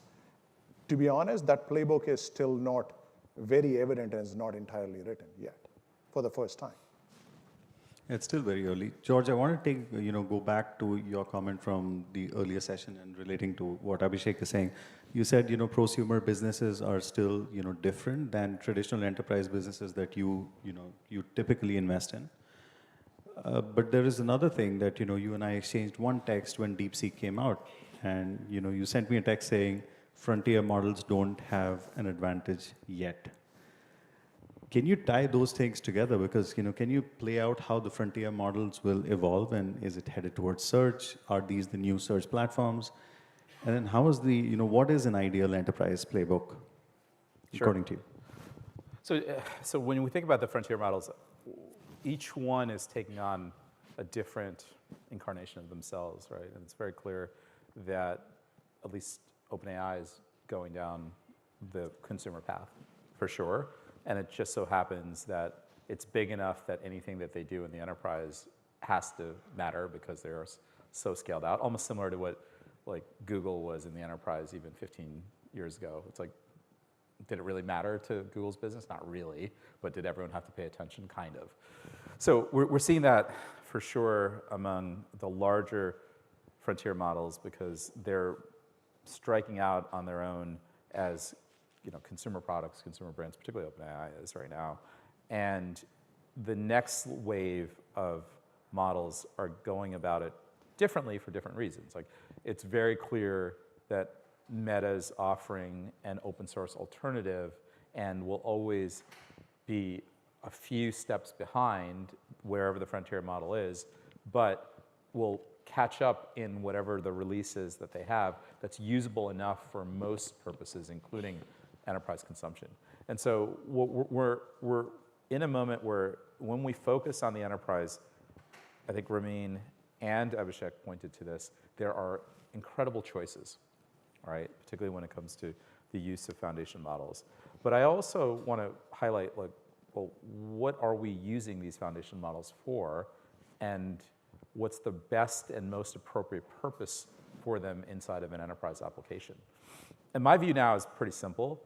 To be honest, that playbook is still not very evident and is not entirely written yet for the first time. It's still very early. George, I want to go back to your comment from the earlier session and relating to what Abhishek is saying. You said, prosumer businesses are still, different than traditional enterprise businesses that you typically invest in. But there is another thing that, you and I exchanged one text when DeepSeek came out. And, you sent me a text saying, frontier models don't have an advantage yet. Can you tie those things together? Because, can you play out how the frontier models will evolve, and is it headed towards search? Are these the new search platforms? And then how is what is an ideal enterprise playbook, according to you? So when we think about the frontier models, each one is taking on a different incarnation of themselves, right? And it's very clear that at least OpenAI is going down the consumer path, for sure. And it just so happens that it's big enough that anything that they do in the enterprise has to matter because they're so scaled out, almost similar to what like Google was in the enterprise even 15 years ago. It's like, did it really matter to Google's business? Not really, but did everyone have to pay attention? Kind of. So we're seeing that for sure among the larger frontier models because they're striking out on their own as consumer products, consumer brands, particularly OpenAI is right now. And the next wave of models are going about it differently for different reasons. Like, it's very clear that Meta's offering an open source alternative and will always be a few steps behind wherever the frontier model is, but will catch up in whatever the release is that they have that's usable enough for most purposes, including enterprise consumption. And so we're in a moment where when we focus on the enterprise, I think Ramin and Abhishek pointed to this, there are incredible choices, right? Particularly when it comes to the use of foundation models. But I also want to highlight, like, well, what are we using these foundation models for, and what's the best and most appropriate purpose for them inside of an enterprise application? And my view now is pretty simple.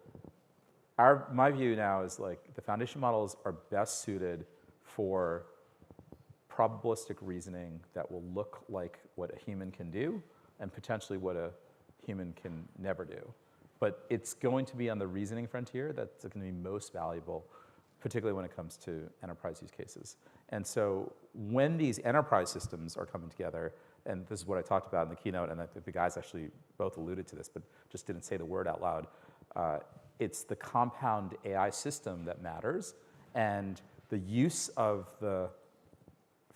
My view now is like the foundation models are best suited for probabilistic reasoning that will look like what a human can do and potentially what a human can never do. But it's going to be on the reasoning frontier that's going to be most valuable, particularly when it comes to enterprise use cases. And so when these enterprise systems are coming together, and this is what I talked about in the keynote, and I think the guys actually both alluded to this, but just didn't say the word out loud, it's the compound AI system that matters, and the use of the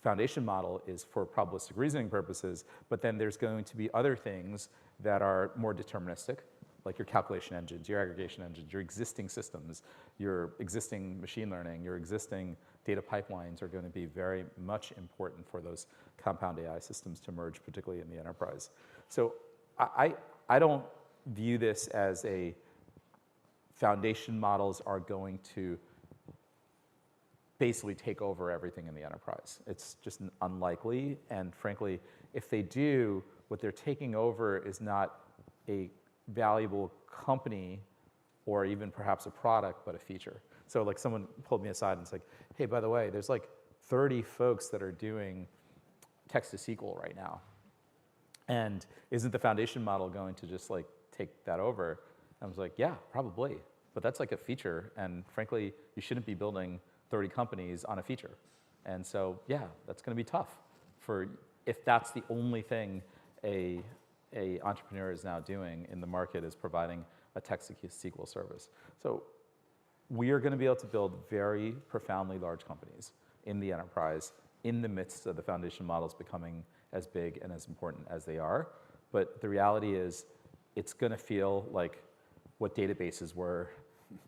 foundation model is for probabilistic reasoning purposes, but then there's going to be other things that are more deterministic, like your calculation engines, your aggregation engines, your existing systems, your existing machine learning, your existing data pipelines are going to be very much important for those compound AI systems to merge, particularly in the enterprise. So I don't view this as a foundation models are going to basically take over everything in the enterprise. It's just unlikely, and frankly, if they do, what they're taking over is not a valuable company or even perhaps a product, but a feature. So like someone pulled me aside and it's like, hey, by the way, there's like 30 folks that are doing text to SQL right now. And isn't the foundation model going to just like take that over? I was like, yeah, probably. But that's like a feature. And frankly, you shouldn't be building 30 companies on a feature. And so, yeah, that's going to be tough for if that's the only thing a entrepreneur is now doing in the market is providing a text to SQL service. So we are going to be able to build very profoundly large companies in the enterprise in the midst of the foundation models becoming as big and as important as they are. But the reality is it's going to feel like what databases were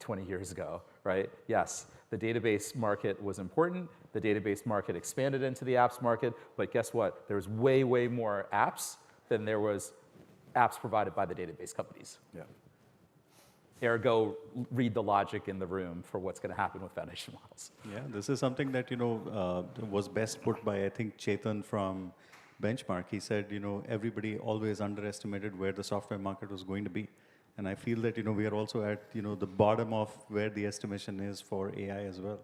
20 years ago, right? Yes, the database market was important. The database market expanded into the apps market. But guess what? There was way, way more apps than there was apps provided by the database companies. Yeah. Ergo, read the logic in the room for what's going to happen with foundation models. Yeah, this is something that, was best put by, I think, Chetan from Benchmark. He said, everybody always underestimated where the software market was going to be. And I feel that, we are also at, the bottom of where the estimation is for AI as well.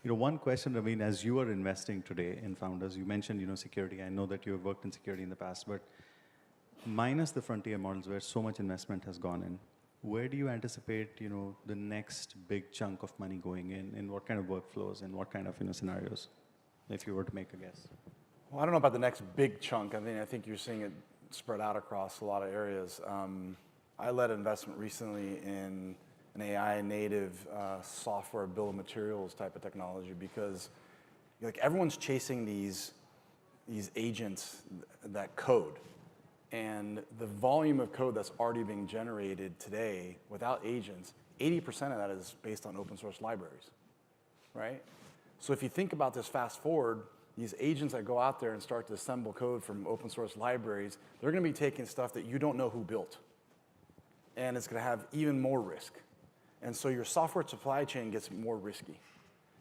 One question, I mean, as you are investing today in founders, you mentioned, security. I know that you have worked in security in the past, but minus the frontier models where so much investment has gone in, where do you anticipate, the next big chunk of money going in what kind of workflows, and what kind of, scenarios, if you were to make a guess? Well, I don't know about the next big chunk. I think you're seeing it spread out across a lot of areas. I led investment recently in an AI native software bill of materials type of technology because like everyone's chasing these agents that code. And the volume of code that's already being generated today without agents, 80% of that is based on open source libraries, right? So if you think about this fast forward, these agents that go out there and start to assemble code from open source libraries, they're going to be taking stuff that you don't know who built. and it's going to have even more risk. And so your software supply chain gets more risky.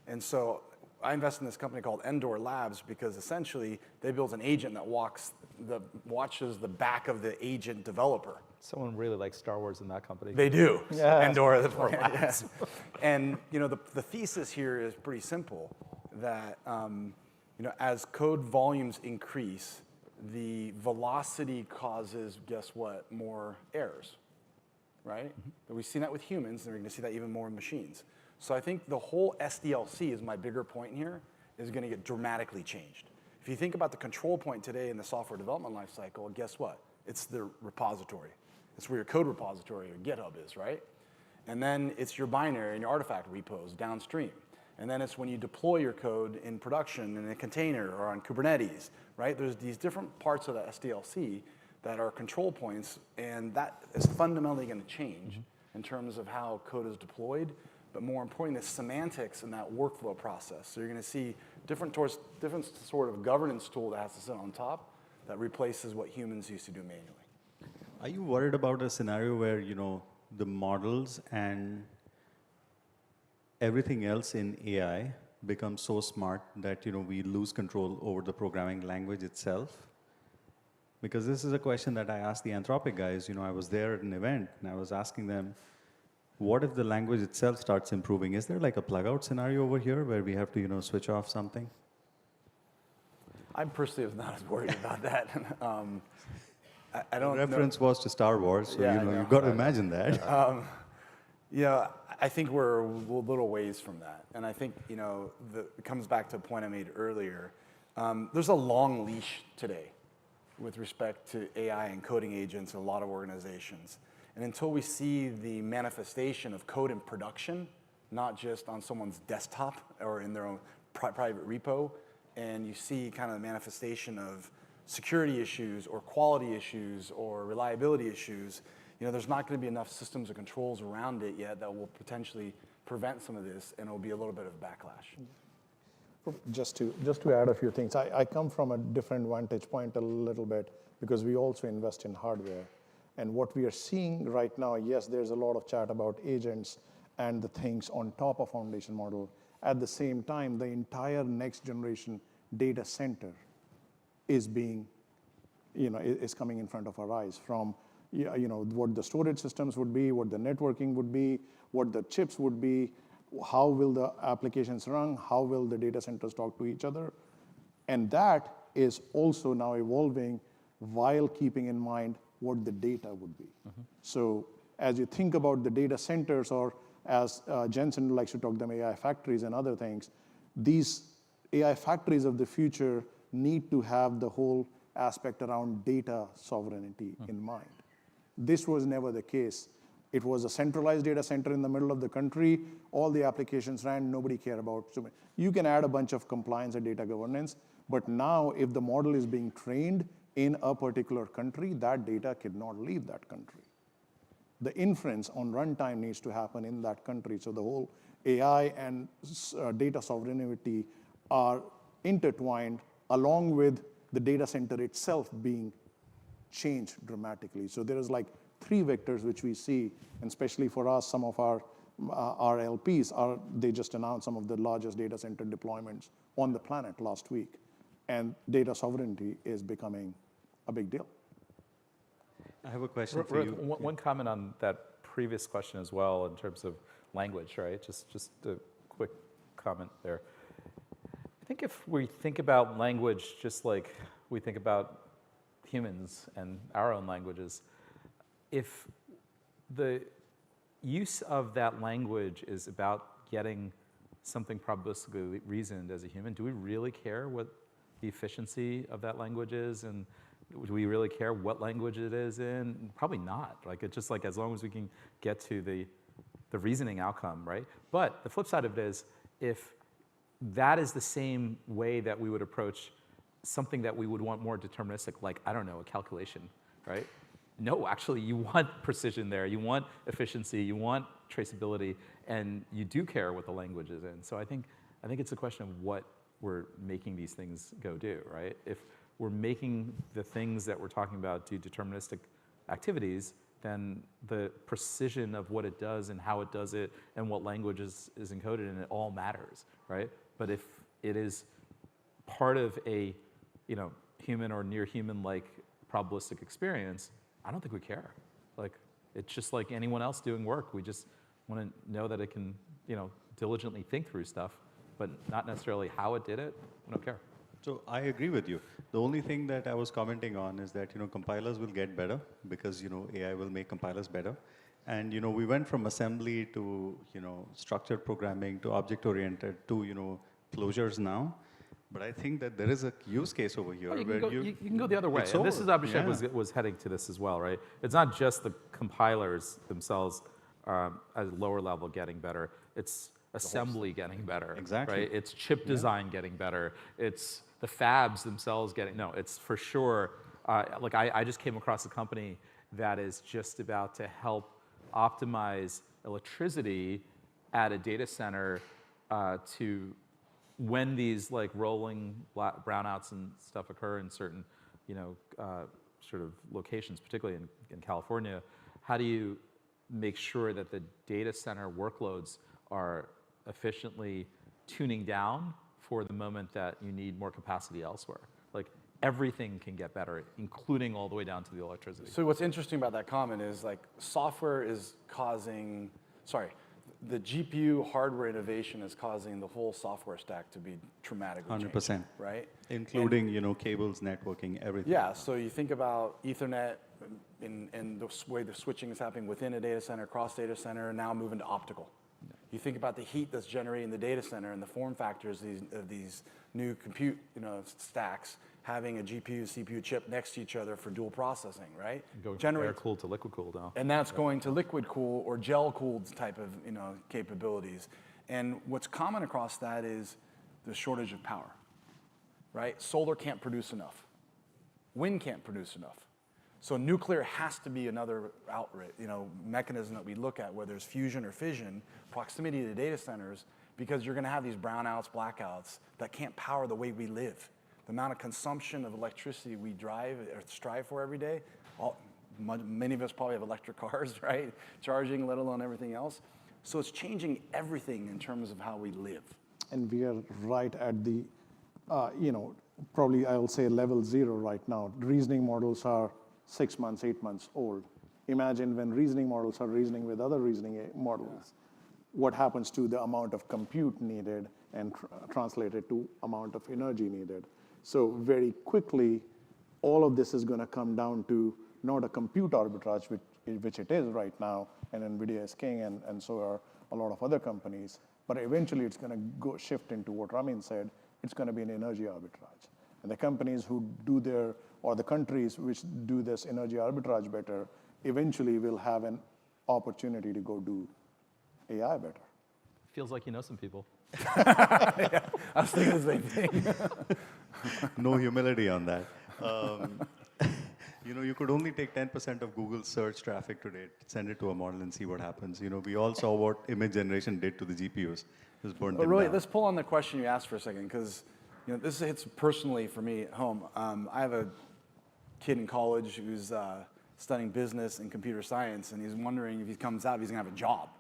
And so I invest in this company called Endor Labs because essentially they built an agent that watches the back of the agent developer. Someone really likes Star Wars in that company. They do. Yeah. Endor Labs. Yes. And the thesis here is pretty simple, that as code volumes increase, the velocity causes, guess what, more errors, right? Mm-hmm. We've seen that with humans, and we're going to see that even more in machines. So I think the whole SDLC is my bigger point here, is going to get dramatically changed. If you think about the control point today in the software development lifecycle, guess what? It's the repository. It's where your code repository or GitHub is, right? And then it's your binary and your artifact repos downstream. And then it's when you deploy your code in production in a container or on Kubernetes, right? There's these different parts of the SDLC that are control points, and that is fundamentally going to change in terms of how code is deployed, but more importantly, the semantics in that workflow process. So you're going to see different sort of governance tool that has to sit on top that replaces what humans used to do manually. Are you worried about a scenario where, the models and everything else in AI becomes so smart that, we lose control over the programming language itself? Because this is a question that I asked the Anthropic guys. I was there at an event, and I was asking them, what if the language itself starts improving? Is there like a plug-out scenario over here where we have to, switch off something? I'm personally not as worried about that. I don't The reference was to Star Wars, so you've got to imagine that. I think we're a little ways from that. And I think, it comes back to a point I made earlier. There's a long leash today with respect to AI and coding agents in a lot of organizations. And until we see the manifestation of code in production, not just on someone's desktop or in their own private repo, and you see kind of the manifestation of security issues or quality issues or reliability issues, there's not going to be enough systems or controls around it yet that will potentially prevent some of this, and it'll be a little bit of backlash. Just to add a few things, I come from a different vantage point a little bit because we also invest in hardware. And what we are seeing right now, yes, there's a lot of chat about agents and the things on top of foundation model. At the same time, the entire next generation data center is being, is coming in front of our eyes, from what the storage systems would be, what the networking would be, what the chips would be, how will the applications run, how will the data centers talk to each other. And that is also now evolving while keeping in mind what the data would be. So as you think about the data centers, or as Jensen likes to talk them AI factories and other things, these AI factories of the future need to have the whole aspect around data sovereignty in mind. This was never the case. It was a centralized data center in the middle of the country. All the applications ran, nobody cared about. So you can add a bunch of compliance and data governance, but now if the model is being trained in a particular country, that data cannot leave that country. The inference on runtime needs to happen in that country. So the whole AI and data sovereignty are intertwined, along with the data center itself being changed dramatically. So there is like 3 vectors which we see, and especially for us, some of our LPs, they just announced some of the largest data center deployments on the planet last week. And data sovereignty is becoming a big deal. I have a question for you. One comment on that previous question as well in terms of language, right? Just a quick comment there. I think if we think about language just like we think about humans and our own languages, if the use of that language is about getting something probabilistically reasoned as a human, do we really care what the efficiency of that language is? And do we really care what language it is in? Probably not. Like, it's just like as long as we can get to the reasoning outcome, right? But the flip side of it is, if that is the same way that we would approach something that we would want more deterministic, like, I don't know, a calculation, right? No, actually, you want precision there. You want efficiency. You want traceability. And you do care what the language is in. So I think it's a question of what we're making these things go do, right? If we're making the things that we're talking about do deterministic activities, then the precision of what it does and how it does it and what language is encoded in it all matters, right? But if it is part of a, human or near human-like probabilistic experience, I don't think we care. Like, it's just like anyone else doing work. We just want to know that it can, diligently think through stuff, but not necessarily how it did it. We don't care. So I agree with you. The only thing that I was commenting on is that, compilers will get better because, AI will make compilers better. And, we went from assembly to, structured programming to object-oriented to, closures now. But I think that there is a use case over here you, where can go the other way. And this is Abhishek was heading to this as well, right? It's not just the compilers themselves at a lower level getting better. It's assembly getting better. Exactly. Right? It's chip design getting better. It's the fabs themselves getting, no, it's for sure, I just came across a company that is just about to help optimize electricity at a data center to when these rolling brownouts and stuff occur in certain, sort of locations, particularly in California, how do you make sure that the data center workloads are efficiently tuning down for the moment that you need more capacity elsewhere? Like, everything can get better, including all the way down to the electricity. So what's interesting about that comment is software is causing, the GPU hardware innovation is causing the whole software stack to be dramatically 100%. changed, right? Including, cables, networking, everything. Yeah, so you think about Ethernet and the way the switching is happening within a data center, across data center, and now moving to optical. You think about the heat that's generated in the data center and the form factors of these new compute stacks having a GPU, CPU chip next to each other for dual processing, right? Going from air-cooled to liquid-cooled now. And that's going to liquid-cooled or gel-cooled type of capabilities. And what's common across that is the shortage of power, right? Solar can't produce enough. Wind can't produce enough. So nuclear has to be another mechanism that we look at, whether it's fusion or fission, proximity to data centers, because you're going to have these brownouts, blackouts that can't power the way we live. The amount of consumption of electricity we drive or strive for every day, many of us probably have electric cars, right? Charging, let alone everything else. So it's changing everything in terms of how we live. And we are right at the, probably I'll say level 0 right now. Reasoning models are 6 months, 8 months old. Imagine when reasoning models are reasoning with other reasoning models, what happens to the amount of compute needed and translated to amount of energy needed. So very quickly, all of this is going to come down to not a compute arbitrage, which it is right now, and NVIDIA is king, and so are a lot of other companies. But eventually, it's going to go shift into what Ramin said. It's going to be an energy arbitrage. And the companies who do or the countries which do this energy arbitrage better, eventually will have an opportunity to go do AI better. Feels like you know some people. Yeah, I was thinking the same thing. No humility on that. You could only take 10% of Google's search traffic today, send it to a model and see what happens. We all saw what image generation did to the GPUs. Just burned them Really, down. let's pull on the question you asked for a second, because this hits personally for me at home. I have a kid in college who's studying business and computer science, and he's wondering if he comes out, if he's going to have a job,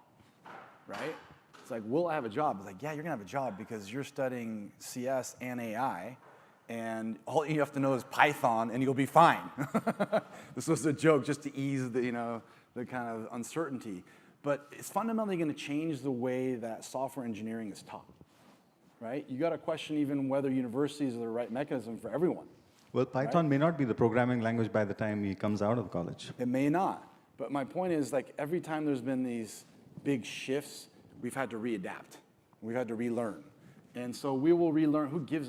right? It's like, will I have a job? It's like, yeah, you're going to have a job because you're studying CS and AI, and all you have to know is Python, and you'll be fine. This was a joke just to ease the kind of uncertainty. But it's fundamentally going to change the way that software engineering is taught, right? You got to question even whether universities are the right mechanism for everyone. Well, Python may not be the programming language by the time he comes out of college. It may not. But my point is, every time there's been these big shifts, we've had to readapt. We've had to relearn. And so we will relearn. Who gives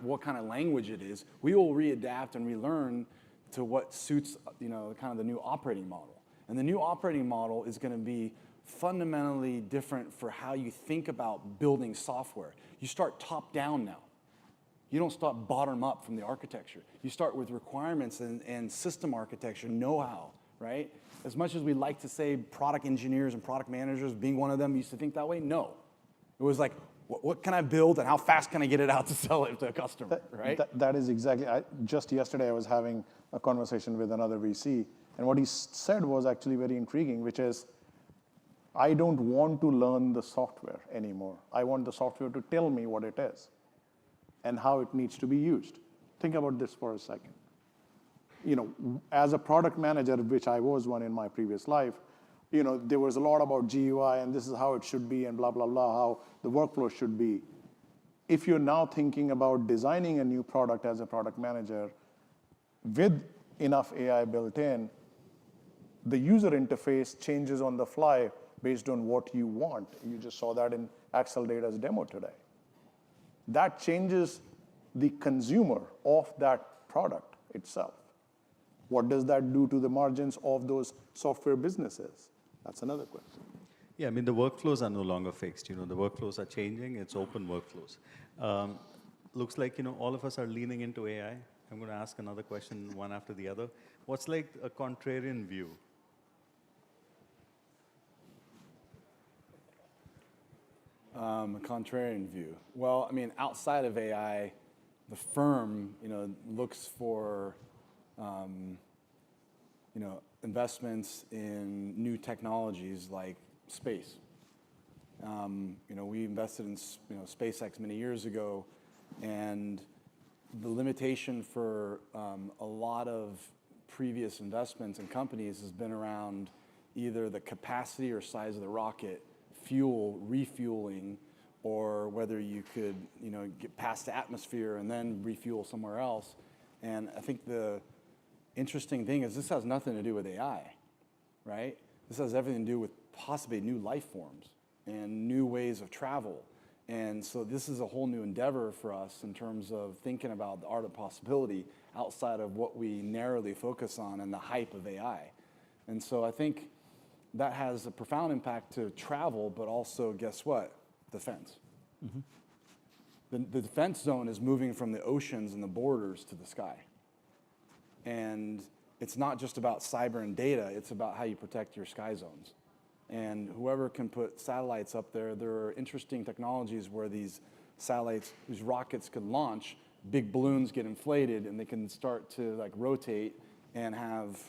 what kind of language it is? We will readapt and relearn to what suits kind of the new operating model. And the new operating model is going to be fundamentally different for how you think about building software. You start top down now. You don't start bottom up from the architecture. You start with requirements and system architecture, know-how, right? As much as we like to say product engineers and product managers, being one of them, used to think that way, no. It was like, what can I build and how fast can I get it out to sell it to a customer, right? That is exactly, just yesterday I was having a conversation with another VC, And what he said was actually very intriguing, which is, I don't want to learn the software anymore. I want the software to tell me what it is and how it needs to be used. Think about this for a second. As a product manager, which I was one in my previous life, there was a lot about GUI and this is how it should be and blah, blah, blah, how the workflow should be. If you're now thinking about designing a new product as a product manager with enough AI built in, the user interface changes on the fly based on what you want. You just saw that in Acceldata's demo today. That changes the consumer of that product itself. What does that do to the margins of those software businesses? That's another question. Yeah, I mean, the workflows are no longer fixed. The workflows are changing. It's open workflows. Looks like, all of us are leaning into AI. I'm going to ask another question, one after the other. What's like a contrarian view? A contrarian view. Well, I mean, outside of AI, the firm, looks for, investments in new technologies like space. We invested in, SpaceX many years ago, and the limitation for a lot of previous investments in companies has been around either the capacity or size of the rocket, refueling, or whether you could, get past the atmosphere and then refuel somewhere else. And I think the interesting thing is this has nothing to do with AI, right? This has everything to do with possibly new life forms and new ways of travel. And so this is a whole new endeavor for us in terms of thinking about the art of possibility outside of what we narrowly focus on and the hype of AI. And so I think that has a profound impact to travel, but also, guess what? Defense. Mm-hmm. The defense zone is moving from the oceans and the borders to the sky. And it's not just about cyber and data, it's about how you protect your sky zones. And whoever can put satellites up there are interesting technologies where these satellites, these rockets can launch, big balloons get inflated, and they can start to rotate and have,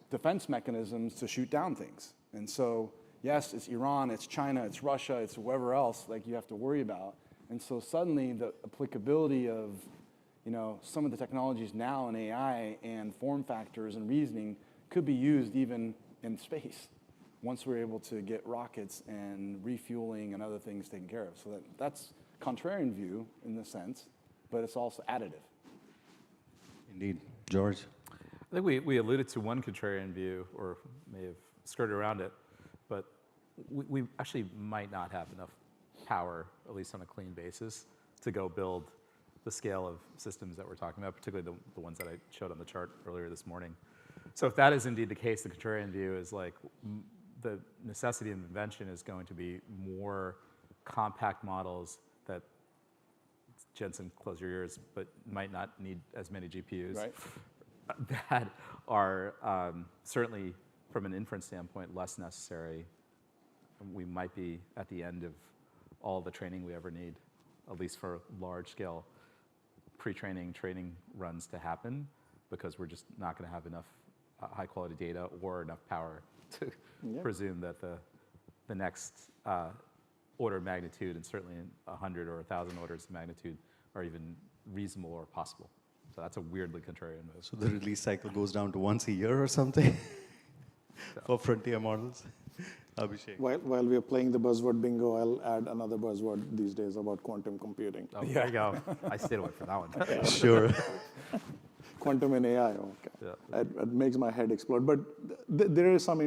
defense mechanisms to shoot down things. And so, yes, it's Iran, it's China, it's Russia, it's whoever else you have to worry about. And so suddenly the applicability of, some of the technologies now in AI and form factors and reasoning could be used even in space once we're able to get rockets and refueling and other things taken care of. So that's contrarian view in the sense, but it's also additive. Indeed. George? I think we alluded to one contrarian view, or may have skirted around it, but we actually might not have enough power, at least on a clean basis, to go build the scale of systems that we're talking about, particularly the ones that I showed on the chart earlier this morning. So if that is indeed the case, the contrarian view is the necessity of invention is going to be more compact models that, Jensen, close your ears, but might not need as many GPUs. Right. That are certainly, from an inference standpoint, less necessary. We might be at the end of all the training we ever need, at least for large-scale pre-training, training runs to happen, because we're just not going to have enough high-quality data or enough power to presume that the next order of magnitude, and certainly in 100 or 1,000 orders of magnitude, are even reasonable or possible. So that's a weirdly contrarian move. So the release cycle goes down to once a year or something for frontier models? Abhishek? While we are playing the buzzword bingo, I'll add another buzzword these days about quantum computing. Oh, there you go. I stayed away from that one. Sure. Quantum and AI, okay. Yeah. It makes my head explode. But there is some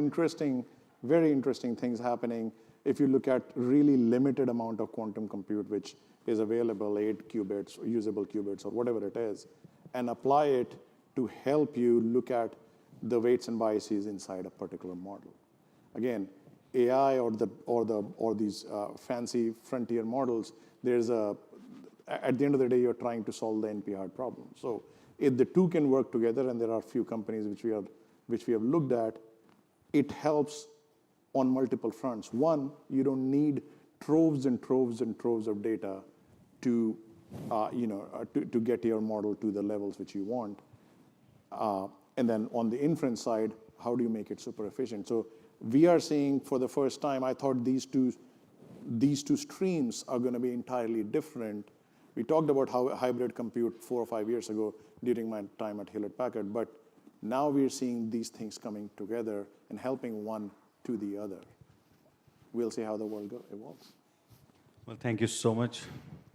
very interesting things happening. If you look at really limited amount of quantum compute, which is available, 8 qubits, usable qubits, or whatever it is, and apply it to help you look at the weights and biases inside a particular model. Again, AI or these fancy frontier models, at the end of the day, you're trying to solve the NP-hard problem. So if the two can work together, and there are a few companies which we have looked at, it helps on multiple fronts. One, you don't need troves and troves and troves of data to get your model to the levels which you want. And then on the inference side, how do you make it super efficient? So we are seeing for the first time, I thought these two streams are going to be entirely different. We talked about how hybrid compute 4 or 5 years ago during my time at Hewlett-Packard, but now we're seeing these things coming together and helping one to the other. We'll see how the world evolves. Well, thank you so much.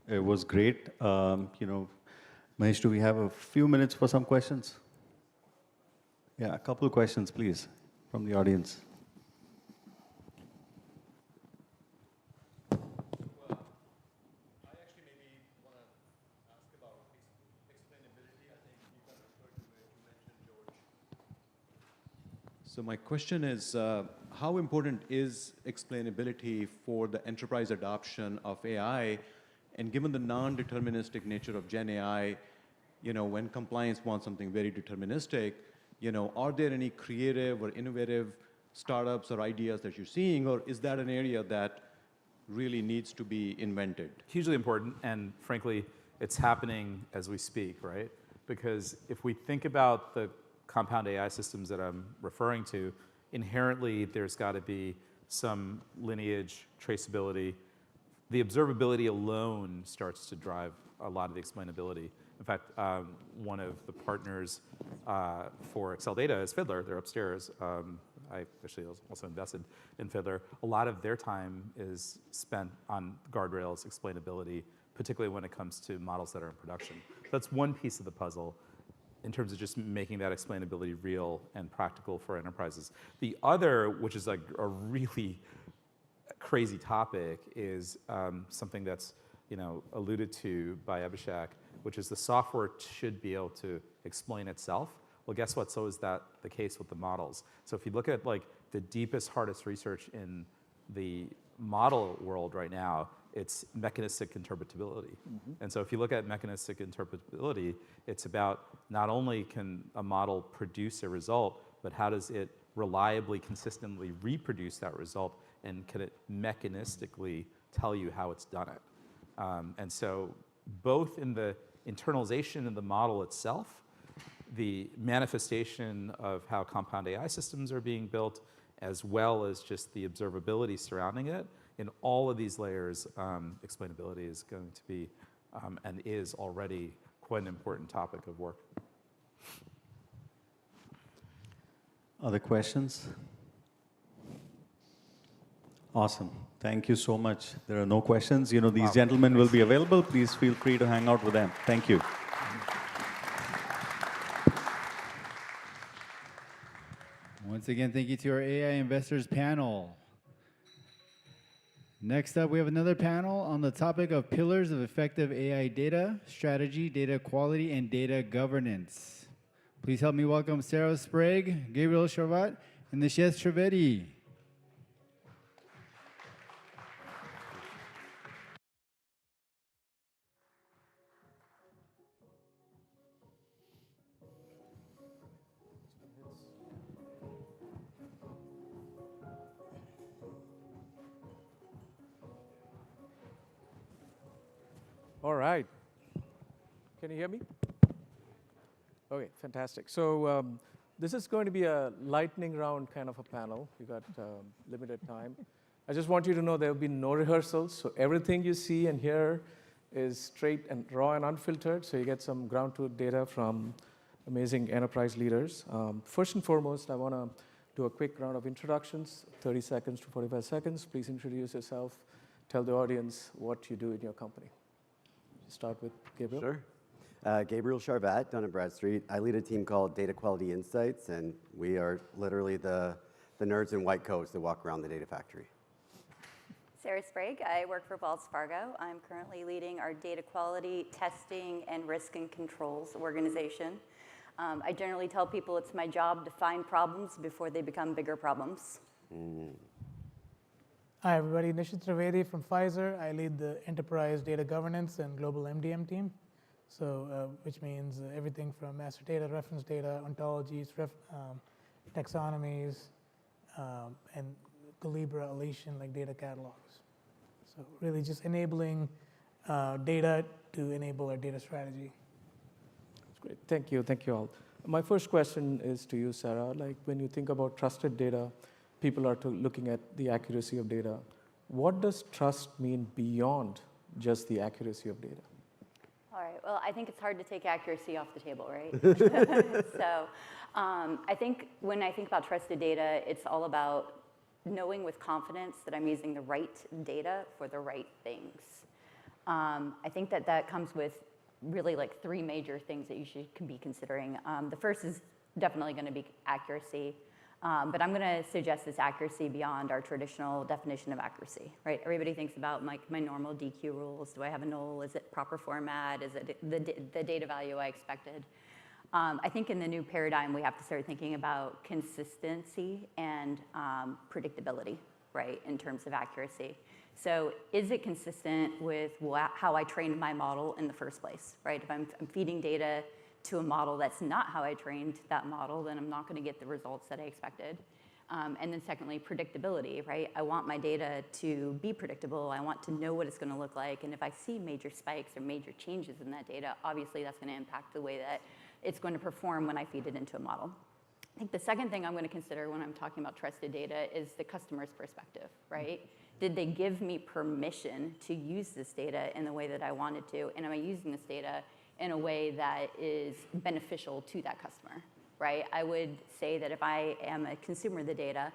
It was great. Mahesh, do we have a few minutes for some questions? Yeah, a couple of questions, please, from the audience. So my question is, how important is explainability for the enterprise adoption of AI? And given the non-deterministic nature of Gen AI, when compliance wants something very deterministic, are there any creative or innovative startups or ideas that you're seeing, or is that an area that really needs to be invented? Hugely important, and frankly, it's happening as we speak, right? Because if we think about the compound AI systems that I'm referring to, inherently there's got to be some lineage, traceability. The observability alone starts to drive a lot of the explainability. In fact, one of the partners for Acceldata is Fiddler. They're upstairs. I actually also invested in Fiddler. A lot of their time is spent on guardrails, explainability, particularly when it comes to models that are in production. That's one piece of the puzzle in terms of just making that explainability real and practical for enterprises. The other, which is like a really crazy topic, is something that's alluded to by Abhishek, which is the software should be able to explain itself. Well, guess what? So is that the case with the models. So if you look at like the deepest, hardest research in the model world right now, it's mechanistic interpretability. And so if you look at mechanistic interpretability, it's about not only can a model produce a result, but how does it reliably, consistently reproduce that result, and can it mechanistically tell you how it's done it? And so both in the internalization of the model itself, the manifestation of how compound AI systems are being built, as well as just the observability surrounding it, in all of these layers, explainability is going to be and is already quite an important topic of work. Other questions? Awesome. Thank you so much. There are no questions. These gentlemen will be available. Please feel free to hang out with them. Thank you. Once again, thank you to our AI Investors panel. Next up, we have another panel on the topic of pillars of effective AI data, strategy, data quality, and data governance. Please help me welcome Sarah Sprague, Gabriel Charvat, and Nishesh Trivedi. All right. Can you hear me? Okay, fantastic. So this is going to be a lightning round kind of a panel. We got limited time. I just want you to know there will be no rehearsals. So everything you see and hear is straight and raw and unfiltered. So you get some ground truth data from amazing enterprise leaders. First and foremost, I want to do a quick round of introductions, 30 seconds to 45 seconds. Please introduce yourself. Tell the audience what you do in your company. Start with Gabriel. Sure. Gabriel Charvat, Dun & Bradstreet. I lead a team called Data Quality Insights, and we are literally the nerds in white coats that walk around the data factory. Sarah Sprague. I work for Wells Fargo. I'm currently leading our data quality testing and risk and controls organization. I generally tell people it's my job to find problems before they become bigger problems. Hi, everybody. Nishesh Trivedi from Pfizer. I lead the enterprise data governance and global MDM team. So, which means everything from master data, reference data, ontologies, taxonomies, and Calibra, Alation, like data catalogs. So really just enabling data to enable our data strategy. That's great. Thank you. Thank you all. My first question is to you, Sarah. Like when you think about trusted data, people are looking at the accuracy of data. What does trust mean beyond just the accuracy of data? All right, well, I think it's hard to take accuracy off the table, right? So I think when I think about trusted data, it's all about knowing with confidence that I'm using the right data for the right things. I think that comes with really like 3 major things that you can be considering. The first is definitely going to be accuracy. But I'm going to suggest this accuracy beyond our traditional definition of accuracy, right? Everybody thinks about my normal DQ rules. Do I have a null? Is it proper format? Is it the data value I expected? I think in the new paradigm, we have to start thinking about consistency and predictability, right, in terms of accuracy. So is it consistent with how I trained my model in the first place, right? If I'm feeding data to a model that's not how I trained that model, then I'm not going to get the results that I expected. And then secondly, predictability, right? I want my data to be predictable. I want to know what it's going to look like. And if I see major spikes or major changes in that data, obviously that's going to impact the way that it's going to perform when I feed it into a model. I think the second thing I'm going to consider when I'm talking about trusted data is the customer's perspective, right? Did they give me permission to use this data in the way that I wanted to? And am I using this data in a way that is beneficial to that customer, right? I would say that if I am a consumer of the data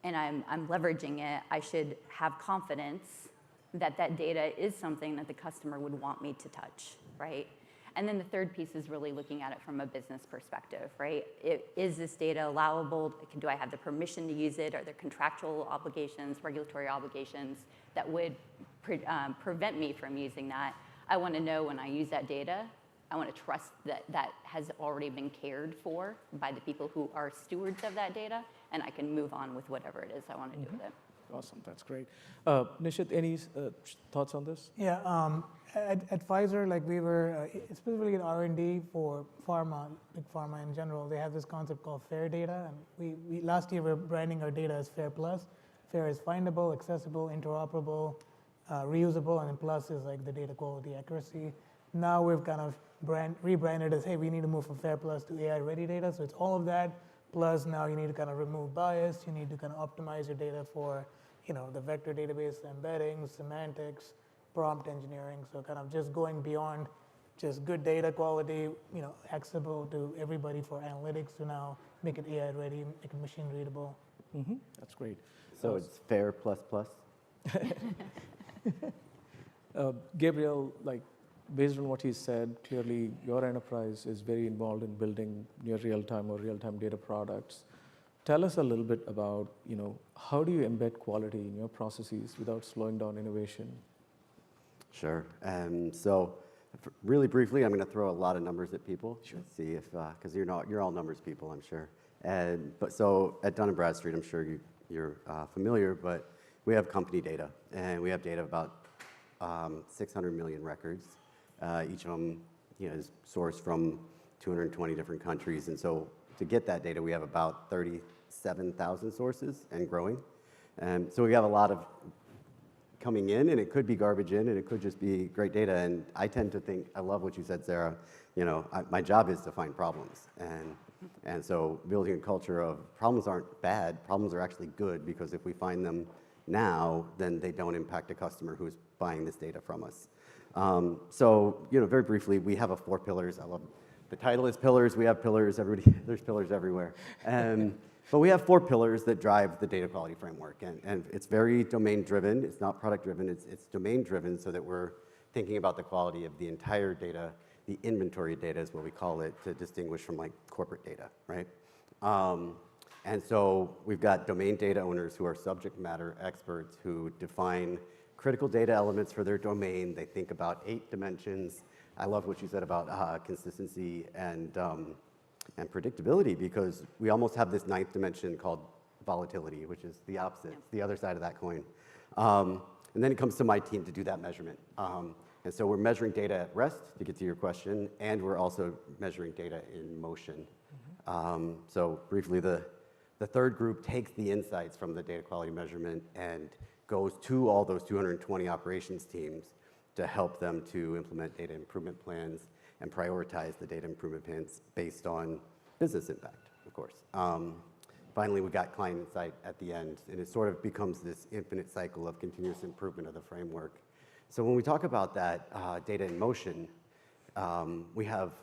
and I'm leveraging it, I should have confidence that that data is something that the customer would want me to touch, right? And then the third piece is really looking at it from a business perspective, right? Is this data allowable? Do I have the permission to use it? Are there contractual obligations, regulatory obligations that would prevent me from using that? I want to know when I use that data, I want to trust that that has already been cared for by the people who are stewards of that data, and I can move on with whatever it is I want to do with it. Awesome, that's great. Nishit, any thoughts on this? Yeah, at Pfizer, like we were specifically in R&D for pharma, big pharma in general, they have this concept called FAIR data. And we last year we were branding our data as FAIR Plus. FAIR is findable, accessible, interoperable, reusable, and then Plus is like the data quality accuracy. Now we've kind of rebranded as, hey, we need to move from FAIR Plus to AI-ready data. So it's all of that. Plus now you need to kind of remove bias. You need to kind of optimize your data for, the vector database embeddings, semantics, prompt engineering. So kind of just going beyond just good data quality, accessible to everybody for analytics to now make it AI-ready, make it machine readable. Mm-hmm. That's great. So it's FAIR plus plus. Gabriel, based on what he said, clearly your enterprise is very involved in building near real-time or real-time data products. Tell us a little bit about, how do you embed quality in your processes without slowing down innovation? Sure. So really briefly, I'm going to throw a lot of numbers at people. Sure. See if, because you're all numbers people, I'm sure. But so at Dun & Bradstreet, I'm sure you're familiar, but we have company data, and we have data about 600 million records. Each of them, is sourced from 220 different countries, and so to get that data, we have about 37,000 sources and growing. So we have a lot of coming in, and it could be garbage in, and it could just be great data. And I tend to think, I love what you said, Sarah. My job is to find problems, and so building a culture of problems aren't bad. Problems are actually good, because if we find them now, then they don't impact a customer who's buying this data from us. So very briefly, we have 4 pillars. I love the title is pillars. We have pillars. There's pillars everywhere. But we have 4 pillars that drive the data quality framework, and it's very domain-driven. It's not product-driven. It's domain-driven, so that we're thinking about the quality of the entire data. The inventory data is what we call it, to distinguish from corporate data, right? And so we've got domain data owners who are subject matter experts who define critical data elements for their domain. They think about 8 dimensions. I love what you said about consistency and predictability, because we almost have this 9th dimension called volatility, which is the opposite, the other side of that coin. And then it comes to my team to do that measurement. And so we're measuring data at rest, to get to your question, and we're also measuring data in motion. So briefly, the third group takes the insights from the data quality measurement and goes to all those 220 operations teams to help them to implement data improvement plans and prioritize the data improvement plans based on business impact, of course. Finally, we got client insight at the end, and it sort of becomes this infinite cycle of continuous improvement of the framework. So when we talk about that data in motion, we have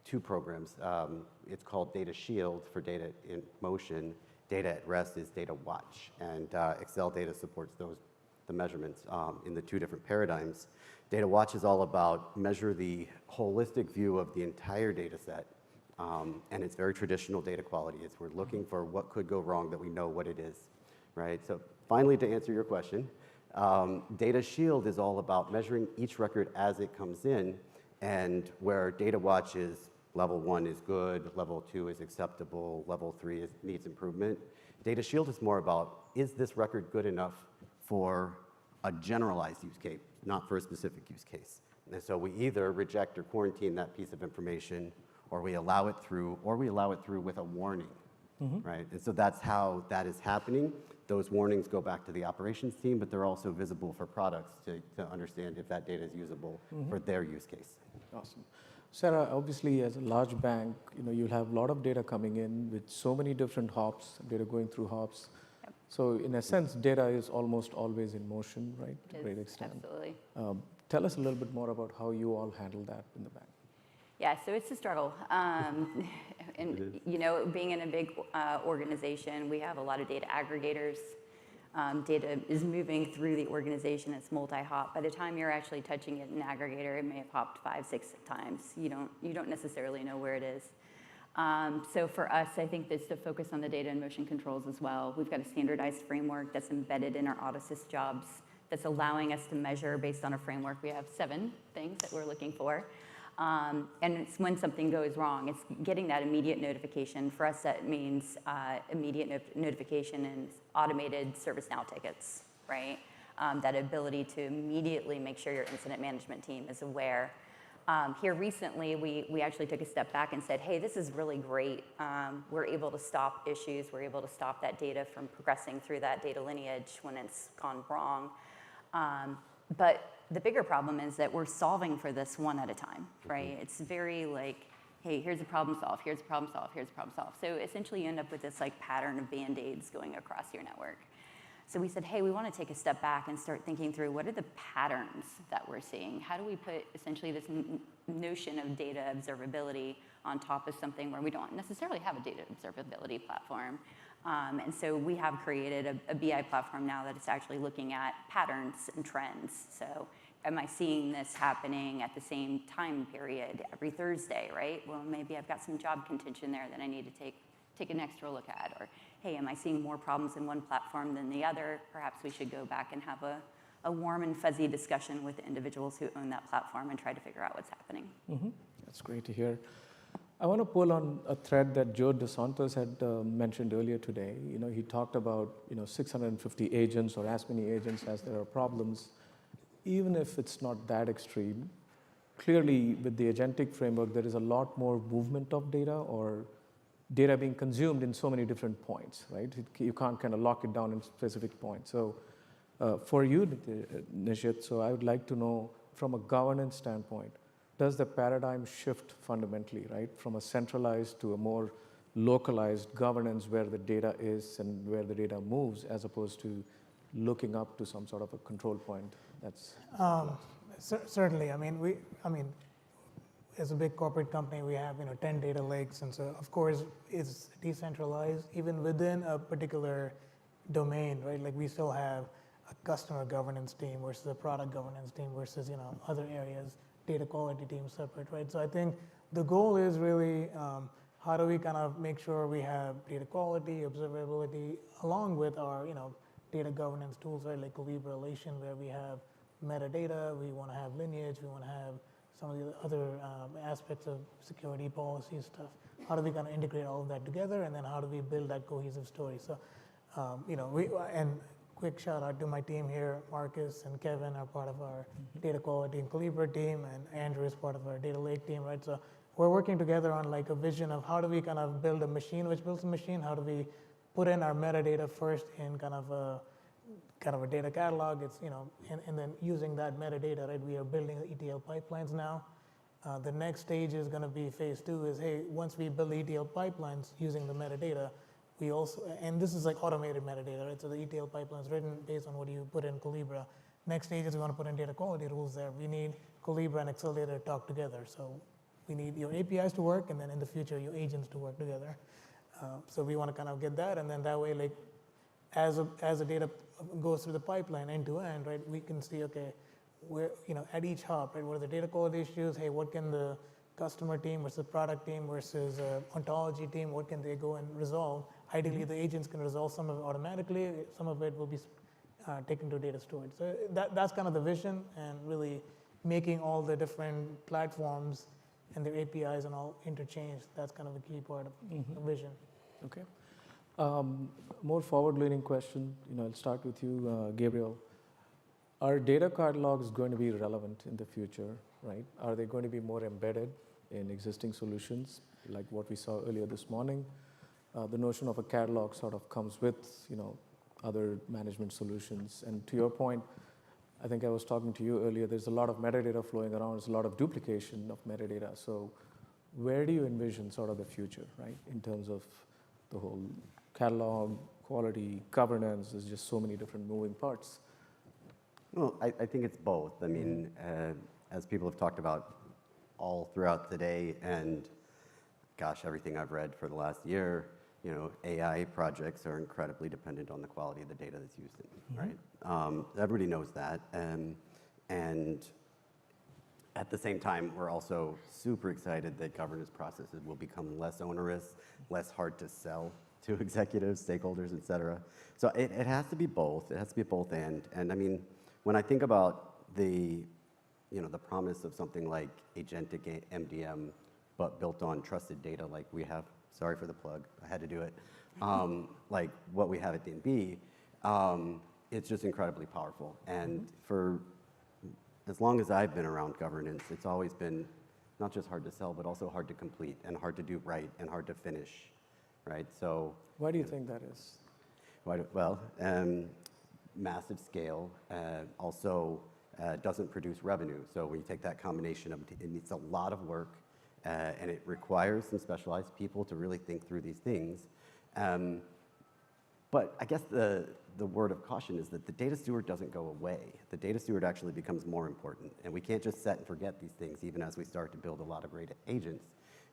two programs. It's called Data Shield for data in motion. Data at rest is Data Watch, and Acceldata supports the measurements in the two different paradigms. Data Watch is all about measure the holistic view of the entire data set, and it's very traditional data quality. We're looking for what could go wrong that we know what it is, right? So finally, to answer your question, Data Shield is all about measuring each record as it comes in, and where Data Watch is level 1 is good, level 2 is acceptable, level 3 needs improvement. Data Shield is more about, is this record good enough for a generalized use case, not for a specific use case? And so we either reject or quarantine that piece of information, or we allow it through, with a warning, right? And so that's how that is happening. Those warnings go back to the operations team, but they're also visible for products to understand if that data is usable for their use case. Awesome. Sarah, obviously, as a large bank, you'll have a lot of data coming in with so many different hops, data going through hops. Yep. So in a sense, data is almost always in motion, right, to a great extent. Absolutely. Tell us a little bit more about how you all handle that in the bank. Yeah, so it's a struggle. And being in a big organization, we have a lot of data aggregators. Data is moving through the organization. It's multi-hop. By the time you're actually touching it in an aggregator, it may have hopped 5, 6 times. You don't necessarily know where it is. So for us, I think that's to focus on the data and motion controls as well. We've got a standardized framework that's embedded in our AutoSys jobs that's allowing us to measure based on a framework. We have 7 things that we're looking for. And it's when something goes wrong, it's getting that immediate notification. For us, that means immediate notification and automated ServiceNow tickets, right? That ability to immediately make sure your incident management team is aware. Here recently, we actually took a step back and said, hey, this is really great. We're able to stop issues. We're able to stop that data from progressing through that data lineage when it's gone wrong. But the bigger problem is that we're solving for this one at a time, right? It's very like, hey, here's a problem solve, here's a problem solve, here's a problem solve. So essentially you end up with this like pattern of Band-Aids going across your network. So we said, hey, we want to take a step back and start thinking through what are the patterns that we're seeing? How do we put essentially this notion of data observability on top of something where we don't necessarily have a data observability platform? And so we have created a BI platform now that is actually looking at patterns and trends. So am I seeing this happening at the same time period every Thursday, right? Well, maybe I've got some job contention there that I need to take an extra look at. Or, hey, am I seeing more problems in one platform than the other? Perhaps we should go back and have a warm and fuzzy discussion with the individuals who own that platform and try to figure out what's happening. That's great to hear. I want to pull on a thread that Joe DeSantos had mentioned earlier today. He talked about 650 agents or as many agents as there are problems. Even if it's not that extreme, clearly with the agentic framework, there is a lot more movement of data or data being consumed in so many different points, right? You can't kind of lock it down in specific points. So for you, Nishit, so I would like to know from a governance standpoint, does the paradigm shift fundamentally, right? From a centralized to a more localized governance where the data is and where the data moves as opposed to looking up to some sort of a control point? That's certainly. I mean, as a big corporate company, we have 10 data lakes, and so of course it's decentralized even within a particular domain, right? Like we still have a customer governance team versus a product governance team versus other areas, data quality team separate, right? So I think the goal is really how do we kind of make sure we have data quality, observability, along with our data governance tools, right? Like Calibra Relation, where we have metadata, we want to have lineage, we want to have some of the other aspects of security policy stuff. How do we kind of integrate all of that together, and then how do we build that cohesive story? So, and quick shout out to my team here. Marcus and Kevin are part of our data quality and Calibra team, and Andrew is part of our data lake team, right? So we're working together on like a vision of how do we kind of build a machine which builds a machine. How do we put in our metadata first in kind of a data catalog? It's and then using that metadata, right? We are building ETL pipelines now, The next stage is going to be phase 2 is, hey, once we build ETL pipelines using the metadata, we also, and this is like automated metadata, right? So the ETL pipeline is written based on what you put in Calibra. Next stage is we want to put in data quality rules there. We need Calibra and Acceldata to talk together. So we need your APIs to work, and then in the future, your agents to work together. So we want to kind of get that, and then that way, like, as the data goes through the pipeline end to end, right, we can see, okay, where, at each hop, right, what are the data quality issues? Hey, what can the customer team versus product team versus ontology team, what can they go and resolve? Ideally, the agents can resolve some of it automatically. Some of it will be taken to data storage. So that's kind of the vision, and really making all the different platforms and their APIs and all interchanged. That's kind of a key part of the vision. Okay. More forward-leaning question. I'll start with you, Gabriel. Are data catalogs going to be relevant in the future, right? Are they going to be more embedded in existing solutions, like what we saw earlier this morning? The notion of a catalog sort of comes with, other management solutions. And to your point, I think I was talking to you earlier, there's a lot of metadata flowing around, there's a lot of duplication of metadata. So where do you envision sort of the future, right, in terms of the whole catalog, quality, governance? There's just so many different moving parts. Well, I think it's both. I mean, as people have talked about all throughout the day, and gosh, everything I've read for the last year, AI projects are incredibly dependent on the quality of the data that's used in them, right? Everybody knows that. And at the same time, we're also super excited that governance processes will become less onerous, less hard to sell to executives, stakeholders, et cetera. So it has to be both. It has to be both and. And I mean, when I think about the promise of something like agentic MDM, but built on trusted data like we have, sorry for the plug, I had to do it, like what we have at DNB, it's just incredibly powerful. And for as long as I've been around governance, it's always been not just hard to sell, but also hard to complete and hard to do right and hard to finish, right? So why do you think that is? Well, massive scale, also doesn't produce revenue. So when you take that combination of, it needs a lot of work, and it requires some specialized people to really think through these things. But I guess the word of caution is that the data steward doesn't go away. The data steward actually becomes more important, and we can't just set and forget these things even as we start to build a lot of great agents.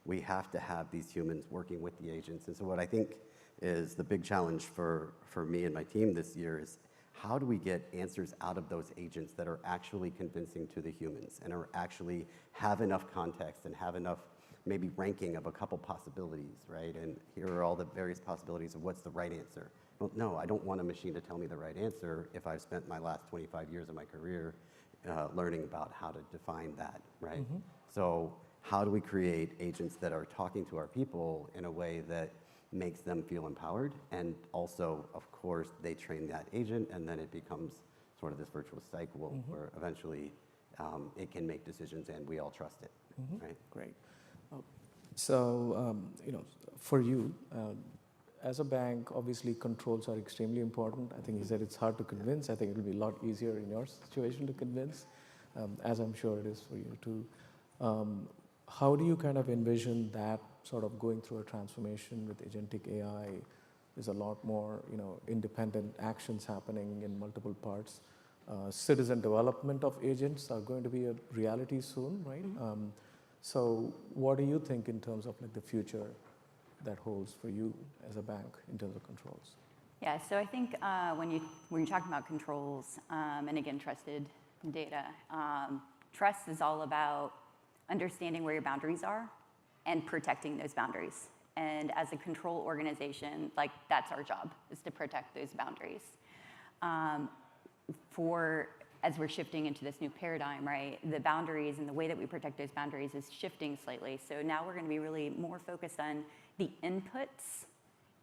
We have to have these humans working with the agents. And so what I think is the big challenge for me and my team this year is, how do we get answers out of those agents that are actually convincing to the humans and are actually have enough context and have enough maybe ranking of a couple possibilities, right? And here are all the various possibilities of what's the right answer. Well, no, I don't want a machine to tell me the right answer if I've spent my last 25 years of my career learning about how to define that, right? So how do we create agents that are talking to our people in a way that makes them feel empowered, and also, of course, they train that agent, and then it becomes sort of this virtuous cycle where eventually it can make decisions and we all trust it, right? Great. So, for you, as a bank, obviously controls are extremely important. I think you said it's hard to convince. I think it'll be a lot easier in your situation to convince, as I'm sure it is for you too. How do you kind of envision that sort of going through a transformation with agentic AI? There's a lot more, independent actions happening in multiple parts. Citizen development of agents are going to be a reality soon, right? So what do you think in terms of like the future that holds for you as a bank in terms of controls? Yeah, so I think when you're talking about controls, and again, trusted data, trust is all about understanding where your boundaries are and protecting those boundaries. And as a control organization, like that's our job, is to protect those boundaries. As we're shifting into this new paradigm, right, the boundaries and the way that we protect those boundaries is shifting slightly. So now we're going to be really more focused on the inputs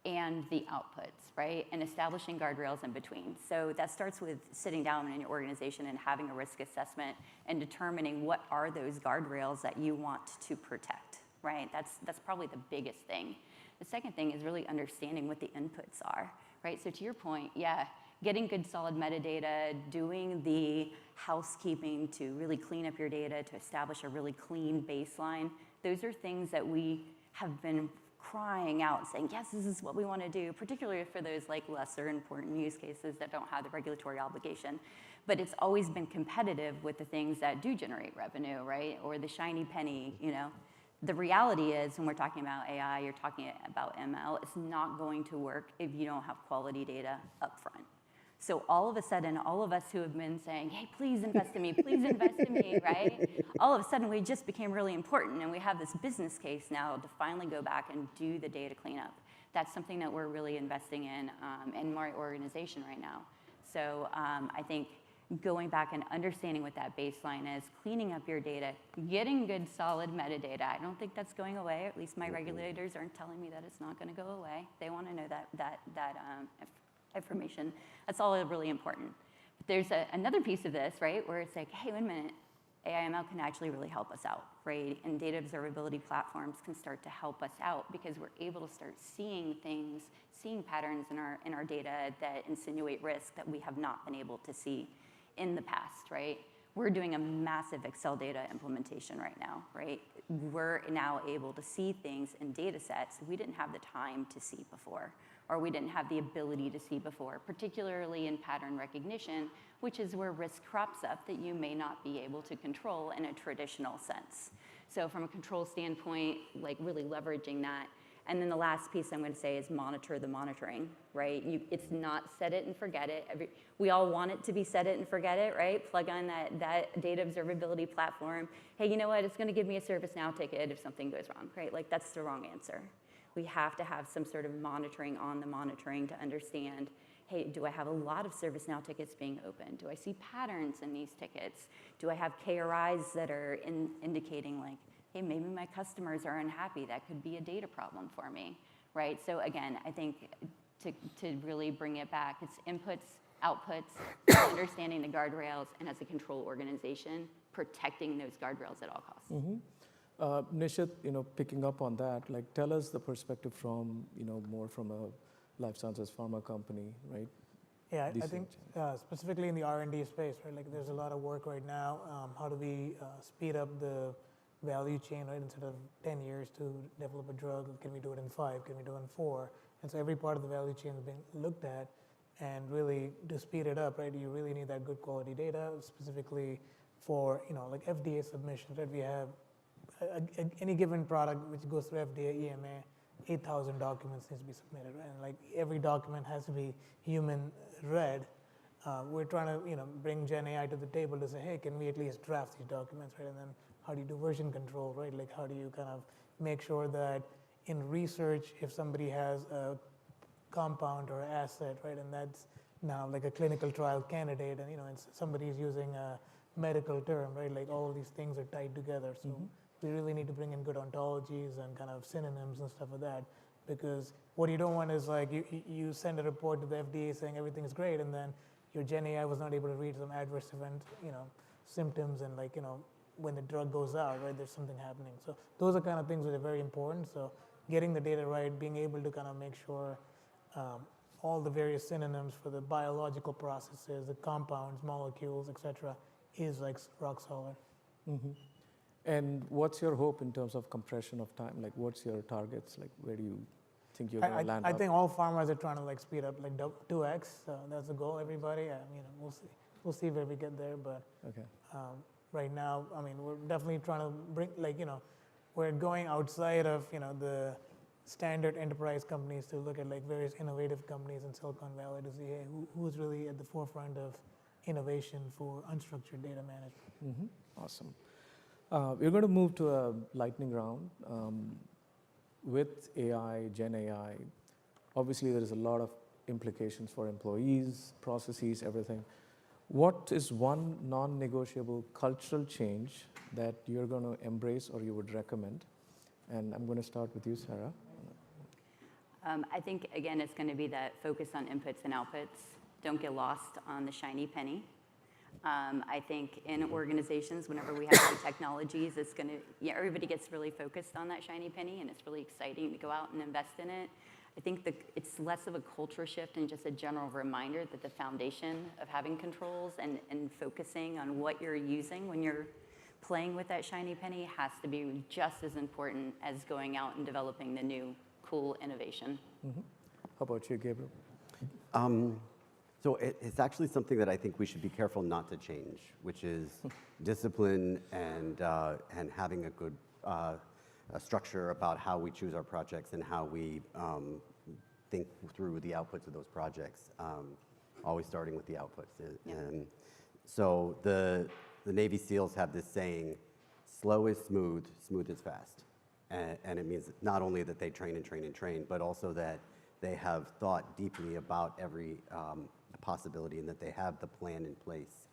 and the outputs, right, and establishing guardrails in between. So that starts with sitting down in your organization and having a risk assessment and determining what are those guardrails that you want to protect, right? That's probably the biggest thing. The second thing is really understanding what the inputs are, right? So to your point, yeah, getting good solid metadata, doing the housekeeping to really clean up your data, to establish a really clean baseline. Those are things that we have been crying out, saying, yes, this is what we want to do, particularly for those like lesser important use cases that don't have the regulatory obligation. But it's always been competitive with the things that do generate revenue, right? Or the shiny penny, you know. The reality is, when we're talking about AI, you're talking about ML, it's not going to work if you don't have quality data up front. So all of a sudden, all of us who have been saying, hey, please invest in me, please invest in me, right? All of a sudden, we just became really important, and we have this business case now to finally go back and do the data cleanup. That's something that we're really investing in my organization right now. So I think going back and understanding what that baseline is, cleaning up your data, getting good, solid metadata. I don't think that's going away. At least my regulators aren't telling me that it's not going to go away. They want to know that information. That's all really important. But there's another piece of this, right, where it's like, hey, wait a minute, AI/ML can actually really help us out, right? And data observability platforms can start to help us out because we're able to start seeing things, seeing patterns in our data that insinuate risk that we have not been able to see in the past, right? We're doing a massive Acceldata implementation right now, right? We're now able to see things in data sets we didn't have the time to see before, or we didn't have the ability to see before, particularly in pattern recognition, which is where risk crops up that you may not be able to control in a traditional sense. So from a control standpoint, like really leveraging that. And then the last piece I'm going to say is monitor the monitoring, right? It's not set it and forget it. We all want it to be set it and forget it, right? Plug on that data observability platform. Hey, you know what? It's going to give me a ServiceNow ticket if something goes wrong, right? Like that's the wrong answer. We have to have some sort of monitoring on the monitoring to understand, hey, do I have a lot of ServiceNow tickets being opened? Do I see patterns in these tickets? Do I have KRIs that are indicating like, hey, maybe my customers are unhappy. That could be a data problem for me, right? So again, I think to really bring it back, it's inputs, outputs, understanding the guardrails, and as a control organization, protecting those guardrails at all costs. Mm-hmm. Nishit, picking up on that, like tell us the perspective from, more from a life sciences pharma company, right? Yeah, I think specifically in the R&D space, right? Like there's a lot of work right now. How do we speed up the value chain, right? Instead of 10 years to develop a drug, can we do it in 5? Can we do it in 4? And so every part of the value chain is being looked at, and really to speed it up, right? You really need that good quality data, specifically for like FDA submissions, right? We have any given product which goes through FDA, EMA, 8,000 documents needs to be submitted, right? And like every document has to be human read. We're trying to bring Gen AI to the table to say, hey, can we at least draft these documents, right? And then how do you do version control, right? Like how do you kind of make sure that in research, if somebody has a compound or asset, right, and that's now like a clinical trial candidate, and and somebody's using a medical term, right? Like all of these things are tied together. So we really need to bring in good ontologies and kind of synonyms and stuff like that, because what you don't want is like you send a report to the FDA saying everything's great, and then your Gen AI was not able to read some adverse event, symptoms, and like when the drug goes out, right, there's something happening. So those are kind of things that are very important. So getting the data right, being able to kind of make sure all the various synonyms for the biological processes, the compounds, molecules, et cetera, is like rock solid. Mm-hmm. And what's your hope in terms of compression of time? Like what's your targets? Like where do you think you're going to land I up? think all farmers are trying to like speed up like 2x. So that's the goal, everybody. We'll see. We'll see where we get there. But okay. Right now, we're definitely trying to bring we're going outside of the standard enterprise companies to look at like various innovative companies in Silicon Valley to see hey, who's really at the forefront of innovation for unstructured data management. Mm-hmm. Awesome. We're going to move to a lightning round. With AI, Gen AI, obviously there is a lot of implications for employees, processes, everything. What is one non-negotiable cultural change that you're going to embrace or you would recommend? And I'm going to start with you, Sarah. I think, again, it's going to be that focus on inputs and outputs. Don't get lost on the shiny penny. I think in organizations, whenever we have new technologies, it's going to, everybody gets really focused on that shiny penny, and it's really exciting to go out and invest in it. I think it's less of a culture shift and just a general reminder that the foundation of having controls and focusing on what you're using when you're playing with that shiny penny has to be just as important as going out and developing the new cool innovation. How about you, Gabriel? So it's actually something that I think we should be careful not to change, which is discipline and having a good a structure about how we choose our projects and how we think through the outputs of those projects, always starting with the outputs. And so the Navy SEALs have this saying, slow is smooth, smooth is fast. And it means not only that they train and train and train, but also that they have thought deeply about every possibility and that they have the plan in place.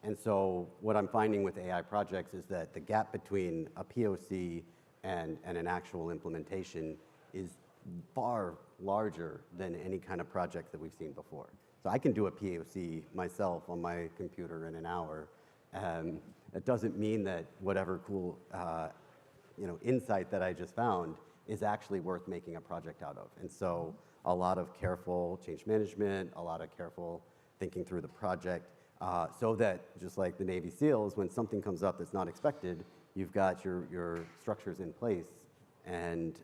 And so what I'm finding with AI projects is that the gap between a POC and an actual implementation is far larger than any kind of project that we've seen before. So I can do a POC myself on my computer in an hour. It doesn't mean that whatever cool insight that I just found is actually worth making a project out of. And so a lot of careful change management, a lot of careful thinking through the project, so that just like the Navy SEALs, when something comes up that's not expected, you've got your structures in place and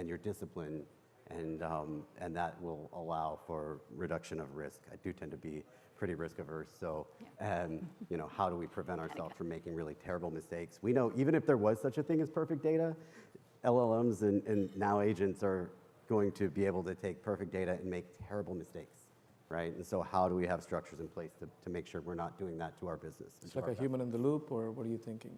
your discipline, and that will allow for reduction of risk. I do tend to be pretty risk averse, so how do we prevent ourselves from making really terrible mistakes? We know even if there was such a thing as perfect data, LLMs and now agents are going to be able to take perfect data and make terrible mistakes, right? And so how do we have structures in place to make sure we're not doing that to our business? It's like a human in the loop, or what are you thinking?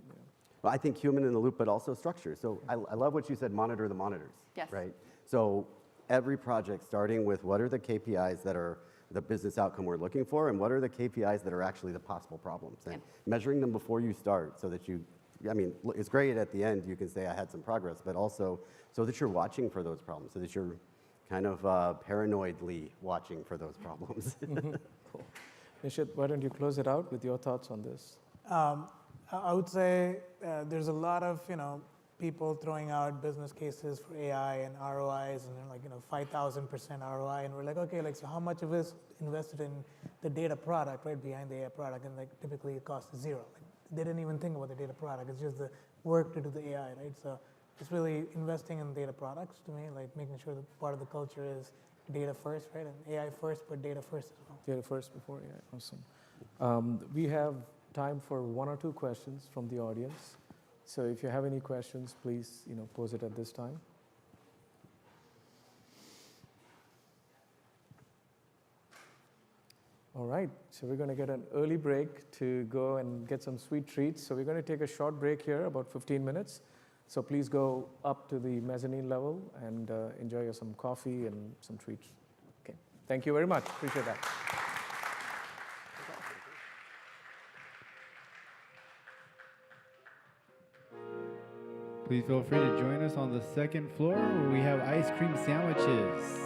Well, I think human in the loop, but also structure. So I love what you said, monitor the monitors, right? So every project, starting with what are the KPIs that are the business outcome we're looking for, and what are the KPIs that are actually the possible problems, and measuring them before you start so that it's great at the end, you can say I had some progress, but also so that you're watching for those problems, so that you're kind of paranoidly watching for those problems. Cool. Nishit, why don't you close it out with your thoughts on this? I would say there's a lot of people throwing out business cases for AI and ROIs, and they're like 5,000% ROI, and we're like, okay, so how much of this invested in the data product right behind the AI product, and typically it costs zero. They didn't even think about the data product. It's just the work to do the AI, right? So it's really investing in data products to me, making sure that part of the culture is data first, right? And AI first, but data first as well. Data first before AI, awesome. We have time for 1 or 2 questions from the audience. So if you have any questions, please pose it at this time. All right, so we're going to get an early break to go and get some sweet treats. So we're going to take a short break here, about 15 minutes. So please go up to the mezzanine level and enjoy some coffee and some treats. Okay, thank you very much. Appreciate that. Please feel free to join us on the second floor where we have ice cream sandwiches.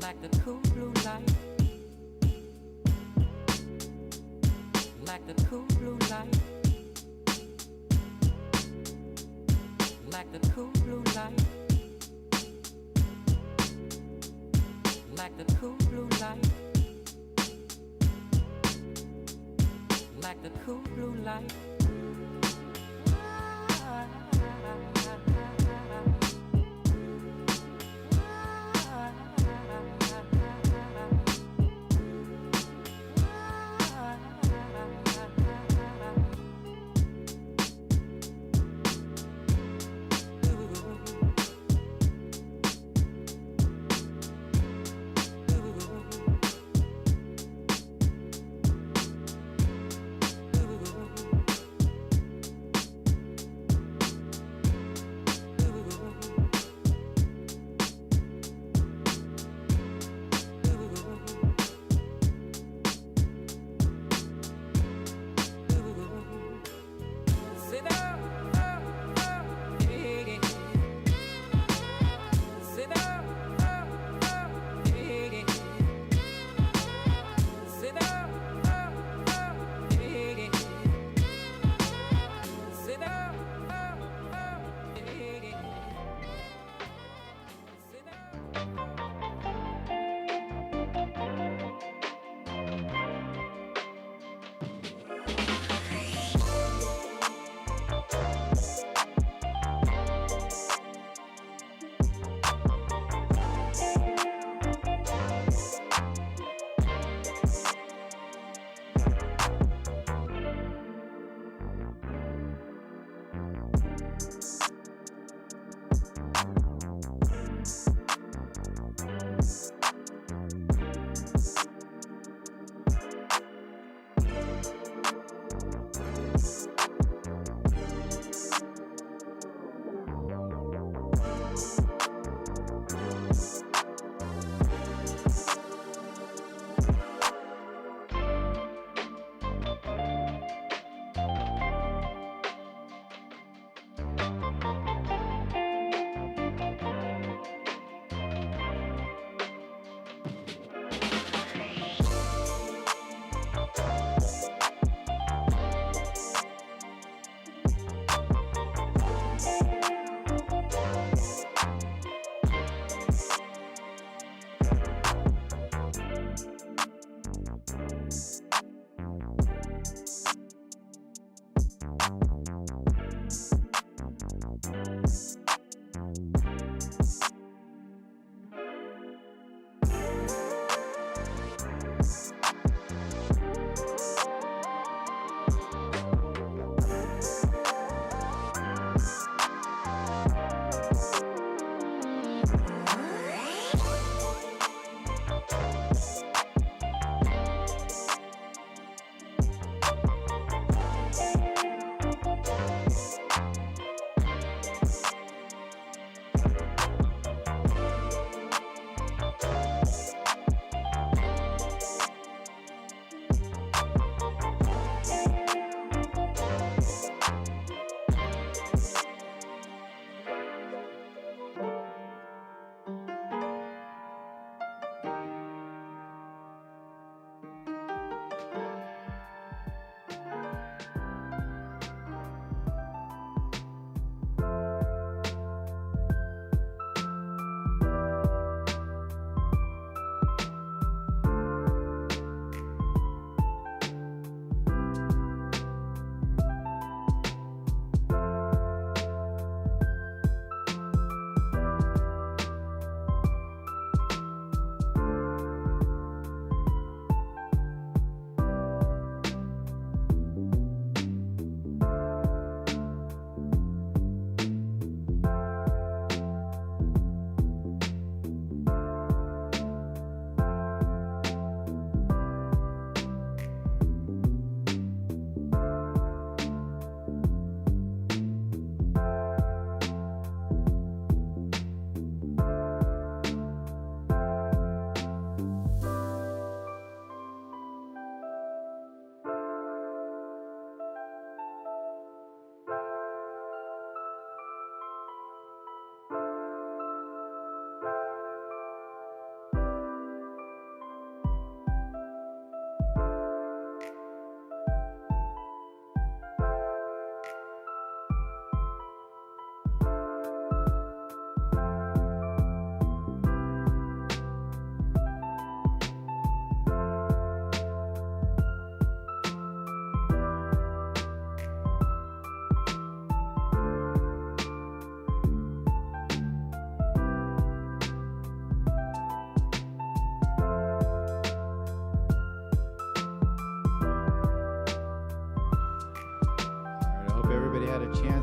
like the cool blue light, like the cool blue light, like the cool blue light, like the cool blue light, like the cool blue light.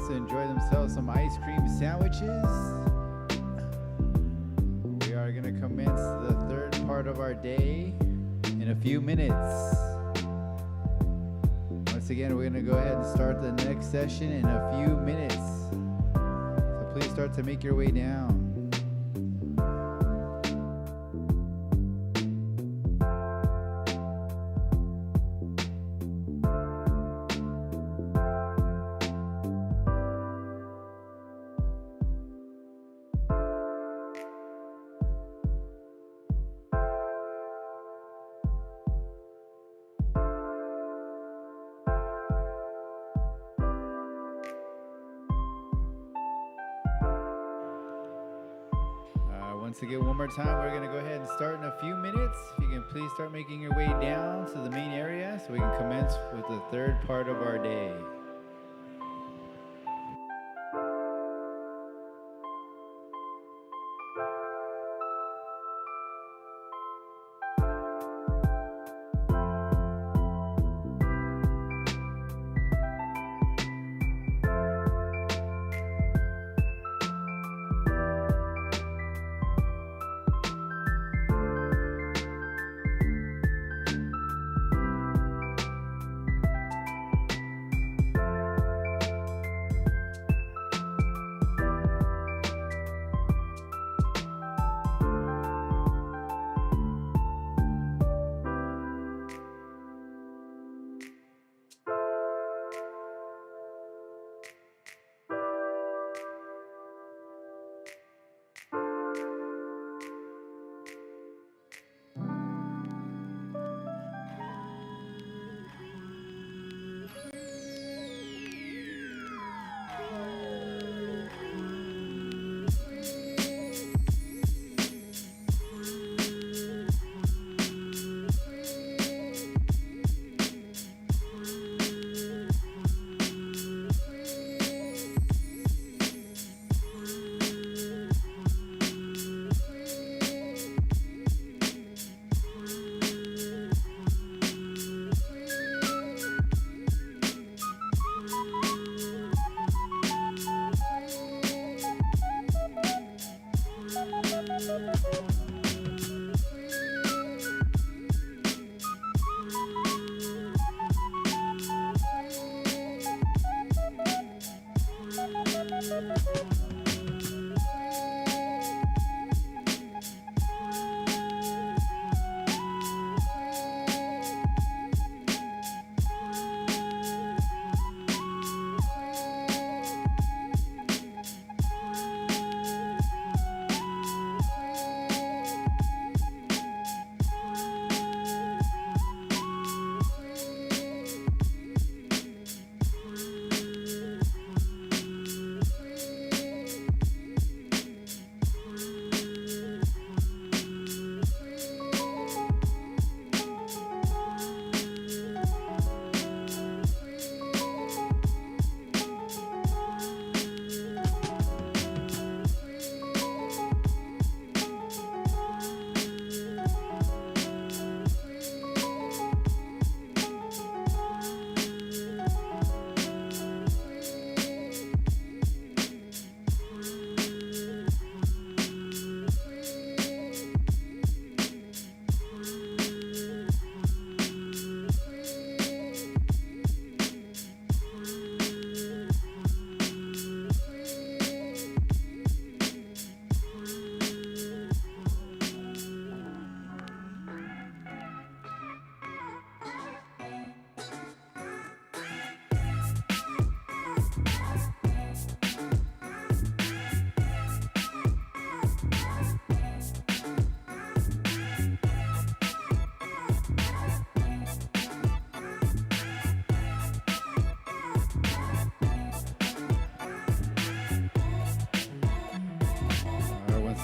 to enjoy themselves some ice cream sandwiches. We are going to commence the third part of our day in a few minutes. Once again, we're going to go ahead and start the next session in a few minutes. So please start to make your way down. Once again, one more time, we're going to go ahead and start in a few minutes. If you can please start making your way down to the main area so we can commence with the third part of our day.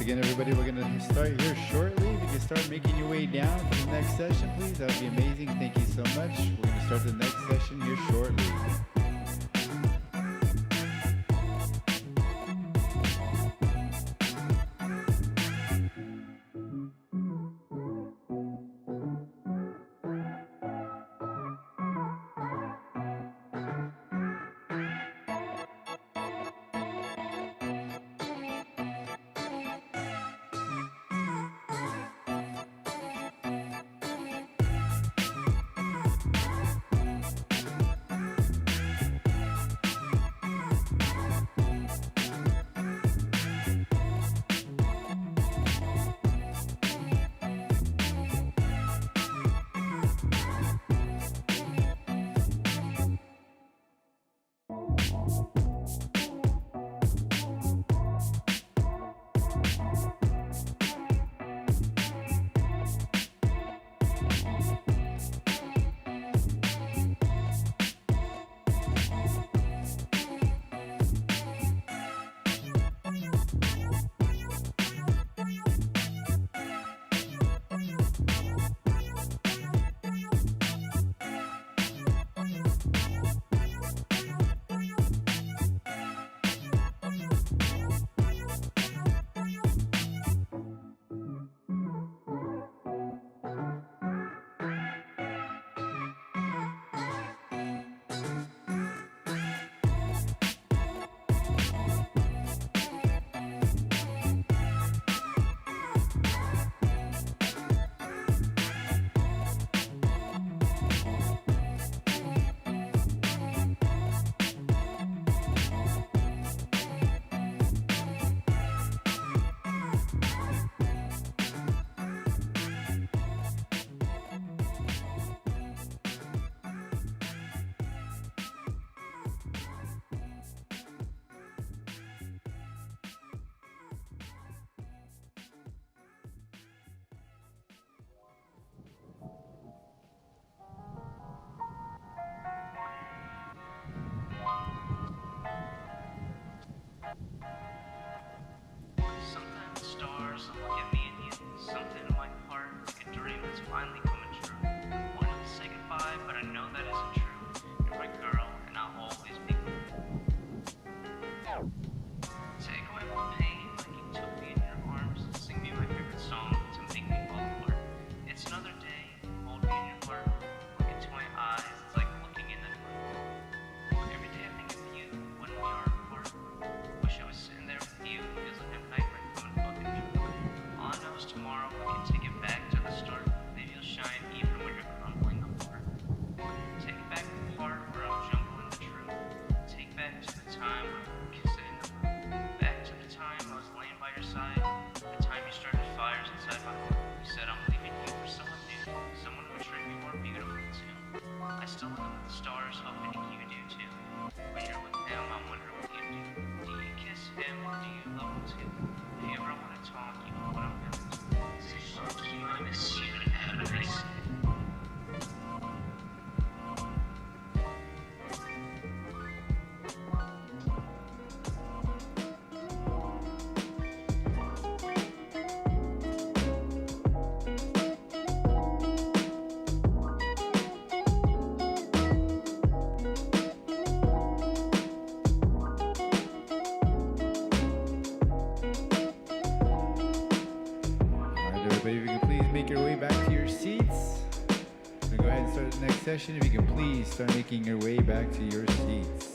Again, everybody, we're going to start here shortly. If you can start making your way down to the next session, please, that would be amazing. Thank you so much. We're going to start the next session here shortly. shine even when you're crumbling apart. Take back the part where I'm jumbling the truth. Take back to the time when we were kissing in the booth. Back to the time I was laying by your side. The time you started fires inside my heart. You said I'm leaving you for someone new, someone who would treat me more beautiful too. I still look up at the stars, hoping you do too. When you're with him, I wonder what you do. Do you kiss him? Do you love him too? If you ever want to talk, you know what I'm gonna do. Say fuck you, I miss you, and have a nice day. Everybody, if you can please make your way back to your seats. We're gonna go ahead and start the next session. If you can please start making your way back to your seats.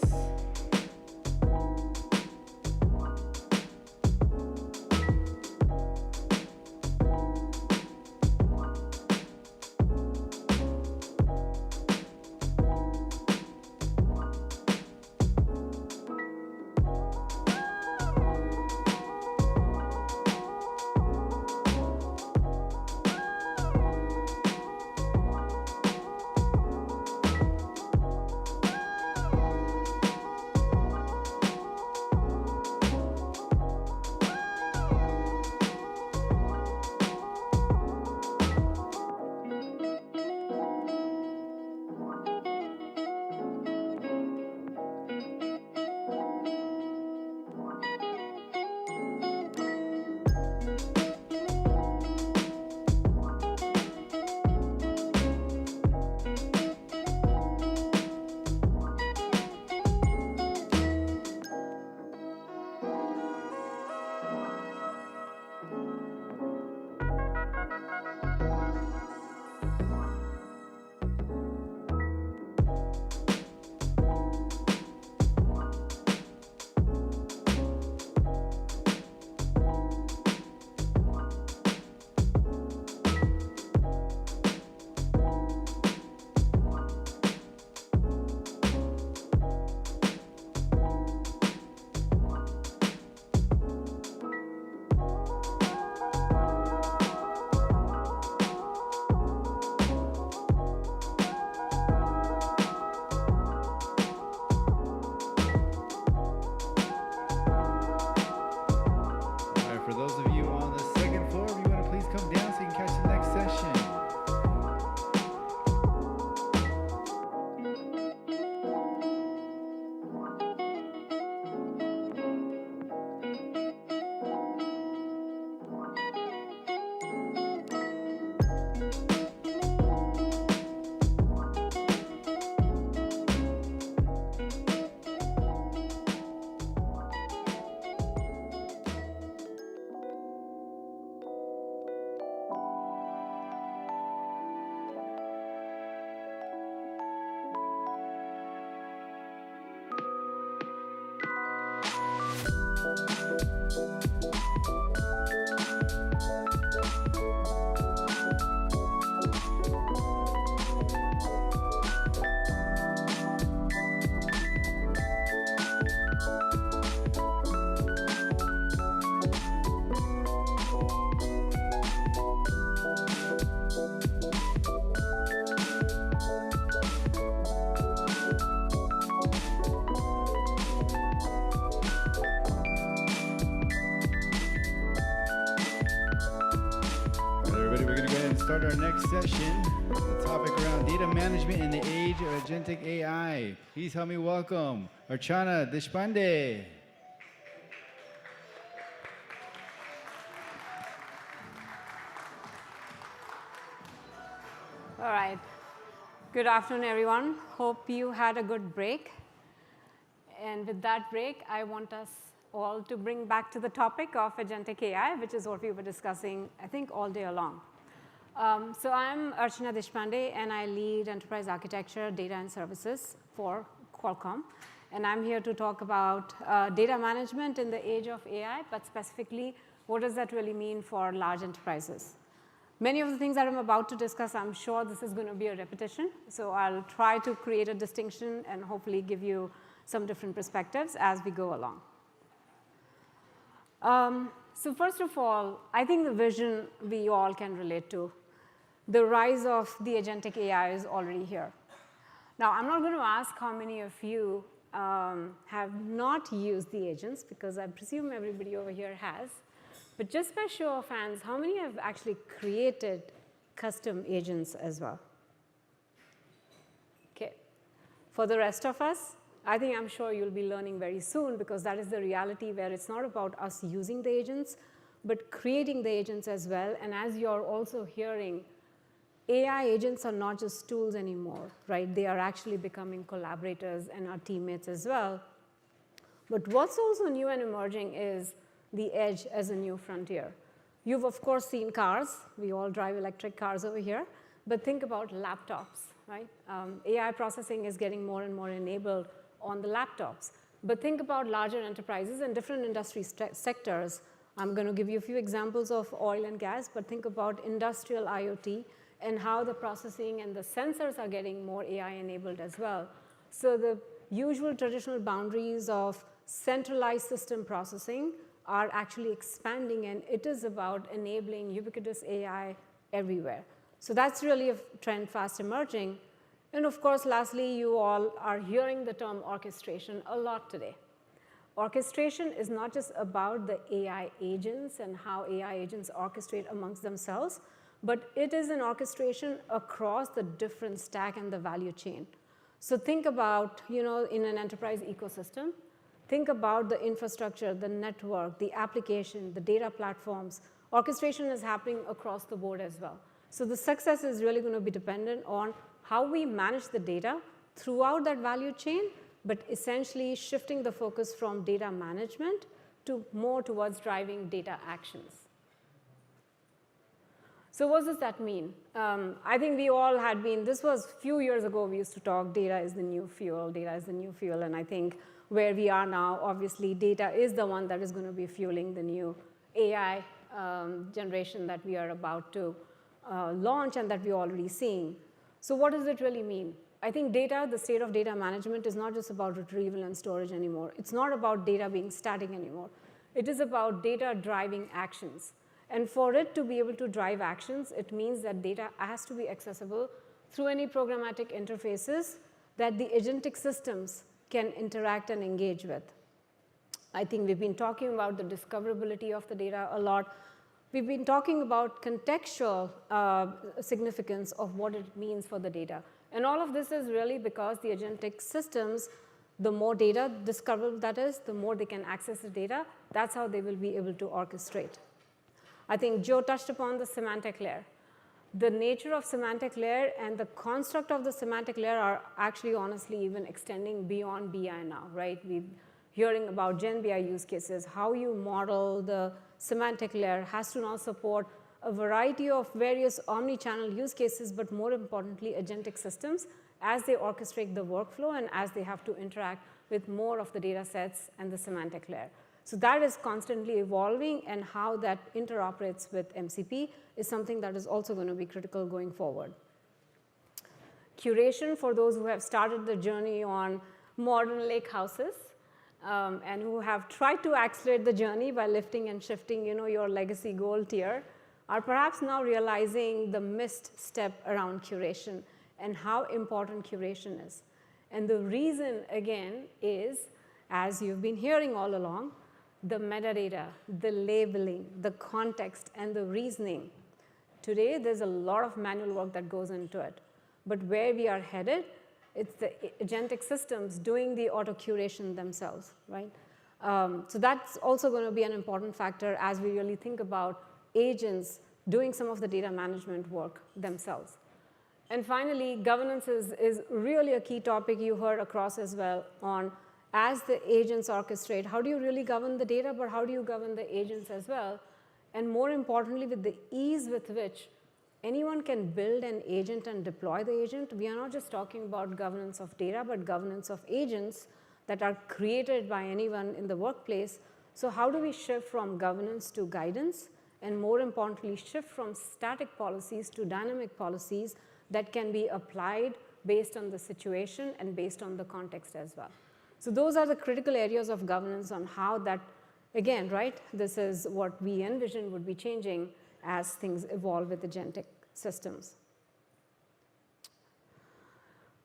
Start our next session. The topic around data management in the age of agentic AI. Please help me welcome Archana Deshpande. All right. Good afternoon, everyone. Hope you had a good break. And with that break, I want us all to bring back to the topic of agentic AI, which is what we were discussing, I think, all day long. So I'm Archana Deshpande, and I lead enterprise architecture, data, and services for Qualcomm. And I'm here to talk about data management in the age of AI, but specifically, what does that really mean for large enterprises? Many of the things that I'm about to discuss, I'm sure this is going to be a repetition. So I'll try to create a distinction and hopefully give you some different perspectives as we go along. So first of all, I think the vision we all can relate to. The rise of the agentic AI is already here. Now, I'm not going to ask how many of you have not used the agents, because I presume everybody over here has. But just by show of hands, how many have actually created custom agents as well? Okay. For the rest of us, I'm sure you'll be learning very soon, because that is the reality where it's not about us using the agents, but creating the agents as well. And as you're also hearing, AI agents are not just tools anymore, right? They are actually becoming collaborators and our teammates as well. But what's also new and emerging is the edge as a new frontier. You've, of course, seen cars. We all drive electric cars over here. But think about laptops, right? AI processing is getting more and more enabled on the laptops. But think about larger enterprises and different industry sectors. I'm going to give you a few examples of oil and gas, but think about industrial IoT and how the processing and the sensors are getting more AI-enabled as well. So the usual traditional boundaries of centralized system processing are actually expanding, and it is about enabling ubiquitous AI everywhere. So that's really a trend fast emerging. And of course, lastly, you all are hearing the term orchestration a lot today. Orchestration is not just about the AI agents and how AI agents orchestrate amongst themselves, but it is an orchestration across the different stack and the value chain. So think about, in an enterprise ecosystem, think about the infrastructure, the network, the application, the data platforms. Orchestration is happening across the board as well. So the success is really going to be dependent on how we manage the data throughout that value chain, but essentially shifting the focus from data management to more towards driving data actions. So what does that mean? I think we all had been, this was a few years ago, we used to talk data is the new fuel, data is the new fuel. And I think where we are now, obviously, data is the one that is going to be fueling the new AI generation that we are about to launch and that we're already seeing. So what does it really mean? I think data, the state of data management, is not just about retrieval and storage anymore. It's not about data being static anymore. It is about data driving actions. And for it to be able to drive actions, it means that data has to be accessible through any programmatic interfaces that the agentic systems can interact and engage with. I think we've been talking about the discoverability of the data a lot. We've been talking about contextual significance of what it means for the data. And all of this is really because the agentic systems, the more data discoverable that is, the more they can access the data. That's how they will be able to orchestrate. I think Joe touched upon the semantic layer. The nature of semantic layer and the construct of the semantic layer are actually, honestly, even extending beyond BI now, right? We're hearing about Gen BI use cases. How you model the semantic layer has to now support a variety of various omni-channel use cases, but more importantly, agentic systems as they orchestrate the workflow and as they have to interact with more of the data sets and the semantic layer. So that is constantly evolving, and how that interoperates with MCP is something that is also going to be critical going forward. Curation, for those who have started the journey on modern lake houses and who have tried to accelerate the journey by lifting and shifting your legacy gold tier, are perhaps now realizing the missed step around curation and how important curation is. And the reason, again, is, as you've been hearing all along, the metadata, the labeling, the context, and the reasoning. Today, there's a lot of manual work that goes into it. But where we are headed, it's the agentic systems doing the auto-curation themselves, right? So that's also going to be an important factor as we really think about agents doing some of the data management work themselves. And finally, governance is really a key topic you heard across as well on, as the agents orchestrate, how do you really govern the data, but how do you govern the agents as well? And more importantly, with the ease with which anyone can build an agent and deploy the agent, we are not just talking about governance of data, but governance of agents that are created by anyone in the workplace. So how do we shift from governance to guidance and more importantly, shift from static policies to dynamic policies that can be applied based on the situation and based on the context as well. So those are the critical areas of governance on how that, again, right, this is what we envision would be changing as things evolve with agentic systems.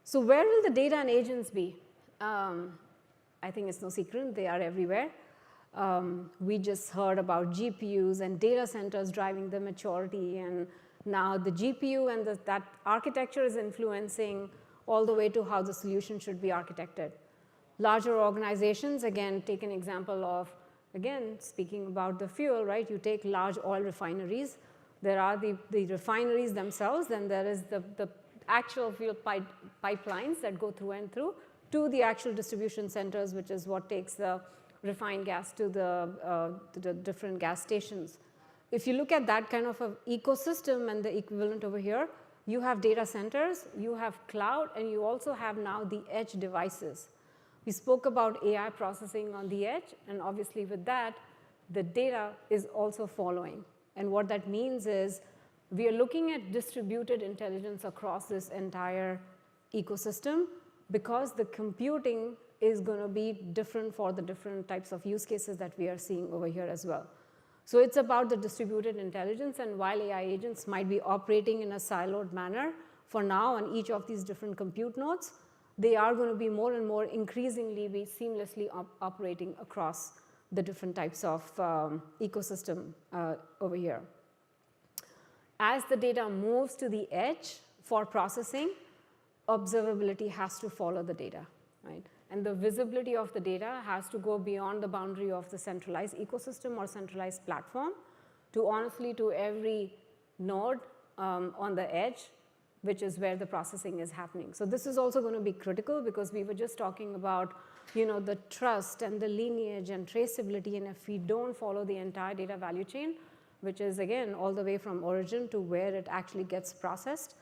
So where will the data and agents be? I think it's no secret, they are everywhere. We just heard about GPUs and data centers driving the maturity, and now the GPU and that architecture is influencing all the way to how the solution should be architected. Larger organizations, again, take an example of, again, speaking about the fuel, right? You take large oil refineries. There are the refineries themselves, then there is the actual fuel pipelines that go through and through to the actual distribution centers, which is what takes the refined gas to the different gas stations. If you look at that kind of an ecosystem and the equivalent over here, you have data centers, you have cloud, and you also have now the edge devices. We spoke about AI processing on the edge, and obviously with that, the data is also following. And what that means is we are looking at distributed intelligence across this entire ecosystem because the computing is going to be different for the different types of use cases that we are seeing over here as well. So it's about the distributed intelligence, and while AI agents might be operating in a siloed manner for now on each of these different compute nodes, they are going to be more and more increasingly be seamlessly operating across the different types of ecosystem over here. As the data moves to the edge for processing, observability has to follow the data, right? And the visibility of the data has to go beyond the boundary of the centralized ecosystem or centralized platform to honestly to every node on the edge, which is where the processing is happening. So this is also going to be critical because we were just talking about, you know, the trust and the lineage and traceability, and if we don't follow the entire data value chain, which is again all the way from origin to where it actually gets processed,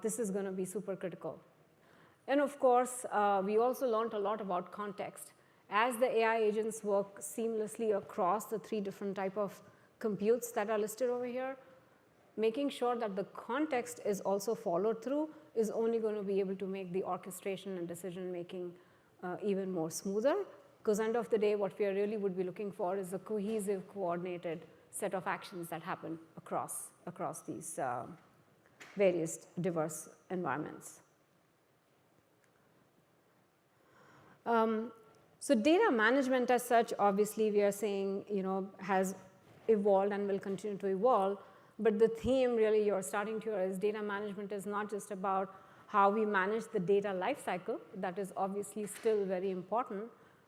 this is going to be super critical. And of course, we also learned a lot about context. As the AI agents work seamlessly across the 3 different type of computes that are listed over here, making sure that the context is also followed through is only going to be able to make the orchestration and decision making even more smoother. Because end of the day, what we really would be looking for is a cohesive, coordinated set of actions that happen across these various diverse environments. So data management as such, obviously we are saying, you know, has evolved and will continue to evolve. But the theme really you're starting to hear is data management is not just about how we manage the data lifecycle. That is obviously still very important.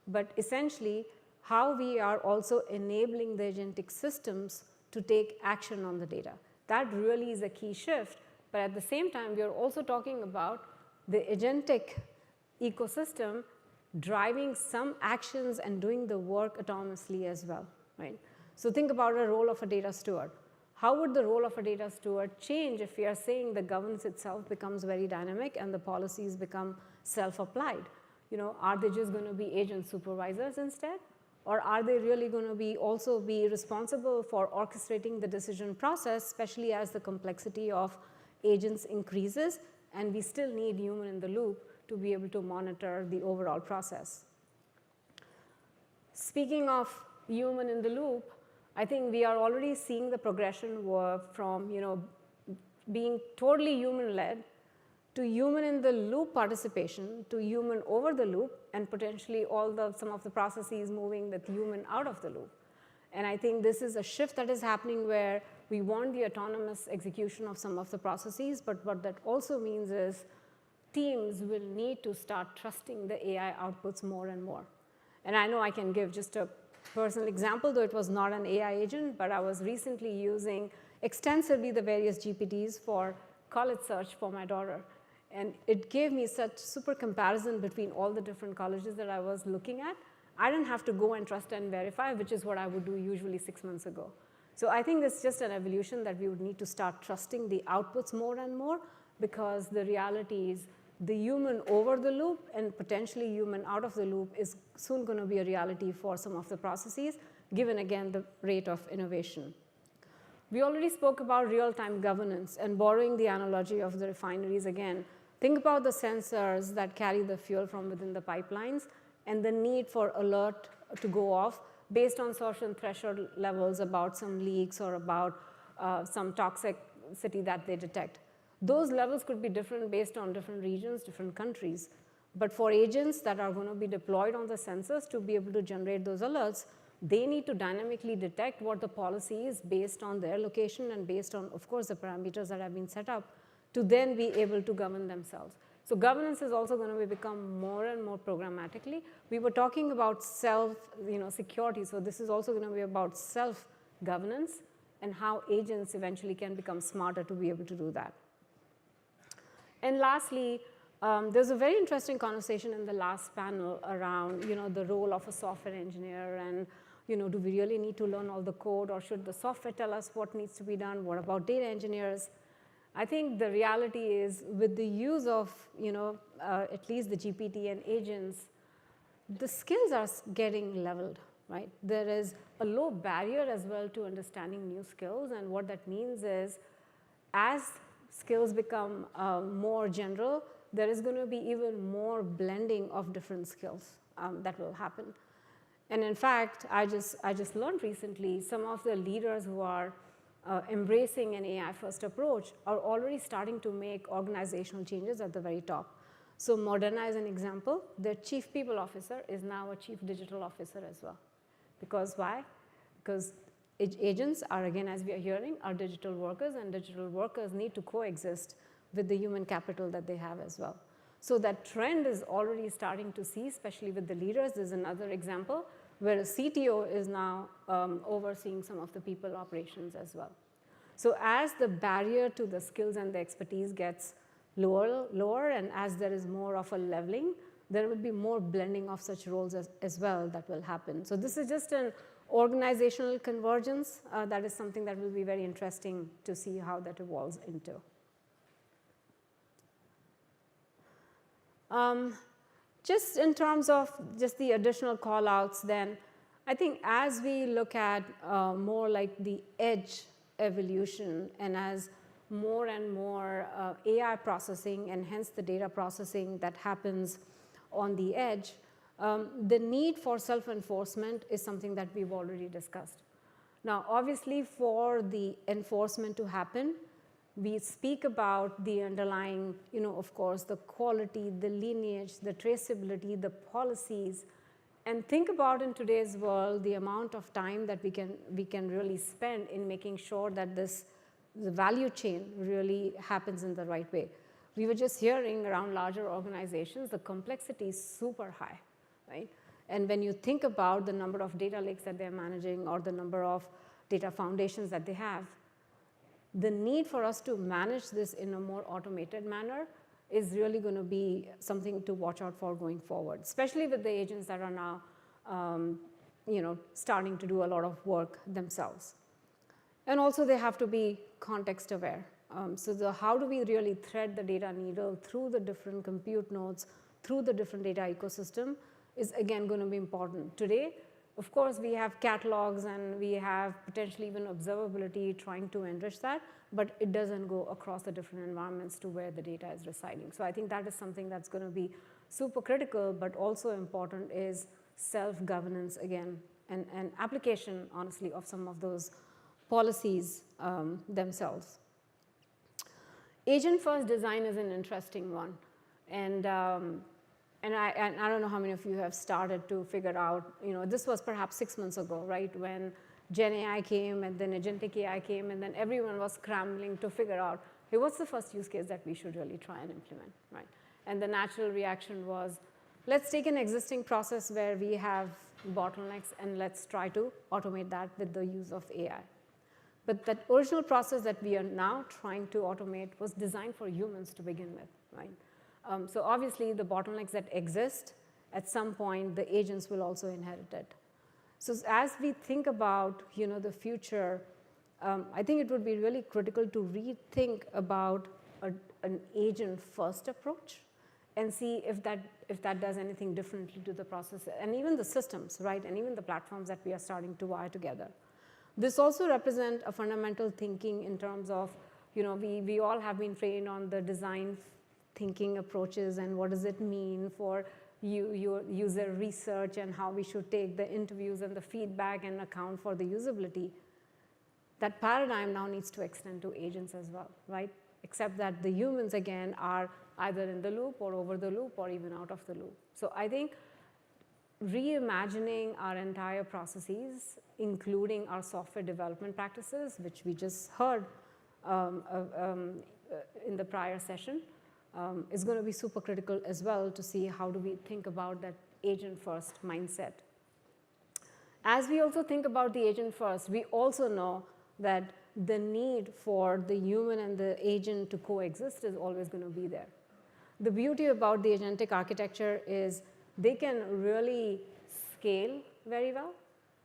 But essentially, how we are also enabling the agentic systems to take action on the data. That really is a key shift. But at the same time, we are also talking about the agentic ecosystem driving some actions and doing the work autonomously as well, right? So think about a role of a data steward. How would the role of a data steward change if we are saying the governance itself becomes very dynamic and the policies become self-applied? You know, are they just going to be agent supervisors instead? Or are they really going to be also be responsible for orchestrating the decision process, especially as the complexity of agents increases and we still need human in the loop to be able to monitor the overall process? Speaking of human in the loop, I think we are already seeing the progression from, you know, being totally human-led to human in the loop participation to human over the loop, and potentially some of the processes moving with human out of the loop. And I think this is a shift that is happening where we want the autonomous execution of some of the processes, but what that also means is teams will need to start trusting the AI outputs more and more. And I know I can give just a personal example, though it was not an AI agent, but I was recently using extensively the various GPTs for college search for my daughter. And it gave me such super comparison between all the different colleges that I was looking at. I didn't have to go and trust and verify, which is what I would do usually 6 months ago. So I think it's just an evolution that we would need to start trusting the outputs more and more, because the reality is the human over the loop and potentially human out of the loop is soon going to be a reality for some of the processes, given again the rate of innovation. We already spoke about real-time governance, and borrowing the analogy of the refineries again, think about the sensors that carry the fuel from within the pipelines and the need for alert to go off based on certain threshold levels about some leaks or about some toxicity that they detect. Those levels could be different based on different regions, different countries. But for agents that are going to be deployed on the sensors to be able to generate those alerts, they need to dynamically detect what the policy is based on their location and based on, of course, the parameters that have been set up to then be able to govern themselves. So governance is also going to become more and more programmatically. We were talking about self-security, so this is also going to be about self-governance and how agents eventually can become smarter to be able to do that. And lastly, there's a very interesting conversation in the last panel around the role of a software engineer and do we really need to learn all the code, or should the software tell us what needs to be done? What about data engineers? I think the reality is with the use of at least the GPT and agents, the skills are getting leveled, right? There is a low barrier as well to understanding new skills, and what that means is as skills become more general, there is going to be even more blending of different skills that will happen. And in fact, I just learned recently some of the leaders who are embracing an AI-first approach are already starting to make organizational changes at the very top. So Moderna is an example. Their chief people officer is now a chief digital officer as well. Because why? Because agents are, again, as we are hearing, are digital workers, and digital workers need to coexist with the human capital that they have as well. So that trend is already starting to see, especially with the leaders. There's another example where a CTO is now overseeing some of the people operations as well. So as the barrier to the skills and the expertise gets lower, and as there is more of a leveling, there will be more blending of such roles as well that will happen. So this is just an organizational convergence. That is something that will be very interesting to see how that evolves into. Just in terms of just the additional call-outs then, I think as we look at more like the edge evolution, and as more and more AI processing and hence the data processing that happens on the edge, the need for self-enforcement is something that we've already discussed. Now, obviously, for the enforcement to happen, we speak about the underlying, of course, the quality, the lineage, the traceability, the policies, and think about in today's world the amount of time that we can really spend in making sure that the value chain really happens in the right way. We were just hearing around larger organizations, the complexity is super high, right? And when you think about the number of data lakes that they're managing or the number of data foundations that they have, the need for us to manage this in a more automated manner is really going to be something to watch out for going forward, especially with the agents that are now starting to do a lot of work themselves. And also they have to be context aware. So how do we really thread the data needle through the different compute nodes, through the different data ecosystem is again going to be important. Today, of course, we have catalogs and we have potentially even observability trying to enrich that, but it doesn't go across the different environments to where the data is residing. So I think that is something that's going to be super critical, but also important is self-governance again, and application, honestly, of some of those policies themselves. Agent-first design is an interesting one. And I don't know how many of you have started to figure out, this was perhaps 6 months ago, right, when Gen AI came and then agentic AI came, and then everyone was scrambling to figure out, hey, what's the first use case that we should really try and implement, right? And the natural reaction was, let's take an existing process where we have bottlenecks and let's try to automate that with the use of AI. But that original process that we are now trying to automate was designed for humans to begin with, right? So obviously, the bottlenecks that exist, at some point, the agents will also inherit it. So as we think about, the future, I think it would be really critical to rethink about an agent-first approach and see if that does anything differently to the process and even the systems, right, and even the platforms that we are starting to wire together. This also represents a fundamental thinking in terms of, we all have been trained on the design thinking approaches and what does it mean for your user research and how we should take the interviews and the feedback and account for the usability. That paradigm now needs to extend to agents as well, right? Except that the humans, again, are either in the loop or over the loop or even out of the loop. So I think reimagining our entire processes, including our software development practices, which we just heard in the prior session, is going to be super critical as well to see how do we think about that agent-first mindset. As we also think about the agent-first, we also know that the need for the human and the agent to coexist is always going to be there. The beauty about the agentic architecture is they can really scale very well.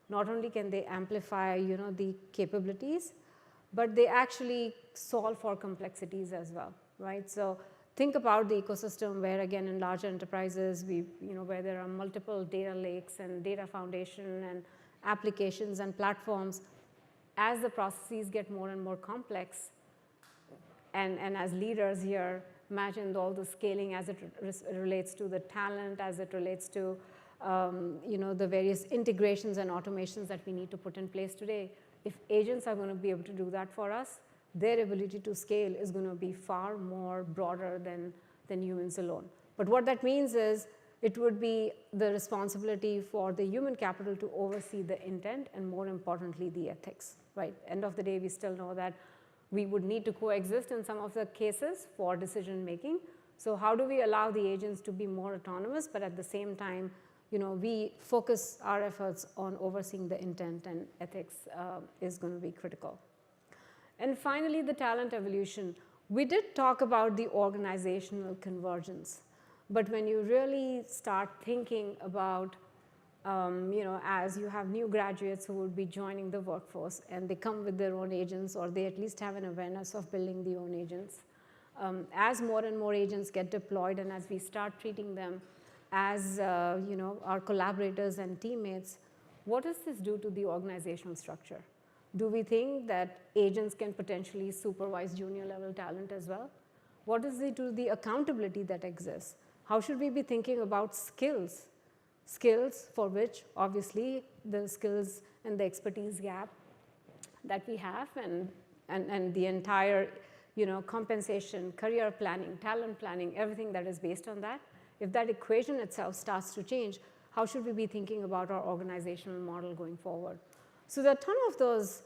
Not only can they amplify, the capabilities, but they actually solve for complexities as well, right? So think about the ecosystem where, again, in large enterprises, where there are multiple data lakes and data foundation and applications and platforms. As the processes get more and more complex, and as leaders here, imagine all the scaling as it relates to the talent, as it relates to the various integrations and automations that we need to put in place today. If agents are going to be able to do that for us, their ability to scale is going to be far more broader than humans alone. But what that means is it would be the responsibility for the human capital to oversee the intent and, more importantly, the ethics, right? End of the day, we still know that we would need to coexist in some of the cases for decision making. So how do we allow the agents to be more autonomous, but at the same time, we focus our efforts on overseeing the intent, and ethics is going to be critical. And finally, the talent evolution. We did talk about the organizational convergence, but when you really start thinking about, as you have new graduates who will be joining the workforce and they come with their own agents, or they at least have an awareness of building their own agents. As more and more agents get deployed and as we start treating them as our collaborators and teammates, what does this do to the organizational structure? Do we think that agents can potentially supervise junior level talent as well? What does it do to the accountability that exists? How should we be thinking about skills? Skills for which, obviously, the skills and the expertise gap that we have and the entire compensation, career planning, talent planning, everything that is based on that. If that equation itself starts to change, how should we be thinking about our organizational model going forward? So there are a ton of those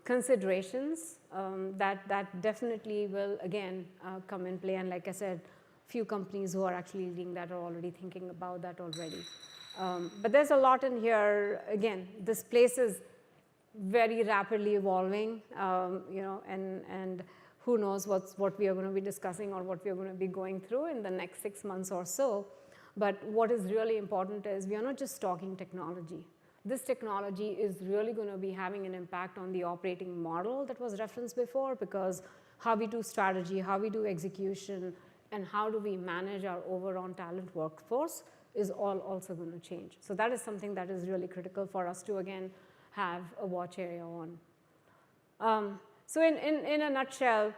considerations that definitely will, again, come in play. And like I said, few companies who are actually leading that are already thinking about that already. But there's a lot in here. Again, this place is very rapidly evolving, and who knows what we are going to be discussing or what we are going to be going through in the next 6 months or so. But what is really important is we are not just talking technology. This technology is really going to be having an impact on the operating model that was referenced before, because how we do strategy, how we do execution, and how do we manage our overall talent workforce is all also going to change. So that is something that is really critical for us to, again, have a watch area on. So in a nutshell,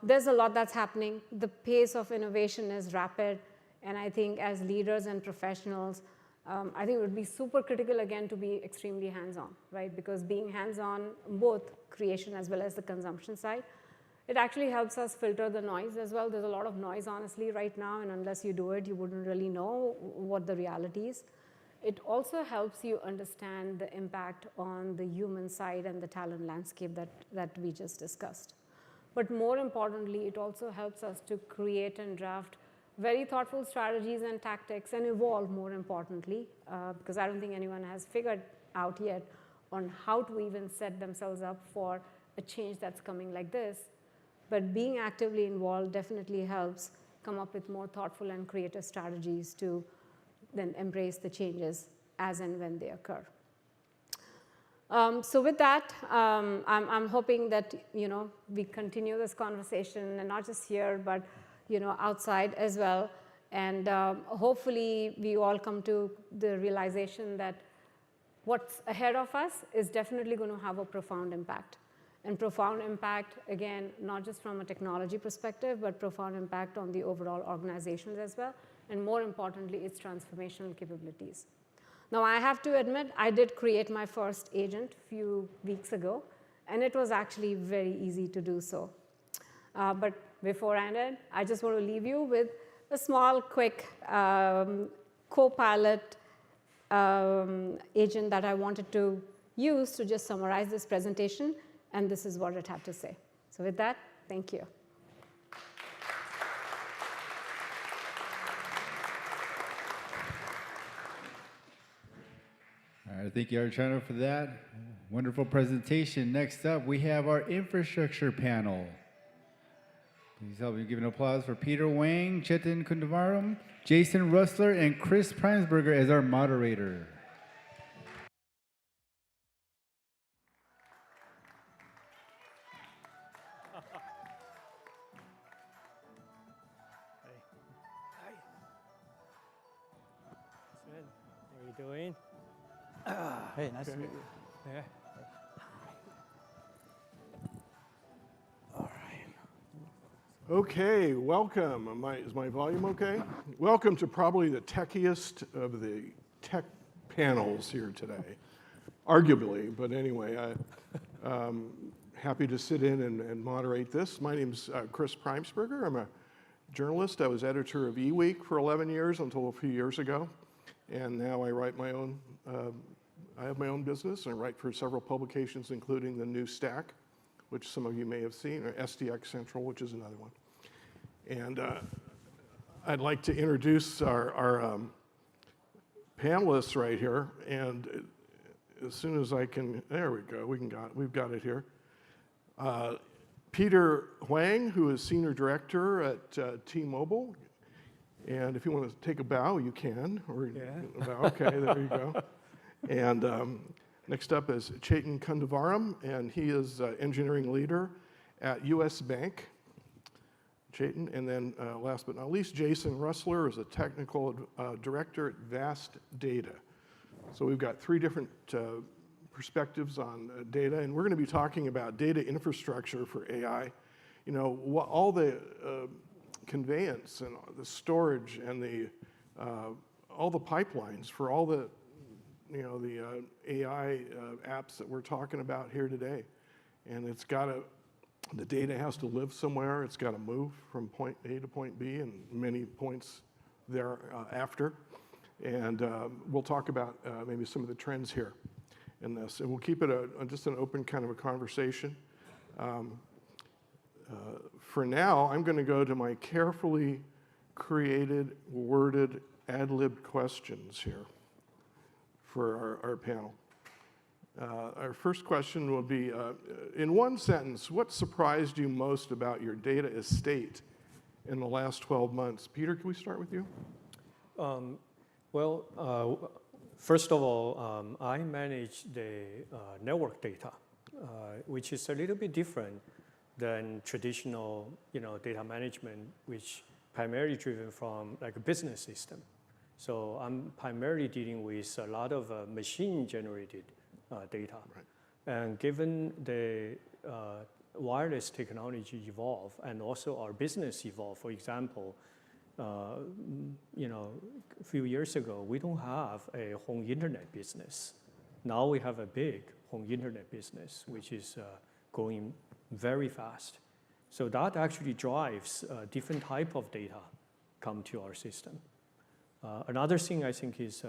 there's a lot that's happening. The pace of innovation is rapid. And I think as leaders and professionals, I think it would be super critical, again, to be extremely hands-on, right? Because being hands-on, both creation as well as the consumption side, it actually helps us filter the noise as well. There's a lot of noise, honestly, right now. And unless you do it, you wouldn't really know what the reality is. It also helps you understand the impact on the human side and the talent landscape that we just discussed. But more importantly, it also helps us to create and draft very thoughtful strategies and tactics and evolve, more importantly, because I don't think anyone has figured out yet on how to even set themselves up for a change that's coming like this. But being actively involved definitely helps come up with more thoughtful and creative strategies to then embrace the changes as and when they occur. So with that, I'm hoping that we continue this conversation, and not just here, but outside as well. And hopefully we all come to the realization that what's ahead of us is definitely going to have a profound impact. And profound impact, again, not just from a technology perspective, but profound impact on the overall organizations as well. And more importantly, its transformational capabilities. Now, I have to admit, I did create my first agent a few weeks ago, and it was actually very easy to do so. But before I end, I just want to leave you with a small, quick co-pilot agent that I wanted to use to just summarize this presentation, and this is what it had to say. So with that, thank you. All right, thank you, Archana, for that wonderful presentation. Next up, we have our infrastructure panel. Please help me give an applause for Peter Wang, Chetan Kundavaram, Jason Russler, and Chris Primesberger as our moderator. How are you doing? Hey, nice to meet you. Yeah. Okay, welcome. Is my volume okay? Welcome to probably the techiest of the tech panels here today, arguably, but anyway, I'm happy to sit in and moderate this. My name's Chris Primesberger. I'm a journalist. I was editor of eWeek for 11 years until a few years ago, and now I write my own, I have my own business, and I write for several publications, including the New Stack, which some of you may have seen, or SDX Central, which is another one. And I'd like to introduce our panelists right here. And as soon as I can, there we go, we've got it here. Peter Huang, who is Senior Director at T-Mobile. And if you want to take a bow, you can. Or a bow. Okay, there you go. And next up is Chetan Kundavaram, and he is engineering leader at US Bank. Chetan, and then last but not least, Jason Russler is a technical director at Vast Data. So we've got three different perspectives on data, and we're going to be talking about data infrastructure for AI. You know, all the conveyance and the storage and the all the pipelines for all the the AI apps that we're talking about here today. And it's got to, the data has to live somewhere. It's got to move from point A to point B and many points thereafter. And we'll talk about maybe some of the trends here in this. And we'll keep it just an open kind of a conversation. For now, I'm going to go to my carefully created, worded, ad-libbed questions here for our panel. Our first question will be, in one sentence, what surprised you most about your data estate in the last 12 months? Peter, can we start with you? First of all, I manage the network data, which is a little bit different than traditional data management, which primarily driven from like a business system. So I'm primarily dealing with a lot of machine-generated data. Right. And given the wireless technology evolve and also our business evolve, for example, a few years ago, we don't have a home internet business. Now we have a big home internet business, which is growing very fast. So that actually drives different type of data come to our system. Another thing I think is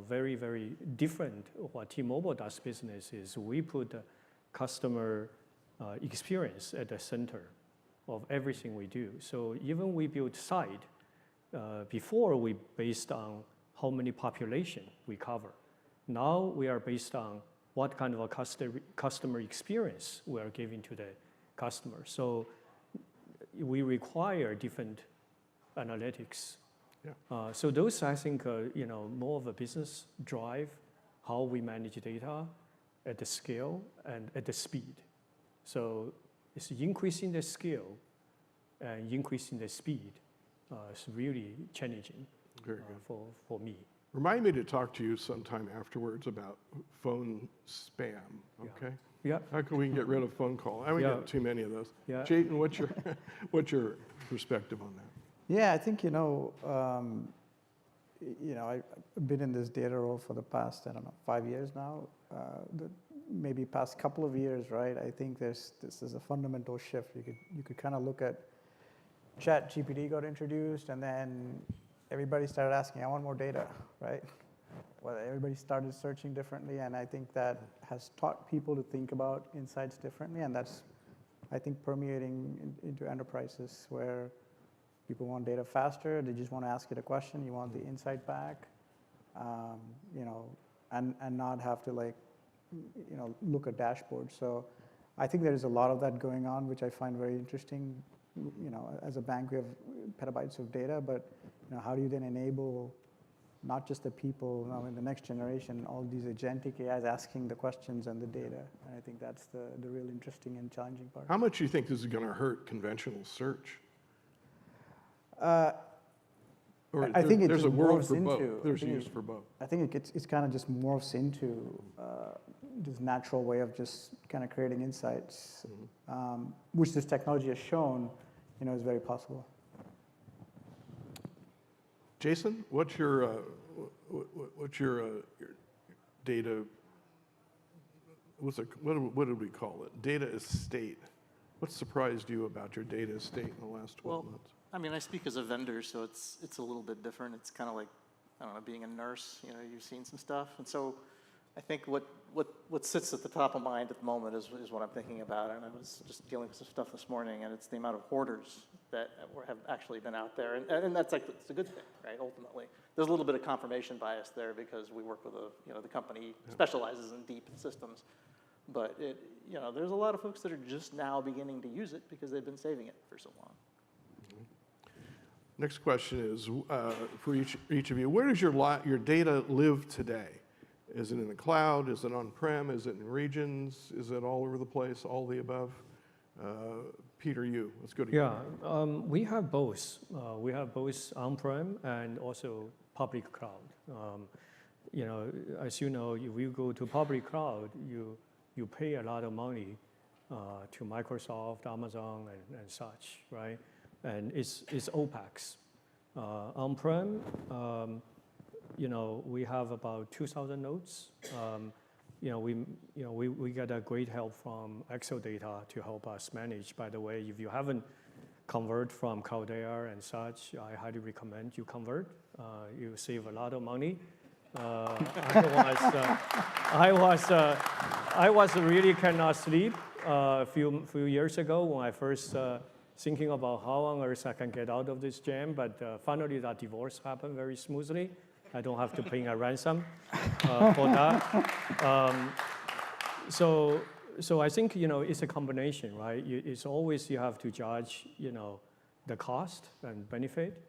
very, very different. What T-Mobile does business is we put customer experience at the center of everything we do. So even we build site, before we based on how many population we cover. Now we are based on what kind of a customer experience we are giving to the customer. So we require different analytics. Yeah. So those, I think, more of a business drive, how we manage data at the scale and at the speed. So it's increasing the scale and increasing the speed is really challenging for me. Remind me to talk to you sometime afterwards about phone spam, okay? Yeah. How can we get rid of phone call? I don't get too many of those. Yeah. Jayden, what's your perspective on that? Yeah, I think, I've been in this data role for the past, 5 years now. Maybe past couple of years, right? I think this is a fundamental shift. You could kind of look at ChatGPT got introduced, and then everybody started asking, I want more data, right? Well, everybody started searching differently, and I think that has taught people to think about insights differently, and that's, I think, permeating into enterprises where people want data faster, they just want to ask it a question, you want the insight back, and not have to look at dashboards. So I think there is a lot of that going on, which I find very interesting. As a bank, we have petabytes of data, but how do you then enable not just the people in the next generation, all these agentic AIs asking the questions and the data? And I think that's the real interesting and challenging part. How much do you think this is going to hurt conventional search? I think there's a world for into, both. There's use for both. I think it's kind of just morphs into this natural way of just kind of creating insights, which this technology has shown, is very possible. Jason, what's your data? What did we call it? Data estate. What surprised you about your data estate in the last 12 months? I mean, I speak as a vendor, so it's a little bit different. It's kind of like, I don't know, being a nurse. You've seen some stuff, and so I think what sits at the top of mind at the moment is what I'm thinking about. And I was just dealing with some stuff this morning, and it's the amount of hoarders that have actually been out there, and that's it's a good thing, right? Ultimately, there's a little bit of confirmation bias there because we work with the company specializes in deep systems, but there's a lot of folks that are just now beginning to use it because they've been saving it for so long. Next question is for each of you. Where does your data live today? Is it in the cloud? Is it on-prem? Is it in regions? Is it all over the place? All the above? Peter, let's go to you. Yeah, we have both. We have both on-prem and also public cloud. As you know, if you go to public cloud, you pay a lot of money to Microsoft, Amazon, and such, right? And it's OpEx. On-prem, we have about 2,000 nodes. We got a great help from Acceldata to help us manage. By the way, if you haven't convert from Cloudera and such, I highly recommend you convert. You save a lot of money. I was really cannot sleep a few years ago when I first thinking about how on earth I can get out of this jam, but finally that divorce happened very smoothly. I don't have to pay a ransom for that. So I think it's a combination, right? It's always you have to judge the cost and benefit.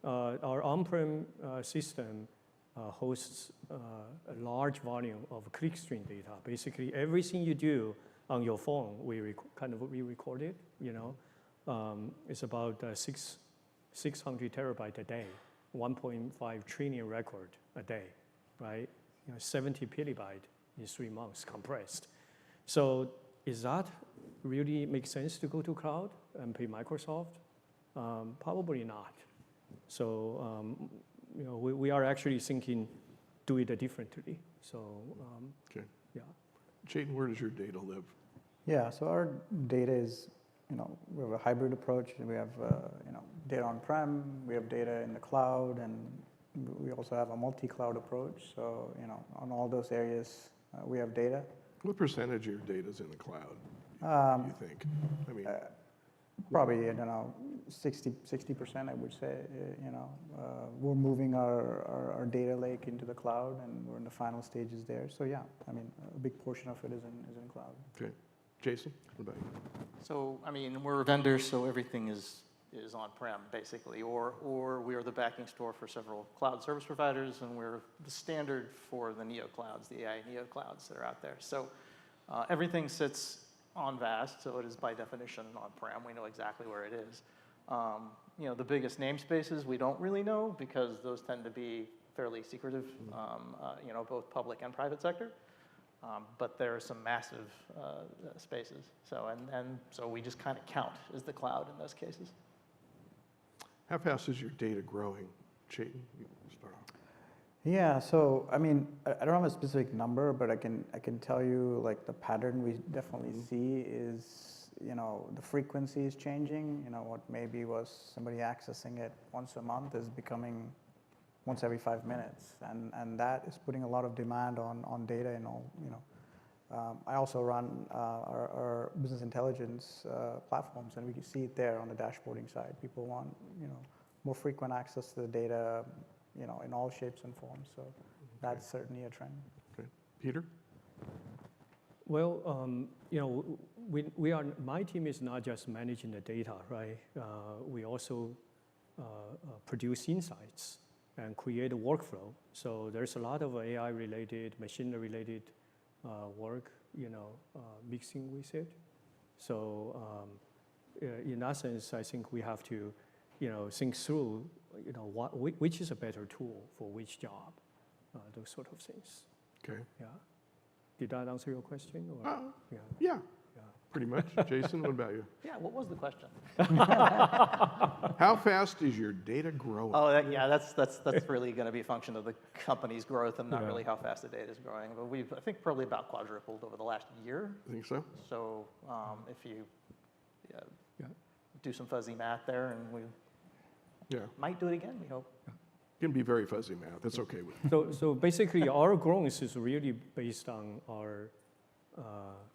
Our on-prem system hosts a large volume of clickstream data. Basically, everything you do on your phone, we record it. It's about 600 terabytes a day, 1.5 trillion record a day, right? 70 petabytes in 3 months compressed. So is that really make sense to go to cloud and pay Microsoft? Probably not. So we are actually thinking do it differently. So okay. Yeah. Jayden, where does your data live? Yeah, so our data is, we have a hybrid approach. We have, data on-prem, we have data in the cloud, and we also have a multi-cloud approach. So, on all those areas, we have data. What percentage of your data is in the cloud, do you think? I mean, probably, 60%, I would say. We're moving our data lake into the cloud, and we're in the final stages there. So yeah, a big portion of it is in cloud. Okay. Jason, what about you? So, we're a vendor, so everything is on-prem, basically, or we are the backing store for several cloud service providers, and we're the standard for the neoclouds, the AI neoclouds that are out there. So everything sits on VAST, so it is by definition on-prem. We know exactly where it is. The biggest namespaces we don't really know because those tend to be fairly secretive, both public and private sector. But there are some massive spaces. So, so we just kind of count as the cloud in those cases. How fast is your data growing? Chetan, you start off. Yeah, so I mean, I don't have a specific number, but I can tell you like the pattern we definitely see is, the frequency is changing. What maybe was somebody accessing it once a month is becoming once every 5 minutes, and that is putting a lot of demand on data and all. I also run our business intelligence platforms, and we can see it there on the dashboarding side. People want more frequent access to the data, in all shapes and forms. So that's certainly a trend. Okay, Peter. Well, my team is not just managing the data, right? We also produce insights and create a workflow. So there's a lot of AI-related, machine-related work, mixing with it. So in that sense, I think we have to, think through, which is a better tool for which job, those sort of things. Okay. Yeah. Did that answer your question? Or? Yeah. Pretty much. Jason, what about you? Yeah, what was the question? How fast is your data growing? Oh, that's really going to be a function of the company's growth and not really how fast the data is growing. But we've, I think, probably about quadrupled over the last year. I think so. So if you do some fuzzy math there, and we might do it again, we hope. It can be very fuzzy math. That's okay with me. So basically, our growth is really based on our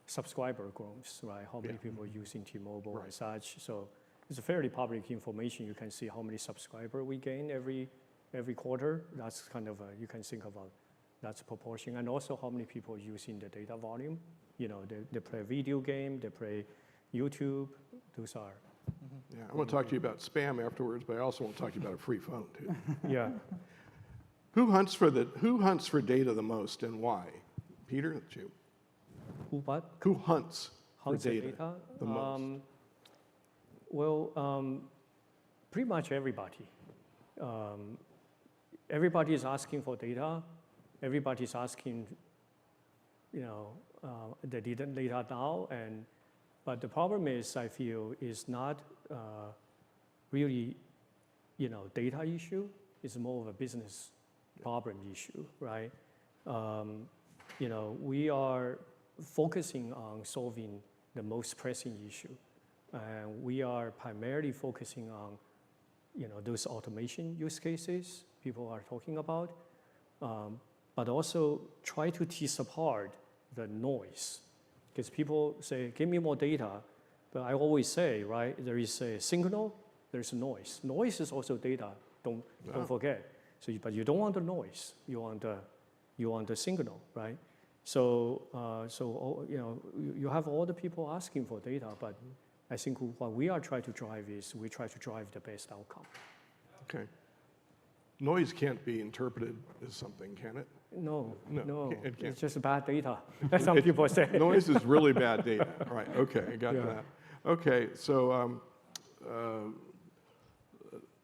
subscriber growth, right? How many people are using T-Mobile and such. So it's a fairly public information. You can see how many subscribers we gain every quarter. That's kind of you can think about that's a proportion, and also how many people are using the data volume. They play a video game, they play YouTube. Those are. Yeah, I want to talk to you about spam afterwards, but I also want to talk to you about a free phone too. Yeah. Who hunts for data the most and why? Peter, that's you. Who what? Who hunts for data the most? Pretty much everybody. Everybody is asking for data. Everybody is asking, the data now. But the problem is, I feel, is not really, data issue. It's more of a business problem issue, right? We are focusing on solving the most pressing issue. And we are primarily focusing on, those automation use cases people are talking about, but also try to tease apart the noise. Because people say, give me more data, but I always say, right, there is a signal, there's noise. Noise is also data, don't forget. So, but you don't want the noise, you want the signal, right? So, you have all the people asking for data, but I think what we are trying to drive is we try to drive the best outcome. Okay. Noise can't be interpreted as something, can it? No. It can't. It's just bad data, as some people say. Noise is really bad data. Right, okay, I got that. Okay, so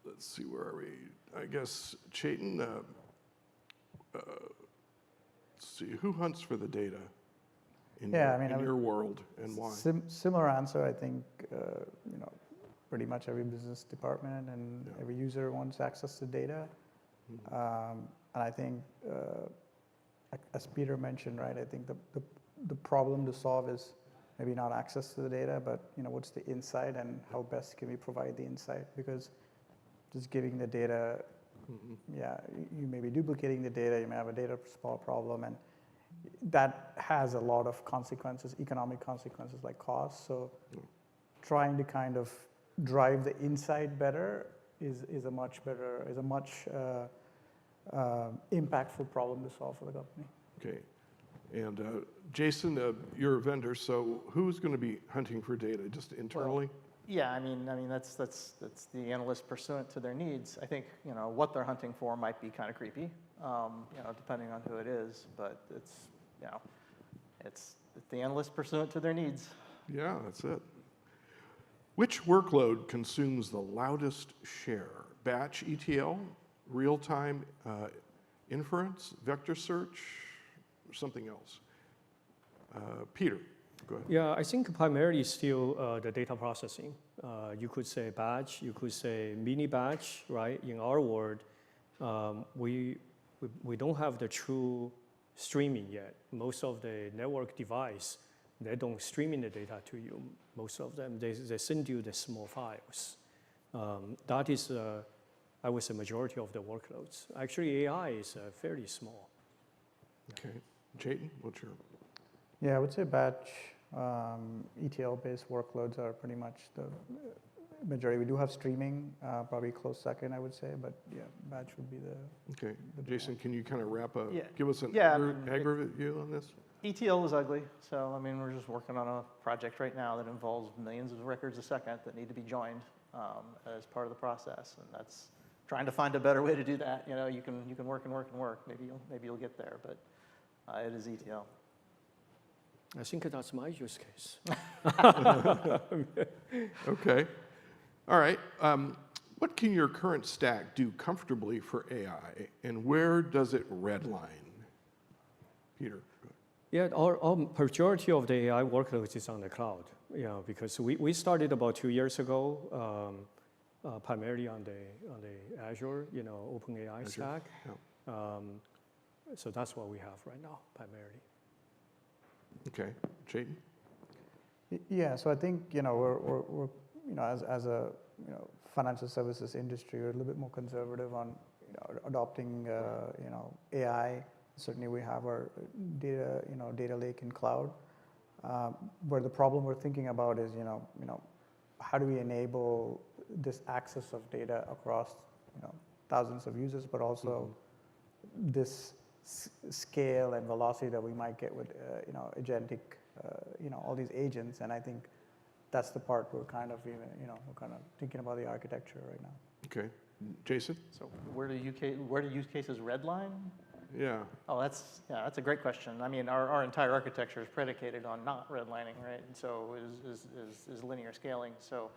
let's see, where are we? I guess, Chetan, let's see, who hunts for the data in your world and why? Similar answer, I think, pretty much every business department and every user wants access to data. And I think, as Peter mentioned, right, I think the problem to solve is maybe not access to the data, but what's the insight and how best can we provide the insight? Because just giving the data, you may be duplicating the data, you may have a data sprawl problem, and that has a lot of consequences, economic consequences like cost. So trying to kind of drive the insight better is a much impactful problem to solve for the company. Okay, and Jason, you're a vendor, so who's going to be hunting for data, just internally? Yeah, I mean that's the analyst pursuant to their needs. I think what they're hunting for might be kind of creepy, depending on who it is. But it's the analyst pursuant to their needs. Yeah, that's it. Which workload consumes the loudest share? Batch ETL, real-time inference, vector search, or something else? Peter, go ahead. Yeah, I think primarily still the data processing. You could say batch, you could say mini batch, right? In our world, we don't have the true streaming yet. Most of the network device, they don't streaming the data to you. Most of them, they send you the small files. That is, I would say, majority of the workloads. Actually, AI is fairly small. Okay, Jayden, what's your? Yeah, I would say batch ETL-based workloads are pretty much the majority. We do have streaming, probably close second, I would say, but yeah, batch would be the. Okay, Jason, can you kind of Yeah. give us an Yeah, aggregate view on this? ETL is ugly, so I mean, we're just working on a project right now that involves millions of records a second that need to be joined as part of the process, and that's trying to find a better way to do that. You know, you can work and work and work. Maybe you'll get there, but it is ETL. I think that's my use case. Okay. All right. What can your current stack do comfortably for AI, and where does it redline? Peter. Yeah, our majority of the AI workloads is on the cloud. Yeah, because we started about 2 years ago, primarily on the Azure, OpenAI stack. Yeah. So that's what we have right now, primarily. Okay, Jayden. Yeah, so I think we're as a financial services industry, we're a little bit more conservative on adopting AI. Certainly, we have our data lake in cloud. Where the problem we're thinking about is how do we enable this access of data across thousands of users, but also this scale and velocity that we might get with agentic, all these agents. And I think that's the part we're kind of thinking about the architecture right now. Okay, Jason. So where do use cases redline? Yeah. Oh, that's a great question. I mean, our entire architecture is predicated on not redlining, right? And so is linear scaling. So,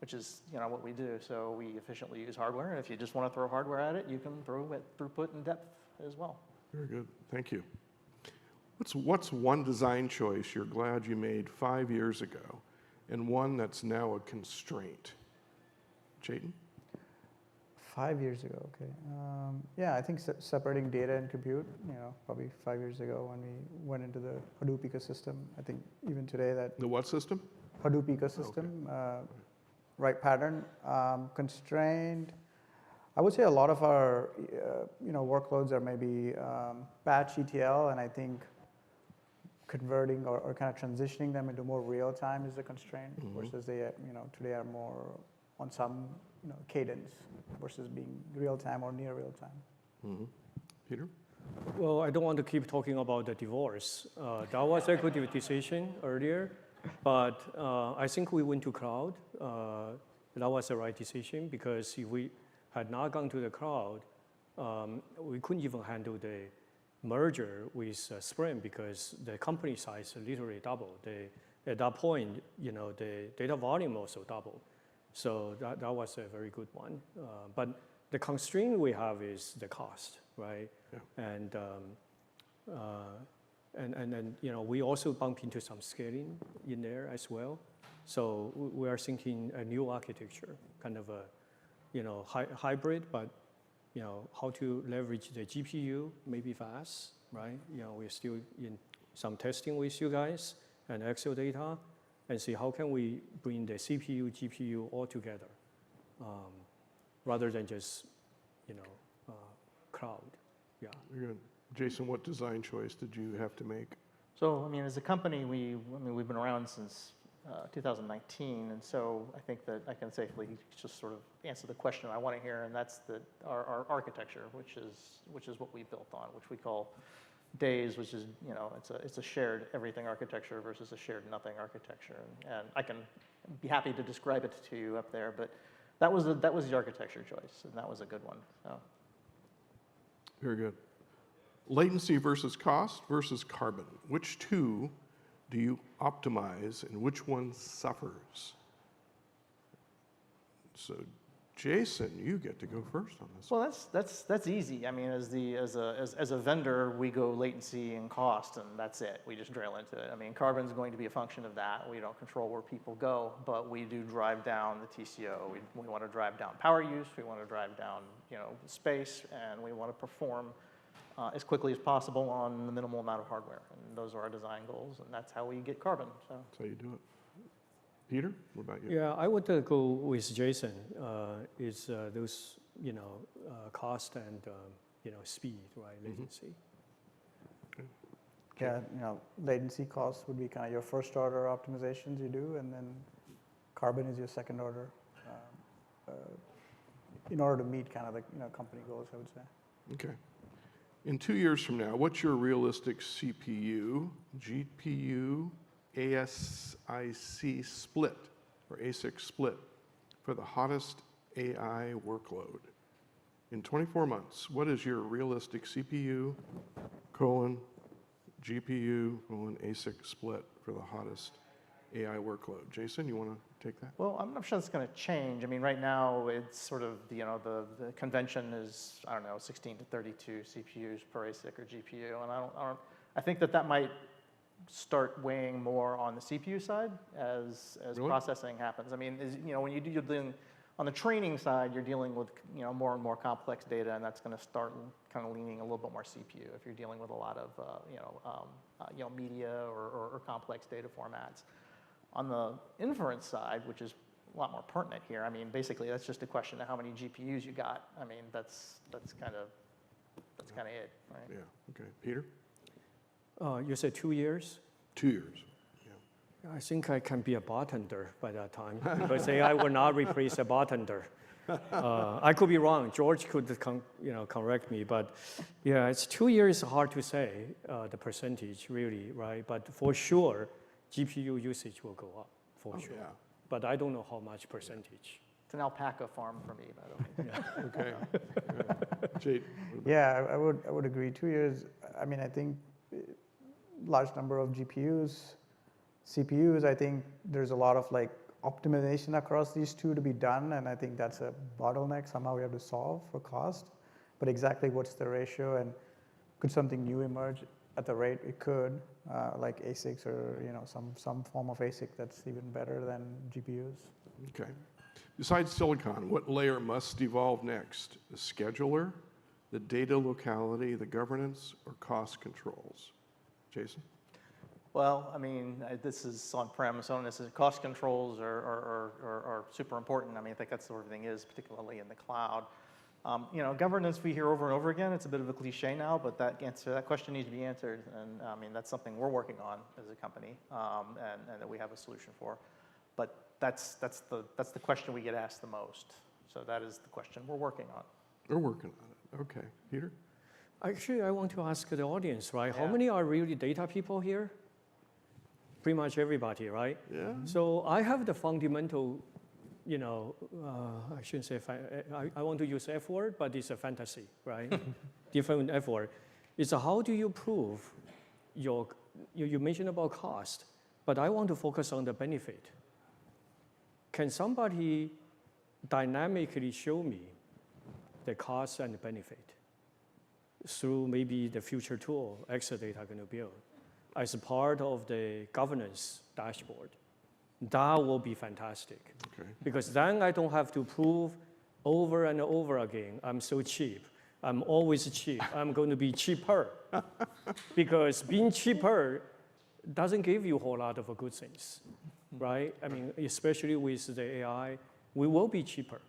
which is what we do. So we efficiently use hardware, and if you just want to throw hardware at it, you can throw it throughput and depth as well. Very good. Thank you. What's one design choice you're glad you made 5 years ago, and one that's now a constraint? Jayden? 5 years ago, okay. Yeah, I think separating data and compute, probably 5 years ago when we went into the Hadoop ecosystem. I think even today that... The what system? Hadoop ecosystem, right pattern. Constrained, I would say a lot of our workloads are maybe batch ETL, and I think converting or kind of transitioning them into more real time is a constraint, versus they today are more on some cadence versus being real time or near real time. Peter? Well, I don't want to keep talking about the divorce. That was a good decision earlier, but I think we went to cloud. That was the right decision, because if we had not gone to the cloud, we couldn't even handle the merger with Sprint, because the company size literally doubled. At that point, the data volume also doubled. So that was a very good one. But the constraint we have is the cost, right? Yeah. And then we also bump into some scaling in there as well. So we are thinking a new architecture, kind of a hybrid, but how to leverage the GPU maybe fast, right? We're still in some testing with you guys and Acceldata, and see how can we bring the CPU, GPU all together, rather than just cloud. Yeah. Very good. Jason, what design choice did you have to make? So I mean, as a company, we've been around since 2019, and so I think that I can safely just sort of answer the question I want to hear, and that's our architecture, which is what we built on, which we call DAYS, which is it's a shared everything architecture versus a shared nothing architecture, and I can be happy to describe it to you up there, but that was the architecture choice, and that was a good one. So. Very good. Latency versus cost versus carbon. Which two do you optimize, and which one suffers? So, Jason, you get to go first on this. Well, that's easy. I mean, as a vendor, we go latency and cost, and that's it. We just drill into it. I mean, Carbon's going to be a function of that. We don't control where people go, but we do drive down the TCO. We want to drive down power use. We want to drive down, space, and we want to perform as quickly as possible on the minimal amount of hardware. And those are our design goals, and that's how we get Carbon. So that's how you do it. Peter, what about you? Yeah, I would go with Jason. Is those cost and speed, right? Latency. Yeah, latency costs would be kind of your first order optimizations you do, and then Carbon is your second order. In order to meet kind of the company goals, I would say. Okay. In 2 years from now, what's your realistic CPU, GPU, ASIC split, or ASIC split, for the hottest AI workload? In 24 months, what is your realistic CPU, GPU, ASIC split for the hottest AI workload? Jason, you want to take that? Well, I'm not sure that's going to change. I mean, right now it's sort of the convention is 16 to 32 CPUs per ASIC or GPU, and I think that might start weighing more on the CPU side as Really? processing happens. I mean, when you're dealing on the training side, you're dealing with more and more complex data, and that's going to start kind of leaning a little bit more CPU if you're dealing with a lot of media or complex data formats. On the inference side, which is a lot more pertinent here, I mean, basically that's just a question of how many GPUs you got. I mean, that's kind of it, right? Yeah. Okay. Peter? You said 2 years? 2 years. I think I can be a bartender by that time, because AI will not replace a bartender. I could be wrong. George could correct me, but yeah, it's 2 years hard to say the percentage really, right? But for sure, GPU usage will go up for sure. Yeah. But I don't know how much percentage. It's an alpaca farm for me, by the way. Yeah. Okay. Jade? Yeah, I would agree. 2 years. I mean, I think large number of GPUs, CPUs. I think there's a lot of optimization across these two to be done, and I think that's a bottleneck somehow we have to solve for cost. But exactly what's the ratio, and could something new emerge at the rate it could, like ASICs or some form of ASIC that's even better than GPUs. Okay. Besides silicon, what layer must evolve next? The scheduler, the data locality, the governance, or cost controls? Jason? Well, I mean, this is on-prem, so this is cost controls are super important. I mean, I think that's where everything is, particularly in the cloud. Governance we hear over and over again. It's a bit of a cliche now, but that question needs to be answered, and I mean that's something we're working on as a company, and that we have a solution for. But that's the question we get asked the most. So that is the question we're working on. We're working on it. Okay, Peter. Actually, I want to ask the audience, right? Yeah. How many are really data people here? Pretty much everybody, right? Yeah. So I have the fundamental, I shouldn't say, I want to use F word, but it's a fantasy, right? Different F word. It's how do you prove you mentioned about cost, but I want to focus on the benefit. Can somebody dynamically show me the cost and the benefit through maybe the future tool Acceldata going to build as a part of the governance dashboard? That will be fantastic. Okay. Because then I don't have to prove over and over again, I'm so cheap. I'm always cheap. I'm going to be cheaper. Because being cheaper doesn't give you a whole lot of good things, right? I mean, especially with the AI, we will be cheaper.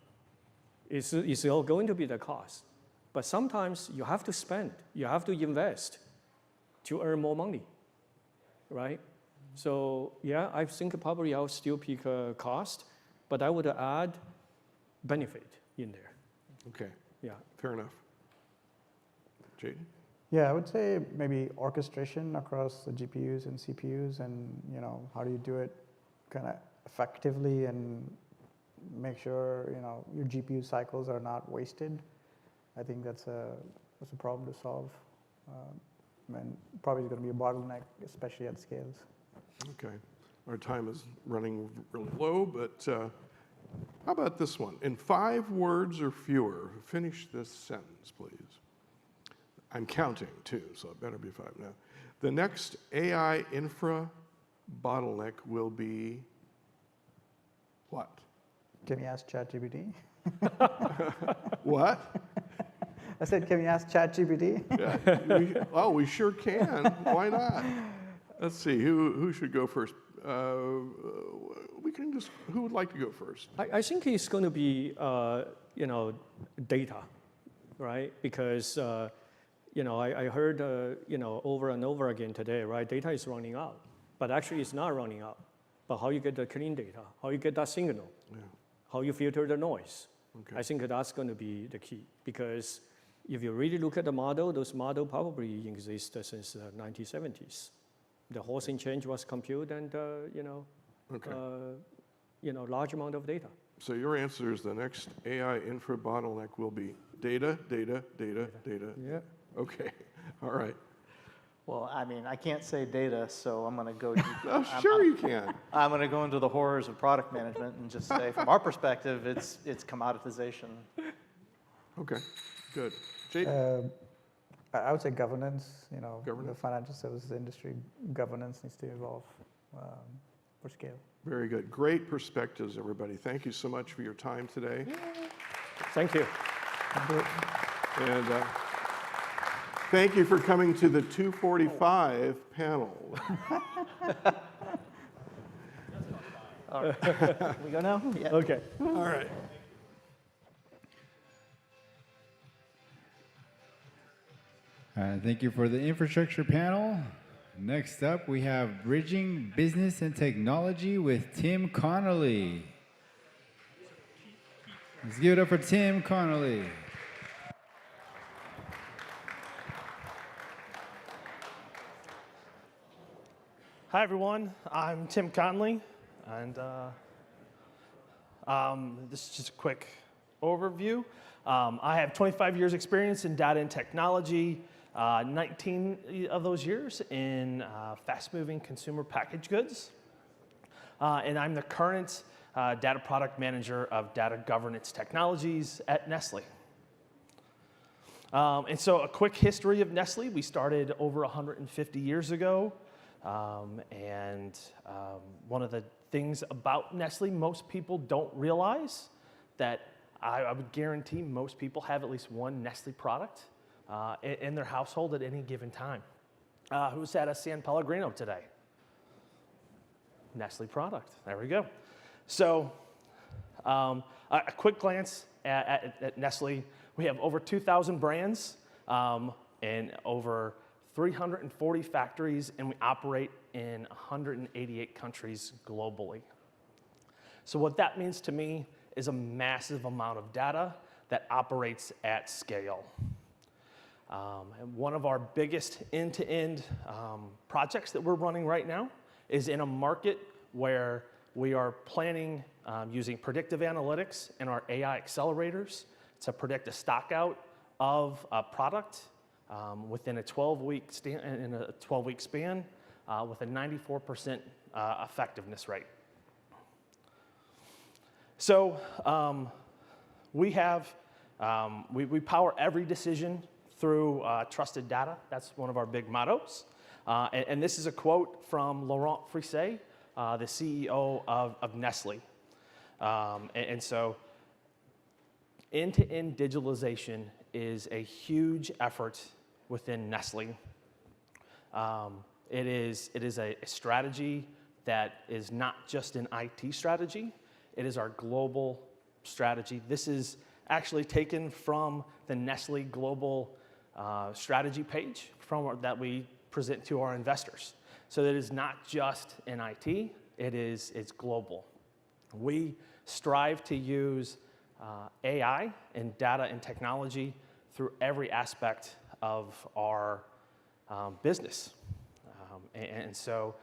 It's all going to be the cost. But sometimes you have to spend, you have to invest to earn more money, right? So yeah, I think probably I'll still pick cost, but I would add benefit in there. Okay. Yeah. Fair enough. Jaden? Yeah, I would say maybe orchestration across the GPUs and CPUs, and how do you do it kind of effectively and make sure your GPU cycles are not wasted. I think that's a problem to solve, and probably going to be a bottleneck, especially at scales. Okay. Our time is running really low, but How about this one? In 5 words or fewer, finish this sentence, please. I'm counting too, so it better be 5 now. The next AI infra bottleneck will be what? Can we ask ChatGPT? What? I said, can we ask ChatGPT? Yeah, we sure can. Why not? Let's see, who should go first? We can just, who would like to go first? I think it's going to be, data, right? Because, I heard, over and over again today, right? Data is running out, but actually it's not running out. But how you get the clean data, how you get that signal, how you filter the noise. Okay. I think that's going to be the key, because if you really look at the model, those models probably exist since the 1970s. The whole thing change was compute and, large amount of data. So your answer is the next AI infra bottleneck will be data, data, data, data. Yeah. Okay, all right. Well, I mean, I can't say data, so I'm going to go. Oh, sure you can. I'm going to go into the horrors of product management and just say, from our perspective, it's commoditization. Okay, good. Jake? I would say governance. Governance? The financial services industry governance needs to evolve for scale. Very good. Great perspectives, everybody. Thank you so much for your time today. Thank you. And thank you for coming to the 245 panel. All right. We go now? Yeah. Okay. All right. Thank you for the infrastructure panel. Next up, we have Bridging Business and Technology with Tim Connolly. Let's give it up for Tim Connolly. Hi, everyone. I'm Tim Connolly, and this is just a quick overview. I have 25 years experience in data and technology, 19 of those years in fast-moving consumer packaged goods. And I'm the current data product manager of data governance technologies at Nestle. And so a quick history of Nestle. We started over 150 years ago. One of the things about Nestle most people don't realize that I would guarantee most people have at least one Nestle product in their household at any given time. Who's at a San Pellegrino today? Nestle product. There we go. So a quick glance at Nestle. We have over 2,000 brands and over 340 factories, and we operate in 188 countries globally. So what that means to me is a massive amount of data that operates at scale. And one of our biggest end-to-end projects that we're running right now is in a market where we are planning using predictive analytics and our AI accelerators to predict a stock out of a product within a 12-week span with a 94% effectiveness rate. So we power every decision through trusted data. That's one of our big mottos. And this is a quote from Laurent Frisset, the CEO of Nestle. And so end-to-end digitalization is a huge effort within Nestle. It is a strategy that is not just an IT strategy. It is our global strategy. This is actually taken from the Nestle Global strategy page that we present to our investors. So that is not just in IT, it's global. We strive to use AI and data and technology through every aspect of our business. And so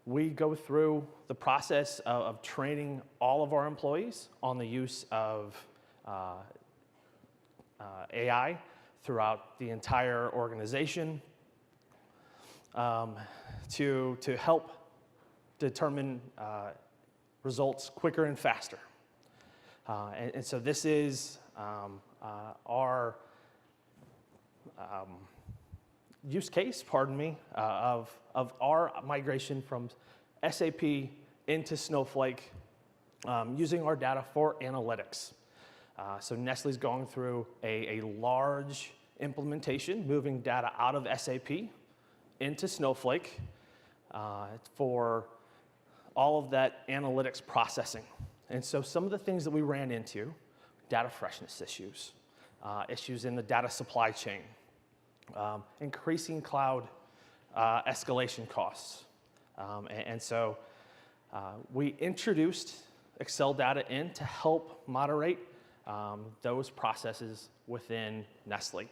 we go through the process of training all of our employees on the use of AI throughout the entire organization to help determine results quicker and faster. And so this is our use case, pardon me, of our migration from SAP into Snowflake using our data for analytics. So Nestle's going through a large implementation, moving data out of SAP into Snowflake for all of that analytics processing. And so some of the things that we ran into, data freshness issues, issues in the data supply chain, increasing cloud escalation costs. And so we introduced Acceldata in to help moderate those processes within Nestle.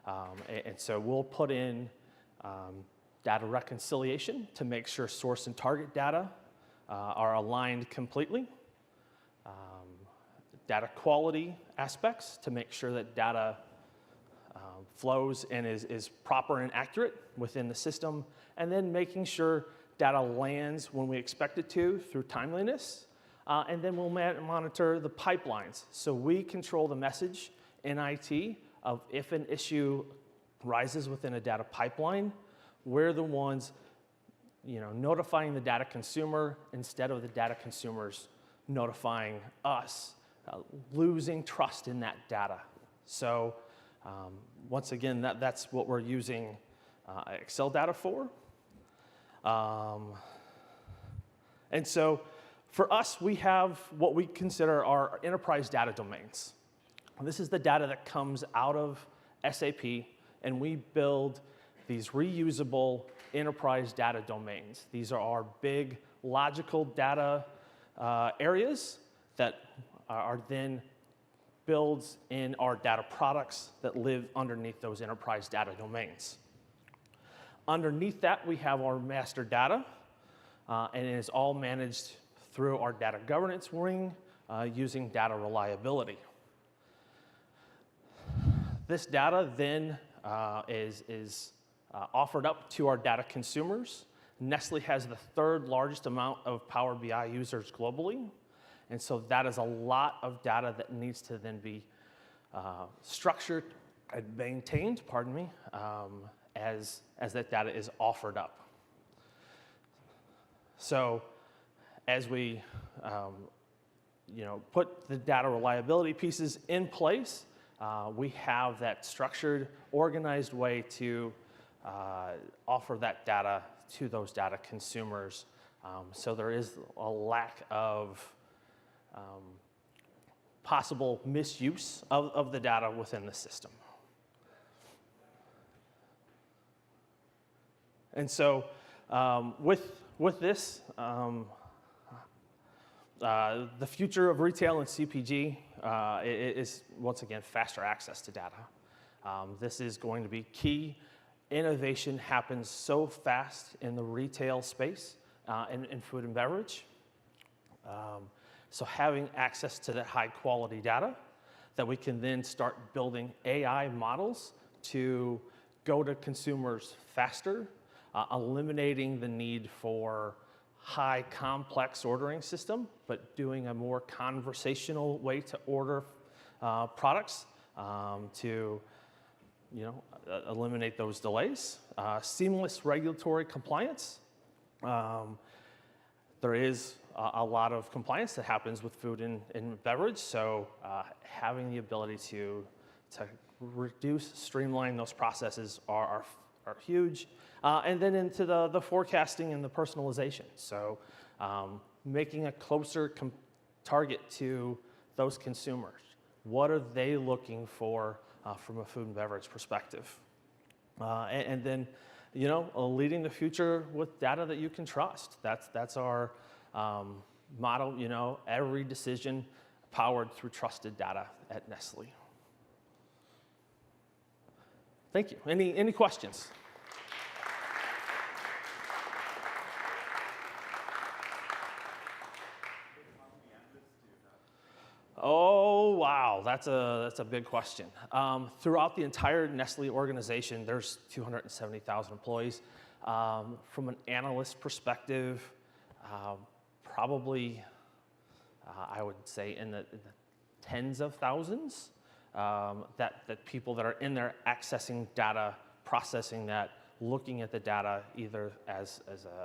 And so we'll put in data reconciliation to make sure source and target data are aligned completely. Data quality aspects to make sure that data flows and is proper and accurate within the system, and then making sure data lands when we expect it to through timeliness. And then we'll monitor the pipelines. So we control the message in IT of if an issue rises within a data pipeline, we're the ones notifying the data consumer instead of the data consumers notifying us, losing trust in that data. So once again, that's what we're using Acceldata for. And so for us, we have what we consider our enterprise data domains. This is the data that comes out of SAP, and we build these reusable enterprise data domains. These are our big logical data areas that are then builds in our data products that live underneath those enterprise data domains. Underneath that, we have our master data, and it is all managed through our data governance wing using data reliability. This data then is offered up to our data consumers. Nestle has the third largest amount of Power BI users globally, and so that is a lot of data that needs to then be structured and maintained, pardon me, as that data is offered up. So as we put the data reliability pieces in place, we have that structured, organized way to offer that data to those data consumers. So there is a lack of possible misuse of the data within the system. And so with this, the future of retail and CPG is, once again, faster access to data. This is going to be key. Innovation happens so fast in the retail space and in food and beverage. So having access to that high quality data that we can then start building AI models to go to consumers faster, eliminating the need for high complex ordering system, but doing a more conversational way to order products to eliminate those delays. Seamless regulatory compliance. There is a lot of compliance that happens with food and beverage, so having the ability to reduce, streamline those processes are huge. And then into the forecasting and the personalization. So making a closer target to those consumers. What are they looking for from a food and beverage perspective? And then, leading the future with data that you can trust. That's our motto, every decision powered through trusted data at Nestle. Thank you. Any questions? Oh, wow, that's a big question. Throughout the entire Nestle organization, there's 270,000 employees. From an analyst perspective, probably I would say in the tens of thousands, that people that are in there accessing data, processing that, looking at the data either as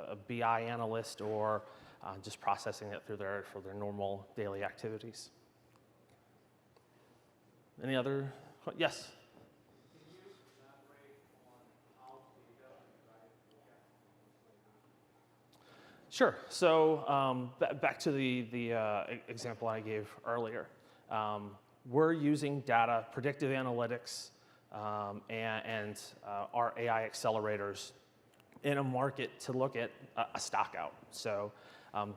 a BI analyst or just processing it for their normal daily activities. Any other? Yes? Sure. So back to the example I gave earlier. We're using data, predictive analytics, and our AI accelerators in a market to look at a stock out. So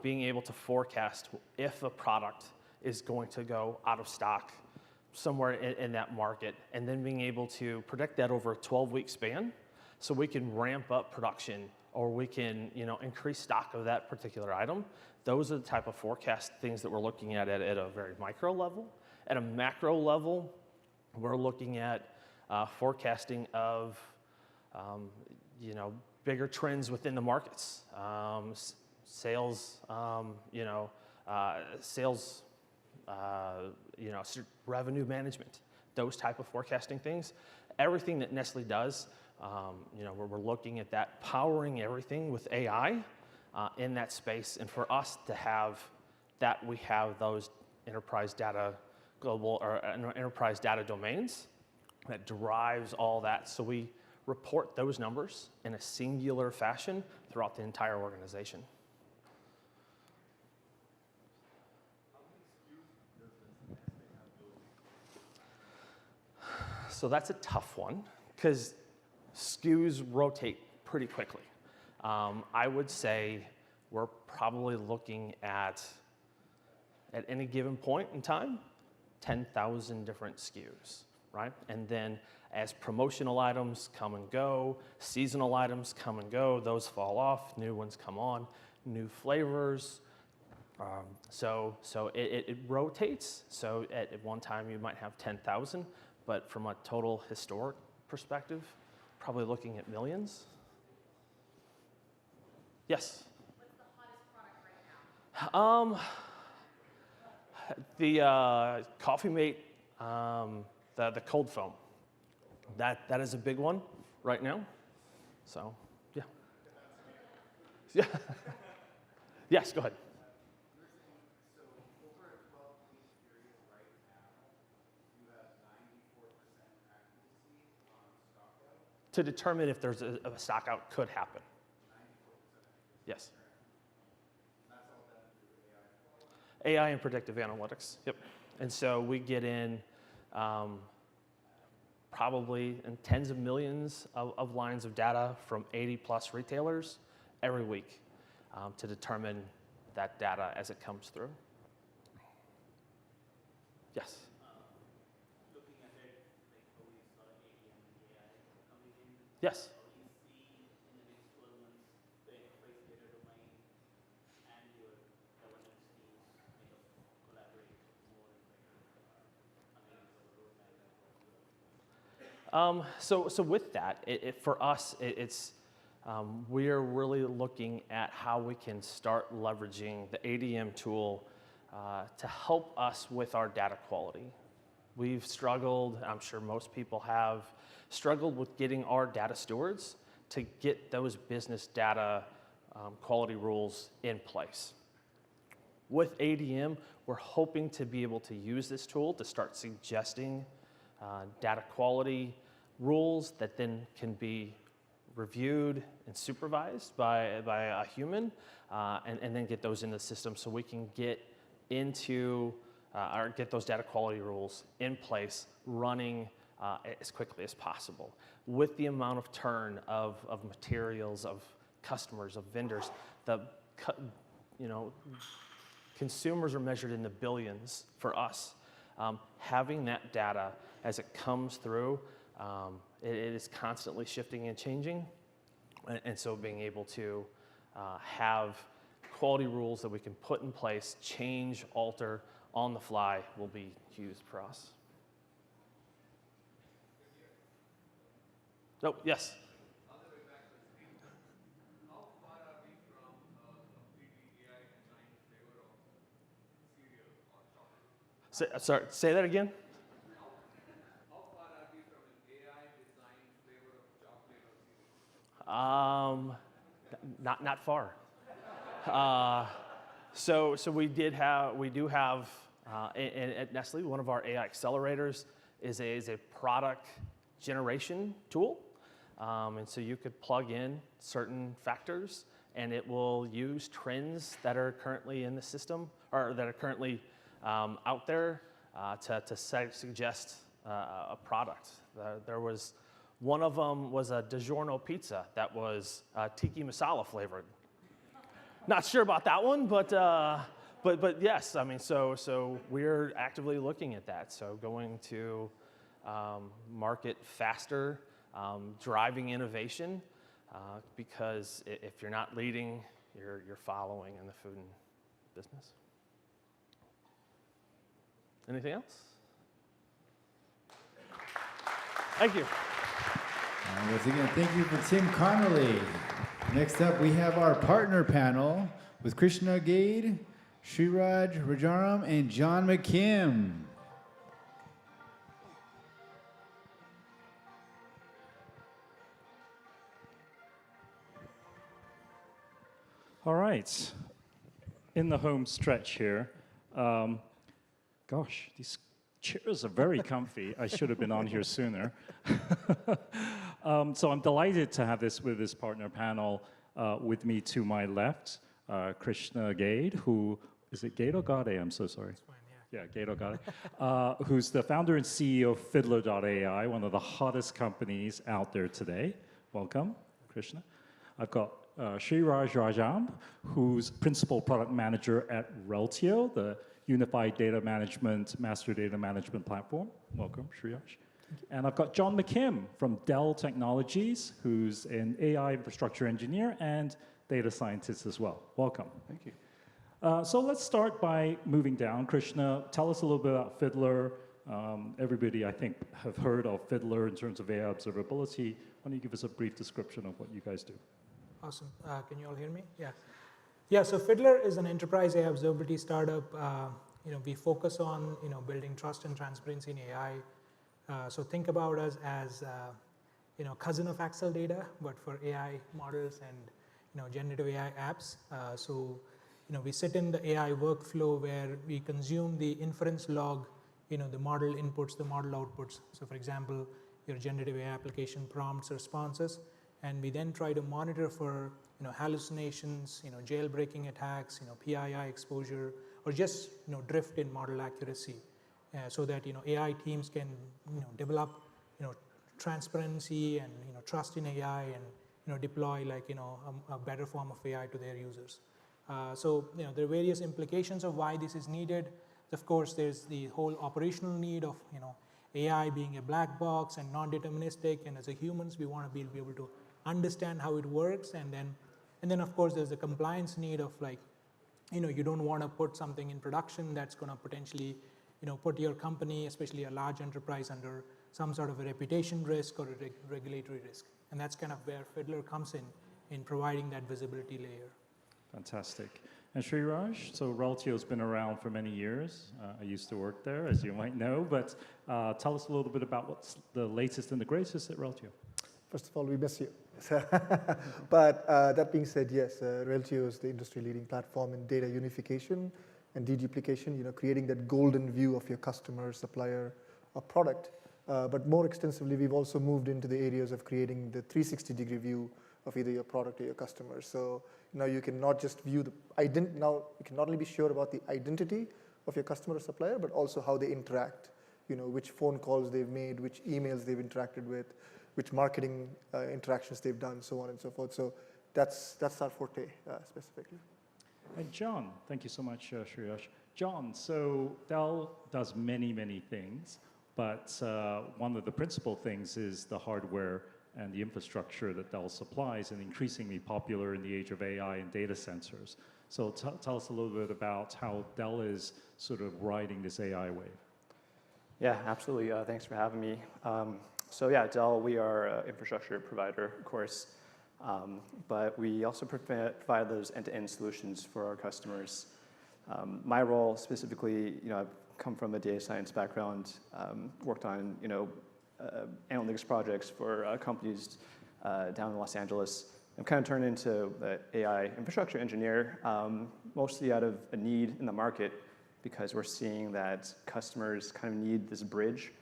being able to forecast if a product is going to go out of stock somewhere in that market, and then being able to predict that over a 12-week span so we can ramp up production or we can increase stock of that particular item. Those are the type of forecast things that we're looking at a very micro level. At a macro level, we're looking at forecasting of bigger trends within the markets, sales, revenue management, those type of forecasting things. Everything that Nestle does, we're looking at that, powering everything with AI in that space. And for us to have that, we have those enterprise data enterprise data domains that drives all that. So we report those numbers in a singular fashion throughout the entire organization. So that's a tough one because SKUs rotate pretty quickly. I would say we're probably looking at any given point in time, 10,000 different SKUs, right? And then as promotional items come and go, seasonal items come and go, those fall off, new ones come on, new flavors. So it rotates. So at one time you might have 10,000, but from a total historic perspective, probably looking at millions. Yes? What's the hottest product right now? The Coffee Mate, the cold foam. That is a big one right now. So, yeah. Yeah. Yes, go ahead. To determine if there's a stock out could happen. Yes. AI and predictive analytics. Yep. And so we get in probably in tens of millions of lines of data from 80 plus retailers every week to determine that data as it comes through. Yes. Yes. So with that, for us, we're really looking at how we can start leveraging the ADM tool to help us with our data quality. We've struggled, I'm sure most people have, struggled with getting our data stewards to get those business data quality rules in place. With ADM, we're hoping to be able to use this tool to start suggesting data quality rules that then can be reviewed and supervised by a human, and then get those in the system so we can get into or get those data quality rules in place running as quickly as possible. With the amount of turn of materials, of customers, of vendors, consumers are measured in the billions for us. Having that data as it comes through, it is constantly shifting and changing. And so being able to have quality rules that we can put in place, change, alter on the fly will be huge for us. Oh, yes? Sorry, say that again? Not far. So we do have at Nestle, one of our AI accelerators is a product generation tool. And so you could plug in certain factors and it will use trends that are currently in the system or that are currently out there to suggest a product. There was one of them was a DiGiorno pizza that was tiki masala flavored. Not sure about that one, but yes, I mean, so we're actively looking at that. So going to market faster, driving innovation, because if you're not leading, you're following in the food business. Anything else? Thank you. Once again, thank you for Tim Connolly. Next up, we have our partner panel with Krishna Gade, Sriraj Rajaram, and John McKim. All right, in the home stretch here. Gosh, these chairs are very comfy. I should have been on here sooner. So I'm delighted to have this partner panel with me to my left, Krishna Gade, who, is it Gade or Gade? I'm so sorry. It's fine, yeah. Yeah, Gade or Gade, who's the founder and CEO of Fiddler.ai, one of the hottest companies out there today. Welcome, Krishna. I've got Sriraj Rajam, who's Principal Product Manager at Reltio, the Unified Data Management, Master Data Management Platform. Welcome, Sriraj. And I've got John McKim from Dell Technologies, who's an AI infrastructure engineer and data scientist as well. Welcome. Thank you. So let's start by moving down. Krishna, tell us a little bit about Fiddler. Everybody, I think, have heard of Fiddler in terms of AI observability. Why don't you give us a brief description of what you guys do? Awesome. Can you all hear me? Yeah. Yeah, so Fiddler is an enterprise AI observability startup. We focus on building trust and transparency in AI. So think about us as cousin of Acceldata, but for AI models and generative AI apps. So we sit in the AI workflow where we consume the inference log, the model inputs, the model outputs. So for example, your generative AI application prompts, responses, and we then try to monitor for hallucinations, jailbreaking attacks, PII exposure, or just drift in model accuracy, so that AI teams can develop transparency and trust in AI and deploy a better form of AI to their users. So there are various implications of why this is needed. Of course, there's the whole operational need of AI being a black box and non-deterministic, and as a humans, we want to be able to understand how it works, and then of course there's the compliance need of you don't want to put something in production that's going to potentially put your company, especially a large enterprise, under some sort of a reputation risk or a regulatory risk, and that's kind of where Fiddler comes in providing that visibility layer. Fantastic. And Sriraj, so Reltio's been around for many years. I used to work there, as you might know, but tell us a little bit about what's the latest and the greatest at Reltio. First of all, we miss you. But that being said, yes, Reltio is the industry-leading platform in data unification and deduplication, creating that golden view of your customer, supplier, or product. But more extensively, we've also moved into the areas of creating the 360-degree view of either your product or your customer. So now you can not just view now you can not only be sure about the identity of your customer or supplier, but also how they interact, which phone calls they've made, which emails they've interacted with, which marketing interactions they've done, so on and so forth. So that's our forte specifically. And John, thank you so much, Sriraj. John, so Dell does many, many things, but one of the principal things is the hardware and the infrastructure that Dell supplies, and increasingly popular in the age of AI and data centers. So tell us a little bit about how Dell is sort of riding this AI wave. Yeah, absolutely. Thanks for having me. So yeah, Dell, we are an infrastructure provider, of course, but we also provide those end-to-end solutions for our customers. My role specifically, I've come from a data science background, worked on, analytics projects for companies down in Los Angeles. I've kind of turned into the AI infrastructure engineer, mostly out of a need in the market, because we're seeing that customers kind of need this bridge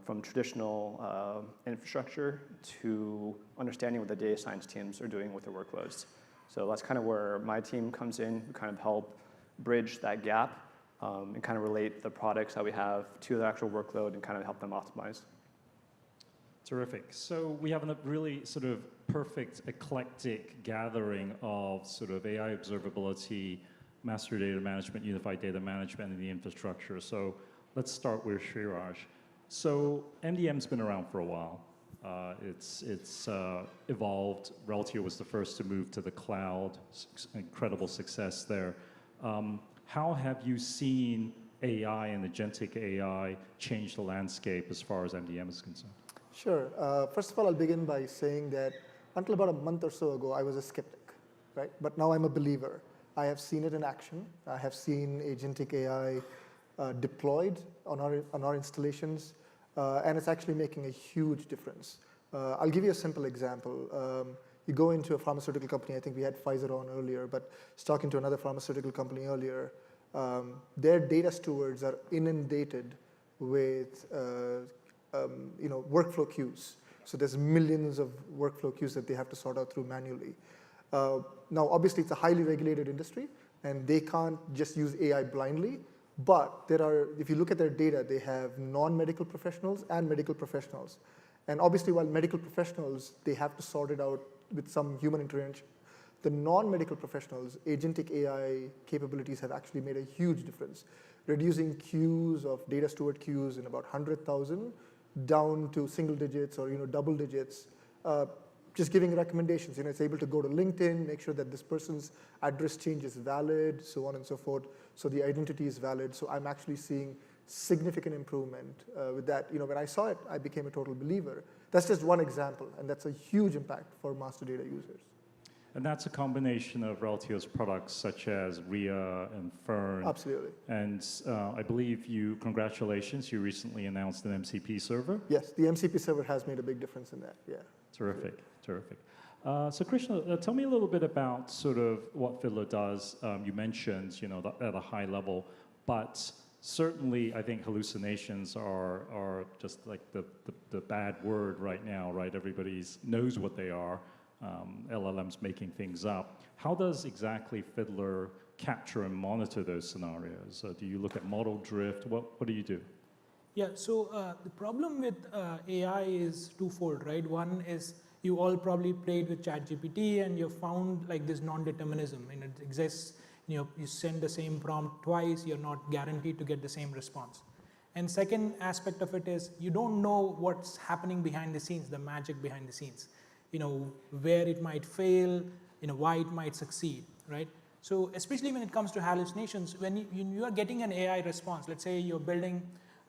from traditional infrastructure to understanding what the data science teams are doing with their workloads. So that's kind of where my team comes in. We kind of help bridge that gap and kind of relate the products that we have to the actual workload and kind of help them optimize. Terrific. So we have a really sort of perfect eclectic gathering of sort of AI observability, master data management, unified data management, and the infrastructure. So let's start with Sriraj. So MDM's been around for a while. It's evolved. Reltio was the first to move to the cloud. Incredible success there. How have you seen AI and agentic AI change the landscape as far as MDM is concerned? Sure. First of all, I'll begin by saying that until about a month or so ago, I was a skeptic, right? But now I'm a believer. I have seen it in action. I have seen agentic AI deployed on our installations, and it's actually making a huge difference. I'll give you a simple example. You go into a pharmaceutical company. I think we had Pfizer on earlier, but I was talking to another pharmaceutical company earlier. Their data stewards are inundated with workflow queues. So there's millions of workflow queues that they have to sort out through manually. Now, obviously, it's a highly regulated industry, and they can't just use AI blindly. But if you look at their data, they have non-medical professionals and medical professionals. And obviously, while medical professionals, they have to sort it out with some human intervention. The non-medical professionals, agentic AI capabilities have actually made a huge difference, reducing queues of data steward queues in about 100,000 down to single digits or double digits, just giving recommendations. It's able to go to LinkedIn, make sure that this person's address change is valid, so on and so forth, so the identity is valid. So I'm actually seeing significant improvement with that. When I saw it, I became a total believer. That's just one example, and that's a huge impact for master data users. And that's a combination of Reltio's products such as RIA and Fern. Absolutely. And I believe congratulations, you recently announced an MCP server. Yes, the MCP server has made a big difference in that, yeah. Terrific, terrific. So Krishna, tell me a little bit about sort of what Fiddler does. You mentioned, at a high level, but certainly I think hallucinations are just like the bad word right now, right? Everybody knows what they are. LLMs making things up. How does exactly Fiddler capture and monitor those scenarios? Do you look at model drift? What do you do? Yeah, so the problem with AI is twofold, right? One is you all probably played with ChatGPT and you found like this non-determinism, and it exists. You send the same prompt twice, you're not guaranteed to get the same response. And second aspect of it is you don't know what's happening behind the scenes, the magic behind the scenes. Where it might fail, why it might succeed, right? So especially when it comes to hallucinations, when you are getting an AI response, let's say you're building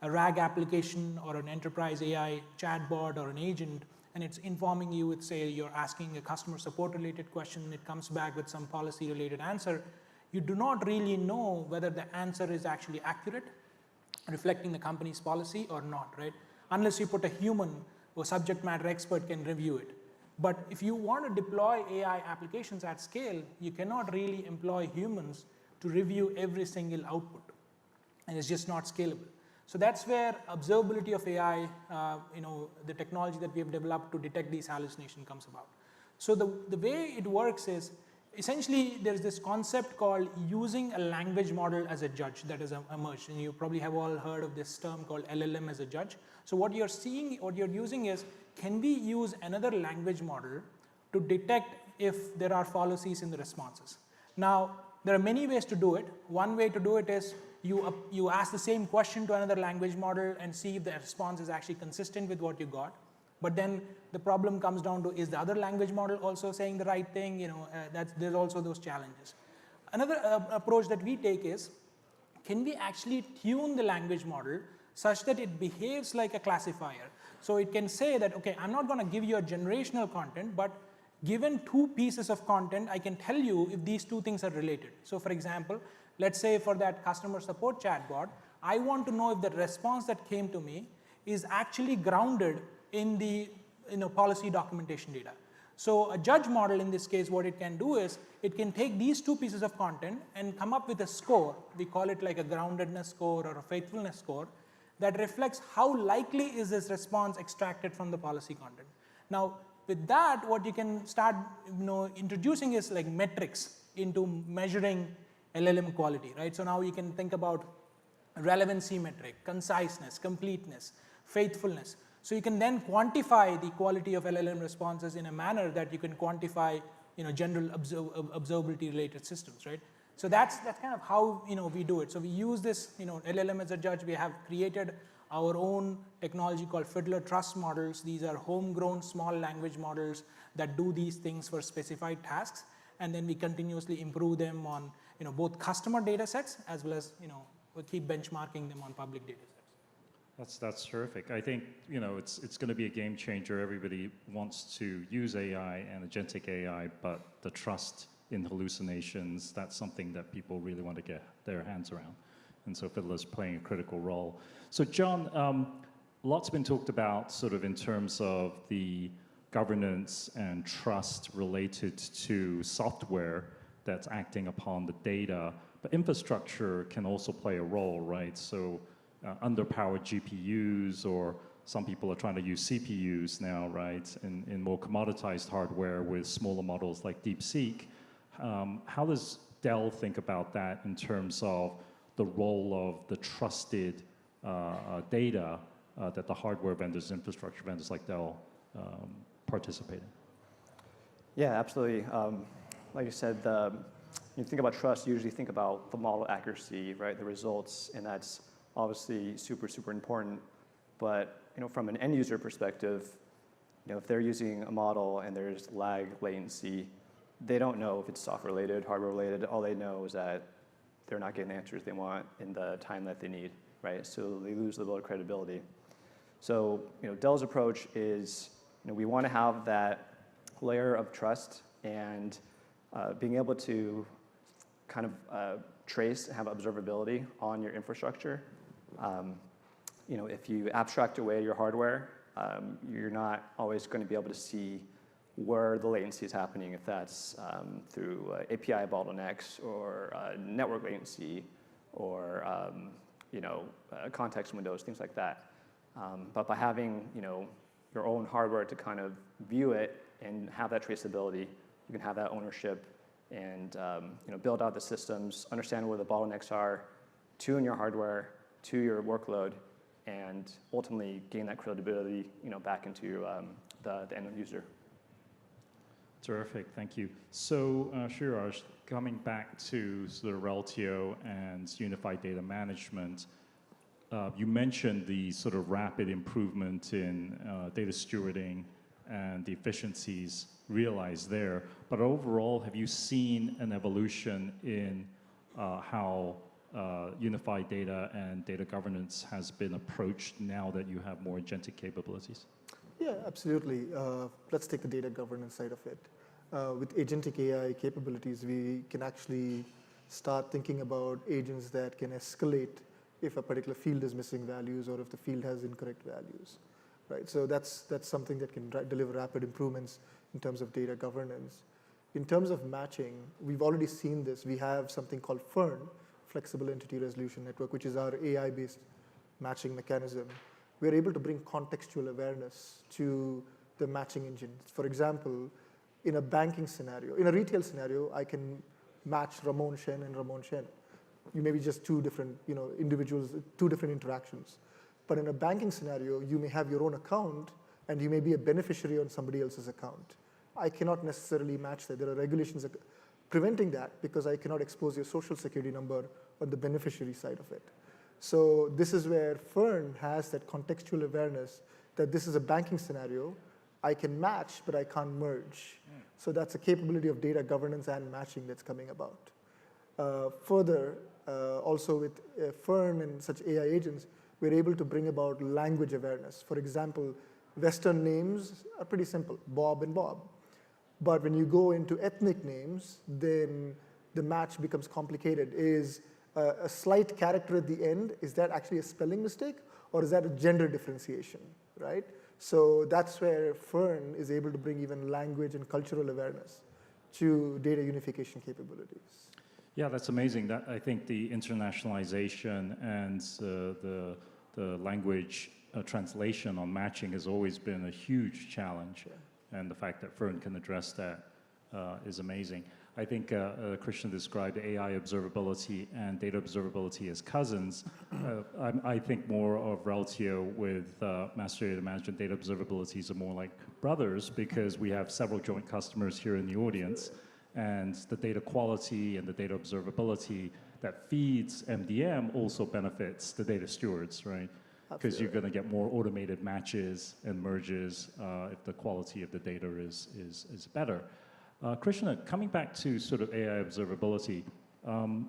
a RAG application or an enterprise AI chatbot or an agent, and it's informing you with, say, you're asking a customer support related question, it comes back with some policy related answer, you do not really know whether the answer is actually accurate, reflecting the company's policy or not, right? Unless you put a human or subject matter expert can review it. But if you want to deploy AI applications at scale, you cannot really employ humans to review every single output, and it's just not scalable. So that's where observability of AI, the technology that we have developed to detect these hallucinations comes about. So the way it works is, essentially there's this concept called using a language model as a judge that has emerged, and you probably have all heard of this term called LLM as a judge. So what you're using is, can we use another language model to detect if there are fallacies in the responses? Now, there are many ways to do it. One way to do it is you ask the same question to another language model and see if the response is actually consistent with what you got. But then the problem comes down to, is the other language model also saying the right thing? There's also those challenges. Another approach that we take is, can we actually tune the language model such that it behaves like a classifier? So it can say that, okay, I'm not going to give you a generational content, but given two pieces of content, I can tell you if these two things are related. So for example, let's say for that customer support chatbot, I want to know if the response that came to me is actually grounded in the policy documentation data. So a judge model in this case, what it can do is, it can take these two pieces of content and come up with a score. We call it like a groundedness score or a faithfulness score that reflects how likely is this response extracted from the policy content. Now, with that, what you can start introducing is like metrics into measuring LLM quality, right? So now you can think about relevancy metric, conciseness, completeness, faithfulness. So you can then quantify the quality of LLM responses in a manner that you can quantify general observability related systems, right? So that's kind of how we do it. So we use this LLM as a judge. We have created our own technology called Fiddler Trust models. These are homegrown small language models that do these things for specified tasks, and then we continuously improve them on both customer data sets as well as we keep benchmarking them on public data sets. That's terrific. I think it's going to be a game changer. Everybody wants to use AI and agentic AI, but the trust in hallucinations, that's something that people really want to get their hands around. And so Fiddler's playing a critical role. So John, lots been talked about sort of in terms of the governance and trust related to software that's acting upon the data, but infrastructure can also play a role, right? So underpowered GPUs, or some people are trying to use CPUs now, right, in more commoditized hardware with smaller models like DeepSeek. How does Dell think about that in terms of the role of the trusted data that the hardware vendors, infrastructure vendors like Dell participate in? Yeah, absolutely. Like you said, when you think about trust, you usually think about the model accuracy, right, the results, and that's obviously super, super important. But from an end user perspective, if they're using a model and there's lag, latency, they don't know if it's software related, hardware related. All they know is that they're not getting the answers they want in the time that they need, right? So they lose a little bit of credibility. So Dell's approach is we want to have that layer of trust and being able to kind of trace, have observability on your infrastructure. If you abstract away your hardware, you're not always going to be able to see where the latency is happening, if that's through API bottlenecks or network latency or context windows, things like that. But by having your own hardware to kind of view it and have that traceability, you can have that ownership and build out the systems, understand where the bottlenecks are, tune your hardware to your workload, and ultimately gain that credibility back into the end user. Terrific, thank you. So Shiraj, coming back to sort of Reltio and unified data management, you mentioned the sort of rapid improvement in data stewarding and the efficiencies realized there. But overall, have you seen an evolution in how unified data and data governance has been approached now that you have more agentic capabilities? Yeah, absolutely. Let's take the data governance side of it. With agentic AI capabilities, we can actually start thinking about agents that can escalate if a particular field is missing values or if the field has incorrect values, right? So that's something that can deliver rapid improvements in terms of data governance. In terms of matching, we've already seen this. We have something called FERN, Flexible Entity Resolution Network, which is our AI-based matching mechanism. We're able to bring contextual awareness to the matching engine. For example, in a banking scenario, in a retail scenario, I can match Ramon Shen and Ramon Shen. You may be just two different individuals, two different interactions. But in a banking scenario, you may have your own account, and you may be a beneficiary on somebody else's account. I cannot necessarily match that. There are regulations preventing that because I cannot expose your social security number on the beneficiary side of it. So this is where Fern has that contextual awareness that this is a banking scenario. I can match, but I can't merge. So that's a capability of data governance and matching that's coming about. Further, also with Fern and such AI agents, we're able to bring about language awareness. For example, Western names are pretty simple, Bob and Bob. But when you go into ethnic names, then the match becomes complicated. Is a slight character at the end, is that actually a spelling mistake, or is that a gender differentiation, right? So that's where Fern is able to bring even language and cultural awareness to data unification capabilities. Yeah, that's amazing. That, I think the internationalization and the language translation on matching has always been a huge challenge. Yeah. And the fact that Fern can address that is amazing. I think Krishna described AI observability and data observability as cousins. I think more of Reltio with master data management data observabilities are more like brothers, because we have several joint customers here in the audience, and the data quality and the data observability that feeds MDM also benefits the data stewards, right? Because you're going to get more automated matches and merges if the quality of the data is better. Krishna, coming back to sort of AI observability,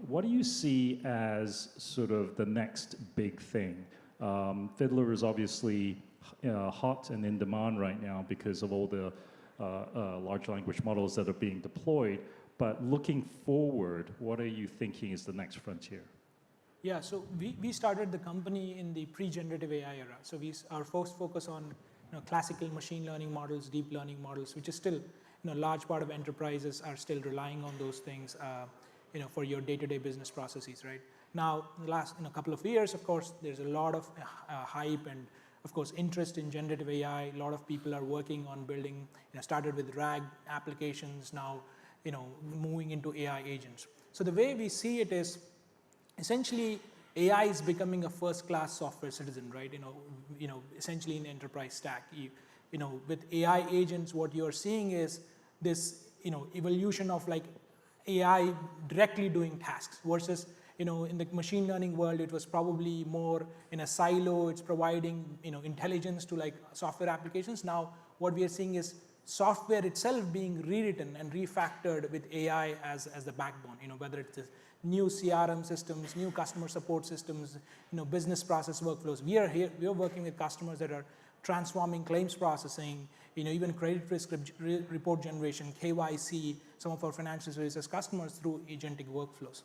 what do you see as sort of the next big thing? Fiddler is obviously hot and in demand right now because of all the large language models that are being deployed. But looking forward, what are you thinking is the next frontier? Yeah, so we started the company in the pre-generative AI era. So our first focus on classical machine learning models, deep learning models, which is still a large part of enterprises are still relying on those things for your day-to-day business processes, right? Now, in the last couple of years, of course, there's a lot of hype and, of course, interest in generative AI. A lot of people are working on building, started with RAG applications, now moving into AI agents. So the way we see it is, essentially, AI is becoming a first-class software citizen, right? Essentially in the enterprise stack. With AI agents, what you're seeing is this, evolution of like AI directly doing tasks versus, in the machine learning world, it was probably more in a silo. It's providing, intelligence to like software applications. Now, what we are seeing is software itself being rewritten and refactored with AI as the backbone. Whether it's new CRM systems, new customer support systems, business process workflows. We are working with customers that are transforming claims processing, even credit risk report generation, KYC, some of our financial services customers through agentic workflows.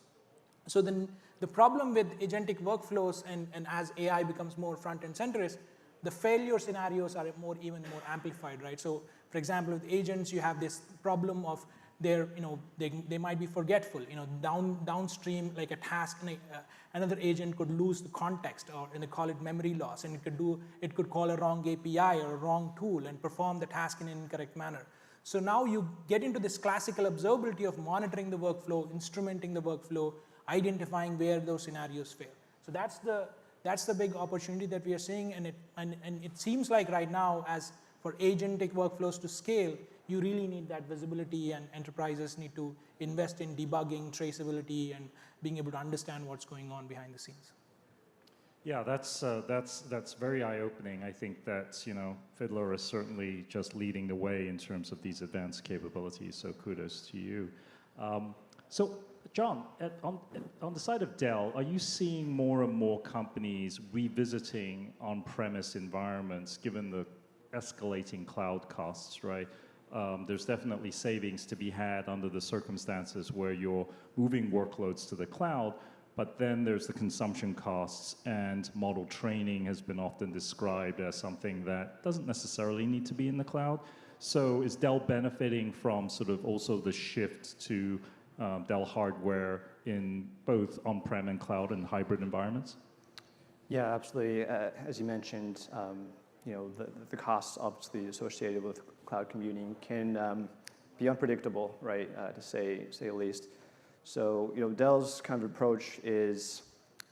So then the problem with agentic workflows and as AI becomes more front and center is the failure scenarios are even more amplified, right? So for example, with agents, you have this problem of they might be forgetful, downstream, like a task, another agent could lose the context, or they call it memory loss, and it could call a wrong API or a wrong tool and perform the task in an incorrect manner. So now you get into this classical observability of monitoring the workflow, instrumenting the workflow, identifying where those scenarios fail. So that's the big opportunity that we are seeing, and it seems like right now, as for agentic workflows to scale, you really need that visibility, and enterprises need to invest in debugging, traceability, and being able to understand what's going on behind the scenes. Yeah, that's very eye-opening. I think that Fiddler is certainly just leading the way in terms of these advanced capabilities. So kudos to you. So John, on the side of Dell, are you seeing more and more companies revisiting on-premise environments given the escalating cloud costs, right? There's definitely savings to be had under the circumstances where you're moving workloads to the cloud, but then there's the consumption costs, and model training has been often described as something that doesn't necessarily need to be in the cloud. So is Dell benefiting from sort of also the shift to Dell hardware in both on-prem and cloud and hybrid environments? Yeah, absolutely. As you mentioned, the costs obviously associated with cloud computing can be unpredictable, right, to say the least. So, Dell's kind of approach is,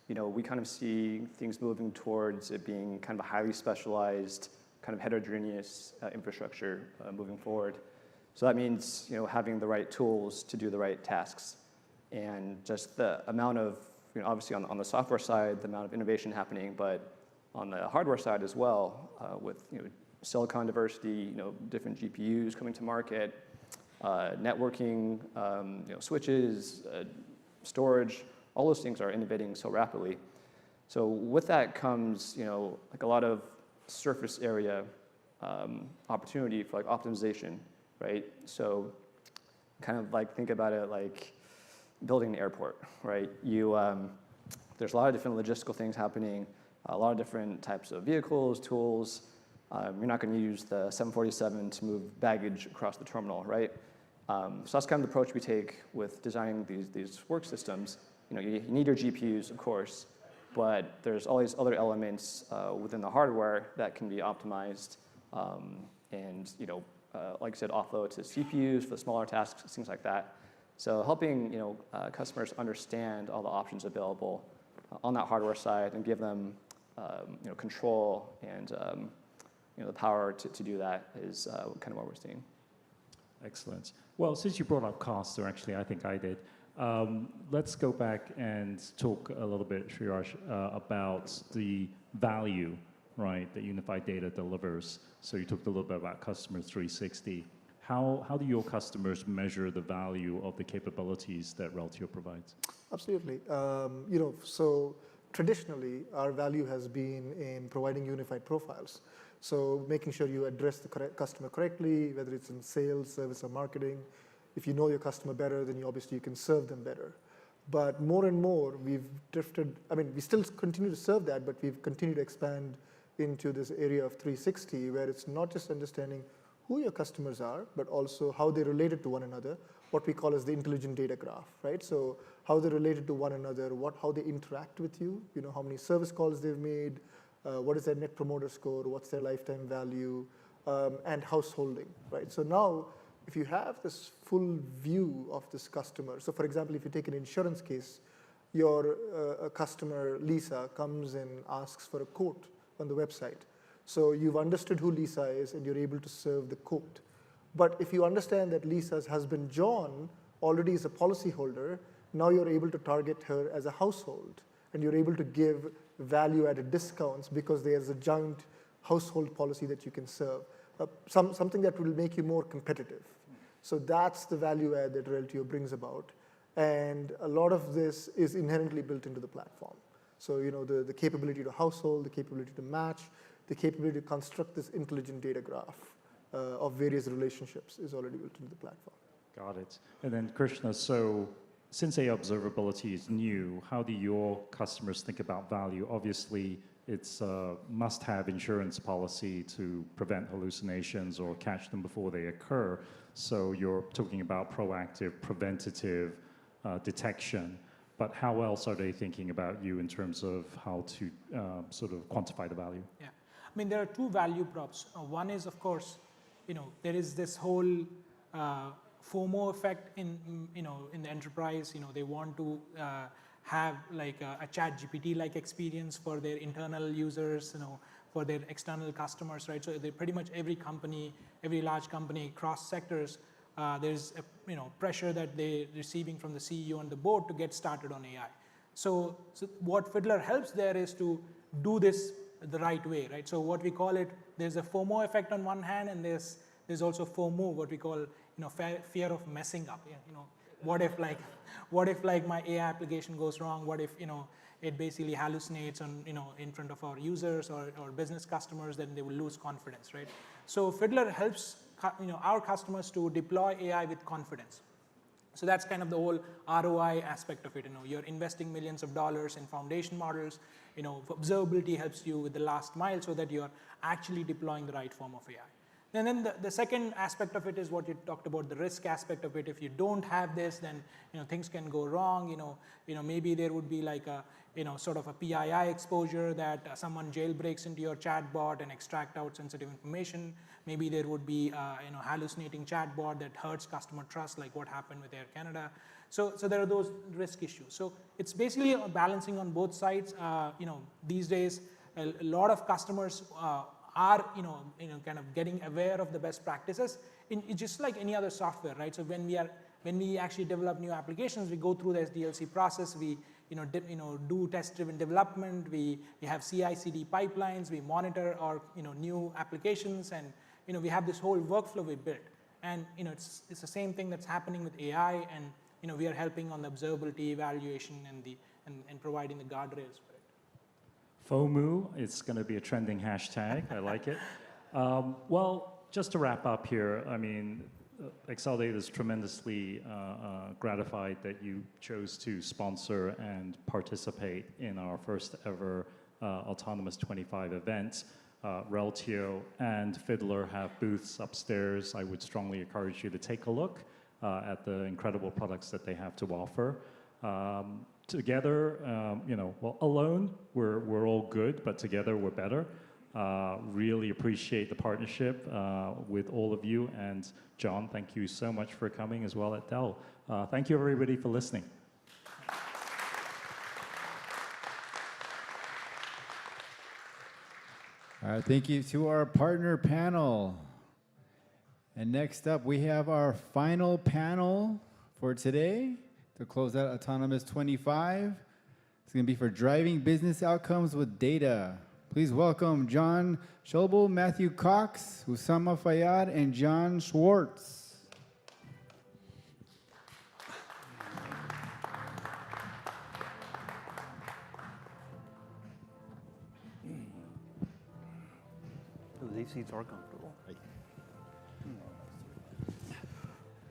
we kind of see things moving towards it being kind of a highly specialized, kind of heterogeneous infrastructure moving forward. So that means, having the right tools to do the right tasks, and just the amount of, obviously on the software side, the amount of innovation happening, but on the hardware side as well, with silicon diversity, different GPUs coming to market, networking, switches, storage, all those things are innovating so rapidly. So with that comes, like a lot of surface area opportunity for like optimization, right? So kind of like think about it like building an airport, right? There's a lot of different logistical things happening, a lot of different types of vehicles, tools. You're not going to use the 747 to move baggage across the terminal, right? So that's kind of the approach we take with designing these work systems. You need your GPUs, of course, but there's all these other elements within the hardware that can be optimized and, like I said, offload to CPUs for the smaller tasks, things like that. So helping customers understand all the options available on that hardware side and give them control and the power to do that is kind of what we're seeing. Excellent. Well, since you brought up costs, or actually I think I did, let's go back and talk a little bit, Sriraj, about the value, right, that unified data delivers. So you talked a little bit about Customer 360. How do your customers measure the value of the capabilities that Reltio provides? Absolutely. So traditionally, our value has been in providing unified profiles. So making sure you address the customer correctly, whether it's in sales, service, or marketing. If you know your customer better, then obviously you can serve them better. But more and more, we've drifted. We still continue to serve that, but we've continued to expand into this area of 360, where it's not just understanding who your customers are, but also how they're related to one another, what we call as the intelligent data graph, right? So how they're related to one another, how they interact with you, how many service calls they've made, what is their net promoter score, what's their lifetime value, and householding, right? So now, if you have this full view of this customer, so for example, if you take an insurance case, your customer, Lisa, comes and asks for a quote on the website. So you've understood who Lisa is, and you're able to serve the quote. But if you understand that Lisa's husband, John, already is a policyholder, now you're able to target her as a household, and you're able to give value-added discounts because there's a joint household policy that you can serve, something that will make you more competitive. So that's the value add that Reltio brings about. And a lot of this is inherently built into the platform. So the capability to household, the capability to match, the capability to construct this intelligent data graph of various relationships is already built into the platform. Got it. And then Krishna, so since AI observability is new, how do your customers think about value? Obviously, it's a must-have insurance policy to prevent hallucinations or catch them before they occur. So you're talking about proactive, preventative detection. But how else are they thinking about you in terms of how to sort of quantify the value? Yeah. There are two value props. One is, of course, there is this whole FOMO effect in the enterprise. They want to have like a chat GPT-like experience for their internal users, for their external customers, right? So pretty much every company, every large company across sectors, there's pressure that they're receiving from the CEO and the board to get started on AI. So what Fiddler helps there is to do this the right way, right? So what we call it, there's a FOMO effect on one hand, and there's also FOMO, what we call fear of messing up. What if my AI application goes wrong? What if it basically hallucinates on in front of our users or business customers? Then they will lose confidence, right? So Fiddler helps our customers to deploy AI with confidence. So that's kind of the whole ROI aspect of it. You're investing millions of dollars in foundation models. Observability helps you with the last mile so that you're actually deploying the right form of AI. And then the second aspect of it is what you talked about, the risk aspect of it. If you don't have this, then things can go wrong. Maybe there would be like a sort of a PII exposure that someone jailbreaks into your chatbot and extract out sensitive information. Maybe there would be hallucinating chatbot that hurts customer trust, like what happened with Air Canada. So there are those risk issues. So it's basically balancing on both sides. These days, a lot of customers are kind of getting aware of the best practices. It's just like any other software, right? So when we actually develop new applications, we go through the SDLC process. We do test-driven development. We have CI/CD pipelines. We monitor our new applications, and we have this whole workflow we built. And it's the same thing that's happening with AI, and we are helping on the observability, evaluation, and providing the guardrails for it. FOMO, it's going to be a trending hashtag. I like it. Well, just to wrap up here, Acceldata is tremendously gratified that you chose to sponsor and participate in our first ever Autonomous 25 event. Reltio and Fiddler have booths upstairs. I would strongly encourage you to take a look at the incredible products that they have to offer. Together, well, alone, we're all good, but together we're better. Really appreciate the partnership with all of you. And John, thank you so much for coming as well at Dell. Thank you, everybody, for listening. All right, thank you to our partner panel. And next up, we have our final panel for today to close out Autonomous 25. It's going to be for driving business outcomes with data. Please welcome John Schobel, Matthew Cox, Usama Fayyad, and John Schwartz. These seats are comfortable.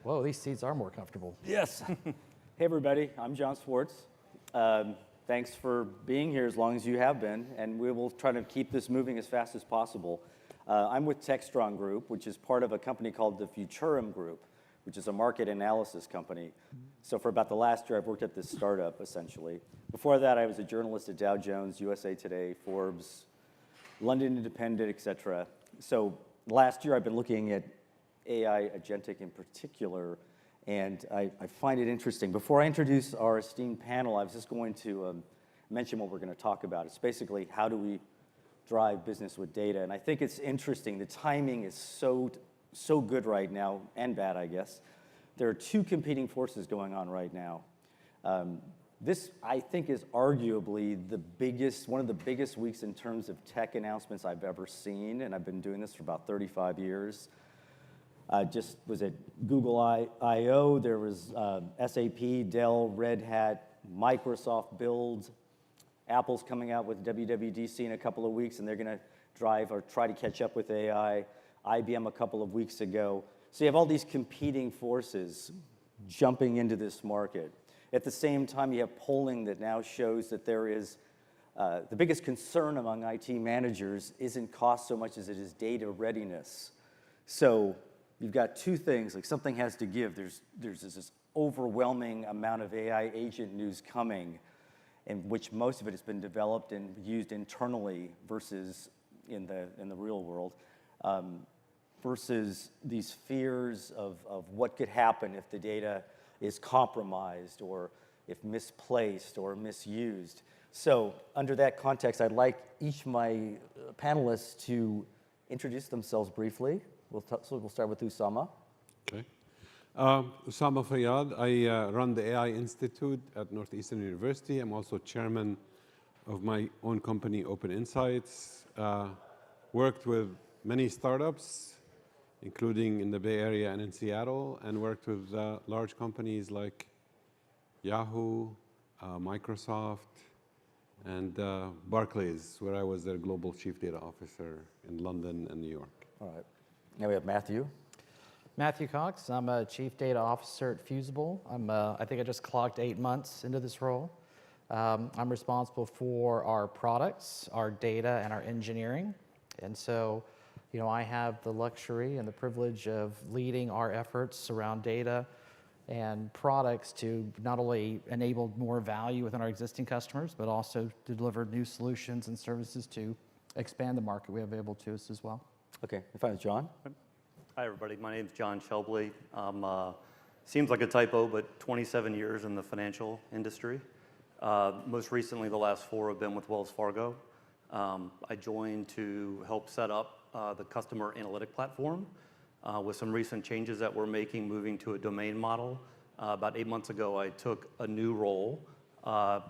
Whoa, these seats are more comfortable. Yes. Hey, everybody. I'm John Schwartz. Thanks for being here as long as you have been, and we will try to keep this moving as fast as possible. I'm with TechStrong Group, which is part of a company called the Futurum Group, which is a market analysis company. So for about the last year, I've worked at this startup, essentially. Before that, I was a journalist at Dow Jones, USA Today, Forbes, London Independent, et cetera. So last year, I've been looking at AI agentic in particular, and I find it interesting. Before I introduce our esteemed panel, I was just going to mention what we're going to talk about. It's basically how do we drive business with data, and I think it's interesting. The timing is so good right now, and bad, I guess. There are two competing forces going on right now. This, I think, is arguably one of the biggest weeks in terms of tech announcements I've ever seen, and I've been doing this for about 35 years. Just was at Google I/O. There was SAP, Dell, Red Hat, Microsoft Build. Apple's coming out with WWDC in a couple of weeks, and they're going to drive or try to catch up with AI. IBM a couple of weeks ago. So you have all these competing forces jumping into this market. At the same time, you have polling that now shows that there is the biggest concern among IT managers isn't cost so much as it is data readiness. So you've got two things, like something has to give. There's this overwhelming amount of AI agent news coming, in which most of it has been developed and used internally versus in the real world, versus these fears of what could happen if the data is compromised or if misplaced or misused. So under that context, I'd like each of my panelists to introduce themselves briefly. So we'll start with Usama. Okay. Usama Fayyad. I run the AI Institute at Northeastern University. I'm also chairman of my own company, Open Insights. Worked with many startups, including in the Bay Area and in Seattle, and worked with large companies like Yahoo, Microsoft, and Barclays, where I was their global chief data officer in London and New York. All right. Now we have Matthew. Matthew Cox. I'm a chief data officer at Fusible. I think I just clocked 8 months into this role. I'm responsible for our products, our data, and our engineering. And so, I have the luxury and the privilege of leading our efforts around data and products to not only enable more value within our existing customers, but also to deliver new solutions and services to expand the market we have available to us as well. Okay, if I'm John. Hi, everybody. My name is John Shelbley. Seems like a typo, but 27 years in the financial industry. Most recently, the last 4 have been with Wells Fargo. I joined to help set up the customer analytic platform with some recent changes that we're making, moving to a domain model. About 8 months ago, I took a new role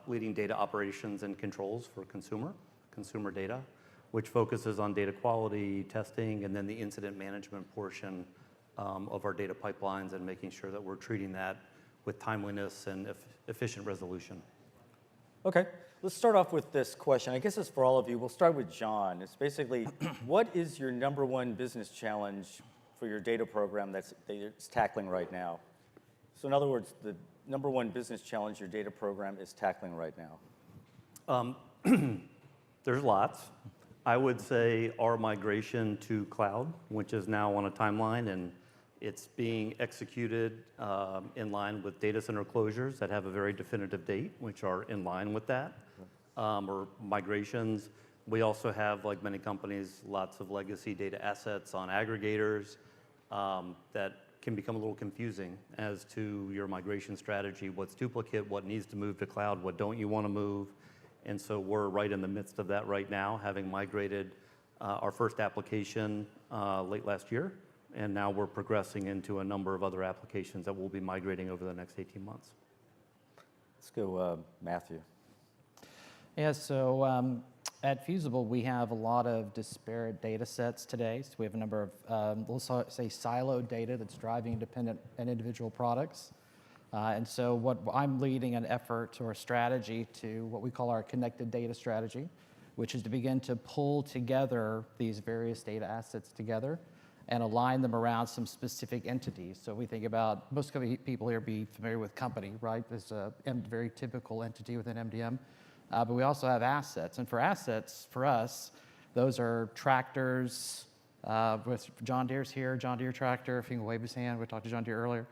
leading data operations and controls for consumer data, which focuses on data quality, testing, and then the incident management portion of our data pipelines and making sure that we're treating that with timeliness and efficient resolution. Okay, let's start off with this question. I guess it's for all of you. We'll start with John. It's basically, what is your #1 business challenge for your data program that it's tackling right now? So in other words, the number one business challenge your data program is tackling right now? There's lots. I would say our migration to cloud, which is now on a timeline, and it's being executed in line with data center closures that have a very definitive date, which are in line with that, or migrations. We also have, like many companies, lots of legacy data assets on aggregators that can become a little confusing as to your migration strategy, what's duplicate, what needs to move to cloud, what don't you want to move. And so we're right in the midst of that right now, having migrated our first application late last year. And now we're progressing into a number of other applications that we'll be migrating over the next 18 months. Let's go, Matthew. Yeah, so at Fusible, we have a lot of disparate data sets today. So we have a number of, let's say, siloed data that's driving independent and individual products. And so what I'm leading an effort or a strategy to what we call our connected data strategy, which is to begin to pull together these various data assets together and align them around some specific entities. So we think about, most people here be familiar with company, right? There's a very typical entity within MDM. But we also have assets. And for assets, for us, those are tractors, with John Deere's here, John Deere tractor, if you can wave his hand, we talked to John Deere earlier.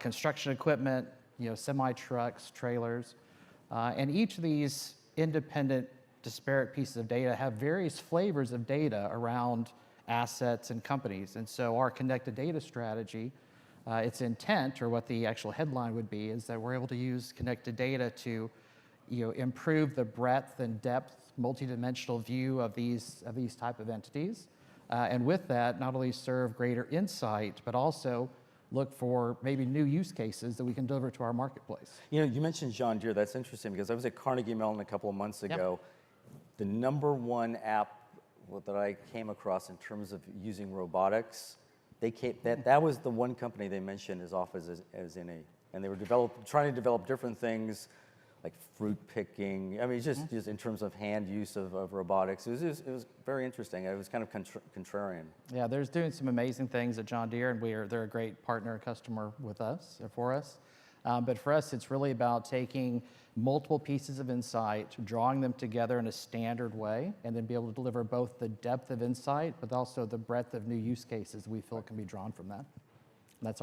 Construction equipment, semi-trucks, trailers. And each of these independent, disparate pieces of data have various flavors of data around assets and companies. And so our connected data strategy, its intent, or what the actual headline would be, is that we're able to use connected data to improve the breadth and depth, multidimensional view of these type of entities. And with that, not only serve greater insight, but also look for maybe new use cases that we can deliver to our marketplace. You mentioned John Deere. That's interesting because I was at Carnegie Mellon a couple of months ago. The number one app that I came across in terms of using robotics, that was the one company they mentioned as off as in a, and they were trying to develop different things like fruit picking. I mean, just in terms of hand use of robotics. It was very interesting. It was kind of contrarian. Yeah, they're doing some amazing things at John Deere, and they're a great partner and customer with us, or for us. But for us, it's really about taking multiple pieces of insight, drawing them together in a standard way, and then be able to deliver both the depth of insight, but also the breadth of new use cases we feel can be drawn from that. And that's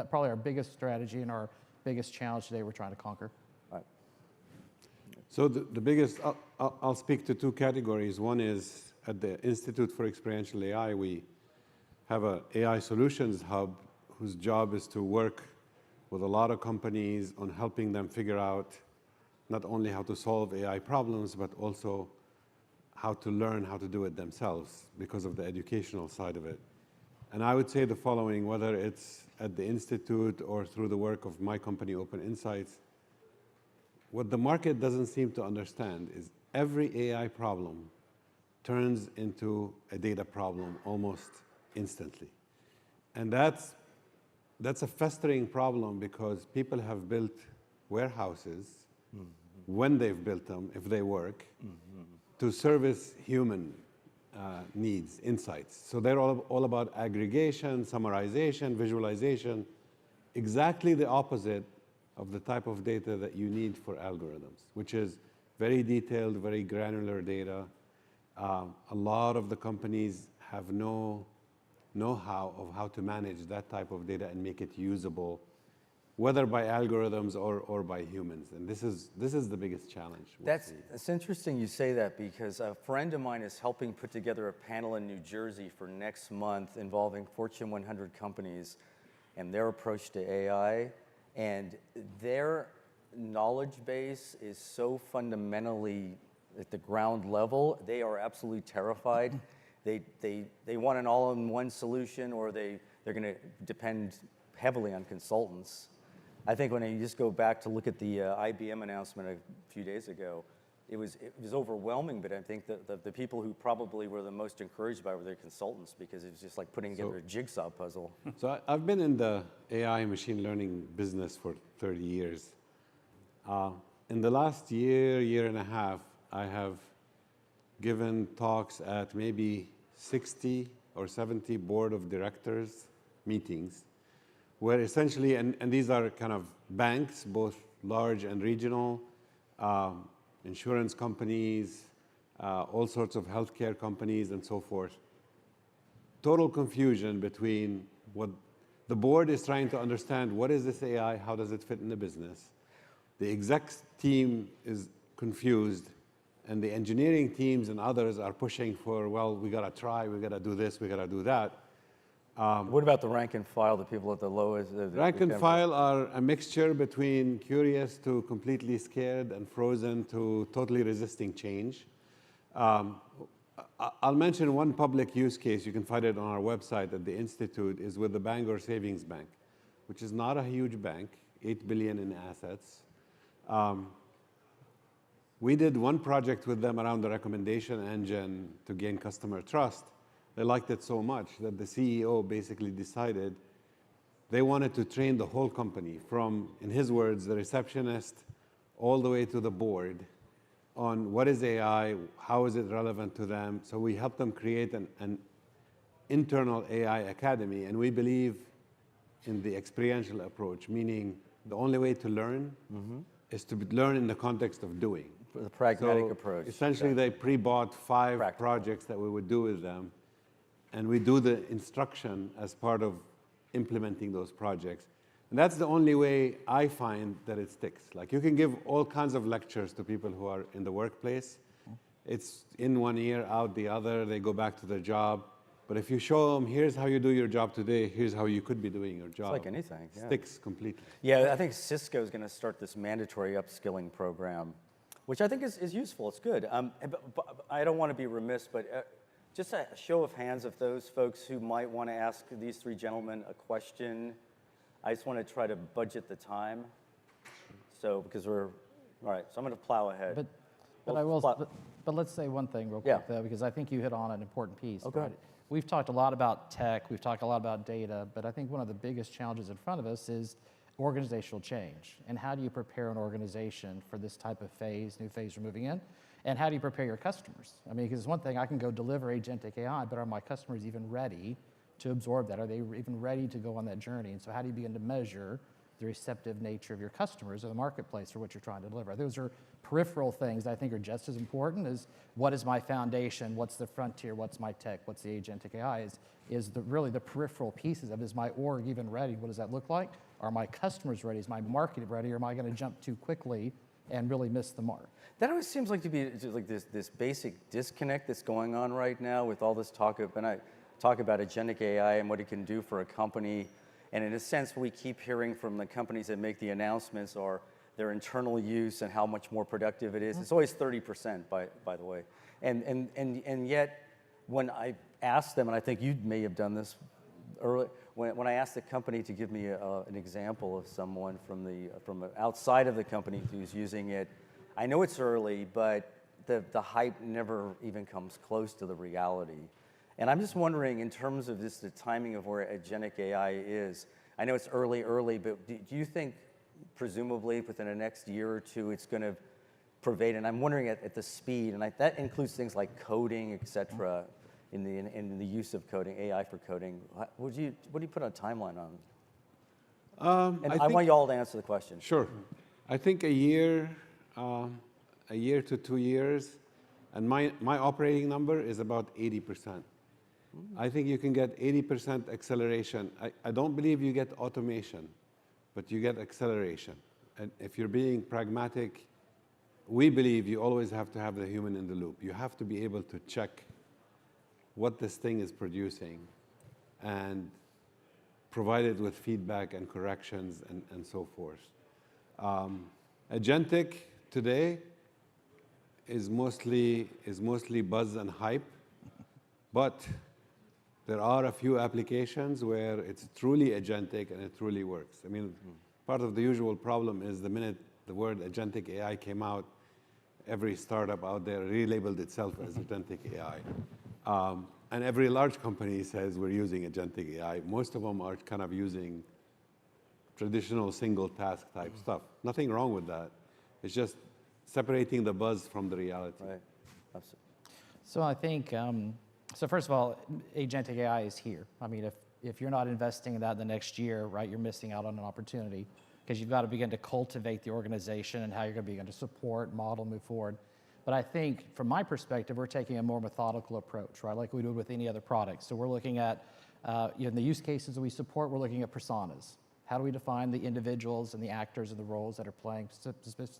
probably our biggest strategy and our biggest challenge today we're trying to conquer. So the biggest, I'll speak to two categories. One is at the Institute for Experiential AI, we have an AI solutions hub whose job is to work with a lot of companies on helping them figure out not only how to solve AI problems, but also how to learn how to do it themselves because of the educational side of it. And I would say the following, whether it's at the Institute or through the work of my company, Open Insights, what the market doesn't seem to understand is every AI problem turns into a data problem almost instantly. And that's a festering problem because people have built warehouses when they've built them, if they work, to service human needs, insights. So they're all about aggregation, summarization, visualization, exactly the opposite of the type of data that you need for algorithms, which is very detailed, very granular data. A lot of the companies have no know-how of how to manage that type of data and make it usable, whether by algorithms or by humans. And this is the biggest challenge. It's interesting you say that because a friend of mine is helping put together a panel in New Jersey for next month involving Fortune 100 companies and their approach to AI. And their knowledge base is so fundamentally at the ground level, they are absolutely terrified. They want an all-in-one solution, or they're going to depend heavily on consultants. I think when you just go back to look at the IBM announcement a few days ago, it was overwhelming, but I think that the people who probably were the most encouraged by it were their consultants, because it was just like putting together a jigsaw puzzle. So I've been in the AI machine learning business for 30 years. In the last year and a half, I have given talks at maybe 60 or 70 board of directors meetings, where essentially, and these are kind of banks, both large and regional, insurance companies, all sorts of healthcare companies, and so forth. Total confusion between what the board is trying to understand, what is this AI, how does it fit in the business? The exec team is confused, and the engineering teams and others are pushing for, well, we got to try, we got to do this, we got to do that. What about the rank and file, the people at the lowest? Rank and file are a mixture between curious to completely scared and frozen to totally resisting change. I'll mention one public use case. You can find it on our website at the Institute, is with the Bangor Savings Bank, which is not a huge bank, $8 billion in assets. We did one project with them around the recommendation engine to gain customer trust. They liked it so much that the CEO basically decided they wanted to train the whole company from, in his words, the receptionist all the way to the board on what is AI, how is it relevant to them. So we helped them create an internal AI academy, and we believe in the experiential approach, meaning the only way to learn is to learn in the context of doing. The pragmatic approach. Essentially, they pre-bought 5 projects that we would do with them, and we do the instruction as part of implementing those projects. And that's the only way I find that it sticks. Like, you can give all kinds of lectures to people who are in the workplace. It's in one ear, out the other. They go back to their job. But if you show them, here's how you do your job today, here's how you could be doing your job. It's like anything. Yeah. Sticks completely. Yeah, I think Cisco is going to start this mandatory upskilling program, which I think is useful. It's good. But I don't want to be remiss, but just a show of hands of those folks who might want to ask these 3 gentlemen a question. I just want to try to budget the time. So, because we're, all right, so I'm going to plow ahead. But let's say one thing real quick, though, because I think you hit on an important piece. Okay. Right? We've talked a lot about tech, we've talked a lot about data, but I think one of the biggest challenges in front of us is organizational change. And how do you prepare an organization for this type of phase, new phase we're moving in? And how do you prepare your customers? I mean, because it's one thing, I can go deliver agentic AI, but are my customers even ready to absorb that? Are they even ready to go on that journey? And so how do you begin to measure the receptive nature of your customers or the marketplace for what you're trying to deliver? Those are peripheral things that I think are just as important as what is my foundation, what's the frontier, what's my tech, what's the agentic AI, is really the peripheral pieces of, is my org even ready? What does that look like? Are my customers ready? Is my market ready? Or am I going to jump too quickly and really miss the mark? That always seems like to be just like this basic disconnect that's going on right now with all this talk about agentic AI and what it can do for a company. And in a sense, we keep hearing from the companies that make the announcements or their internal use and how much more productive it is. It's always 30%, by the way. And yet, when I asked them, and I think you may have done this early, when I asked the company to give me an example of someone from outside of the company who's using it, I know it's early, but the hype never even comes close to the reality. And I'm just wondering, in terms of the timing of where agentic AI is, I know it's early, but do you think, presumably, within the next year or 2, it's going to pervade? And I'm wondering at the speed, and that includes things like coding, et cetera, in the use of coding, AI for coding. What do you put a timeline on? And I want you all to answer the question. Sure. I think a year to 2 years, and my operating number is about 80%. I think you can get 80% acceleration. I don't believe you get automation, but you get acceleration. And if you're being pragmatic, we believe you always have to have the human in the loop. You have to be able to check what this thing is producing and provide it with feedback and corrections and so forth. Agentic today is mostly buzz and hype, but there are a few applications where it's truly agentic and it truly works. I mean, part of the usual problem is the minute the word agentic AI came out, every startup out there relabeled itself as agentic AI. And every large company says we're using agentic AI. Most of them are kind of using traditional single task type stuff. Nothing wrong with that. It's just separating the buzz from the reality. Right. So I think So first of all, agentic AI is here. I mean, if you're not investing in that in the next year, right, you're missing out on an opportunity because you've got to begin to cultivate the organization and how you're going to begin to support, model, move forward. But I think from my perspective, we're taking a more methodical approach, right, like we do with any other product. So we're looking at, in the use cases that we support, we're looking at personas. How do we define the individuals and the actors and the roles that are playing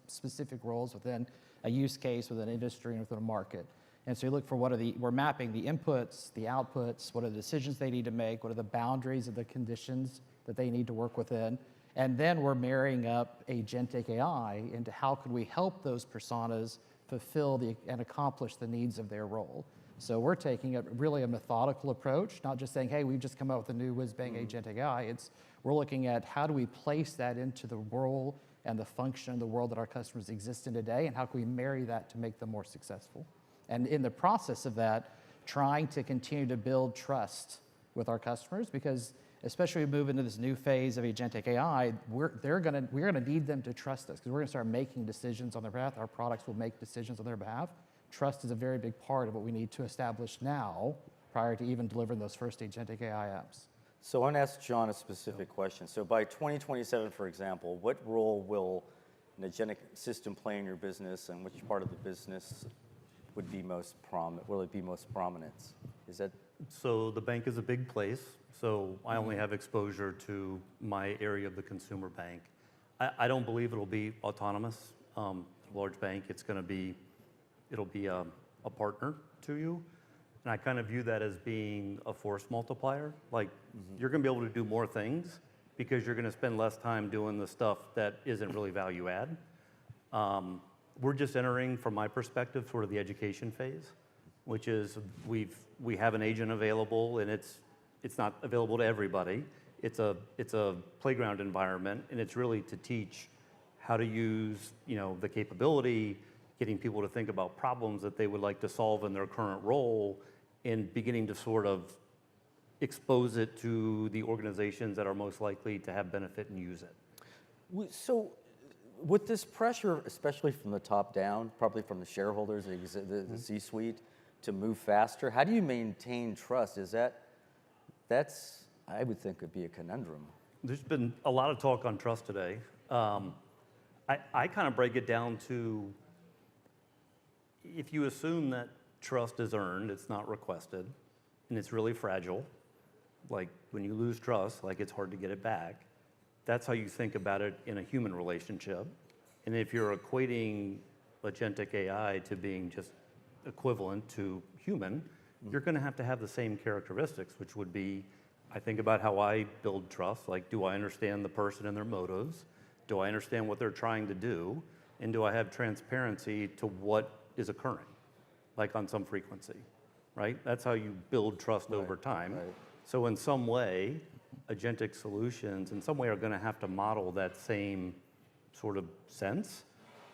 specific roles within a use case, within an industry, and within a market? And so you look for we're mapping the inputs, the outputs, what are the decisions they need to make, what are the boundaries of the conditions that they need to work within, and then we're marrying up agentic AI into how could we help those personas fulfill and accomplish the needs of their role. So we're taking really a methodical approach, not just saying, hey, we've just come out with a new whiz-bang agentic AI. We're looking at how do we place that into the role and the function of the world that our customers exist in today, and how can we marry that to make them more successful? And in the process of that, trying to continue to build trust with our customers, because especially as we move into this new phase of agentic AI, we're gonna need them to trust us, because we're gonna start making decisions on their behalf. Our products will make decisions on their behalf. Trust is a very big part of what we need to establish now, prior to even delivering those first agentic AI apps. So I want to ask John a specific question. So by 2027, for example, what role will an agentic system play in your business, and which part of the business would be most prominent? Will it be most prominent? Is that So the bank is a big place, so I only have exposure to my area of the consumer bank. I don't believe it'll be autonomous. Large bank, it'll be a partner to you. And I kind of view that as being a force multiplier. Like, you're gonna be able to do more things because you're gonna spend less time doing the stuff that isn't really value add. We're just entering, from my perspective, sort of the education phase, which is we have an agent available, and it's not available to everybody. It's a playground environment, and it's really to teach how to use, the capability, getting people to think about problems that they would like to solve in their current role, and beginning to sort of expose it to the organizations that are most likely to have benefit and use it. So with this pressure, especially from the top down, probably from the shareholders, the C-suite, to move faster, how do you maintain trust? That's, I would think, would be a conundrum. There's been a lot of talk on trust today. I kind of break it down to, if you assume that trust is earned, it's not requested, and it's really fragile, like when you lose trust, like it's hard to get it back, that's how you think about it in a human relationship. And if you're equating agentic AI to being just equivalent to human, you're gonna have to have the same characteristics, which would be, I think about how I build trust, like, do I understand the person and their motives? Do I understand what they're trying to do? And do I have transparency to what is occurring, like on some frequency, right? That's how you build trust over time. Right. So in some way, agentic solutions in some way are gonna have to model that same sort of sense.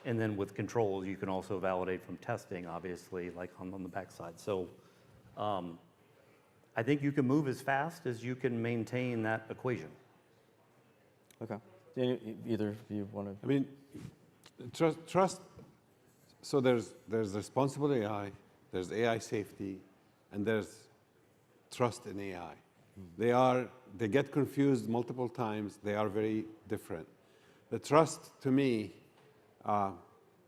And then with controls, you can also validate from testing, obviously, like on the backside. So I think you can move as fast as you can maintain that equation. Okay. Either of you want to? I mean, trust. So there's responsible AI, there's AI safety, and there's trust in AI. They get confused multiple times. They are very different. The trust, to me,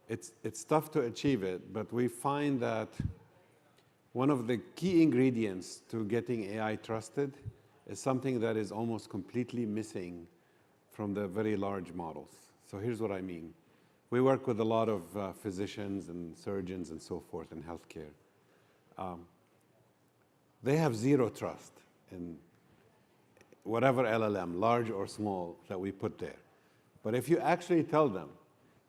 it's tough to achieve it, but we find that one of the key ingredients to getting AI trusted is something that is almost completely missing from the very large models. So here's what I mean. We work with a lot of physicians and surgeons and so forth in healthcare. They have zero trust in whatever LLM, large or small, that we put there. But if you actually tell them,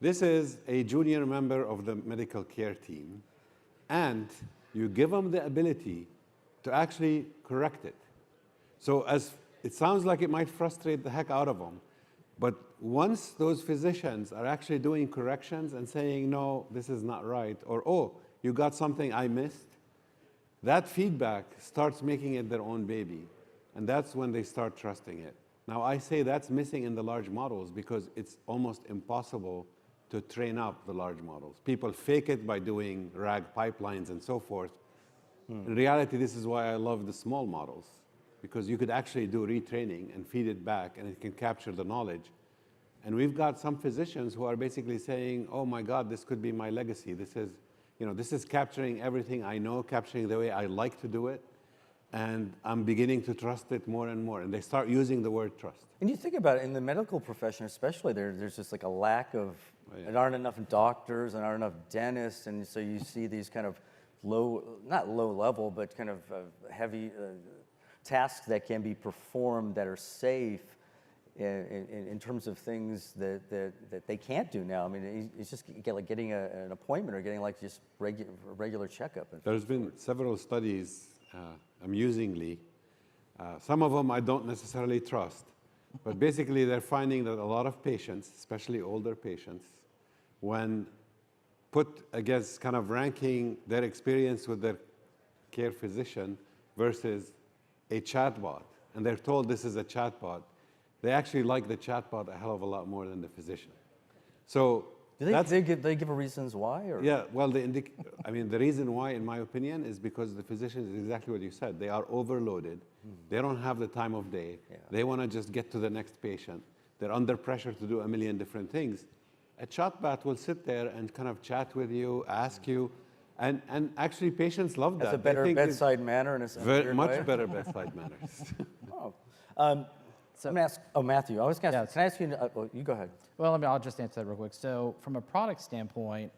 this is a junior member of the medical care team, and you give them the ability to actually correct it. So as it sounds like it might frustrate the heck out of them, but once those physicians are actually doing corrections and saying, no, this is not right, or, oh, you got something I missed, that feedback starts making it their own baby. And that's when they start trusting it. Now, I say that's missing in the large models because it's almost impossible to train up the large models. People fake it by doing RAG pipelines and so forth. In reality, this is why I love the small models, because you could actually do retraining and feed it back, and it can capture the knowledge. And we've got some physicians who are basically saying, oh my God, this could be my legacy. This is, this is capturing everything I know, capturing the way I like to do it, and I'm beginning to trust it more and more. And they start using the word trust. And you think about it, in the medical profession especially, there's just like a lack of, there aren't enough doctors and aren't enough dentists, and so you see these kind of not low level, but kind of heavy tasks that can be performed that are safe in terms of things that they can't do now. I mean, it's just like getting an appointment or getting like just regular checkup. There's been several studies, amusingly. Some of them I don't necessarily trust, but basically they're finding that a lot of patients, especially older patients, when put against kind of ranking their experience with their care physician versus a chatbot, and they're told this is a chatbot, they actually like the chatbot a hell of a lot more than the physician. So do they give a reasons why? Or? Yeah, well, the reason why, in my opinion, is because the physicians, is exactly what you said. They are overloaded. They don't have the time of day. Yeah. They want to just get to the next patient. They're under pressure to do a million different things. A chatbot will sit there and kind of chat with you, ask you, and actually patients love that. That's a better bedside manner in a much better bedside manners. Oh. So I'm gonna ask, Matthew, I was going to ask, can I ask you, you go ahead. Well, I'll just answer that real quick. So from a product standpoint,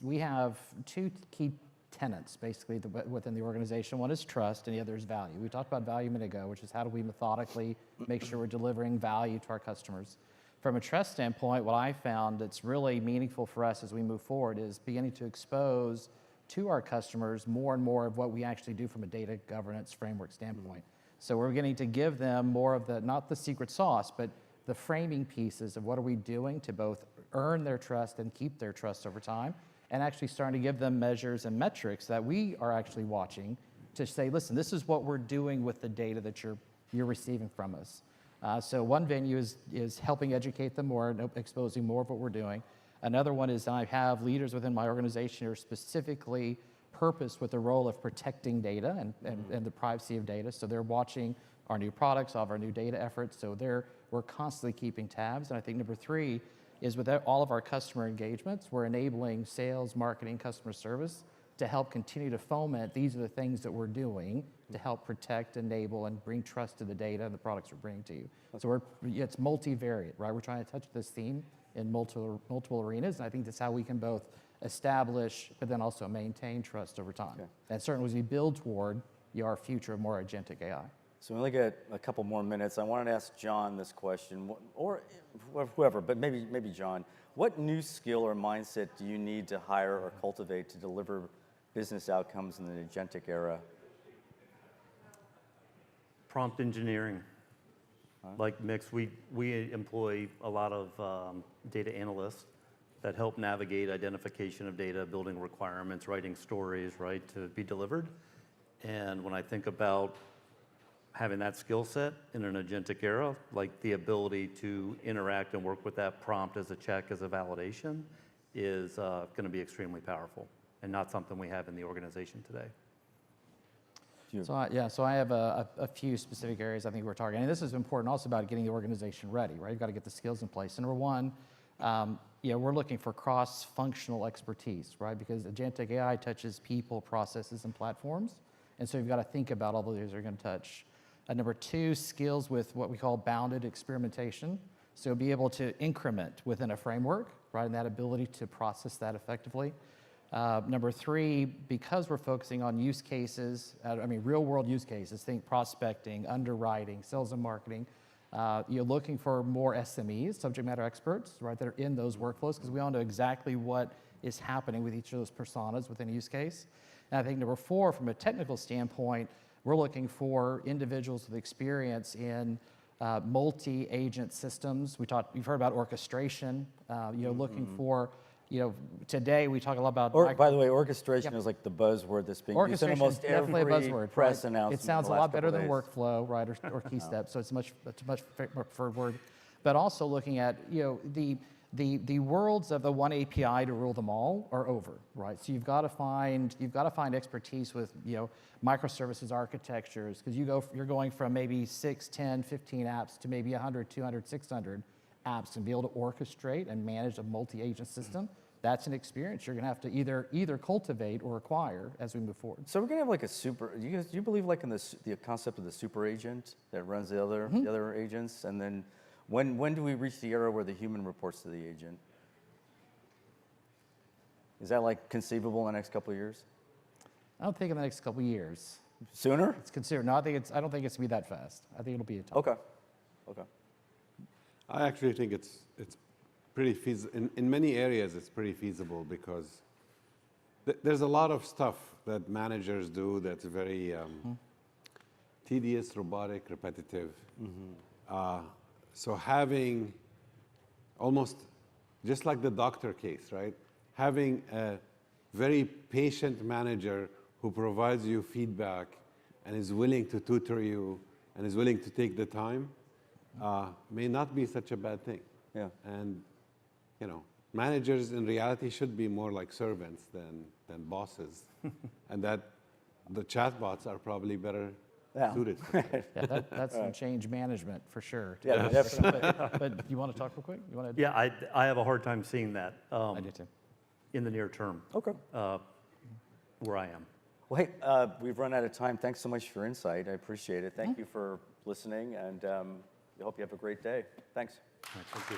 we have two key tenets, basically, within the organization. One is trust, and the other is value. We talked about value a minute ago, which is how do we methodically make sure we're delivering value to our customers. From a trust standpoint, what I found that's really meaningful for us as we move forward is beginning to expose to our customers more and more of what we actually do from a data governance framework standpoint. So we're beginning to give them more of the, not the secret sauce, but the framing pieces of what are we doing to both earn their trust and keep their trust over time, and actually starting to give them measures and metrics that we are actually watching to say, listen, this is what we're doing with the data that you're receiving from us. So one venue is helping educate them more, exposing more of what we're doing. Another one is I have leaders within my organization who are specifically purposed with the role of protecting data and the privacy of data. So they're watching our new products, all of our new data efforts. So we're constantly keeping tabs. And I think number 3 is with all of our customer engagements, we're enabling sales, marketing, customer service to help continue to foment. These are the things that we're doing to help protect, enable, and bring trust to the data and the products we're bringing to you. So it's multivariate, right? We're trying to touch this theme in multiple arenas, and I think that's how we can both establish, but then also maintain trust over time. Okay. And certainly as we build toward our future of more agentic AI. So we only got a couple more minutes. I wanted to ask John this question, or whoever, but maybe John. What new skill or mindset do you need to hire or cultivate to deliver business outcomes in the agentic era? Prompt engineering. Like Mix, we employ a lot of data analysts that help navigate identification of data, building requirements, writing stories, right, to be delivered. And when I think about having that skill set in an agentic era, like the ability to interact and work with that prompt as a check, as a validation, is going to be extremely powerful and not something we have in the organization today. So I have a few specific areas I think we're targeting. And this is important also about getting the organization ready, right? You've got to get the skills in place. And number 1, we're looking for cross-functional expertise, right? Because agentic AI touches people, processes, and platforms. And so you've got to think about all those are going to touch. Number 2, skills with what we call bounded experimentation. So be able to increment within a framework, right? And that ability to process that effectively. Number 3, because we're focusing on use cases, real world use cases, think prospecting, underwriting, sales and marketing, you're looking for more SMEs, subject matter experts, right, that are in those workflows, because we all know exactly what is happening with each of those personas within a use case. And I think number 4, from a technical standpoint, we're looking for individuals with experience in multi-agent systems. You've heard about orchestration, looking for, today we talk a lot about. By the way, orchestration is like the buzzword that's being used in almost every press announcement. It sounds a lot better than workflow, right, or key steps. So it's a much preferred word. But also looking at the The worlds of the one API to rule them all are over, right? So you've got to find expertise with microservices architectures, because you're going from maybe 6, 10, 15 apps to maybe 100, 200, 600 apps, and be able to orchestrate and manage a multi-agent system. That's an experience you're going to have to either cultivate or acquire as we move forward. So we're going to have like a super. Do you believe like in the concept of the super agent that runs the other agents, and then when do we reach the era where the human reports to the agent? Is that like conceivable in the next couple of years? I don't think in the next couple of years. Sooner? It's considered. No, I don't think it's going to be that fast. I think it'll be a time. Okay. Okay. I actually think it's pretty feasible. In many areas, it's pretty feasible because there's a lot of stuff that managers do that's very tedious, robotic, repetitive. So having almost just like the doctor case, right? Having a very patient manager who provides you feedback and is willing to tutor you and is willing to take the time may not be such a bad thing. Yeah. And managers in reality should be more like servants than bosses, and that the chatbots are probably better suited. Yeah, that's some change management for sure. Yeah, definitely. But you want to talk real quick? You want to? Yeah, I have a hard time seeing that. I do too. In the near term. Okay. Where I am. Well, hey, we've run out of time. Thanks so much for your insight. I appreciate it. Thank you for listening, and I hope you have a great day. Thanks. Thank you.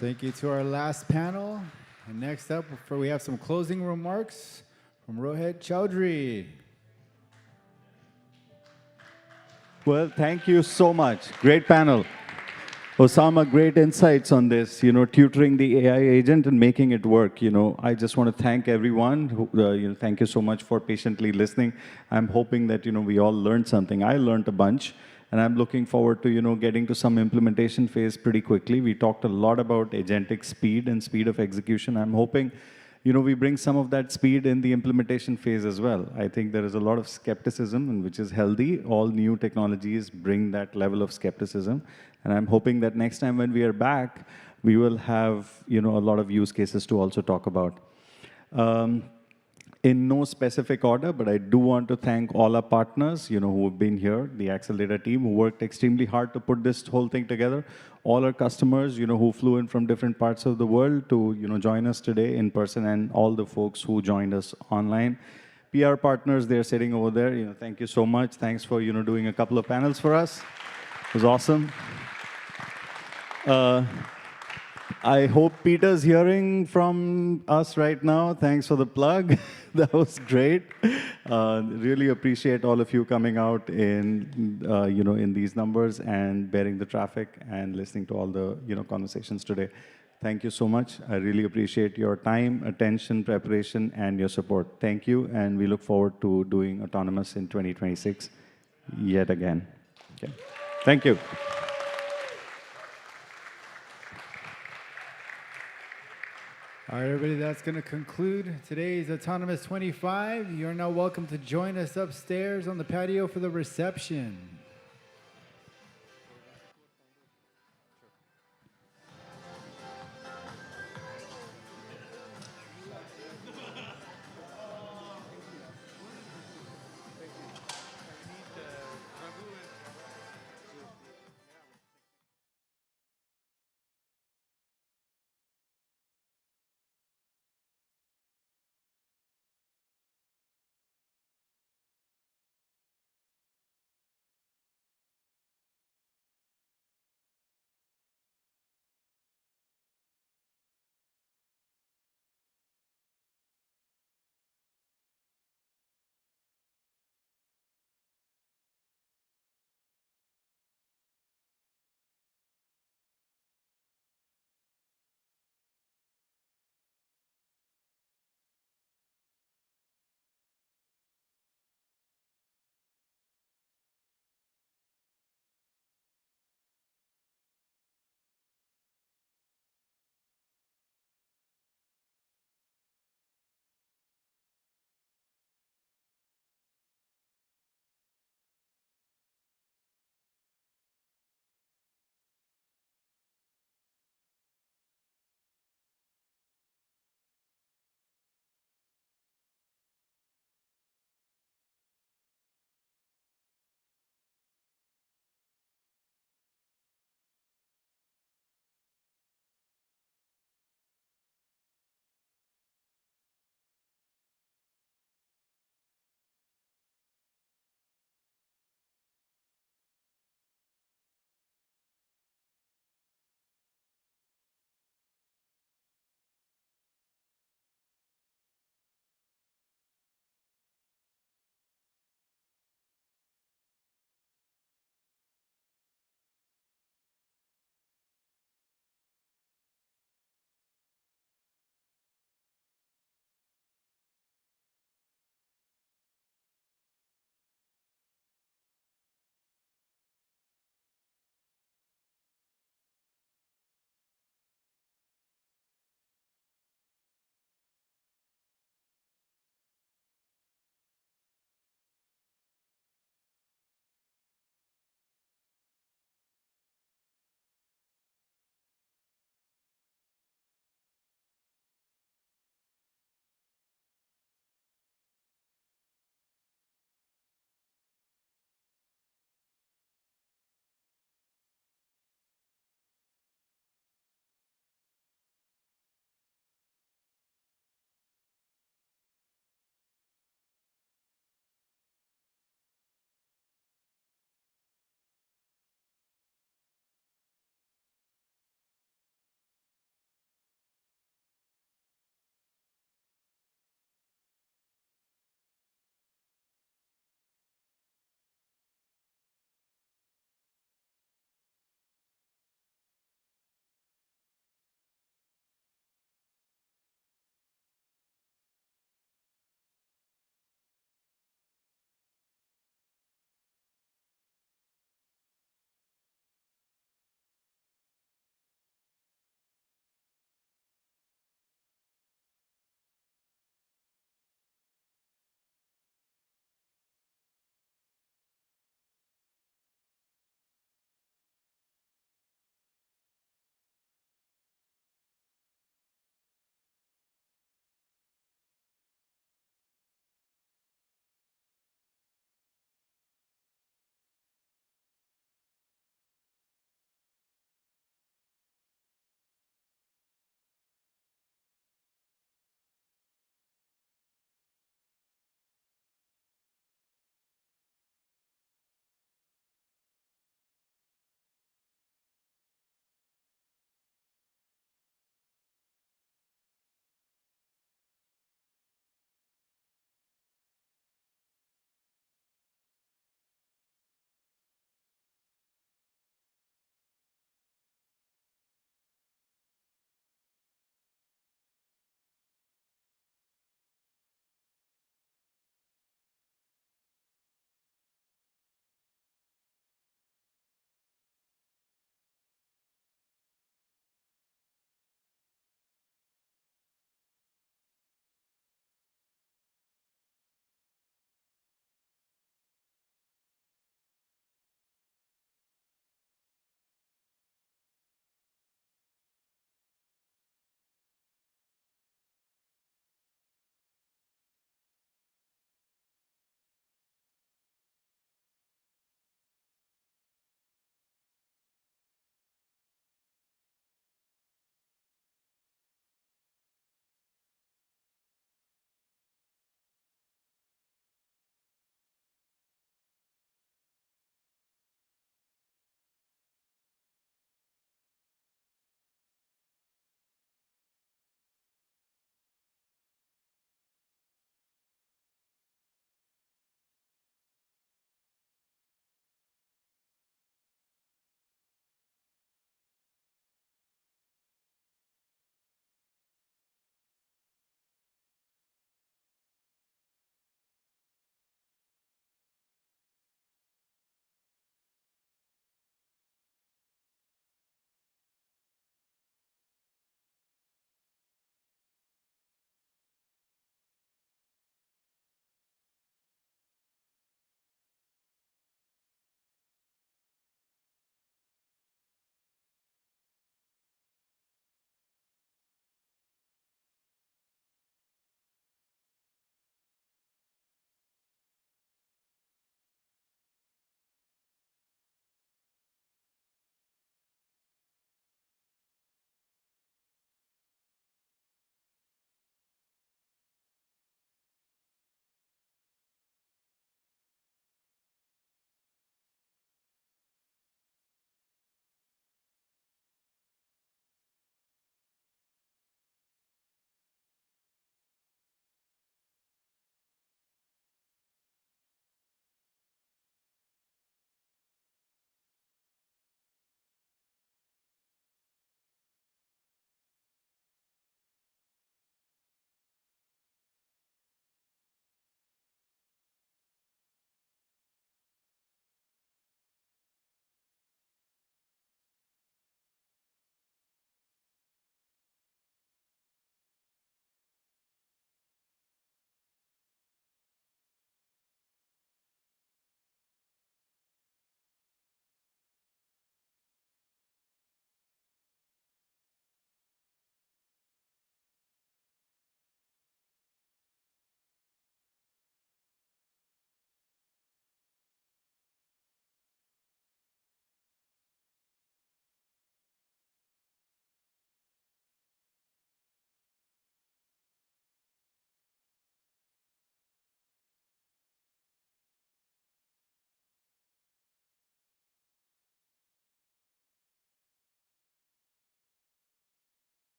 Thank you to our last panel. And next up, we have some closing remarks from Rohit Chaudhary. Well, thank you so much. Great panel. Osama, great insights on this, tutoring the AI agent and making it work. I just want to thank everyone. Thank you so much for patiently listening. I'm hoping that, we all learned something. I learned a bunch, and I'm looking forward to, getting to some implementation phase pretty quickly. We talked a lot about agentic speed and speed of execution. I'm hoping, we bring some of that speed in the implementation phase as well. I think there is a lot of skepticism, and which is healthy. All new technologies bring that level of skepticism. And I'm hoping that next time when we are back, we will have, a lot of use cases to also talk about. In no specific order, but I do want to thank all our partners, who have been here, the Acceldata team, who worked extremely hard to put this whole thing together. All our customers, who flew in from different parts of the world to, join us today in person, and all the folks who joined us online. PR partners, they're sitting over there. Thank you so much. Thanks for, doing a couple of panels for us. It was awesome. I hope Peter's hearing from us right now. Thanks for the plug. That was great. Really appreciate all of you coming out in, in these numbers and bearing the traffic and listening to all the, conversations today. Thank you so much. I really appreciate your time, attention, preparation, and your support. Thank you, and we look forward to doing Autonomous in 2026 yet again. Okay. Thank you. All right, everybody, that's going to conclude today's Autonomous 25. You're now welcome to join us upstairs on the patio for the reception.